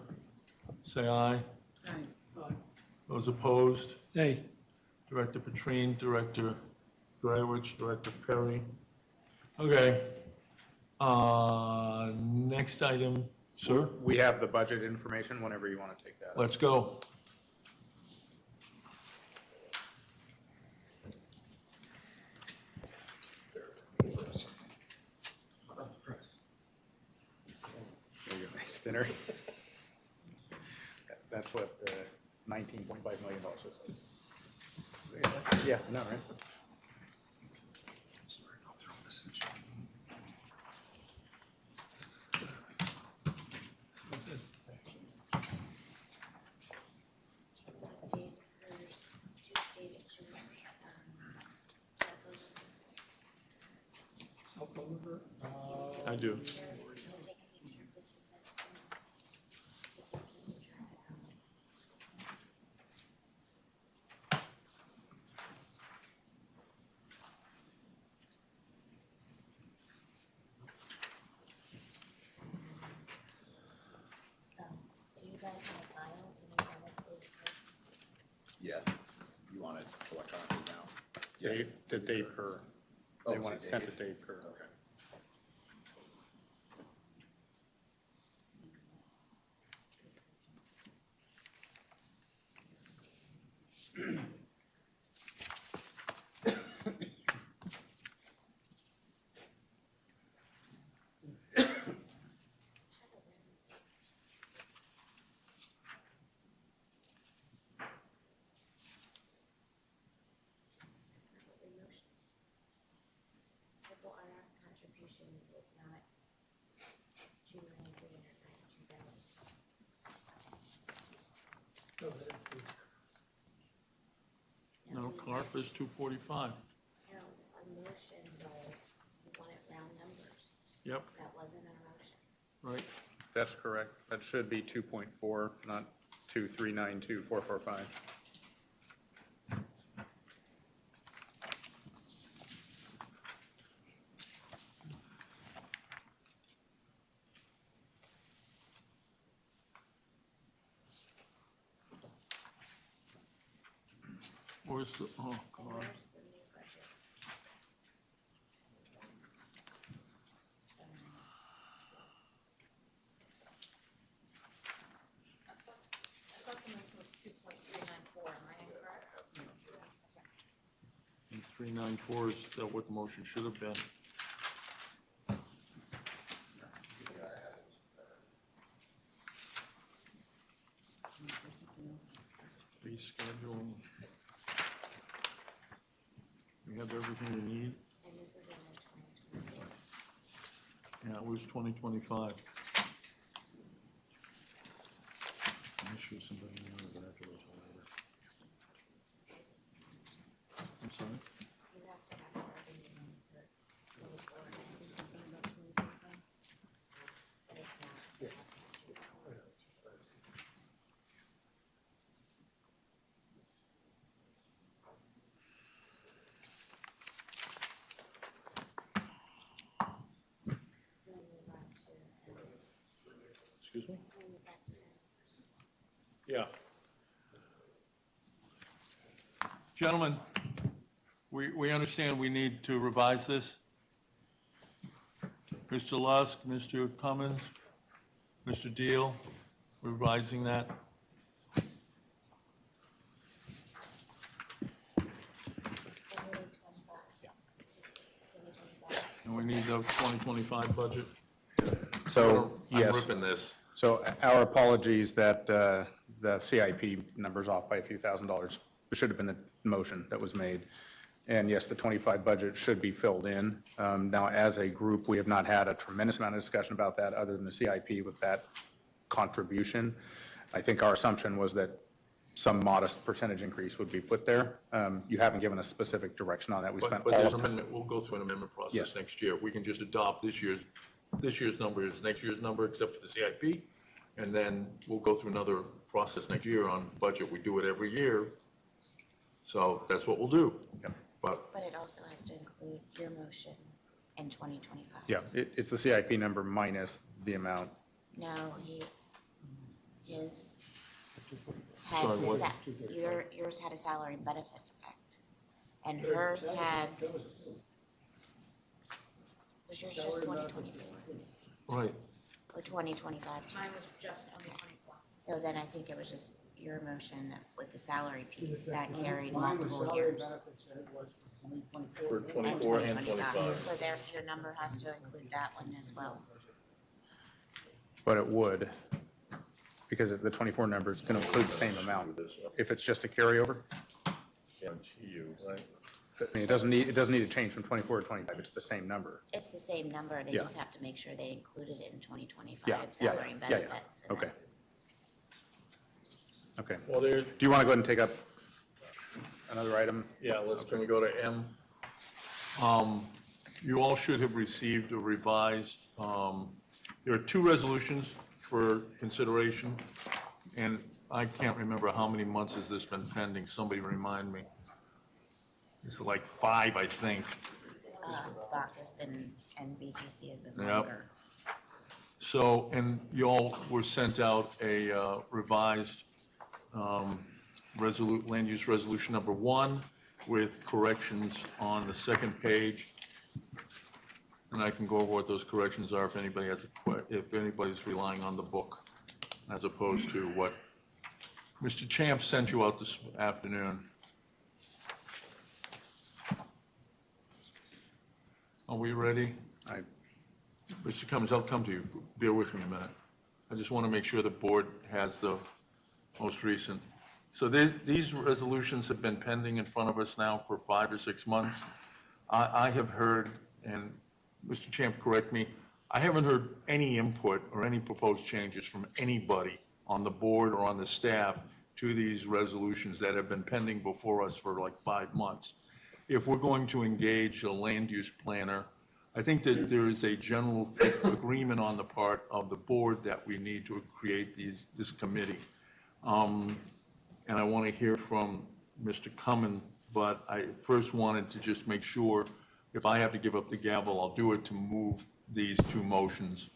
say aye. Aye. Those opposed? Hey, Director Petrine, Director Greiwisch, Director Perry. Okay. Next item, sir, We have the budget information whenever you want to take that. let's go. There you go, nice thinner. That's what $19.5 million is. Yeah, I know, right? I do. Do you guys have a file? Do you have it? Yeah, you want it electronically now? To Dave Kerr. Oh, They to want it sent to Dave. Dave Kerr. Okay. Triple RF contribution is not 2,392,000. No, CARP is 245. No, our motion was, we wanted round numbers. Yep, That wasn't our motion. right. That's correct. That should be 2.4, not 2,392,445. Where's the, oh, God. Where's the new budget? So, I thought the motion was 2.394, am I incorrect? 394 is that what the motion should have been. Reschedule. We have everything we need. and this is only 2024. Yeah, it was 2025. I'm sure somebody knew that afterwards. I'm sorry? You have to have everything in for 24 and do something about 2025. But it's not. It has to be 24. Excuse me? Yeah. Gentlemen, we understand we need to revise this. Mr. Lusk, Mr. Cummins, Mr. Deal, revising that. And we need the 2025 budget. So, I'm yes. ripping this. So our apologies that the CIP number's off by a few $1,000s. It should have been the motion that was made. And yes, the 25 budget should be filled in. Now, as a group, we have not had a tremendous amount of discussion about that other than the CIP with that contribution. I think our assumption was that some modest percentage increase would be put there. You haven't given a specific direction on that. We spent But all there's of amendment, we'll go through an amendment process Yes. next year. We can just adopt this year's number is next year's number, except for the CIP. And then we'll go through another process next year on budget. We do it every year. So that's what we'll do. But But it also has to include your motion in 2025. Yeah, it's the CIP number minus the amount. No, his Sorry, had, what? yours had a salary and benefits effect. And hers had, was yours just 2024 Right. or 2025? Mine was just 2024. So then I think it was just your motion with the salary piece that carried multiple years. For And 24 and 2025. 25. So there, your number has to include that one as well. But it would, because the 24 number is going to include the same amount. If it's just a carryover, Guarantee you, right? I mean, it doesn't need to change from 24 to 25. It's the same number. It's the same number, they Yeah. just have to make sure they included it in 2025 Yeah, yeah, salary and yeah, yeah. benefits. and Okay. then- Okay. Well, there, Do you want to go ahead and take up another item? yeah, can we go to M? You all should have received a revised, there are two resolutions for consideration, and I can't remember how many months has this been pending. Somebody remind me. It's like 5, I think. Bach has been, and BGC has been Yep. longer. So, and you all were sent out a revised land use resolution number 1 with corrections on the second page. And I can go over what those corrections are if anybody has, if anybody's relying on the book as opposed to what Mr. Champ sent you out this afternoon. Are we ready? Mr. Cummins, I'll come to you. Bear with me a minute. I just want to make sure the board has the most recent. So these resolutions have been pending in front of us now for 5 or 6 months. I have heard, and Mr. Champ, correct me, I haven't heard any input or any proposed changes from anybody on the board or on the staff to these resolutions that have been pending before us for like 5 months. If we're going to engage a land use planner, I think that there is a general agreement on the part of the board that we need to create this committee. And I want to hear from Mr. Cummins, but I first wanted to just make sure, if I have to give up the gavel, I'll do it to move these 2 motions,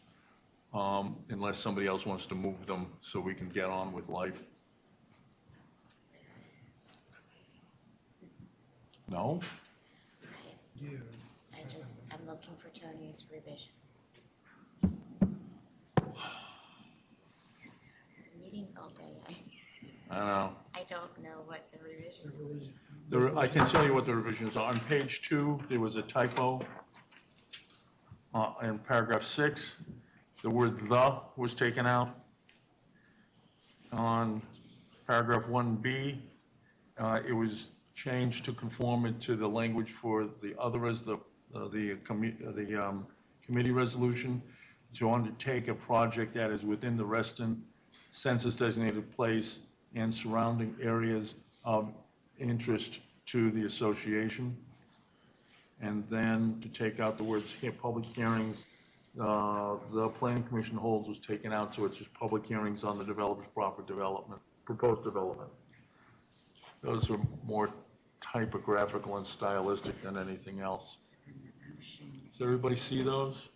unless somebody else wants to move them so we can get on with life. No? I'm looking for Tony's revision. Meetings all day, I don't know. I don't know what the revision is. I can tell you what the revisions are. On page 2, there was a typo. In paragraph 6, the word "the" was taken out. On paragraph 1B, it was changed to conform it to the language for the other as the committee resolution to undertake a project that is within the Reston census designated place and surrounding areas of interest to the association. And then to take out the words public hearings, the planning commission holds was taken out, so it's just public hearings on the developer's property development, proposed development. Those are more typographical and stylistic than anything else. Does everybody see those?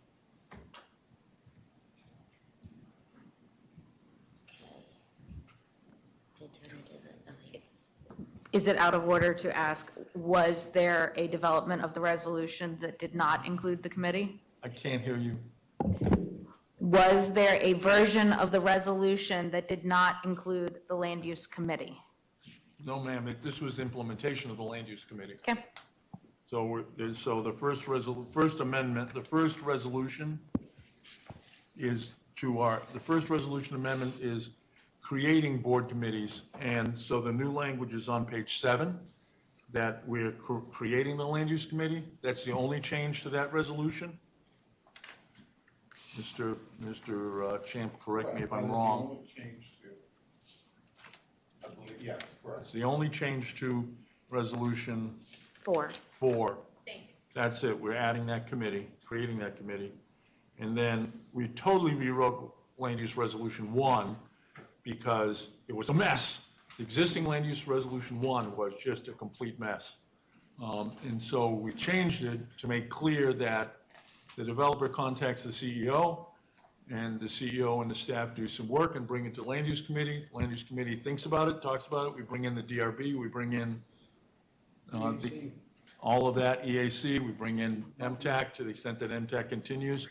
Is it out of order to ask, was there a development of the resolution that did not include the committee? I can't hear you. Was there a version of the resolution that did not include the land use committee? No, ma'am, this was implementation of the land use committee. Okay. So so the first amendment, the first resolution is the first resolution amendment is creating board committees. And so the new language is on page 7, that we're creating the land use committee. That's the only change to that resolution. Mr. Champ, correct me if I'm wrong. Yes, correct. It's the only change to resolution 4. 4. That's it. We're adding that committee, creating that committee. And then we totally rewrote land use resolution 1 because it was a mess. The existing land use resolution 1 was just a complete mess. And so we changed it to make clear that the developer contacts the CEO, and the CEO and the staff do some work and bring it to land use committee. Land use committee thinks about it, talks about it. We bring in the DRB, we bring in all of that, EAC, we bring in MTAC to the extent that MTAC continues.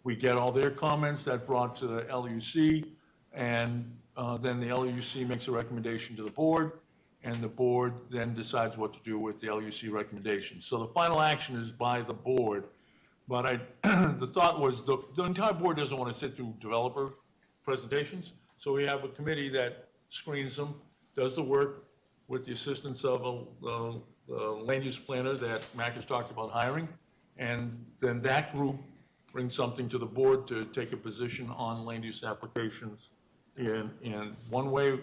We get all their comments, that brought to the LUC, and then the LUC makes a recommendation to the board, and the board then decides what to do with the LUC recommendation. So the final action is by the board, but the thought was the entire board doesn't want to sit through developer presentations, so we have a committee that screens them, does the work with the assistance of a land use planner that Mac has talked about hiring, and then that group brings something to the board to take a position on land use applications in one way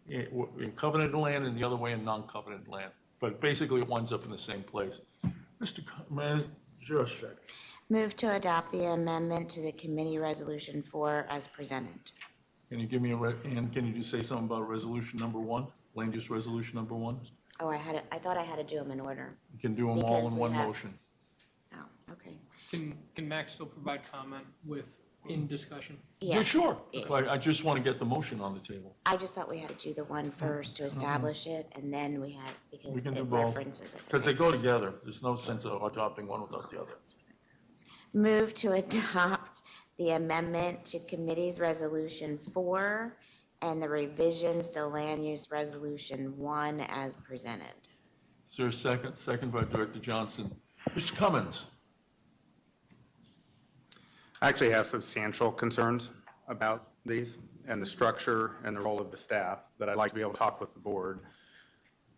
in covenanted land and the other way in non-covenanted land. But basically, it winds up in the same place. Mr. Manager, Move to adopt the amendment to the committee resolution 4 as presented. can you give me and can you just say something about resolution number 1, land use resolution number 1? Oh, I thought I had to do them in order. You can do them all Because in we one have- motion. Oh, okay. Can Max still provide comment in discussion? Yeah, sure. Yeah. I just want to get the motion on the table. I just thought we had to do the one first to establish it, and then we had, because We can do it both. references it. Because they go together. There's no sense of adopting one without the other. Move to adopt the amendment to committee's resolution 4 and the revisions to land use resolution 1 as presented. Is there a second? Second by Director Johnson. Mr. Cummins? I actually have substantial concerns about these and the structure and the role of the staff that I'd like to be able to talk with the board.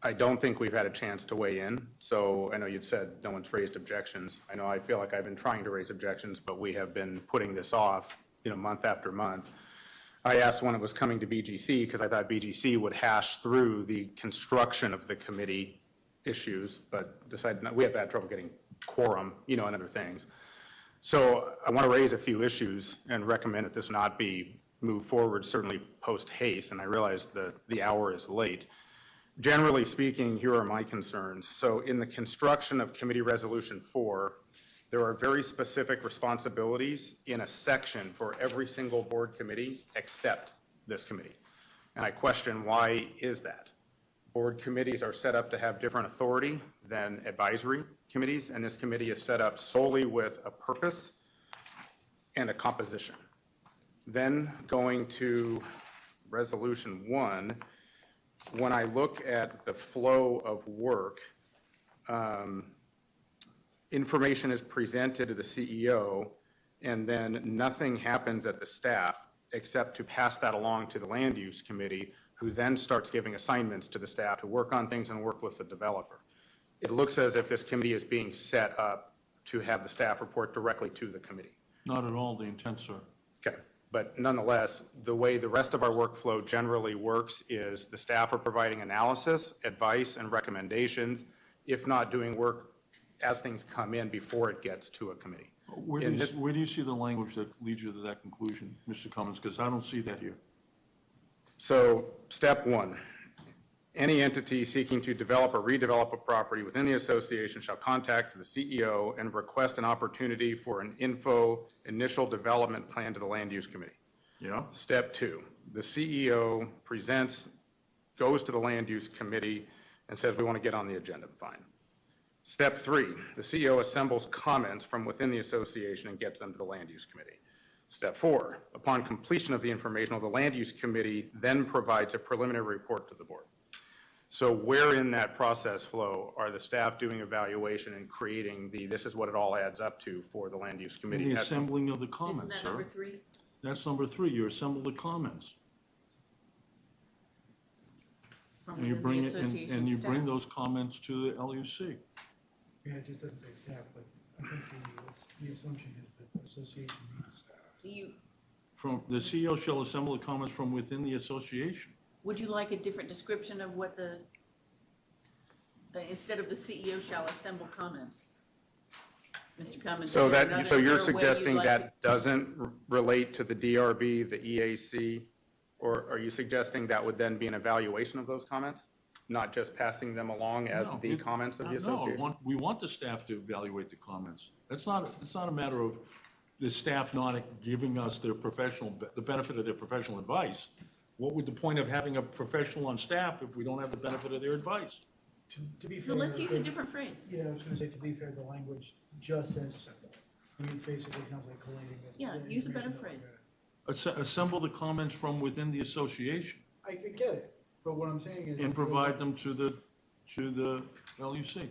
I don't think we've had a chance to weigh in, so I know you've said no one's raised objections. I know I feel like I've been trying to raise objections, but we have been putting this off, month after month. I asked when it was coming to BGC because I thought BGC would hash through the construction of the committee issues, but decided we have had trouble getting quorum, and other things. So I want to raise a few issues and recommend that this not be moved forward, certainly post haste, and I realize the hour is late. Generally speaking, here are my concerns. So in the construction of Committee Resolution 4, there are very specific responsibilities in a section for every single board committee except this committee. And I question, why is that? Board committees are set up to have different authority than advisory committees, and this committee is set up solely with a purpose and a composition. Then going to Resolution 1, when I look at the flow of work, information is presented to the CEO, and then nothing happens at the staff except to pass that along to the land use committee, who then starts giving assignments to the staff to work on things and work with the developer. It looks as if this committee is being set up to have the staff report directly to the committee. Not at all the intent, sir. Okay, but nonetheless, the way the rest of our workflow generally works is the staff are providing analysis, advice, and recommendations, if not doing work as things come in before it gets to a committee. Where do you see the language that leads you to that conclusion, Mr. Cummins? Because I don't see that here. So, step 1, any entity seeking to develop or redevelop a property within the association shall contact the CEO and request an opportunity for an initial development plan to the land use committee. Yeah. Step 2, the CEO presents goes to the land use committee and says, we want to get on the agenda, fine. Step 3, the CEO assembles comments from within the association and gets them to the land use committee. Step 4, upon completion of the informational, the land use committee then provides a preliminary report to the board. So where in that process flow are the staff doing evaluation and creating this is what it all adds up to for the land use committee? The assembling of the comments, Isn't sir. that number 3? That's number 3, you assemble the comments. From And you within bring the it, association and you bring staff? those comments to the LUC. Yeah, it just doesn't say staff, but I think the assumption is that the association needs staff. Do you, From, the CEO shall assemble the comments from within the association. would you like a different description of what instead of the CEO shall assemble comments? Mr. Cummins? So is there that, another- so is you're there a way you'd suggesting like that it? doesn't relate to the DRB, the EAC? Or are you suggesting that would then be an evaluation of those comments? Not just passing them along as No, the comments of the No, association? we want the staff to evaluate the comments. It's not a matter of the staff not giving us the benefit of their professional advice. What would the point of having a professional on staff if we don't have the benefit of their advice? To be So fair. let's use a different phrase. Yeah, I was gonna say, to be fair, the language just says assemble. I mean, it basically sounds like collating. Yeah, the use a better information that phrase. Assemble the comments from within the association I get it, but what I'm saying is. and provide them to the LUC.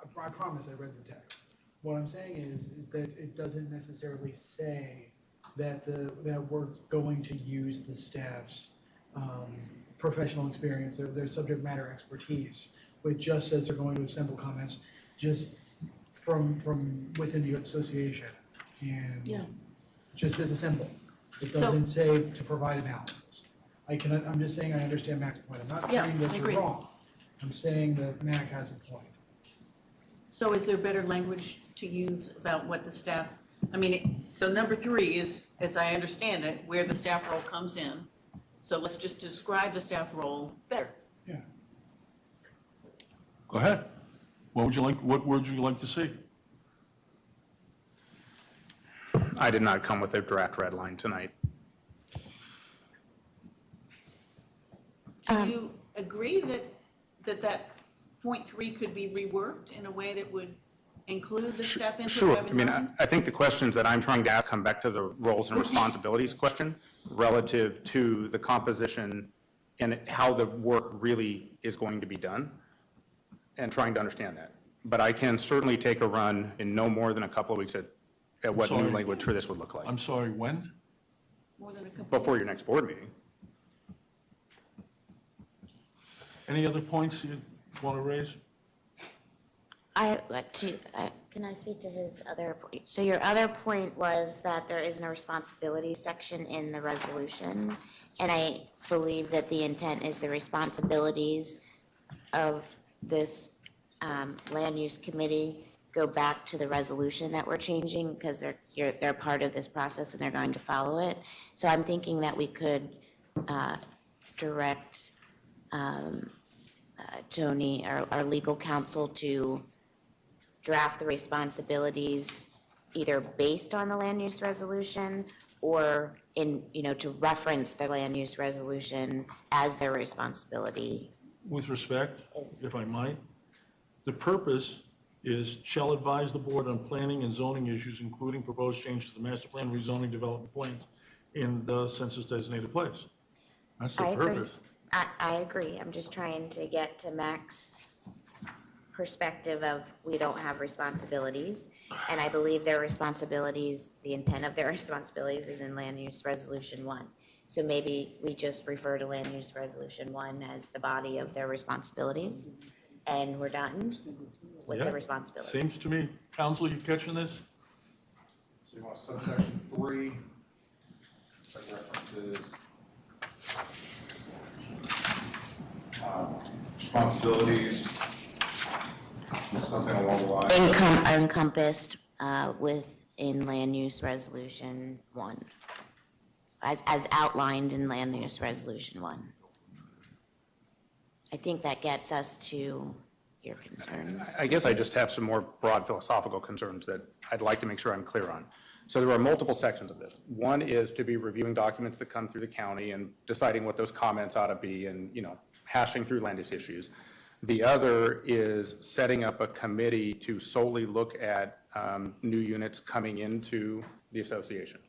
I promise I read the text. What I'm saying is that it doesn't necessarily say that that we're going to use the staff's professional experience, their subject matter expertise. It just says they're going to assemble comments just from within the association. Yeah. And just says assemble. It So- doesn't say to provide analysis. I'm just saying I understand Mac's point. I'm not Yeah, saying that I you're agree. wrong. I'm saying that Mac has a point. So is there better language to use about what the staff, so number 3 is, as I understand it, where the staff role comes in. So let's just describe the staff role better. Yeah. Go ahead. What words would you like to see? I did not come with a draft red line tonight. Do you agree that point 3 could be reworked in a way that would include the staff input Sure. of I mean, I think the questions that I'm trying to ask come back to the roles and responsibilities question relative to the composition and how the work really is going to be done and trying to understand that. But I can certainly take a run in no more than a couple of weeks at what new Sorry. language for this would look like I'm sorry, when? more than a couple? before your next board meeting. Any other points you want to raise? Can I speak to his other point? So your other point was that there isn't a responsibility section in the resolution, and I believe that the intent is the responsibilities of this land use committee go back to the resolution that we're changing, because they're part of this process and they're going to follow it. So I'm thinking that we could direct Tony, our legal counsel, to draft the responsibilities either based on the land use resolution or to reference the land use resolution as their responsibility. With respect, if I might, the purpose is shall advise the board on planning and zoning issues, including proposed changes to the master plan, rezoning development plans in the census designated place. That's the I agree. purpose. I agree. I'm just trying to get to Mac's perspective of we don't have responsibilities. And I believe their responsibilities, the intent of their responsibilities is in land use resolution 1. So maybe we just refer to land use resolution 1 as the body of their responsibilities, and we're done with Yeah, the responsibilities. Seems to me. Counsel, you catching this? So you want subsection 3, that references responsibilities, something along the lines. Encompassed within land use resolution 1, as outlined in land use resolution 1. I think that gets us to your concern. I guess I just have some more broad philosophical concerns that I'd like to make sure I'm clear on. So there are multiple sections of this. One is to be reviewing documents that come through the county and deciding what those comments ought to be and, hashing through land use issues. The other is setting up a committee to solely look at new units coming into the association.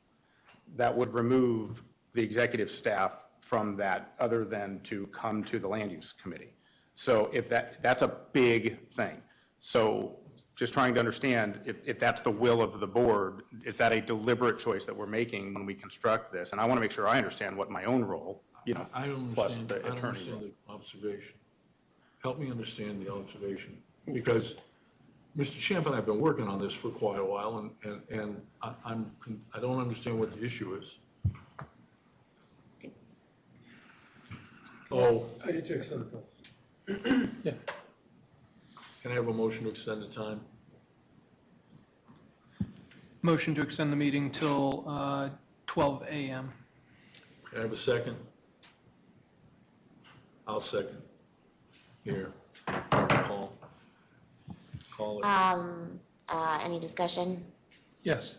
That would remove the executive staff from that, other than to come to the land use committee. So if that's a big thing. So just trying to understand if that's the will of the board, is that a deliberate choice that we're making when we construct this? And I want to make sure I understand what my own role, I don't plus understand, the I don't attorney understand role. the observation. Help me understand the observation, because Mr. Champ and I have been working on this for quite a while, and I don't understand what the issue is. Oh, I need to extend the bill. Yeah. can I have a motion to extend the time? Motion to extend the meeting till 12 a.m. Can I have a second? I'll second. Here, call it. Any discussion? Yes.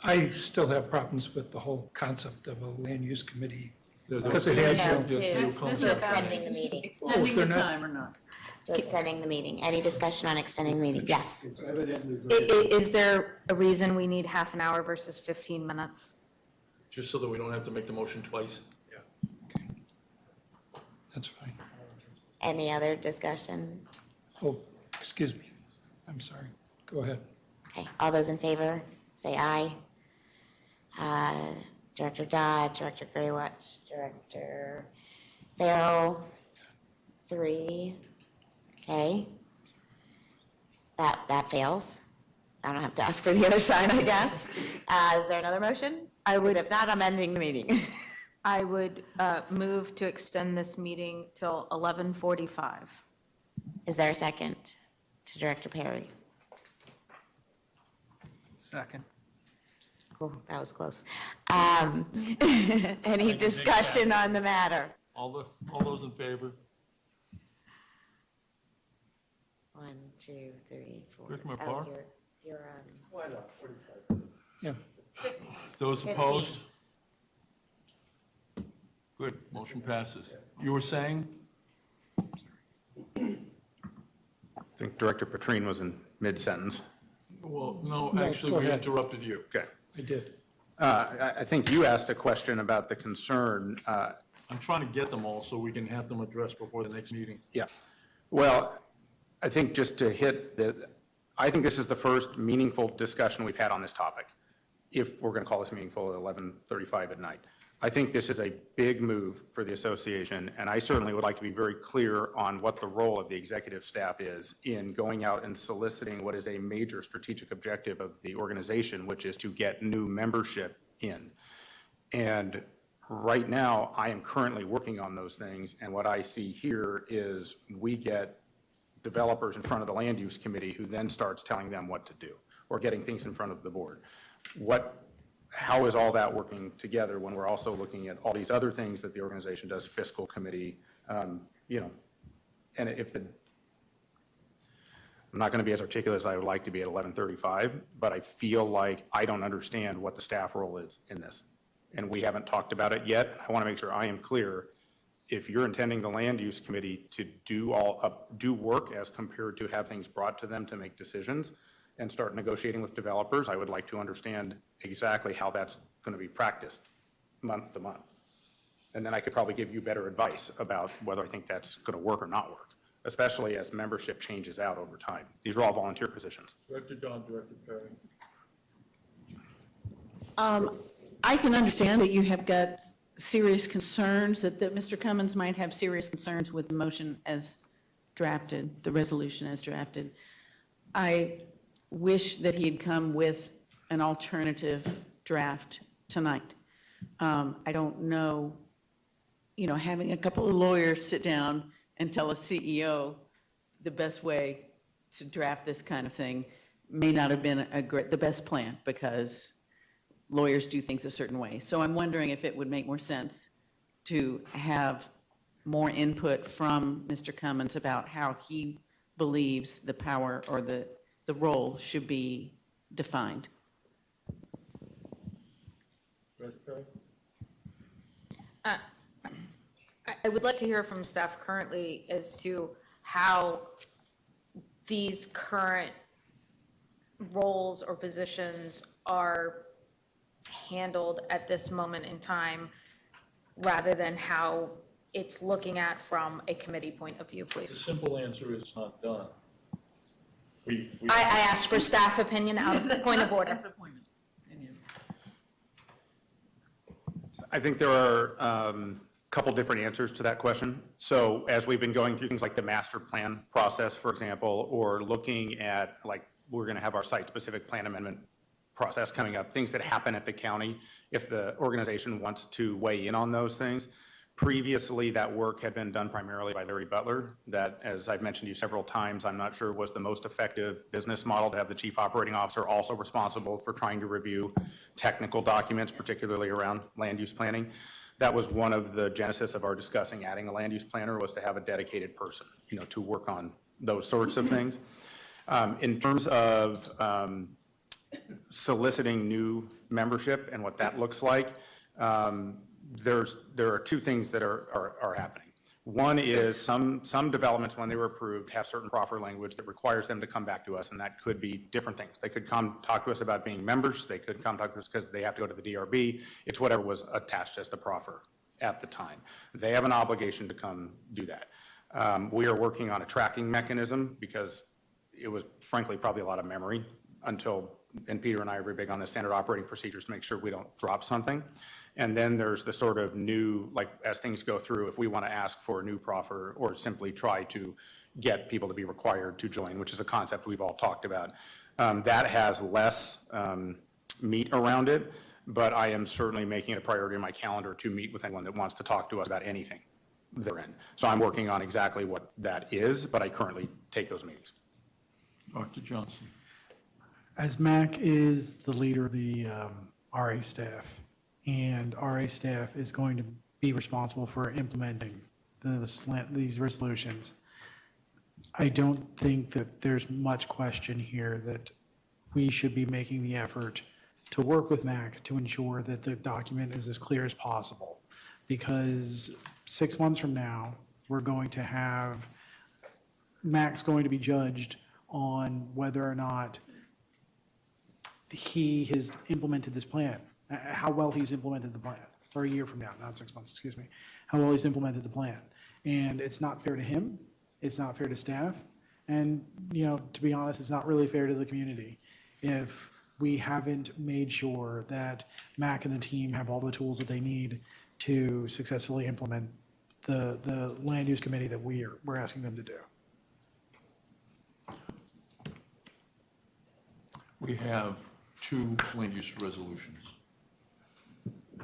I still have problems with the whole concept of a land use committee, because it has. No, to- to extending the meeting. Extending they're the not- time or not? To extending the meeting. Any discussion on extending the meeting? Yes. It's evidently. Is there a reason we need half an hour versus 15 minutes? Just so that we don't have to make the motion twice? That's fine. Any other discussion? Oh, excuse me. I'm sorry. Go ahead. Okay, all those in favor, say aye. Director Dodd, Director Graywatch, Director Farrell, 3. Okay. That fails. I don't have to ask for the other side, I guess. Is there another motion? I would- 'Cause if not, I'm ending the meeting. I would move to extend this meeting till 11:45. Is there a second to Director Perry? Second. Oh, that was close. Any discussion on the matter? All those in favor? 1, 2, 3, 4. Director Oh, Mapar? you're Why not, 45 minutes? Yeah. Those 15. opposed? Good, motion passes. You were saying? I think Director Petrine was in mid-sentence. Well, no, No, actually, go we ahead. interrupted you. Okay. I did. I think you asked a question about the concern. I'm trying to get them all so we can have them addressed before the next meeting. Yeah. Well, I think just to hit I think this is the first meaningful discussion we've had on this topic, if we're going to call this meaningful at 11:35 at night. I think this is a big move for the association, and I certainly would like to be very clear on what the role of the executive staff is in going out and soliciting what is a major strategic objective of the organization, which is to get new membership in. And right now, I am currently working on those things, and what I see here is we get developers in front of the land use committee who then starts telling them what to do, or getting things in front of the board. How is all that working together when we're also looking at all these other things that the organization does, fiscal committee, and I'm not going to be as articulate as I would like to be at 11:35, but I feel like I don't understand what the staff role is in this. And we haven't talked about it yet. I want to make sure I am clear. If you're intending the land use committee to do work as compared to have things brought to them to make decisions and start negotiating with developers, I would like to understand exactly how that's going to be practiced month to month. And then I could probably give you better advice about whether I think that's going to work or not work, especially as membership changes out over time. These are all volunteer positions. Director Don, Director Perry. I can understand that you have got serious concerns, that Mr. Cummins might have serious concerns with the motion as drafted, the resolution as drafted. I wish that he'd come with an alternative draft tonight. I don't know, having a couple of lawyers sit down and tell a CEO the best way to draft this kind of thing may not have been the best plan, because lawyers do things a certain way. So I'm wondering if it would make more sense to have more input from Mr. Cummins about how he believes the power or the role should be defined. I would like to hear from staff currently as to how these current roles or positions are handled at this moment in time, rather than how it's looking at from a committee point of view, The please. simple answer is it's not done. I asked for staff opinion out of point of order. I think there are a couple different answers to that question. So as we've been going through things like the master plan process, for example, or looking at, like, we're going to have our site-specific plan amendment process coming up, things that happen at the county, if the organization wants to weigh in on those things. Previously, that work had been done primarily by Larry Butler. That, as I've mentioned to you several times, I'm not sure was the most effective business model to have the chief operating officer also responsible for trying to review technical documents, particularly around land use planning. That was one of the genesis of our discussing adding a land use planner, was to have a dedicated person, to work on those sorts of things. In terms of soliciting new membership and what that looks like, there are two things that are happening. One is some developments, when they were approved, have certain proffer language that requires them to come back to us, and that could be different things. They could come talk to us about being members. They could come talk to us because they have to go to the DRB. It's whatever was attached as the proffer at the time. They have an obligation to come do that. We are working on a tracking mechanism because it was frankly probably a lot of memory until, and Peter and I are very big on the standard operating procedures to make sure we don't drop something. And then there's the sort of new, like, as things go through, if we want to ask for a new proffer or simply try to get people to be required to join, which is a concept we've all talked about. That has less meat around it, but I am certainly making it a priority in my calendar to meet with anyone that wants to talk to us about anything they're in. So I'm working on exactly what that is, but I currently take those meetings. Dr. Johnson. As Mac is the leader of the RA staff, and RA staff is going to be responsible for implementing these resolutions, I don't think that there's much question here that we should be making the effort to work with Mac to ensure that the document is as clear as possible. Because 6 months from now, we're going to have, Mac's going to be judged on whether or not he has implemented this plan, how well he's implemented the plan, or a year from now, not 6 months, excuse me, how well he's implemented the plan. And it's not fair to him, it's not fair to staff, and, to be honest, it's not really fair to the community if we haven't made sure that Mac and the team have all the tools that they need to successfully implement the land use committee that we're asking them to do. We have two land use resolutions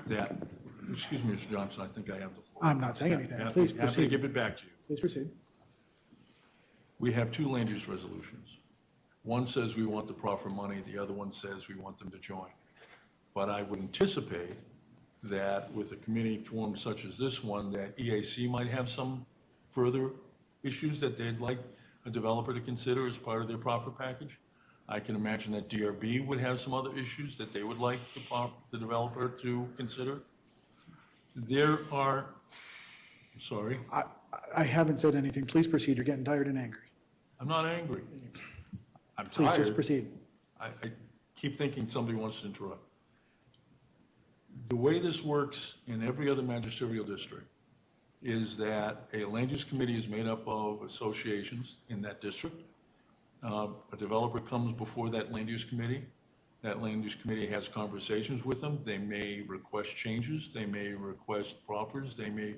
that, excuse me, Mr. Johnson, I think I have the floor. I'm not saying anything. Please Happy to proceed. give it back to you. Please proceed. We have two land use resolutions. One says we want the proffer money, the other one says we want them to join. But I would anticipate that with a committee formed such as this one, that EAC might have some further issues that they'd like a developer to consider as part of their proffer package. I can imagine that DRB would have some other issues that they would like the developer to consider. There are, sorry. I haven't said anything. Please proceed. You're getting tired and angry. I'm not angry. I'm Please tired. just proceed. I keep thinking somebody wants to interrupt. The way this works in every other magisterial district is that a land use committee is made up of associations in that district. A developer comes before that land use committee. That land use committee has conversations with them. They may request changes. They may request proffers. They may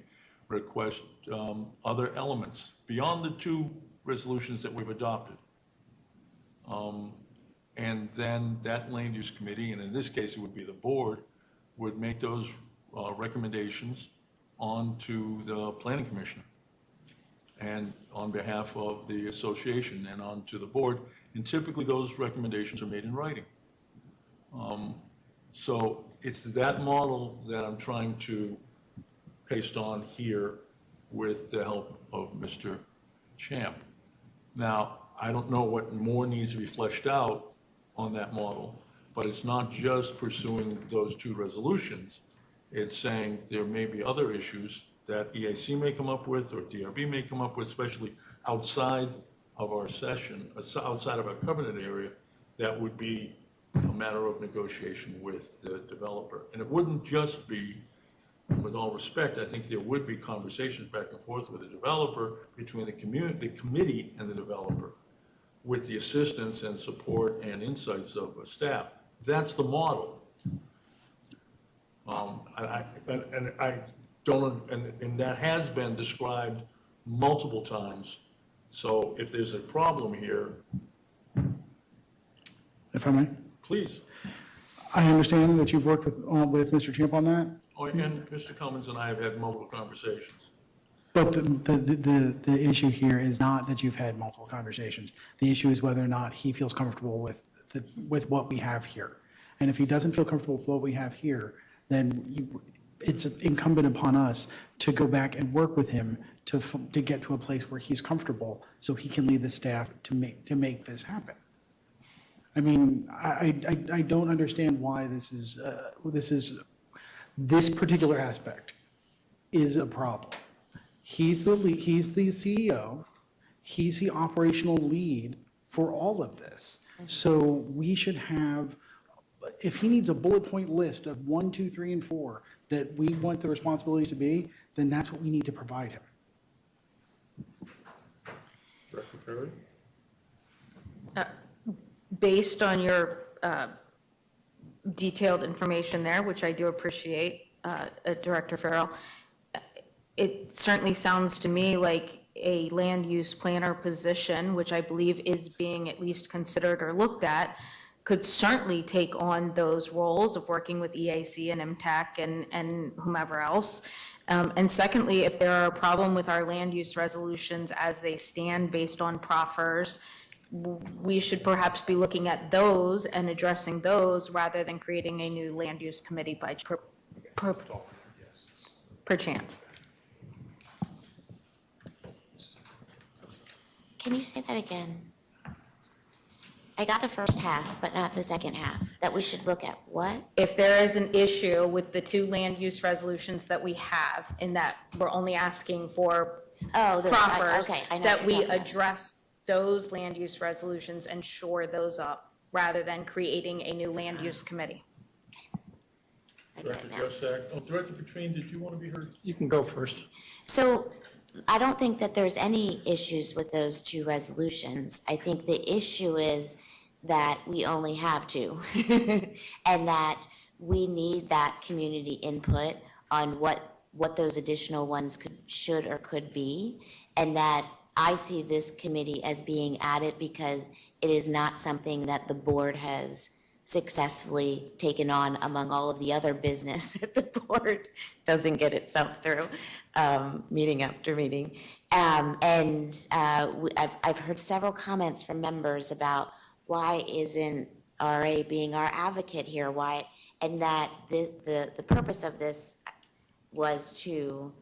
request other elements beyond the two resolutions that we've adopted. And then that land use committee, and in this case it would be the board, would make those recommendations on to the planning commissioner and on behalf of the association and on to the board. And typically those recommendations are made in writing. So it's that model that I'm trying to paste on here with the help of Mr. Champ. Now, I don't know what more needs to be fleshed out on that model, but it's not just pursuing those two resolutions. It's saying there may be other issues that EAC may come up with, or DRB may come up with, especially outside of our session, outside of our covenant area, that would be a matter of negotiation with the developer. And it wouldn't just be, with all respect, I think there would be conversations back and forth with the developer, between the committee and the developer, with the assistance and support and insights of staff. That's the model. And that has been described multiple times. So if there's a problem here, If I may? please. I understand that you've worked with Mr. Champ on that, Oh, and Mr. Cummins and I have had multiple conversations. but the issue here is not that you've had multiple conversations. The issue is whether or not he feels comfortable with what we have here. And if he doesn't feel comfortable with what we have here, then it's incumbent upon us to go back and work with him to get to a place where he's comfortable, so he can lead the staff to make this happen. I mean, I don't understand why this particular aspect is a problem. He's the CEO, he's the operational lead for all of this. So we should have, if he needs a bullet point list of 1, 2, 3, and 4 that we want the responsibilities to be, then that's what we need to provide him. Director Perry? Based on your detailed information there, which I do appreciate, Director Farrell, it certainly sounds to me like a land use planner position, which I believe is being at least considered or looked at, could certainly take on those roles of working with EAC and MTAC and whomever else. And secondly, if there are a problem with our land use resolutions as they stand based on proffers, we should perhaps be looking at those and addressing those rather than creating a new land use committee by per chance. Can you say that again? I got the first half, but not the second half, that we should look at what? If there is an issue with the 2 land use resolutions that we have, in that we're only asking for proffers, okay, I know that what we you're talking about. address those land use resolutions and shore those up, rather than creating a new land use committee. Director Josek? Oh, Director Petrine, did you want to be heard? You can go first. So I don't think that there's any issues with those 2 resolutions. I think the issue is that we only have 2 and that we need that community input on what those additional ones should or could be, and that I see this committee as being added because it is not something that the board has successfully taken on among all of the other business that the board doesn't get itself through, meeting after meeting. I've heard several comments from members about why isn't RA being our advocate here? Why? And that the purpose of this was to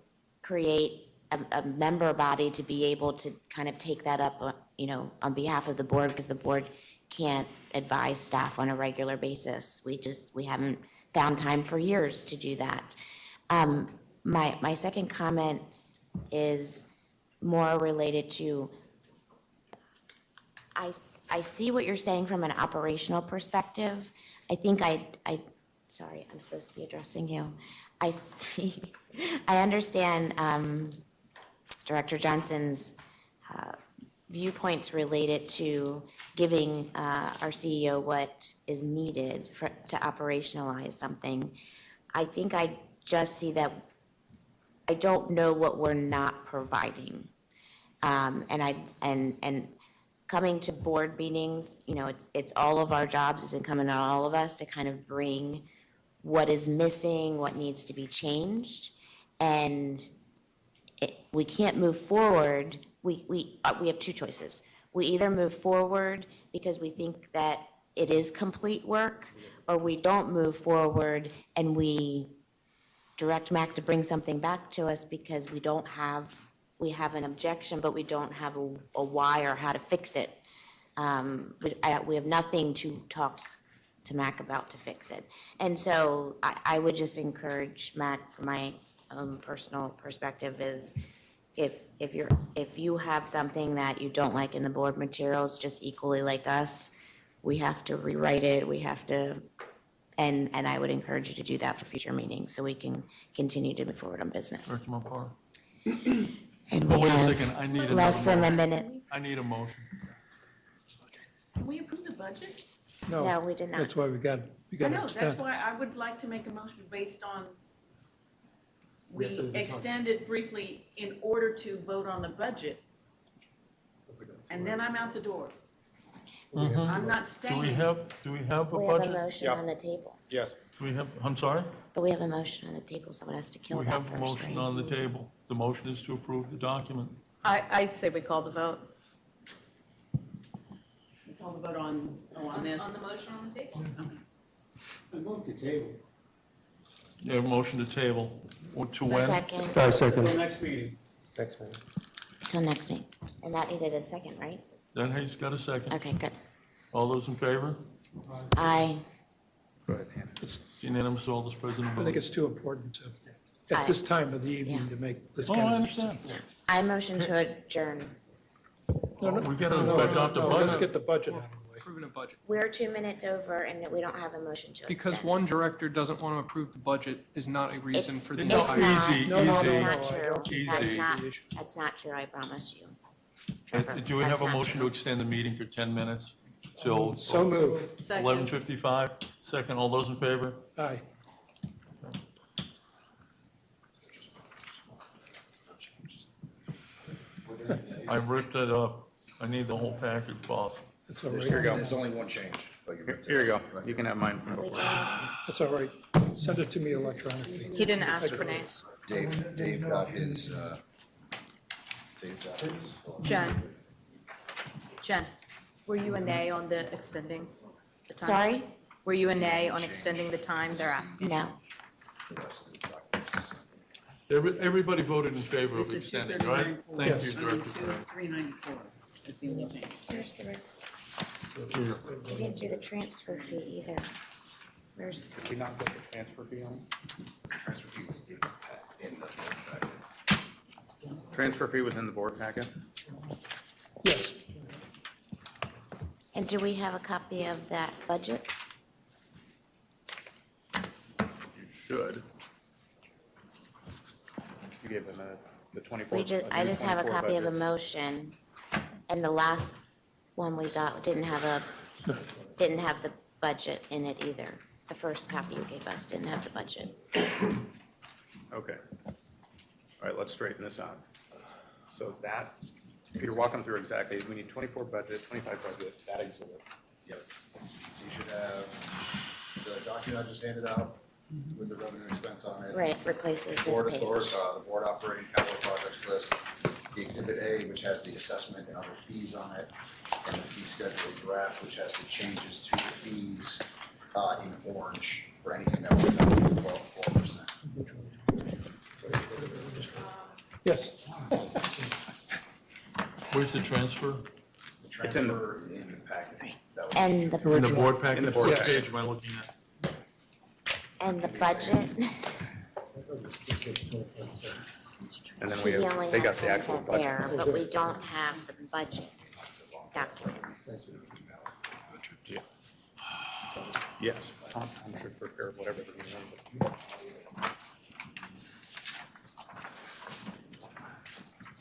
create a member body to be able to kind of take that up, on behalf of the board, because the board can't advise staff on a regular basis. We haven't found time for years to do that. My second comment is more related to, I see what you're saying from an operational perspective. I think sorry, I'm supposed to be addressing you. I understand Director Johnson's viewpoints related to giving our CEO what is needed to operationalize something. I think I just see that I don't know what we're not providing. And coming to board meetings, it's all of our jobs, it's incumbent on all of us to kind of bring what is missing, what needs to be changed. And we can't move forward. We have 2 choices. We either move forward because we think that it is complete work, or we don't move forward and we direct MAC to bring something back to us because we have an objection, but we don't have a why or how to fix it. We have nothing to talk to MAC about to fix it. And so I would just encourage MAC, for my own personal perspective is if you have something that you don't like in the board materials, just equally like us, we have to rewrite it, we have to, and I would encourage you to do that for future meetings, so we can continue to move forward on business. Director Mopar? And Oh, we wait a have second, I need another less than a motion. minute. I need a motion. Can we approve the budget? No, we did not. That's why we got I to know, extend. that's why I would like to make a motion based on, We have to we do the extended briefly in order to vote on the budget. And then I'm out the door. I'm not Do we staying. have a We have a budget? motion on the table. Yes. Do we have, I'm sorry? But we have a motion on the table, someone has to kill We that have first, a motion right? on the table. The motion is to approve the document. I say we call the vote. We call the vote on this. On the motion on the table? I move to table. You have a motion to table. To when? Second, I second. Till next meeting. Next meeting. till next meeting. And that needed a second, right? Then he's got a second. Okay, good. All those in favor? Aye. Go ahead, Hannah. It's unanimous, all those present I think voted. it's too important to, Aye. at this time of the evening, to make this Oh, kind of. I understand. I motion to adjourn. Oh, we gotta No, adopt the no, Let's budget. get the budget out of the way. Approving a budget. We're 2 minutes over and we don't have a motion to Because extend. one director doesn't want to approve the budget is not a reason It's- for the No, It's entire. not. easy, No, no, That's easy. not I true. don't think That's Easy. not, the issue. that's not true, I promise you. Trevor, Do we that's have a not motion to true. extend the meeting for 10 minutes till So move. 11:55? Second, all those in favor? Aye. I ripped it up. I need the whole package, boss. That's all Here right. you go. There's only one change, but you're. Here you go. You can have mine from We before. That's all right. Send it to me electronically. He didn't ask for names. Dave got his, Dave's got his. Jen, were you a nay on the extending the time? Sorry? Were you a nay on extending the time they're asking? No. Everybody voted in favor of This is extending, right? 239.4. Thank Yes. you, Director Craig. 394 is the only change. Here's the rest. We didn't do the transfer fee either. Where's, Did we not get the transfer fee on? Transfer fee was in the packet. Transfer fee was in the board packet? Yes. and do we have a copy of that budget? You should. You gave them the 24. I just have a copy of the motion, and the last one we got didn't have the budget in it either. The first copy you gave us didn't have the budget. Okay. All right, let's straighten this out. So that, you're walking through exactly, we need 24 budget, 25 budget, that exhibit. Yep. So you should have the document I just handed out with the revenue expense on it. Right, replaces this Board page. the board operating capital projects list, the exhibit A, which has the assessment and other fees on it, and the fee schedule draft, which has the changes to the fees, in orange for anything that was done below 4%. Yes. Where's the transfer? The transfer is in the packet. That was- And the, In the board package? In the board What package. page am I looking at? and the budget, And then she only they got has the one actual up budget. there, but we don't have the budget document. Yes, Tom should prepare whatever the number.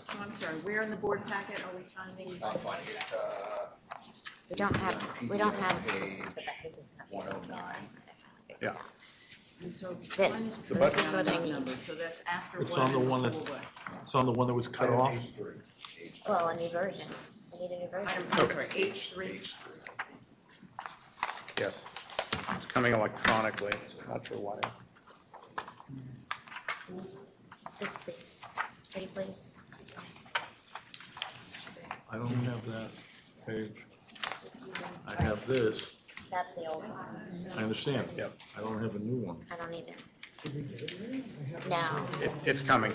So I'm sorry, where in the board packet are we finding? Not finding it, We don't have this is the copy. 109. Yeah. And so This. mine is The broken budget. down This is what I not need. numbered, so that's after It's what? on the one that's, before what? it's on the one that was cut off. Well, a new version. We need a new version. I'm sorry, H3. Yes. It's coming electronically, not sure why. This, please. Pretty please. I don't have that page. I have this. That's the old one. I understand. Yep. I don't have a new one. I don't either. No. It's coming.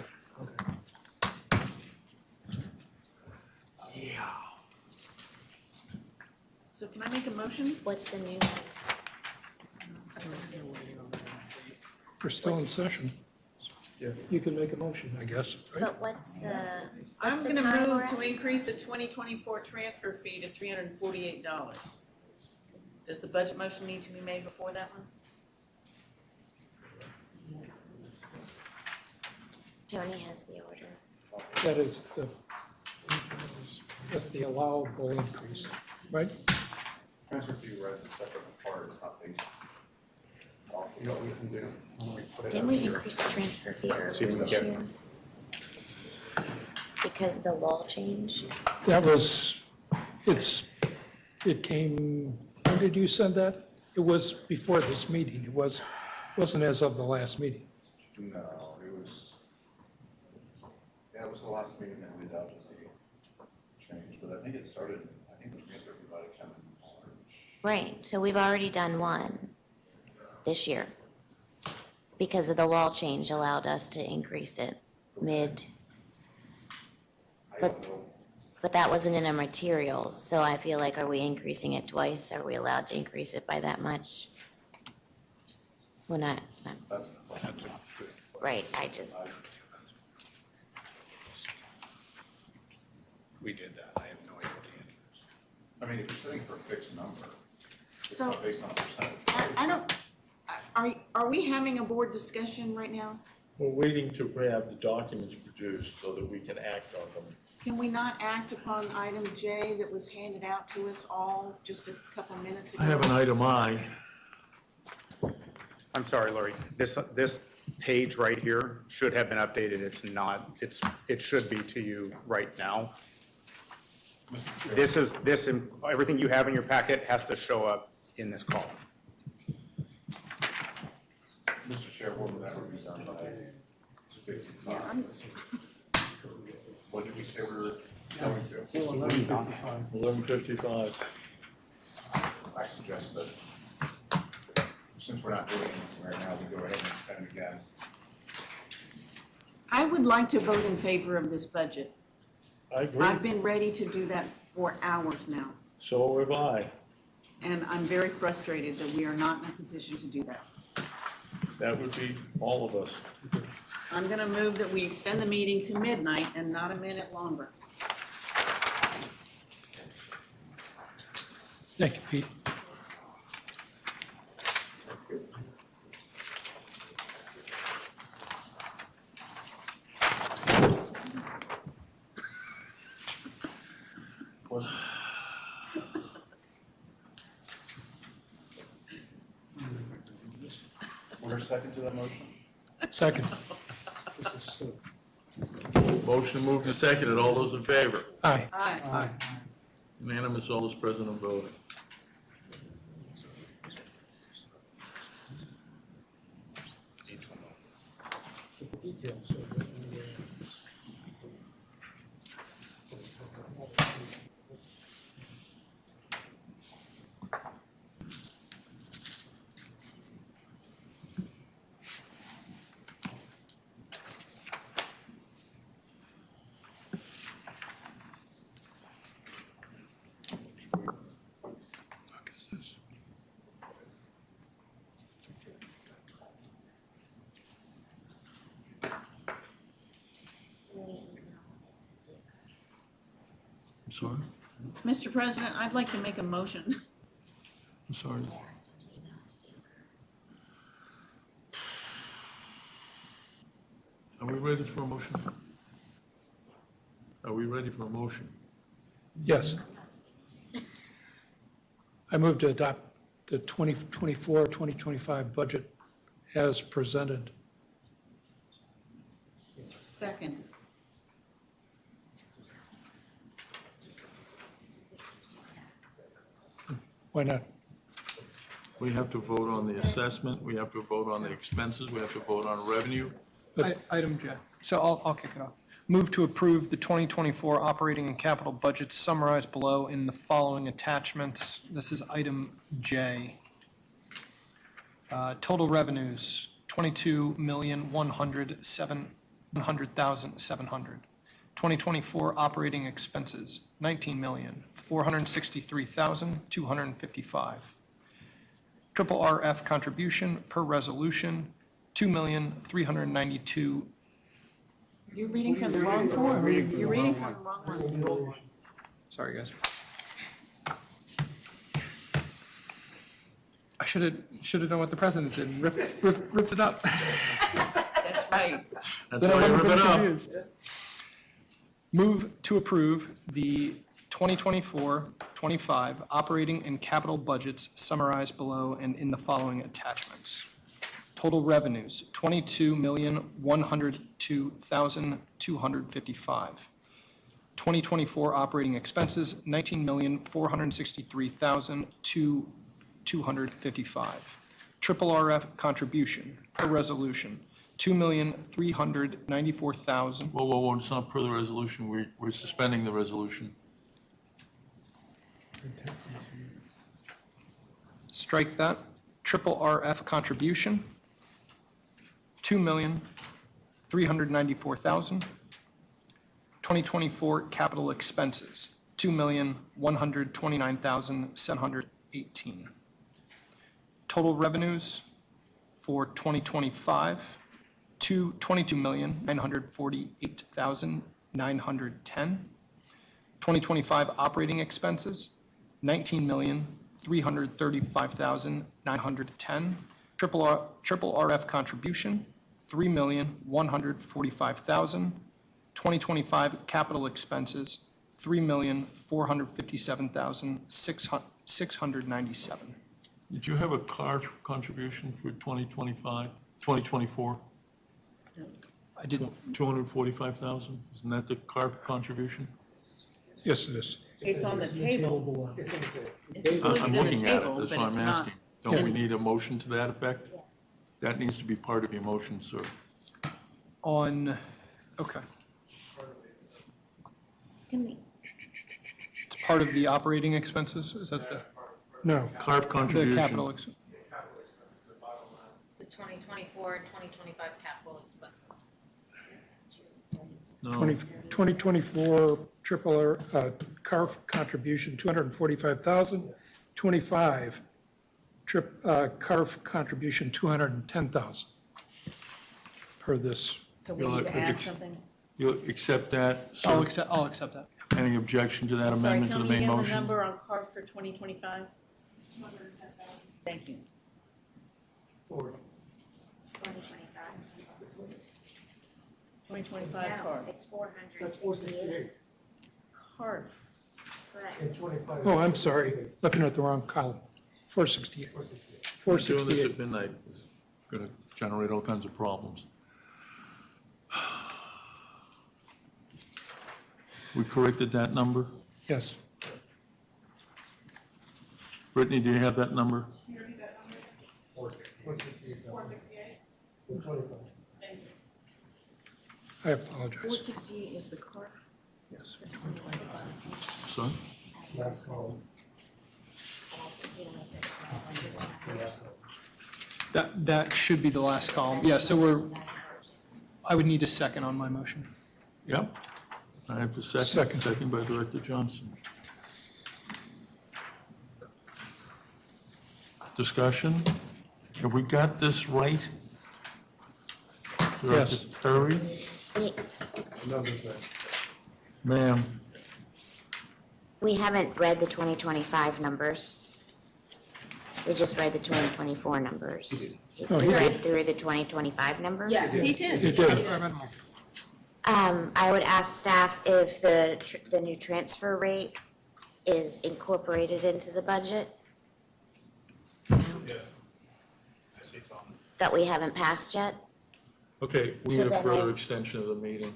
So can I make a motion? What's the new? We're still in session. You can make a motion, I guess, right? But what's the I'm the gonna time move we're to at? increase the 2024 transfer fee to $348. Does the budget motion need to be made before that one? Tony has the order. That is that's the allowable increase, right? Transfer fee, right, the separate part, it's not based. You know what we can do? When we put it Didn't up we here. increase the transfer fee See earlier if we can this get- year? Because of the law change? That was, it came, when did you send that? It was before this meeting. It wasn't as of the last meeting. No, it was, yeah, it was the last meeting that we adopted the change, but I think it started, I think the transfer fee might have come in March. Right, so we've already done one this year. Because of the law change allowed us to increase it mid. But that wasn't in our materials, so I feel like, are we increasing it twice? Are we allowed to increase it by that much? We're not, That's right, I just, We did that. I have no idea what the answer is. I mean, if you're setting for a fixed number, it's So- not based on a percentage. I don't, are we having a board discussion right now? We're waiting to have the documents produced so that we can act on them. Can we not act upon item J that was handed out to us all just a couple minutes ago? I have an item I. I'm sorry, Lori. This page right here should have been updated. It's not. It should be to you right now. Everything you have in your packet has to show up in this column. Mr. Chair, what would that be done by? 59. What did we say we were going to? 11:55. I suggest that, since we're not doing anything right now, we go ahead and extend again. I would like to vote in favor of this budget. I agree. I've been ready to do that for hours now, So have I. and I'm very frustrated that we are not in a position to do that. That would be all of us. I'm gonna move that we extend the meeting to midnight and not a minute longer. Thank you, Pete. Was there a second to that motion? Second. Motion moved and seconded. All those in favor? Aye. Aye. Unanimous, all those present and voting. I'm sorry? Mr. President, I'd like to make a motion. I'm sorry. Are we ready for a motion? Are we ready for a motion? Yes. I move to adopt the 2024, 2025 budget as presented. Second. Why not? We have to vote on the assessment, we have to vote on the expenses, we have to vote on revenue. Item J. So I'll kick it off. Move to approve the 2024 operating and capital budgets summarized below in the following attachments. This is item J. Total revenues, 22,100,700. 2024 operating expenses, 19,463,255. Triple RF contribution per resolution, $2,392,000. You're reading from the wrong form. You're reading from the wrong one. Sorry, guys. I should have done what the president did, and ripped it up. That's right. That's Then I why you wouldn't rip have it been up. confused. Move to approve the 2024-25 operating and capital budgets summarized below and in the following attachments. Total revenues, $22,102,255. 2024 operating expenses, $19,463,255. Triple RF contribution per resolution, $2,394,000. Whoa, it's not per the resolution. We're suspending the resolution. Strike that. Triple RF contribution, $2,394,000. 2024 capital expenses, $2,129,718. Total revenues for 2025, $22,948,910. 2025 operating expenses, $19,335,910. Triple RF contribution, $3,145,000. 2025 capital expenses, $3,457,697. Did you have a CARF contribution for 2025, 2024? I didn't. 245,000? Isn't that the CARF contribution? Yes, it is. It's on the table. It's I'm included in the looking at it, table, that's but why it's I'm not. asking. Don't we need a motion to that effect? That needs to be part of your motion, sir. Okay. Can we- It's part of the operating expenses, is that the? No. CARF The contribution. capital, The 2024 and 2025 capital expenses. No. 2024 triple CARF contribution, 245,000. 25 CARF contribution, 210,000 per this. So we need to add something? You'll accept that, sir? I'll accept that. Any objection to that Sorry, amendment to tell the me main again the motion? number on CARF for 2025? Thank you. 2025 No, CARF. it's 468. CARF. Correct. Oh, I'm sorry, looking at the wrong column. 468. Doing this 468. at midnight is going to generate all kinds of problems. We corrected that number? Yes. Brittany, do you have that number? I apologize. 468 is the CARF? Yes. Son? That should be the last column. Yeah, so I would need a second on my motion. Yep. I have a second. Second by Director Johnson. Discussion? Have we got this right? Director Yes. Perry? Ma'am? We haven't read the 2025 numbers. We just read the 2024 numbers. Oh, We he read did. through the 2025 numbers? Yes, he did. He did. I would ask staff if the new transfer rate is incorporated into the budget that we haven't passed yet. Okay, we So need a then further I- extension of the meeting.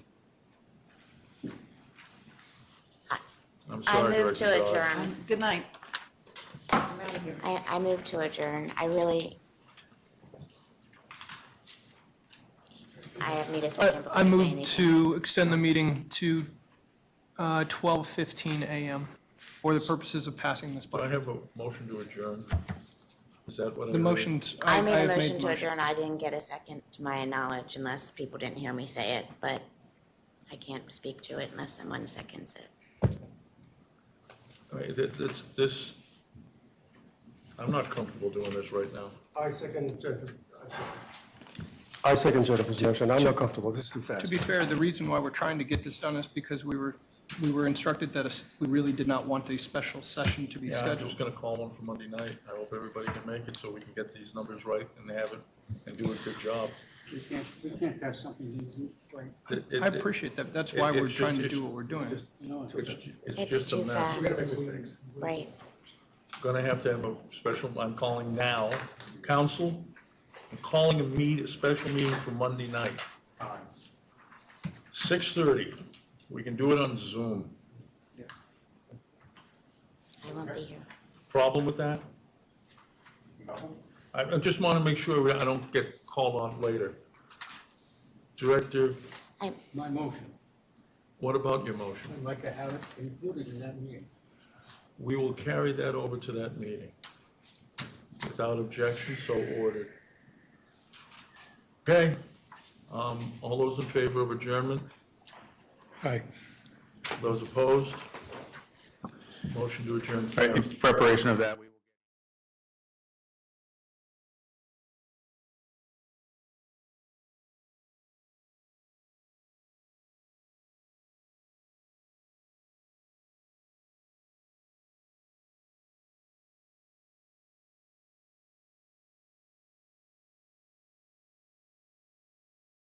I'm I sorry, move Director to Dodge. adjourn. Good night. I'm out of here. I move to adjourn. I need a second before I I say move anything. to extend the meeting to 12:15 a.m. for the purposes of passing this Do I budget. have a motion to adjourn? Is that what I The heard? motion's. I made a have motion the to adjourn. I didn't get a second to my knowledge unless people didn't hear me say it, but I can't speak to it unless someone seconds it. I mean, this, I'm not comfortable doing this right now. I second Jennifer. I second Jennifer's motion. I'm not comfortable. This is too fast. To be fair, the reason why we're trying to get this done is because we were instructed that we really did not want a special session to be Yeah, I'm scheduled. just gonna call one for Monday night. I hope everybody can make it so we can get these numbers right and have it and do a good job. We can't have something easy, right? I appreciate that. That's why we're it's trying just- to do what we're doing. You know, It's just a too mess. fast. Right. Gonna have to have a special, I'm calling now, council, I'm calling a special meeting for Monday night. 6:30, we can do it on Zoom. I won't be here. Problem with that? I just wanna make sure I don't get called off later. Director, My motion, what about your motion? I'd like to have it included in that meeting. We will carry that over to that meeting. Without objection, so ordered. Okay, all those in favor of adjournment? Aye. Those opposed? Motion to adjourn. In preparation of that, we will.